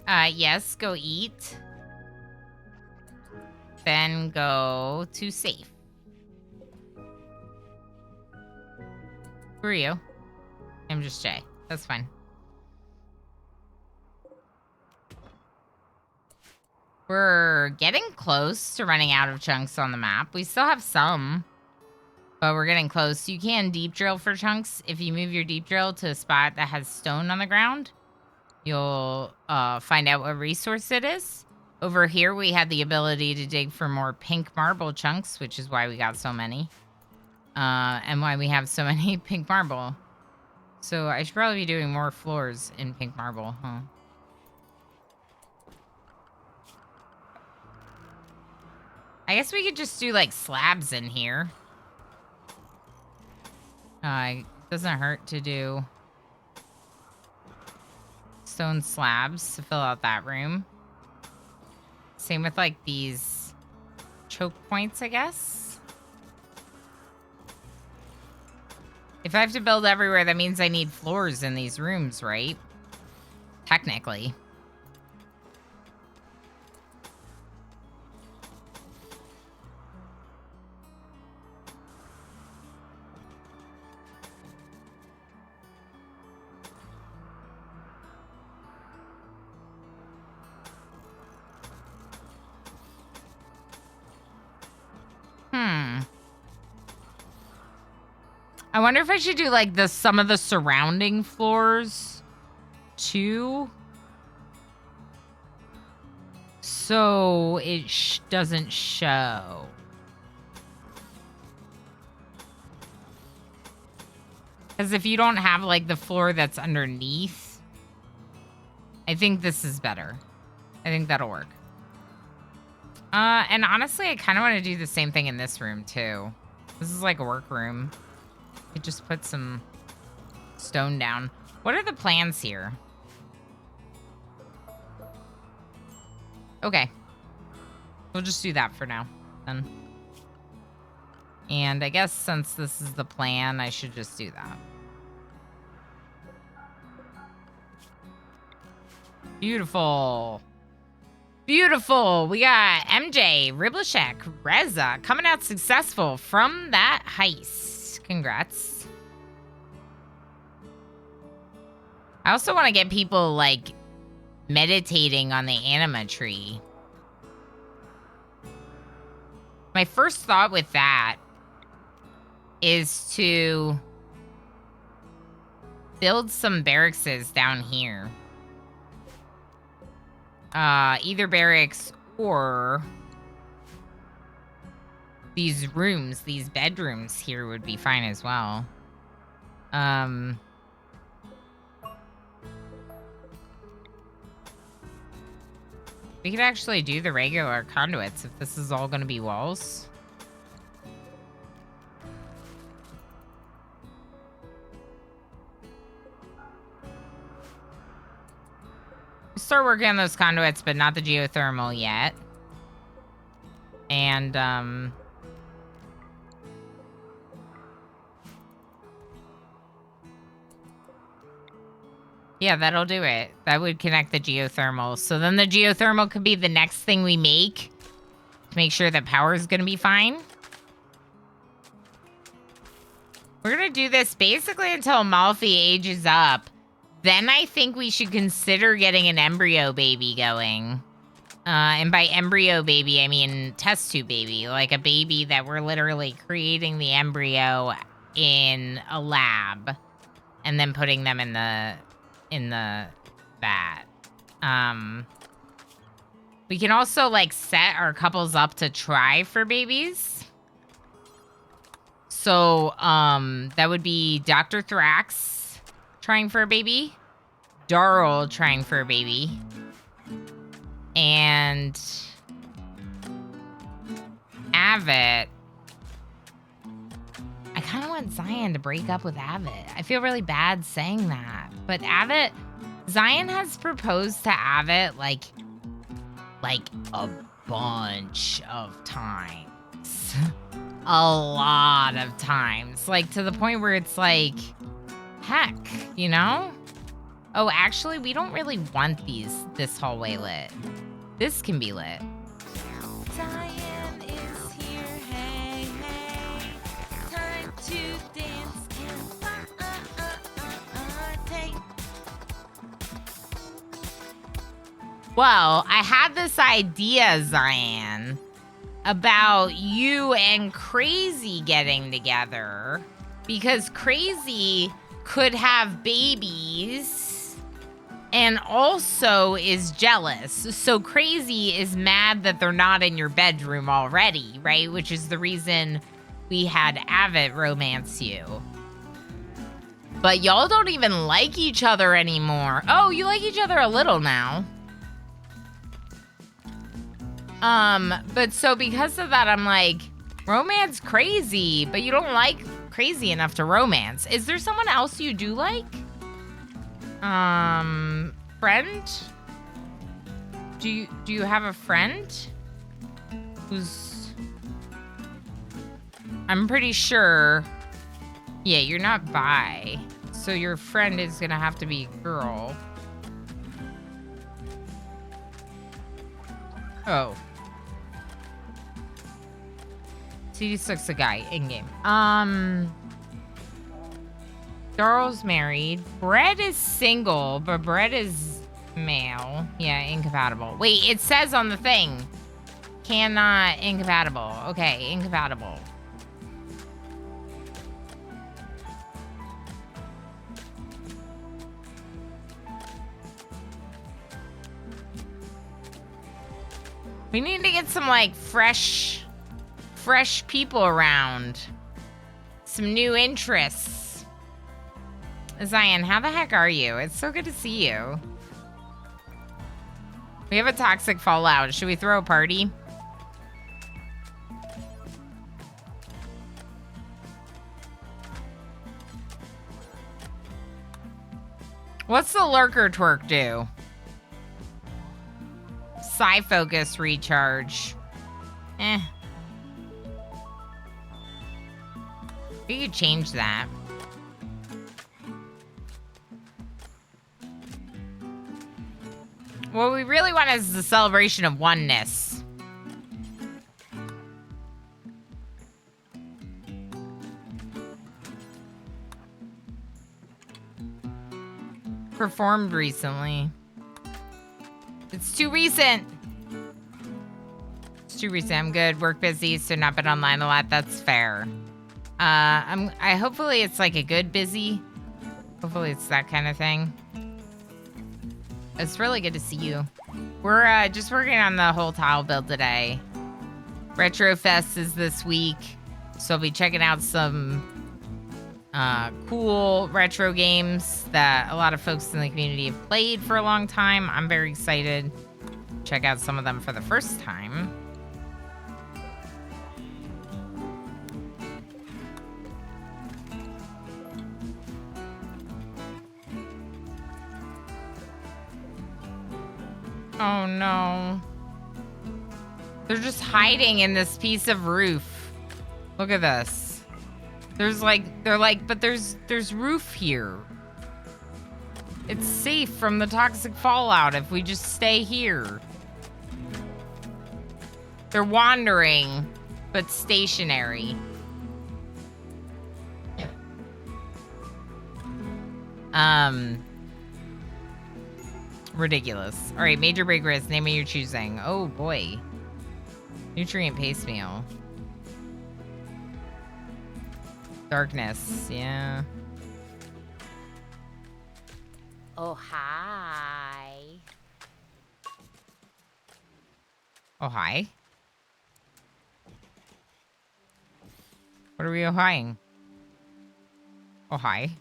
Yes, go eat. Then go to safe. Who are you? I'm just Jay. That's fine. We're getting close to running out of chunks on the map. We still have some, but we're getting close. You can deep drill for chunks. If you move your deep drill to a spot that has stone on the ground, you'll find out what resource it is. Over here, we had the ability to dig for more pink marble chunks, which is why we got so many. And why we have so many pink marble. So I should probably be doing more floors in pink marble, huh? I guess we could just do, like, slabs in here. It doesn't hurt to do stone slabs to fill out that room. Same with, like, these choke points, I guess. If I have to build everywhere, that means I need floors in these rooms, right? Technically. I wonder if I should do, like, some of the surrounding floors, too. So it doesn't show. Because if you don't have, like, the floor that's underneath, I think this is better. I think that'll work. And honestly, I kind of want to do the same thing in this room, too. This is like a workroom. Could just put some stone down. What are the plans here? Okay. We'll just do that for now, then. And I guess since this is the plan, I should just do that. Beautiful. Beautiful. We got MJ, Riblishek, Reza coming out successful from that heist. Congrats. I also want to get people, like, meditating on the anima tree. My first thought with that is to build some barracks down here. Either barracks or these rooms, these bedrooms here would be fine as well. We could actually do the regular conduits if this is all going to be walls. Start working on those conduits, but not the geothermal yet. And, yeah, that'll do it. That would connect the geothermal. So then the geothermal could be the next thing we make to make sure that power is going to be fine. We're going to do this basically until Malfi ages up. Then I think we should consider getting an embryo baby going. And by embryo baby, I mean test tube baby. Like a baby that we're literally creating the embryo in a lab. And then putting them in the vat. We can also, like, set our couples up to try for babies. So, that would be Dr. Thrax trying for a baby, Darl trying for a baby, and Avit. I kind of want Zion to break up with Avit. I feel really bad saying that. But Avit, Zion has proposed to Avit like a bunch of times. A lot of times. Like to the point where it's like, heck, you know? Oh, actually, we don't really want this hallway lit. This can be lit. Zion is here, hey, hey. Time to dance and party. Well, I had this idea, Zion, about you and Crazy getting together because Crazy could have babies and also is jealous. So Crazy is mad that they're not in your bedroom already, right? Which is the reason we had Avit romance you. But y'all don't even like each other anymore. Oh, you like each other a little now. But so because of that, I'm like, romance Crazy, but you don't like Crazy enough to romance. Is there someone else you do like? Friend? Do you have a friend? Who's... I'm pretty sure... Yeah, you're not bi. So your friend is gonna have to be a girl. Oh. CD6 a guy in-game. Daryl's married. Brett is single, but Brett is male. Yeah, incompatible. Wait, it says on the thing. Cannot, incompatible. Okay, incompatible. We need to get some, like, fresh people around. Some new interests. Zion, how the heck are you? It's so good to see you. We have a toxic fallout. Should we throw a party? What's the lurker twerk do? Psi focus recharge. We could change that. What we really want is the celebration of oneness. Performed recently. It's too recent. It's too recent. I'm good. Work busy, so not been online a lot. That's fair. Hopefully it's like a good busy. Hopefully it's that kind of thing. It's really good to see you. We're just working on the whole tile build today. Retro Fest is this week, so I'll be checking out some cool retro games that a lot of folks in the community have played for a long time. I'm very excited to check out some of them for the first time. Oh no. They're just hiding in this piece of roof. Look at this. But there's roof here. It's safe from the toxic fallout if we just stay here. They're wandering, but stationary. Ridiculous. All right, major break risk. Name of your choosing. Oh boy. Nutrient paste meal. Darkness. Yeah.
Oh, hi.
Oh hi. What are we oh-hiing? Oh hi.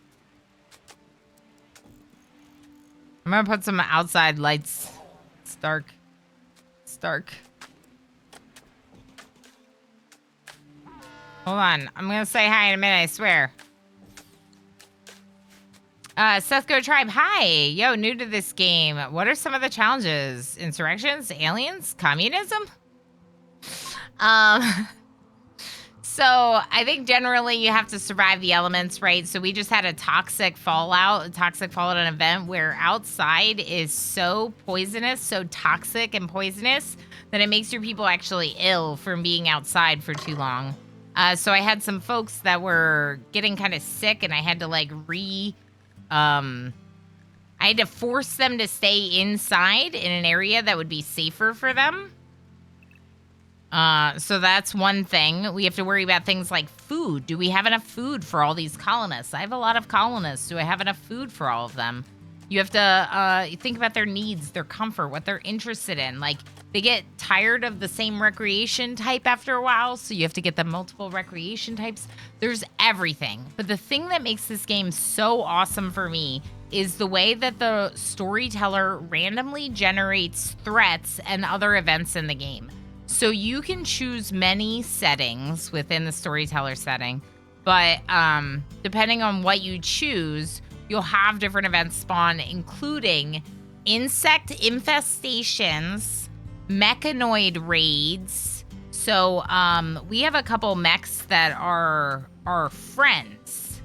I'm gonna put some outside lights. It's dark. It's dark. Hold on. I'm gonna say hi in a minute, I swear. Seth Go Tribe, hi. Yo, new to this game. What are some of the challenges? Insurrections? Aliens? Communism? So I think generally you have to survive the elements, right? So we just had a toxic fallout event where outside is so poisonous, so toxic and poisonous that it makes your people actually ill from being outside for too long. So I had some folks that were getting kind of sick and I had to like I had to force them to stay inside in an area that would be safer for them. So that's one thing. We have to worry about things like food. Do we have enough food for all these colonists? I have a lot of colonists. Do I have enough food for all of them? You have to think about their needs, their comfort, what they're interested in. Like, they get tired of the same recreation type after a while, so you have to get them multiple recreation types. There's everything. But the thing that makes this game so awesome for me is the way that the storyteller randomly generates threats and other events in the game. So you can choose many settings within the storyteller setting, but depending on what you choose, you'll have different events spawn, including insect infestations, mechanoid raids. So we have a couple mechs that are our friends.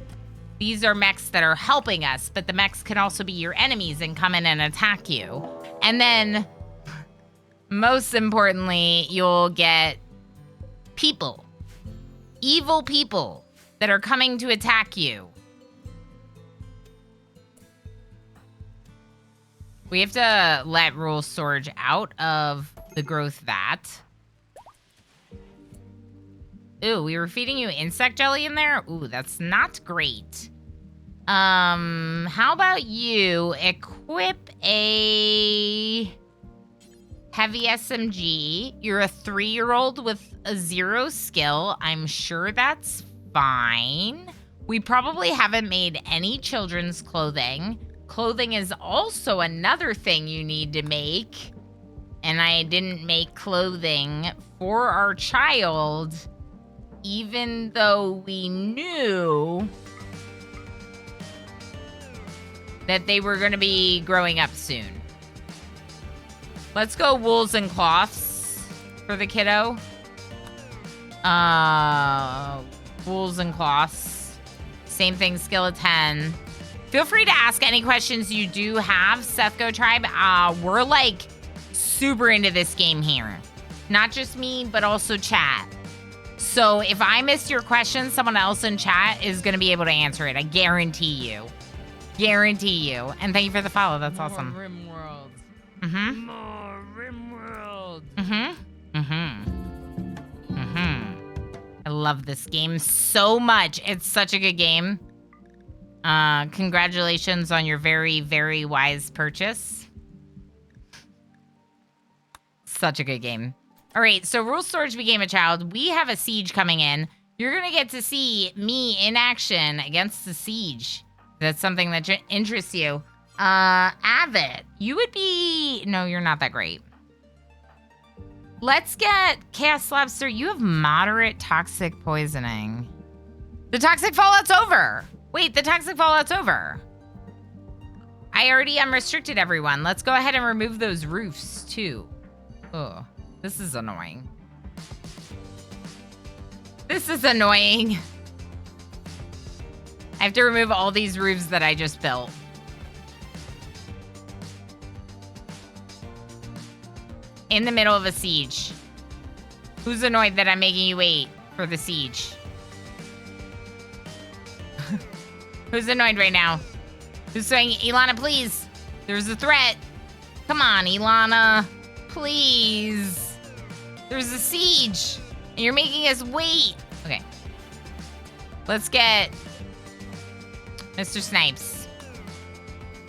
These are mechs that are helping us, but the mechs can also be your enemies and come in and attack you. And then, most importantly, you'll get people, evil people that are coming to attack you. We have to let rule storage out of the growth vat. Ooh, we were feeding you insect jelly in there? Ooh, that's not great. How about you equip a heavy SMG? You're a 3-year-old with a 0 skill. I'm sure that's fine. We probably haven't made any children's clothing. Clothing is also another thing you need to make. And I didn't make clothing for our child, even though we knew that they were going to be growing up soon. Let's go wools and cloths for the kiddo. Wools and cloths. Same thing, skill of 10. Feel free to ask any questions you do have, Seth Go Tribe. We're like super into this game here. Not just me, but also chat. So if I missed your question, someone else in chat is going to be able to answer it. I guarantee you. Guarantee you. And thank you for the follow. That's awesome.
RimWorld.
Mm-hmm.
More RimWorld.
Mm-hmm. Mm-hmm. Mm-hmm. I love this game so much. It's such a good game. Congratulations on your very, very wise purchase. Such a good game. All right, so Rule Storage became a child. We have a siege coming in. You're going to get to see me in action against the siege. That's something that interests you. Avid, you would be... No, you're not that great. Let's get Chaos Lobster. You have moderate toxic poisoning. The toxic fallout's over. Wait, the toxic fallout's over. I already unrestricted everyone. Let's go ahead and remove those roofs, too. Ugh, this is annoying. This is annoying. I have to remove all these roofs that I just built. In the middle of a siege. Who's annoyed that I'm making you wait for the siege? Who's annoyed right now? Who's saying, Ilana, please? There's a threat. Come on, Ilana. Please. There's a siege. And you're making us wait. Okay. Let's get Mr. Snipes.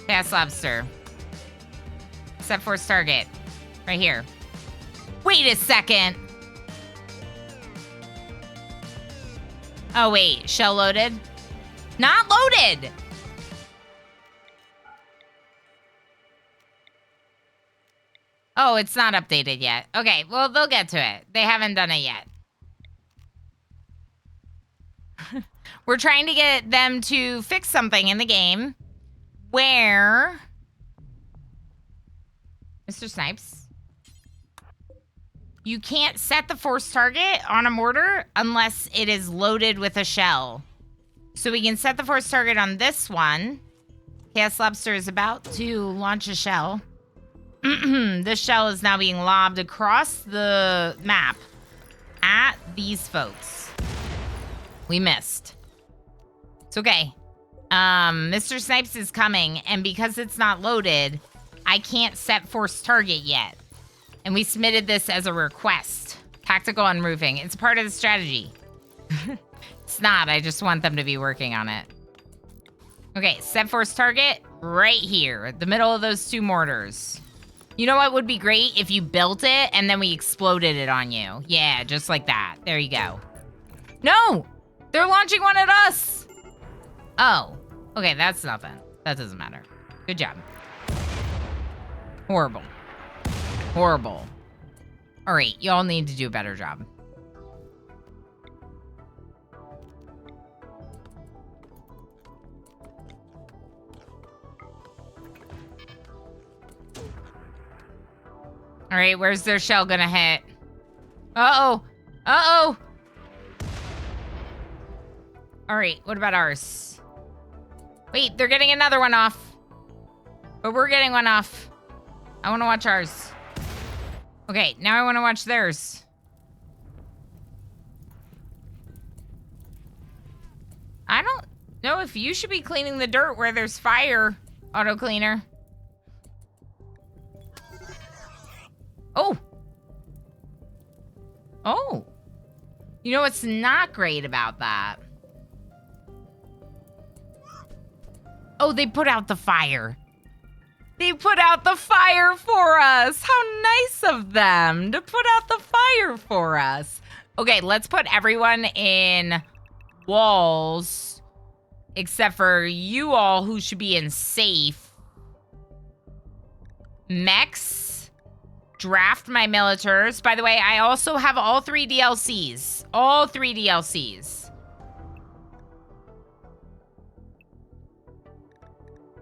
Fast Lobster. Set force target. Right here. Wait a second. Oh, wait. Shell loaded? Not loaded. Oh, it's not updated yet. Okay, well, they'll get to it. They haven't done it yet. We're trying to get them to fix something in the game where... Mr. Snipes, you can't set the force target on a mortar unless it is loaded with a shell. So we can set the force target on this one. Chaos Lobster is about to launch a shell. This shell is now being lobbed across the map at these folks. We missed. It's okay. Mr. Snipes is coming, and because it's not loaded, I can't set force target yet. And we submitted this as a request. Tactical unroofing. It's part of the strategy. It's not. I just want them to be working on it. Okay, set force target Right here, the middle of those two mortars. You know what would be great? If you built it and then we exploded it on you. Yeah, just like that. There you go. No! They're launching one at us! Oh. Okay, that's nothing. That doesn't matter. Good job. Horrible. Horrible. All right, y'all need to do a better job. All right, where's their shell gonna hit? Uh-oh. Uh-oh. All right, what about ours? Wait, they're getting another one off. But we're getting one off. I want to watch ours. Okay, now I want to watch theirs. I don't know if you should be cleaning the dirt where there's fire, auto cleaner. Oh. Oh. You know what's not great about that? Oh, they put out the fire. They put out the fire for us. How nice of them to put out the fire for us. Okay, let's put everyone in walls except for you all who should be in safe. Mechs. Draft my militars. By the way, I also have all 3 DLCs. All 3 DLCs.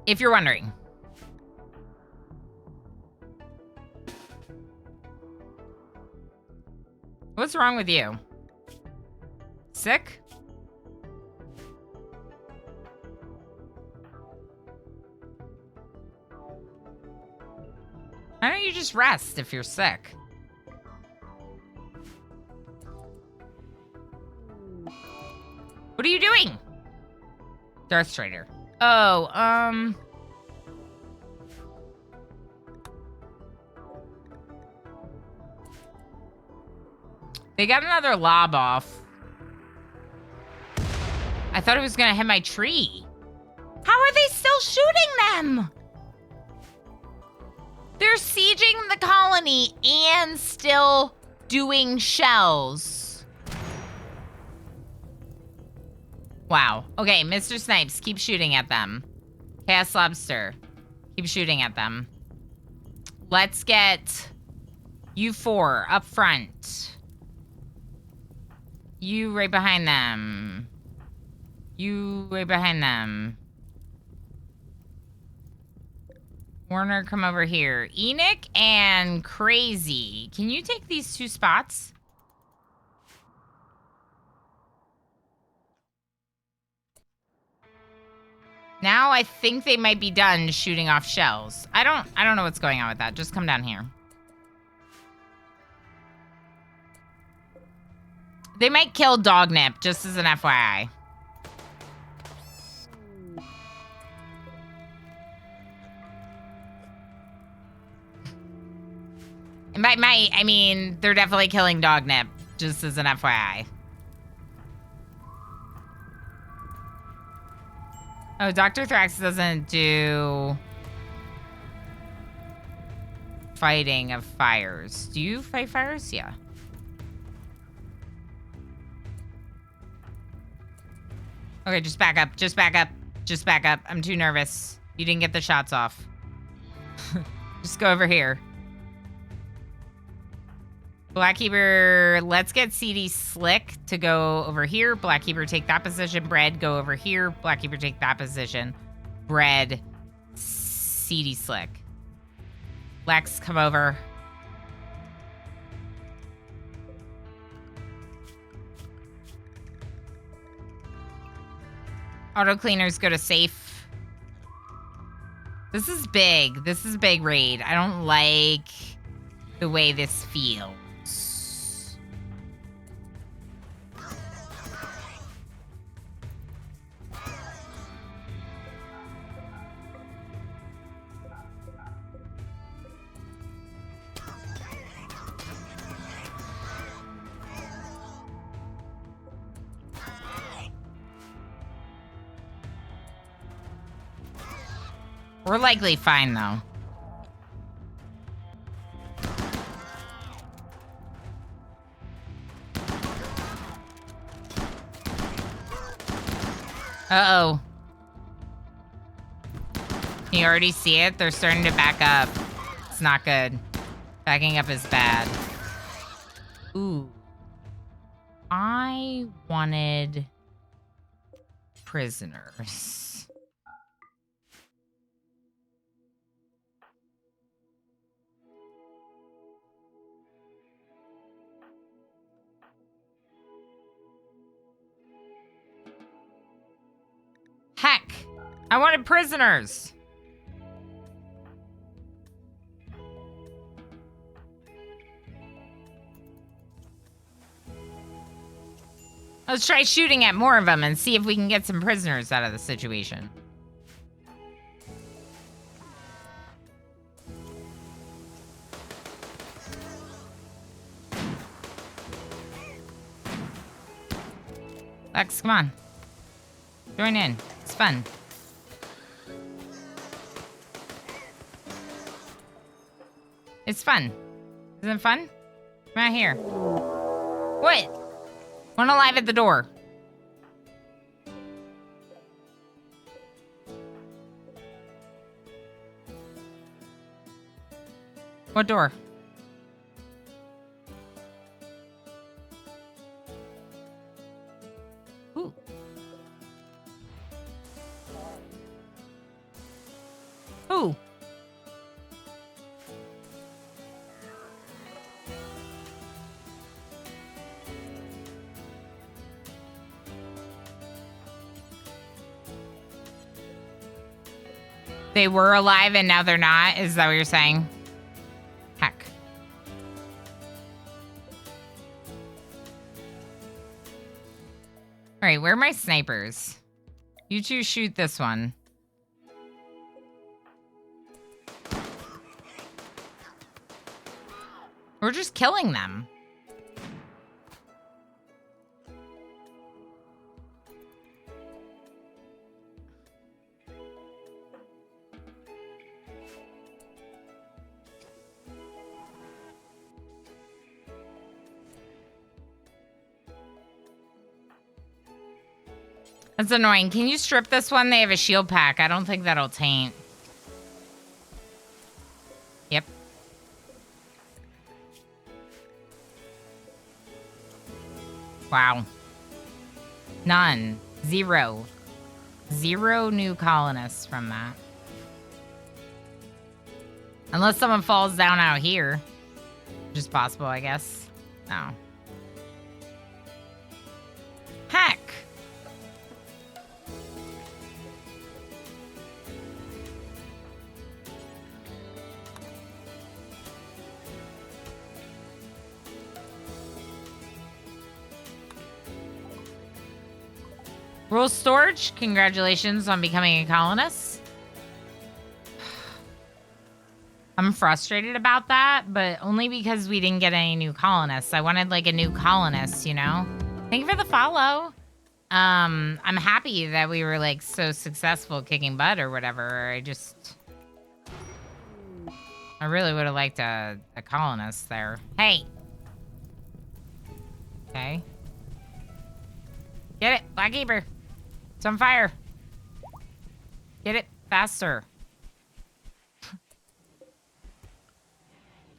If you're wondering. What's wrong with you? Sick? Why don't you just rest if you're sick? What are you doing? Darth Strider. Oh, they got another lob off. I thought it was gonna hit my tree. How are they still shooting them? They're sieging the colony and still doing shells. Wow. Okay, Mr. Snipes, keep shooting at them. Chaos Lobster, keep shooting at them. Let's get you 4 up front. You right behind them. You right behind them. Warner, come over here. Enoch and Crazy. Can you take these 2 spots? Now I think they might be done shooting off shells. I don't know what's going on with that. Just come down here. They might kill Dognip, just as an FYI. And by might, I mean, they're definitely killing Dognip, just as an FYI. Oh, Dr. Thrax doesn't do fighting of fires. Do you fight fires? Yeah. Okay, just back up. Just back up. Just back up. I'm too nervous. You didn't get the shots off. Just go over here. Blackkeeper, let's get CD Slick to go over here. Blackkeeper, take that position. Bread, go over here. Blackkeeper, take that position. Bread, CD Slick. Lex, come over. Auto cleaners, go to safe. This is big. This is a big raid. I don't like the way this feels. We're likely fine, though. Uh-oh. You already see it? They're starting to back up. It's not good. Backing up is bad. Ooh. I wanted prisoners. Heck, I wanted prisoners. Let's try shooting at more of them and see if we can get some prisoners out of the situation. Lex, come on. Join in. It's fun. It's fun. Isn't it fun? Come out here. What? One alive at the door. What door? Ooh. Ooh. They were alive and now they're not? Is that what you're saying? Heck. Alright, where are my snipers? You two shoot this one. We're just killing them. That's annoying. Can you strip this one? They have a shield pack. I don't think that'll taint. Yep. Wow. None. Zero. Zero new colonists from that. Unless someone falls down out here. Which is possible, I guess. No. Heck. Rule Storage, congratulations on becoming a colonist. I'm frustrated about that, but only because we didn't get any new colonists. I wanted like a new colonist, you know? Thank you for the follow. I'm happy that we were like so successful kicking butt or whatever. I really would have liked a colonist there. Hey. Okay. Get it, Blackkeeper. It's on fire. Get it faster.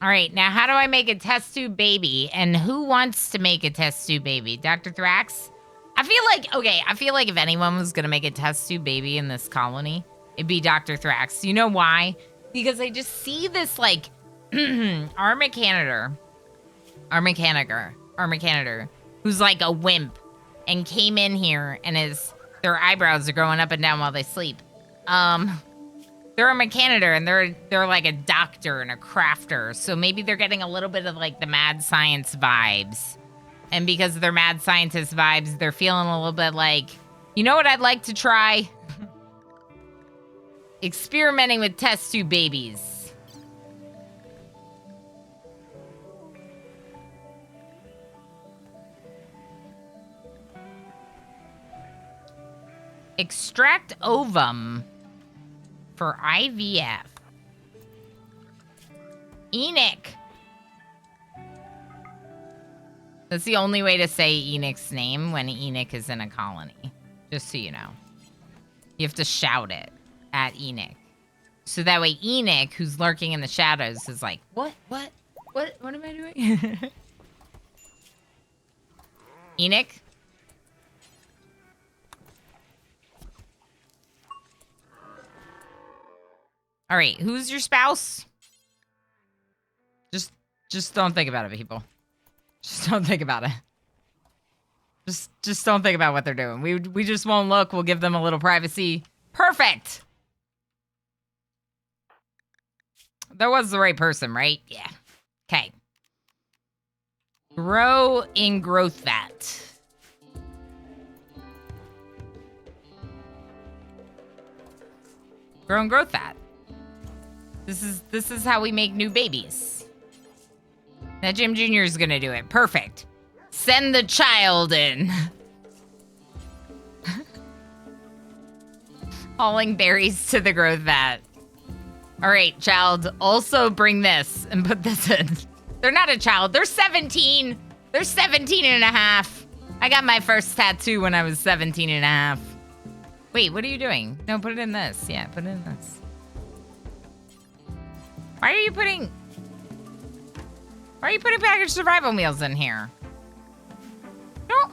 All right, now how do I make a test tube baby? And who wants to make a test tube baby? Dr. Thrax? I feel like if anyone was gonna make a test tube baby in this colony, it'd be Dr. Thrax. You know why? Because I just see this like our mechanitor, who's like a wimp and came in here and their eyebrows are growing up and down while they sleep. They're a mechanitor and they're like a doctor and a crafter. So maybe they're getting a little bit of like the mad science vibes. And because of their mad scientist vibes, they're feeling a little bit like, you know what I'd like to try? Experimenting with test tube babies. Extract ovum for IVF. Enoch. That's the only way to say Enoch's name when Enoch is in a colony. Just so you know. You have to shout it at Enoch. So that way Enoch, who's lurking in the shadows, is like, what am I doing? Enoch? All right, who's your spouse? Just don't think about it, people. Just don't think about it. Just don't think about what they're doing. We just won't look. We'll give them a little privacy. Perfect. That was the right person, right? Yeah. Okay. Grow in growth vat. Grow in growth vat. This is how we make new babies. Now Jim Jr. is gonna do it. Perfect. Send the child in. Hauling berries to the growth vat. All right, child, also bring this and put this in. They're not a child. They're 17. They're 17 and a half. I got my first tattoo when I was 17 and a half. Wait, what are you doing? No, put it in this. Yeah, put it in this. Why are you putting packaged survival meals in here? No.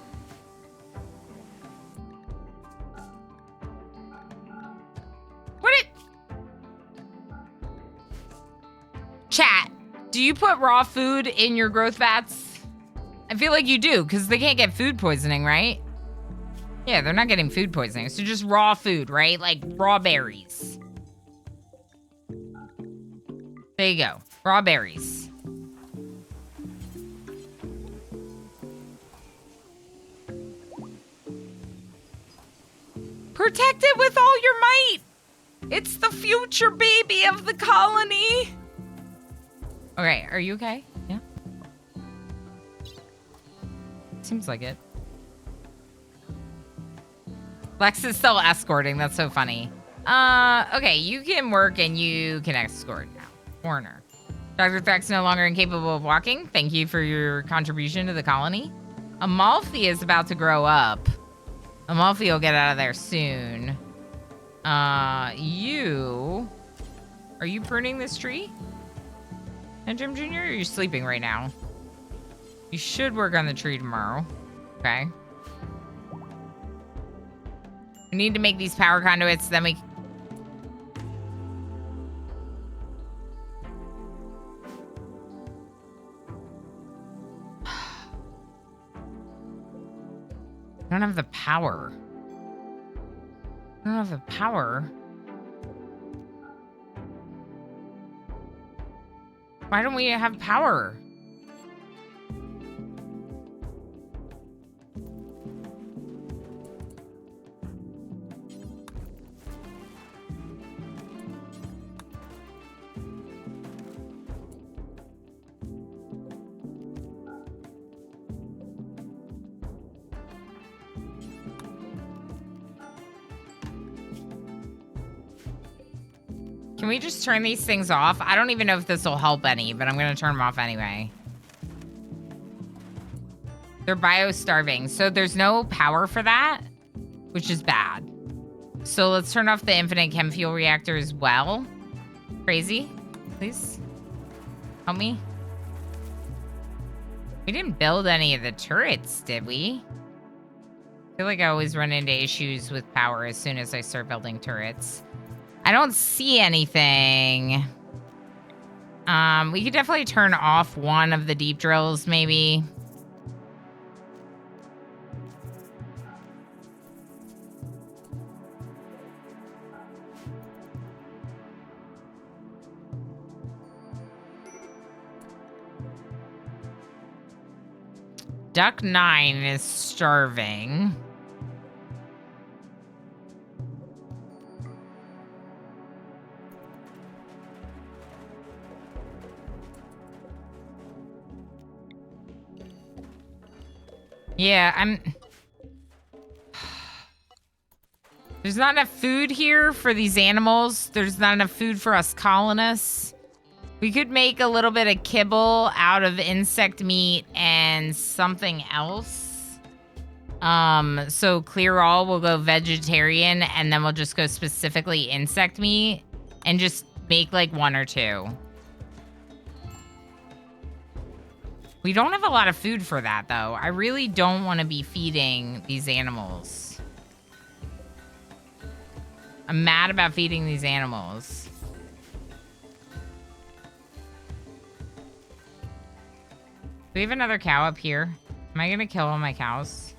What it? Chat, do you put raw food in your growth vats? I feel like you do, because they can't get food poisoning, right? Yeah, they're not getting food poisoning. So just raw food, right? Like raw berries. There you go. Raw berries. Protect it with all your might. It's the future baby of the colony. Okay, are you okay? Yeah. Seems like it. Lex is still escorting. That's so funny. Okay, you can work and you can escort now. Warner. Dr. Thrax no longer incapable of walking. Thank you for your contribution to the colony. Amalfi is about to grow up. Amalfi will get out of there soon. Are you pruning this tree? And Jim Jr., or are you sleeping right now? You should work on the tree tomorrow. Okay. We need to make these power conduits, then we... I don't have the power. I don't have the power. Why don't we have power? Can we just turn these things off? I don't even know if this will help any, but I'm going to turn them off anyway. They're bio-starving, so there's no power for that, which is bad. So let's turn off the infinite chem fuel reactor as well. Crazy, please. Help me. We didn't build any of the turrets, did we? I feel like I always run into issues with power as soon as I start building turrets. I don't see anything. We could definitely turn off one of the deep drills, maybe. Duck 9 is starving. Yeah, There's not enough food here for these animals. There's not enough food for us colonists. We could make a little bit of kibble out of insect meat and something else. So clear all, we'll go vegetarian, and then we'll just go specifically insect meat and just make like 1 or 2. We don't have a lot of food for that, though. I really don't want to be feeding these animals. I'm mad about feeding these animals. Do we have another cow up here? Am I going to kill all my cows?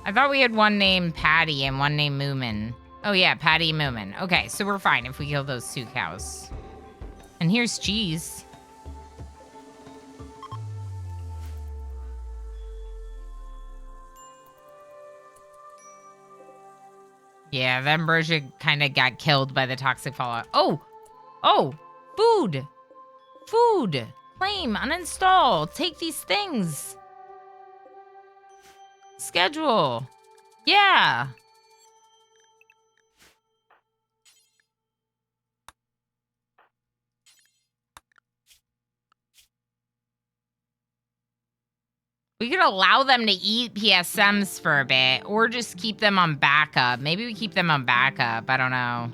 I thought we had one named Patty and one named Moomin. Oh, yeah, Patty and Moomin. Okay, so we're fine if we kill those 2 cows. And here's cheese. Yeah, the ambrosia kind of got killed by the toxic fallout. Oh! Oh! Food! Food! Claim, uninstall. Take these things. Schedule. Yeah. We could allow them to eat PSMs for a bit, or just keep them on backup. Maybe we keep them on backup. I don't know.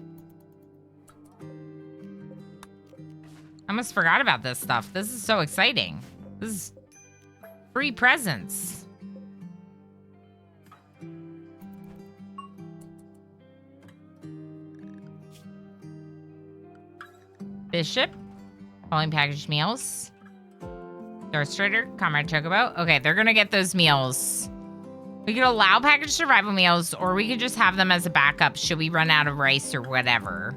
I almost forgot about this stuff. This is so exciting. This is free presents. Bishop. Calling packaged meals. Darth Strider, Comrade Chocobo. Okay, they're gonna get those meals. We could allow packaged survival meals, or we could just have them as a backup should we run out of rice or whatever.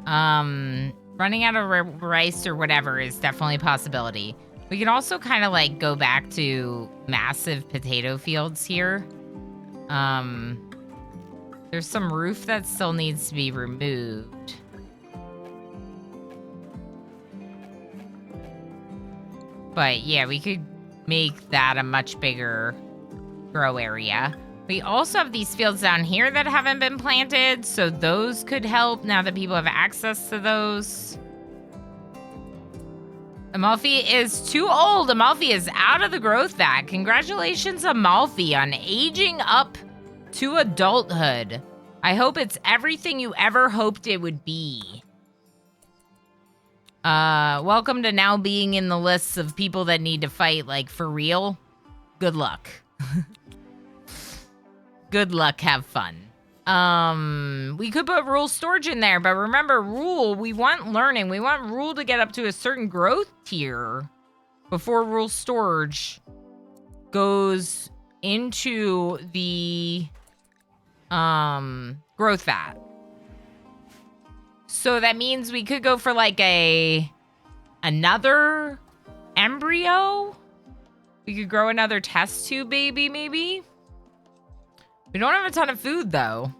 Running out of rice or whatever is definitely a possibility. We could also kind of like go back to massive potato fields here. There's some roof that still needs to be removed. But yeah, we could make that a much bigger grow area. We also have these fields down here that haven't been planted, so those could help now that people have access to those. Amalfi is too old. Amalfi is out of the growth vat. Congratulations, Amalfi, on aging up to adulthood. I hope it's everything you ever hoped it would be. Welcome to now being in the lists of people that need to fight, like, for real. Good luck. Good luck, have fun. We could put Rule Storage in there, but remember, Rule, we want learning. We want Rule to get up to a certain growth tier before Rule Storage goes into the, growth vat. So that means we could go for like another embryo. We could grow another test tube baby, maybe. We don't have a ton of food though.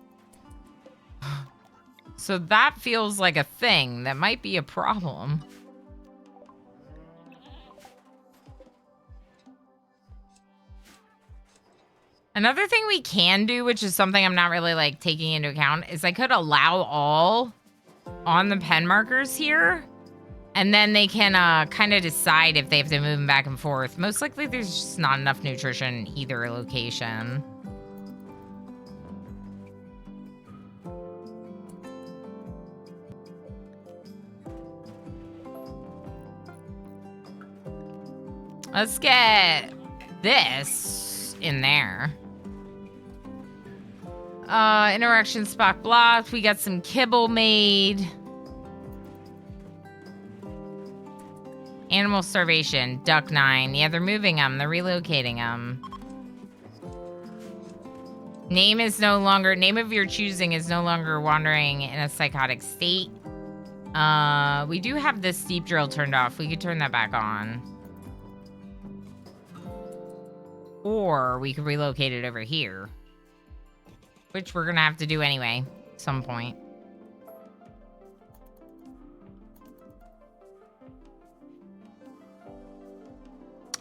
So that feels like a thing that might be a problem. Another thing we can do, which is something I'm not really like taking into account, is I could allow all on the pen markers here, and then they can kind of decide if they have to move them back and forth. Most likely there's just not enough nutrition in either location. Let's get this in there. Interaction spot blocked. We got some kibble made. Animal starvation. Duck 9. Yeah, they're moving them. They're relocating them. Name of your choosing is no longer wandering in a psychotic state. We do have this deep drill turned off. We could turn that back on. Or we could relocate it over here. Which we're gonna have to do anyway, at some point.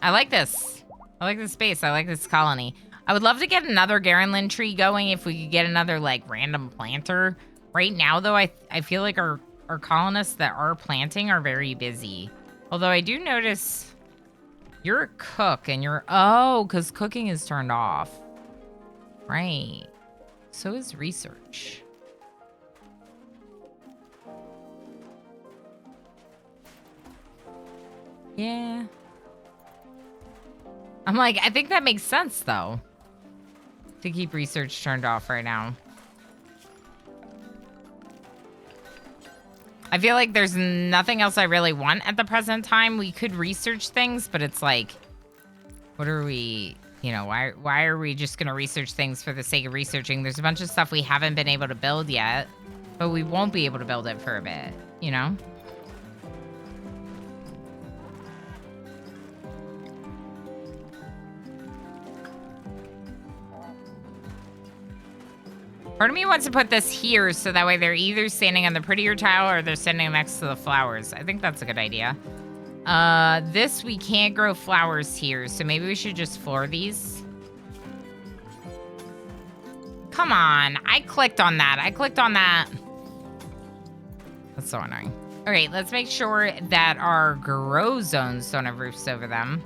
I like this. I like this space. I like this colony. I would love to get another Garenlin tree going if we could get another, like, random planter. Right now, though, I feel like our colonists that are planting are very busy. Although I do notice you're a cook and you're... Oh, because cooking is turned off. Right. So is research. Yeah. I'm like, I think that makes sense, though. To keep research turned off right now. I feel like there's nothing else I really want at the present time. We could research things, but it's like, what are we, you know, why are we just going to research things for the sake of researching? There's a bunch of stuff we haven't been able to build yet, but we won't be able to build it for a bit, you know? Part of me wants to put this here so that way they're either standing on the prettier tile or they're standing next to the flowers. I think that's a good idea. This, we can't grow flowers here, so maybe we should just floor these. Come on, I clicked on that. That's so annoying. Okay, let's make sure that our grow zones don't have roofs over them.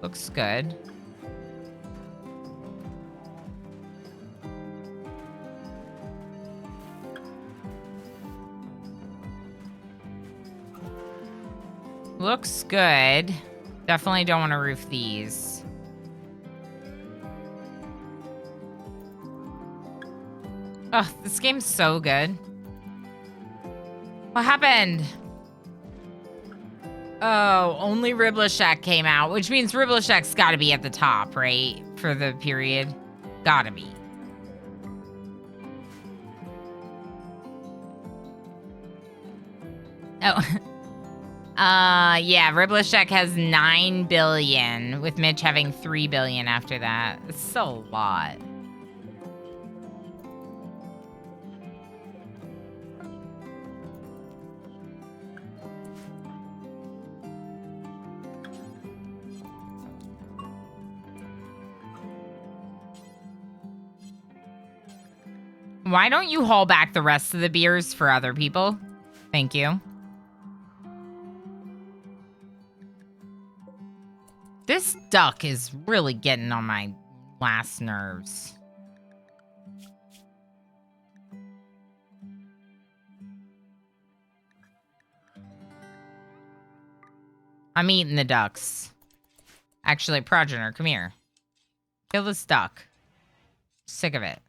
Looks good. Looks good. Definitely don't want to roof these. Oh, this game's so good. What happened? Oh, only Riblishek came out, which means Riblishek's got to be at the top, right? For the period. Gotta be. Oh. Yeah, Riblishek has 9 billion, with Mitch having 3 billion after that. It's still a lot. Why don't you haul back the rest of the beers for other people? Thank you. This duck is really getting on my last nerves. I'm eating the ducks. Actually, Progenitor, come here. Kill this duck. Sick of it.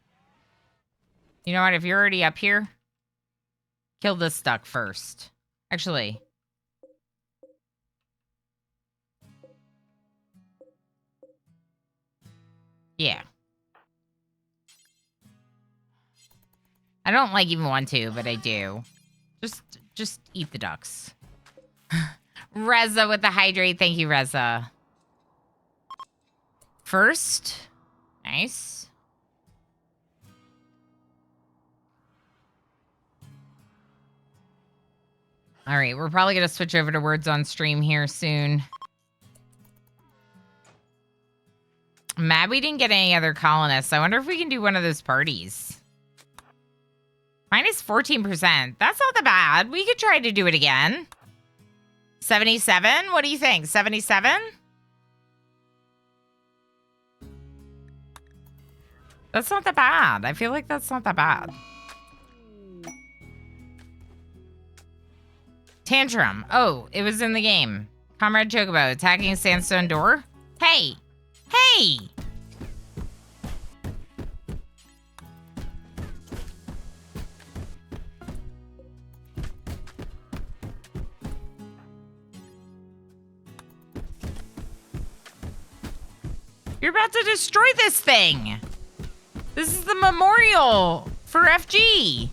You know what? If you're already up here, kill this duck first. Actually... yeah. I don't like even want to, but I do. Just eat the ducks. Reza with the hydrate. Thank you, Reza. First. Nice. All right, we're probably going to switch over to words on stream here soon. Mad we didn't get any other colonists. I wonder if we can do one of those parties. Minus 14%. That's not that bad. We could try to do it again. 77? What do you think? 77? That's not that bad. I feel like that's not that bad. Tantrum. Oh, it was in the game. Comrade Chocobo attacking sandstone door. Hey! Hey! You're about to destroy this thing! This is the memorial for FG!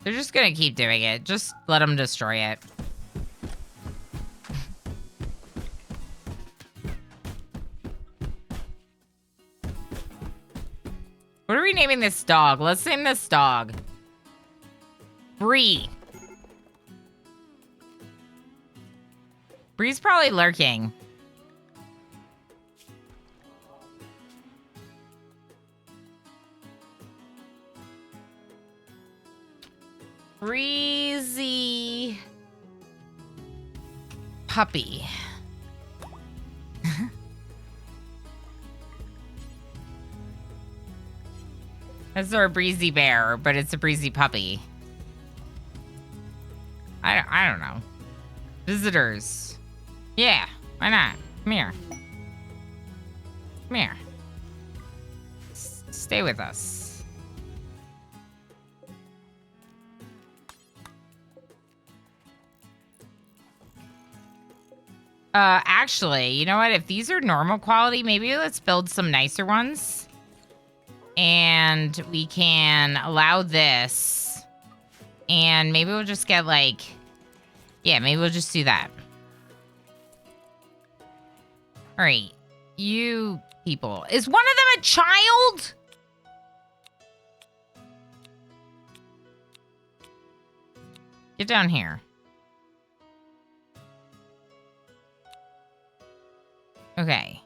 They're just gonna keep doing it. Just let them destroy it. What are we naming this dog? Let's name this dog Bree. Bree's probably lurking. Breezy puppy. That's our breezy bear, but it's a breezy puppy. I don't know. Visitors. Yeah, why not? Come here. Come here. Stay with us. Actually, you know what? If these are normal quality, maybe let's build some nicer ones. And we can allow this. And maybe we'll just get like... Yeah, maybe we'll just do that. All right. You people. Is one of them a child? Get down here. Okay.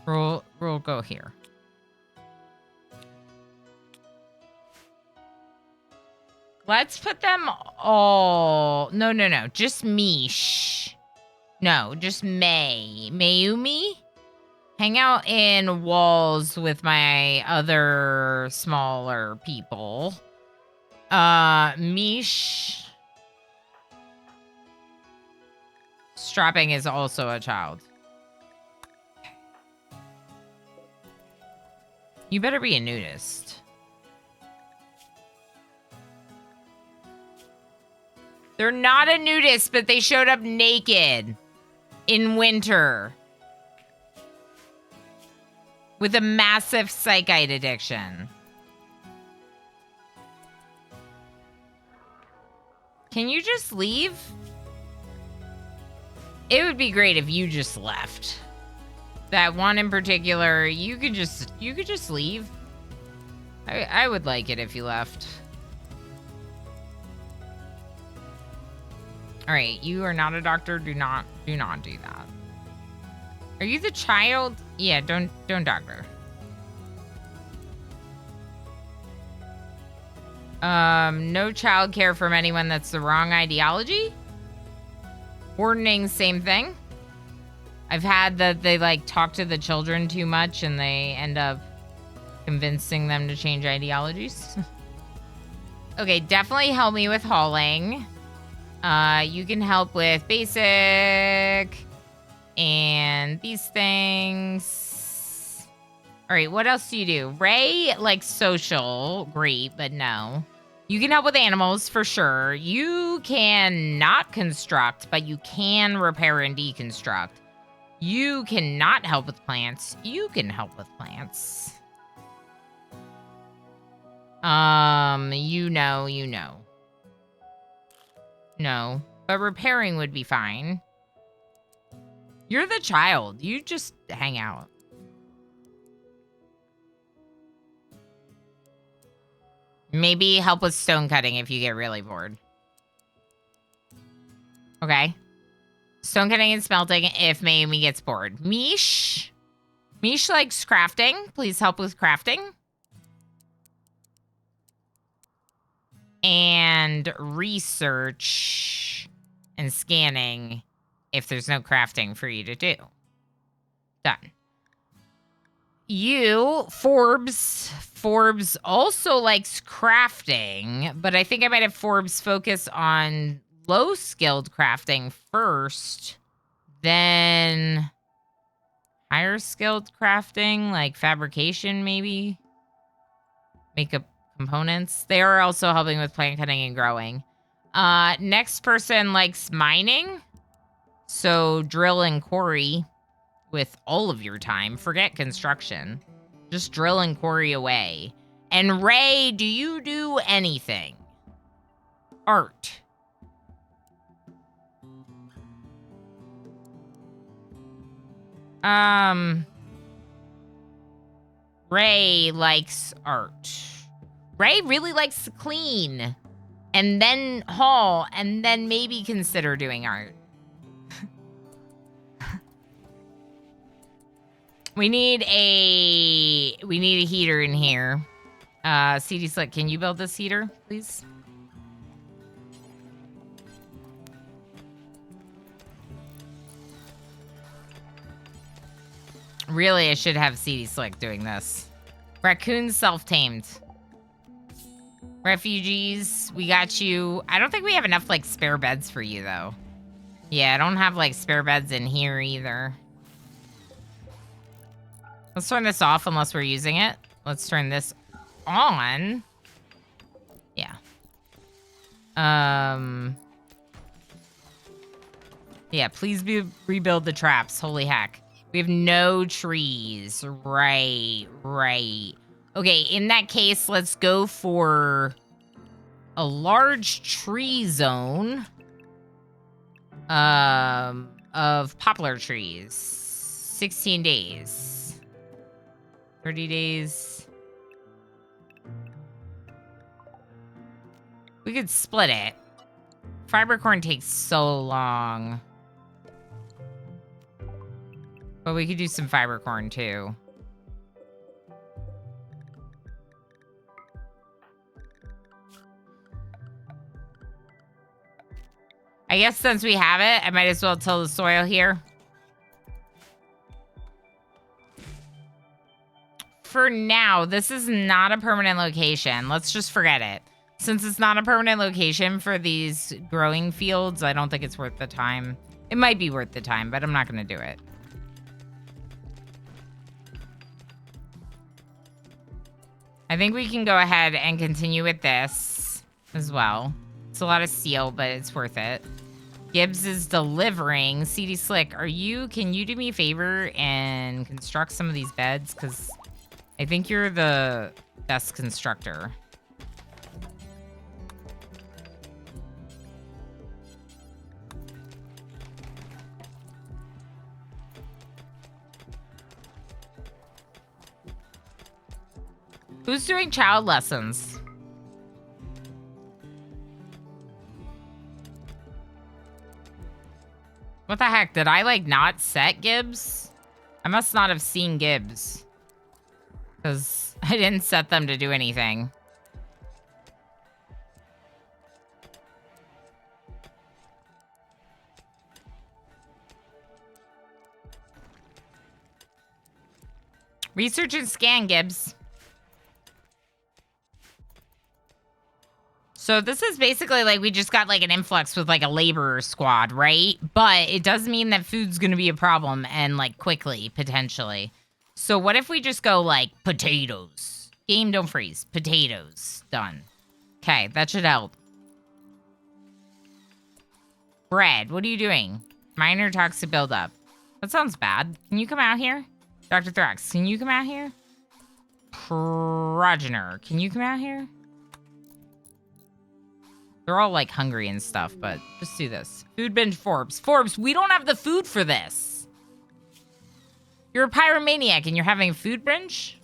We'll go here. Let's put them all... No. Just Mish. No, just May. Mayumi? Hang out in walls with my other smaller people. Mish. Strapping is also a child. You better be a nudist. They're not a nudist, but they showed up naked in winter with a massive psychite addiction. Can you just leave? It would be great if you just left. That one in particular, you could just leave. I would like it if you left. All right, you are not a doctor. Do not do that. Are you the child? Yeah, don't doctor. No child care from anyone that's the wrong ideology. Warning, same thing. I've had that they like talk to the children too much and they end up convincing them to change ideologies. Okay, definitely help me with hauling. You can help with basic and these things. All right, what else do you do? Ray, like social, great, but no. You can help with animals for sure. You can not construct, but you can repair and deconstruct. You cannot help with plants. You can help with plants. You know. No, but repairing would be fine. You're the child. You just hang out. Maybe help with stone cutting if you get really bored. Okay. Stone cutting and smelting if Mayumi gets bored. Mish likes crafting. Please help with crafting. And research and scanning if there's no crafting for you to do. Done. You, Forbes also likes crafting, but I think I might have Forbes focus on low-skilled crafting first, then higher-skilled crafting, like fabrication maybe, makeup components. They are also helping with plant cutting and growing. Next person likes mining, so drill and quarry with all of your time. Forget construction. Just drill and quarry away. And Ray, do you do anything? Art. Ray likes art. Ray really likes to clean and then haul, and then maybe consider doing art. We need a heater in here. CD Slick, can you build this heater, please? Really, I should have CD Slick doing this. Raccoons self-tamed. Refugees, we got you. I don't think we have enough, like, spare beds for you, though. Yeah, I don't have, like, spare beds in here, either. Let's turn this off unless we're using it. Let's turn this on. Yeah. Yeah, please rebuild the traps. Holy heck. We have no trees. Right. Okay, in that case, let's go for a large tree zone of poplar trees. 16 days. 30 days. We could split it. Fiber corn takes so long. But we could do some fiber corn too. I guess since we have it, I might as well till the soil here. For now, this is not a permanent location. Let's just forget it. Since it's not a permanent location for these growing fields, I don't think it's worth the time. It might be worth the time, but I'm not going to do it. I think we can go ahead and continue with this as well. It's a lot of steel, but it's worth it. Gibbs is delivering. CD Slick, can you do me a favor and construct some of these beds? Because I think you're the best constructor. Who's doing child lessons? What the heck? Did I, like, not set Gibbs? I must not have seen Gibbs. Because I didn't set them to do anything. Research and scan, Gibbs. So this is basically like we just got like an influx with like a laborer squad, right? But it does mean that food's going to be a problem and like quickly, potentially. So what if we just go like potatoes? Game, don't freeze. Potatoes. Done. Okay, that should help. Bread, what are you doing? Minor toxic buildup. That sounds bad. Can you come out here? Dr. Thrax, can you come out here? Progenitor, can you come out here? They're all, like, hungry and stuff, but just do this. Food binge Forbes. Forbes, we don't have the food for this. You're a pyromaniac and you're having a food binge?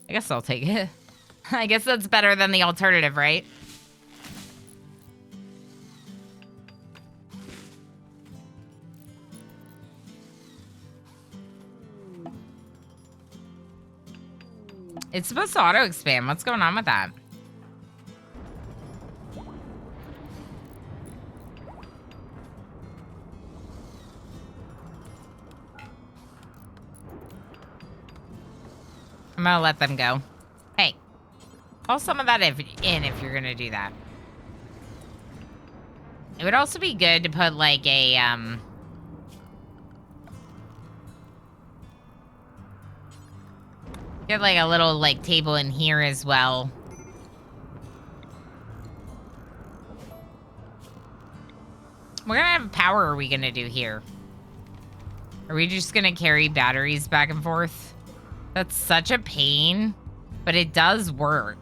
I guess I'll take it. I guess that's better than the alternative, right? It's supposed to auto-expand. What's going on with that? I'm gonna let them go. Hey, haul some of that in if you're gonna do that. It would also be good to put like a get like a little like table in here as well. What kind of power are we gonna do here? Are we just gonna carry batteries back and forth? That's such a pain, but it does work.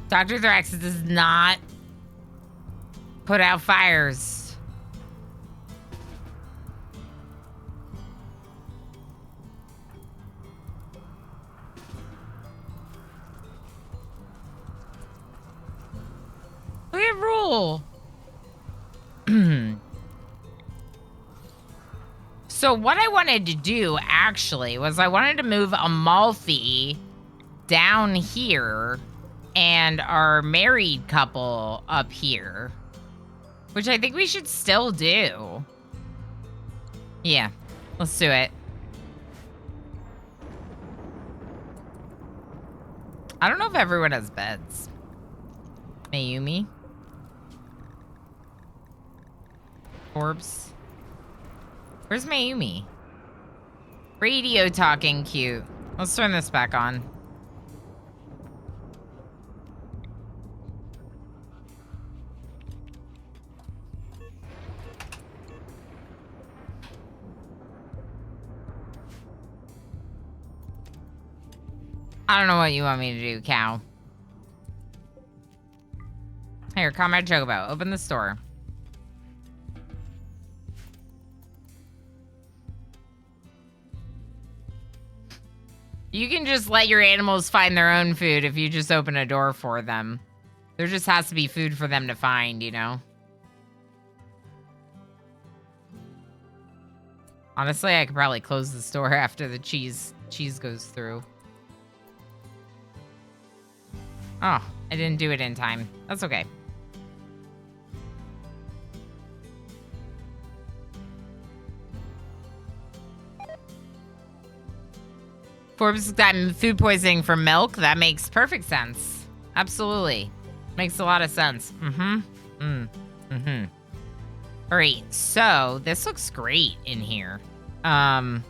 Dr. Thrax does not Put out fires. Look at Rule. So what I wanted to do, actually, was I wanted to move Amalfi down here and our married couple up here. Which I think we should still do. Yeah, let's do it. I don't know if everyone has beds. Mayumi? Orbs? Where's Mayumi? Radio talking cute. Let's turn this back on. I don't know what you want me to do, cow. Here, Comrade Chocobo, open the store. You can just let your animals find their own food if you just open a door for them. There just has to be food for them to find, you know? Honestly, I could probably close the store after the cheese goes through. Oh, I didn't do it in time. That's okay. Forbes got food poisoning from milk. That makes perfect sense. Absolutely. Makes a lot of sense. All right, so this looks great in here. Yeah,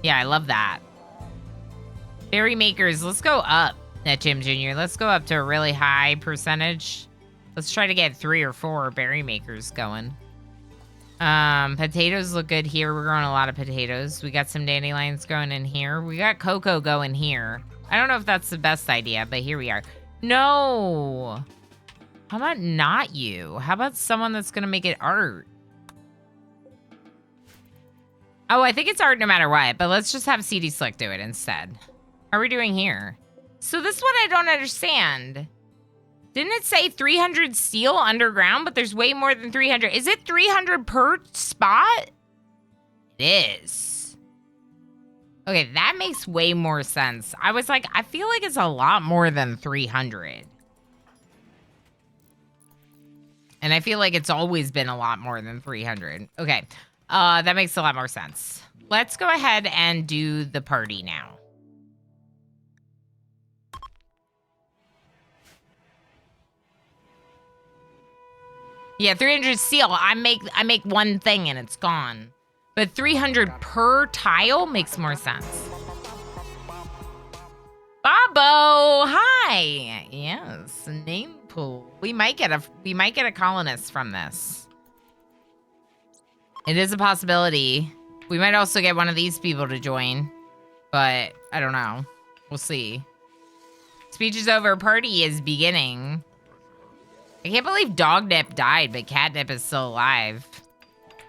I love that. Berry makers, let's go up at Jim Jr. Let's go up to a really high percentage. Let's try to get 3 or 4 berry makers going. Potatoes look good here. We're growing a lot of potatoes. We got some dandelions growing in here. We got cocoa going here. I don't know if that's the best idea, but here we are. No! How about not you? How about someone that's gonna make it art? Oh, I think it's art no matter what, but let's just have CD Slick do it instead. How are we doing here? So this one I don't understand. Didn't it say 300 steel underground, but there's way more than 300? Is it 300 per spot? It is. Okay, that makes way more sense. I was like, I feel like it's a lot more than 300. And I feel like it's always been a lot more than 300. Okay, that makes a lot more sense. Let's go ahead and do the party now. Yeah, 300 steel. I make one thing and it's gone. But 300 per tile makes more sense. Babo, hi. Yes, name pool. We might get a colonist from this. It is a possibility. We might also get one of these people to join, but I don't know. We'll see. Speech is over. Party is beginning. I can't believe Dognip died, but Catnip is still alive.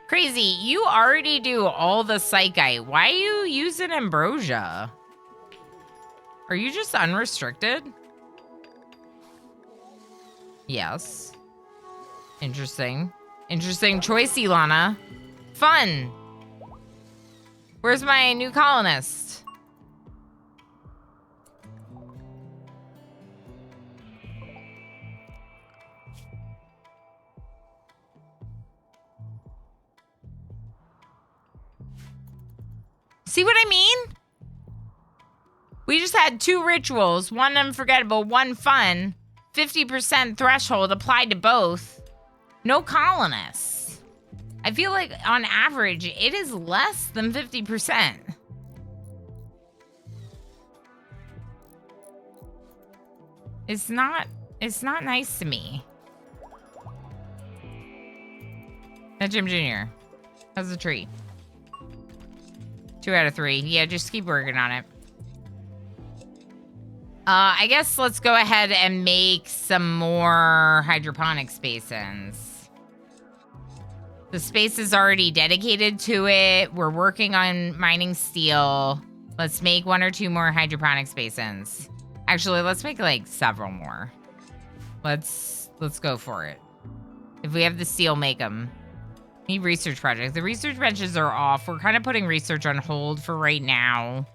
Crazy, you already do all the Psychite. Why are you using Ambrosia? Are you just unrestricted? Yes. Interesting. Interesting choice, Ilana. Fun. Where's my new colonist? See what I mean? We just had 2 rituals, one unforgettable, one fun. 50% threshold applied to both. No colonists. I feel like on average, it is less than 50%. It's not nice to me. That's Jim Jr. How's the tree? 2 out of 3. Yeah, just keep working on it. I guess let's go ahead and make some more hydroponics basins. The space is already dedicated to it. We're working on mining steel. Let's make 1 or 2 more hydroponics basins. Actually, let's make like several more. Let's go for it. If we have the steel, make them. Need research projects. The research benches are off. We're kind of putting research on hold for right now.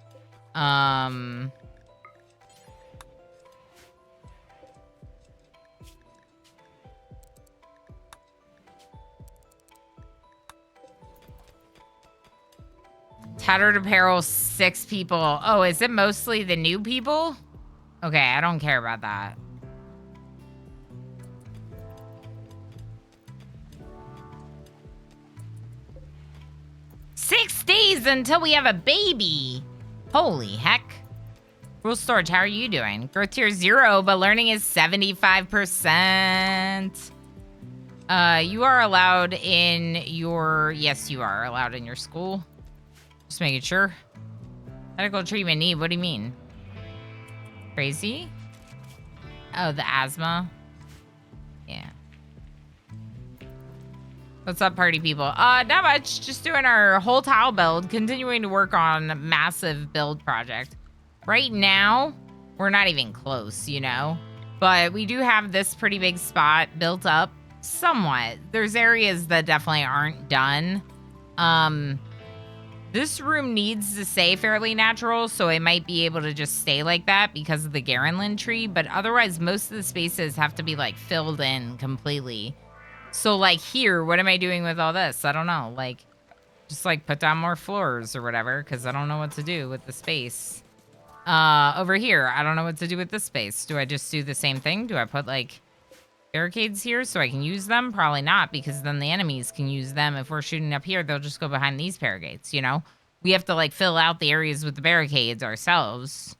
Tattered apparel, 6 people. Oh, is it mostly the new people? Okay, I don't care about that. Six days until we have a baby. Holy heck. Rule storage, how are you doing? Growth tier 0, but learning is 75%. You are allowed in your... Yes, you are allowed in your school. Just making sure. Medical treatment need, what do you mean? Crazy? Oh, the asthma. Yeah. What's up, party people? Not much. Just doing our whole tile build, continuing to work on a massive build project. Right now, we're not even close, you know? But we do have this pretty big spot built up somewhat. There's areas that definitely aren't done. This room needs to stay fairly natural, so it might be able to just stay like that because of the Garanland tree, but otherwise most of the spaces have to be like filled in completely. So like here, what am I doing with all this? I don't know, like just like put down more floors or whatever, because I don't know what to do with the space. Over here, I don't know what to do with this space. Do I just do the same thing? Do I put like barricades here so I can use them? Probably not, because then the enemies can use them. If we're shooting up here, they'll just go behind these barricades, you know? We have to, like, fill out the areas with the barricades ourselves.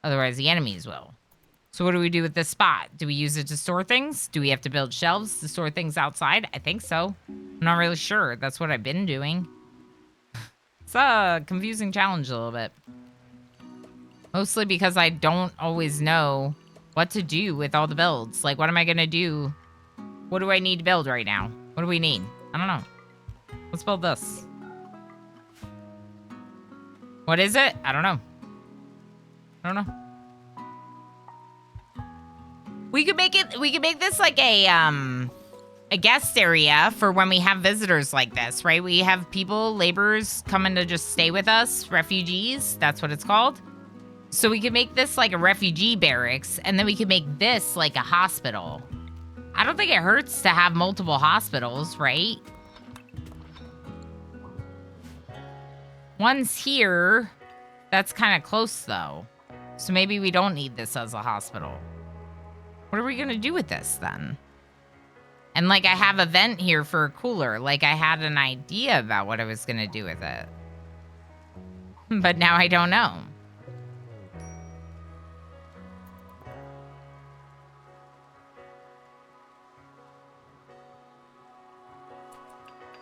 Otherwise, the enemies will. So what do we do with this spot? Do we use it to store things? Do we have to build shelves to store things outside? I think so. I'm not really sure. That's what I've been doing. It's a confusing challenge a little bit. Mostly because I don't always know what to do with all the builds. Like, what am I gonna do? What do I need to build right now? What do we need? I don't know. Let's build this. What is it? I don't know. I don't know. We could make this like a guest area for when we have visitors like this, right? We have people, laborers coming to just stay with us, refugees, that's what it's called. So we could make this like a refugee barracks, and then we could make this like a hospital. I don't think it hurts to have multiple hospitals, right? One's here. That's kind of close, though. So maybe we don't need this as a hospital. What are we going to do with this, then? And, like, I have a vent here for a cooler. Like, I had an idea about what I was going to do with it. But now I don't know.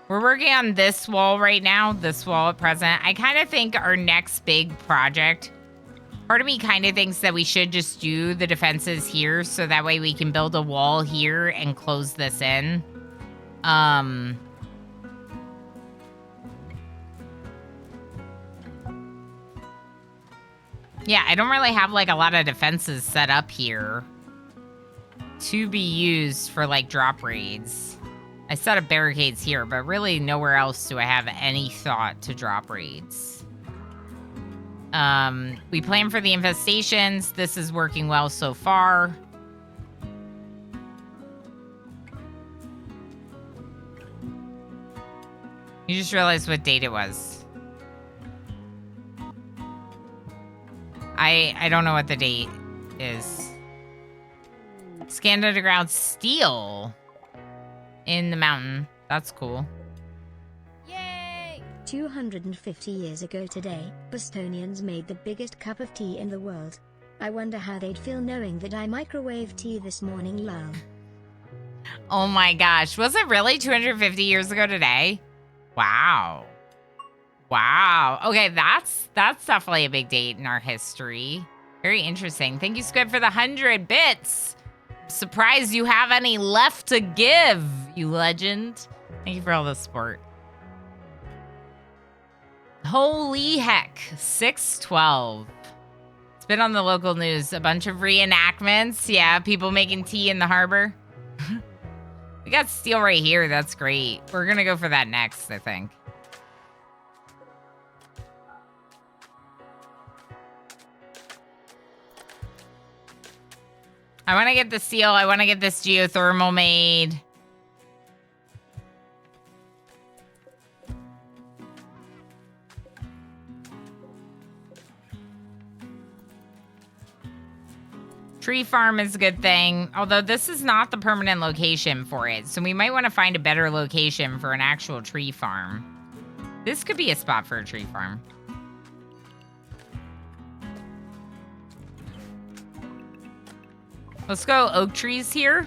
We're working on this wall right now, this wall at present. I kind of think our next big project, part of me kind of thinks that we should just do the defenses here so that way we can build a wall here and close this in. Yeah, I don't really have like a lot of defenses set up here to be used for like drop raids. I set up barricades here, but really nowhere else do I have any thought to drop raids. We plan for the infestations. This is working well so far. You just realized what date it was. I don't know what the date is. Scanned underground steel in the mountain. That's cool.
Yay!
250 years ago today, Bostonians made the biggest cup of tea in the world. I wonder how they'd feel knowing that I microwaved tea this morning, lol.
Oh my gosh. Was it really 250 years ago today? Wow. Wow. Okay, that's definitely a big date in our history. Very interesting. Thank you, Squid, for the 100 bits. Surprised you have any left to give, you legend. Thank you for all the support. Holy heck, 612. It's been on the local news. A bunch of reenactments. Yeah, people making tea in the harbor. We got steel right here. That's great. We're going to go for that next, I think. I want to get the steel. I want to get this geothermal made. Tree farm is a good thing, although this is not the permanent location for it, so we might want to find a better location for an actual tree farm. This could be a spot for a tree farm. Let's go oak trees here.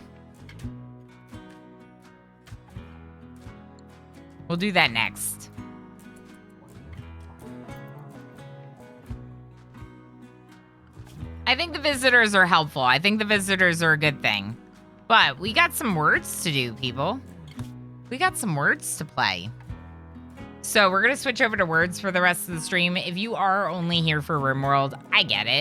We'll do that next. I think the visitors are helpful. I think the visitors are a good thing. But we got some words to do, people. We got some words to play. So we're going to switch over to words for the rest of the stream. If you are only here for RimWorld, I get it.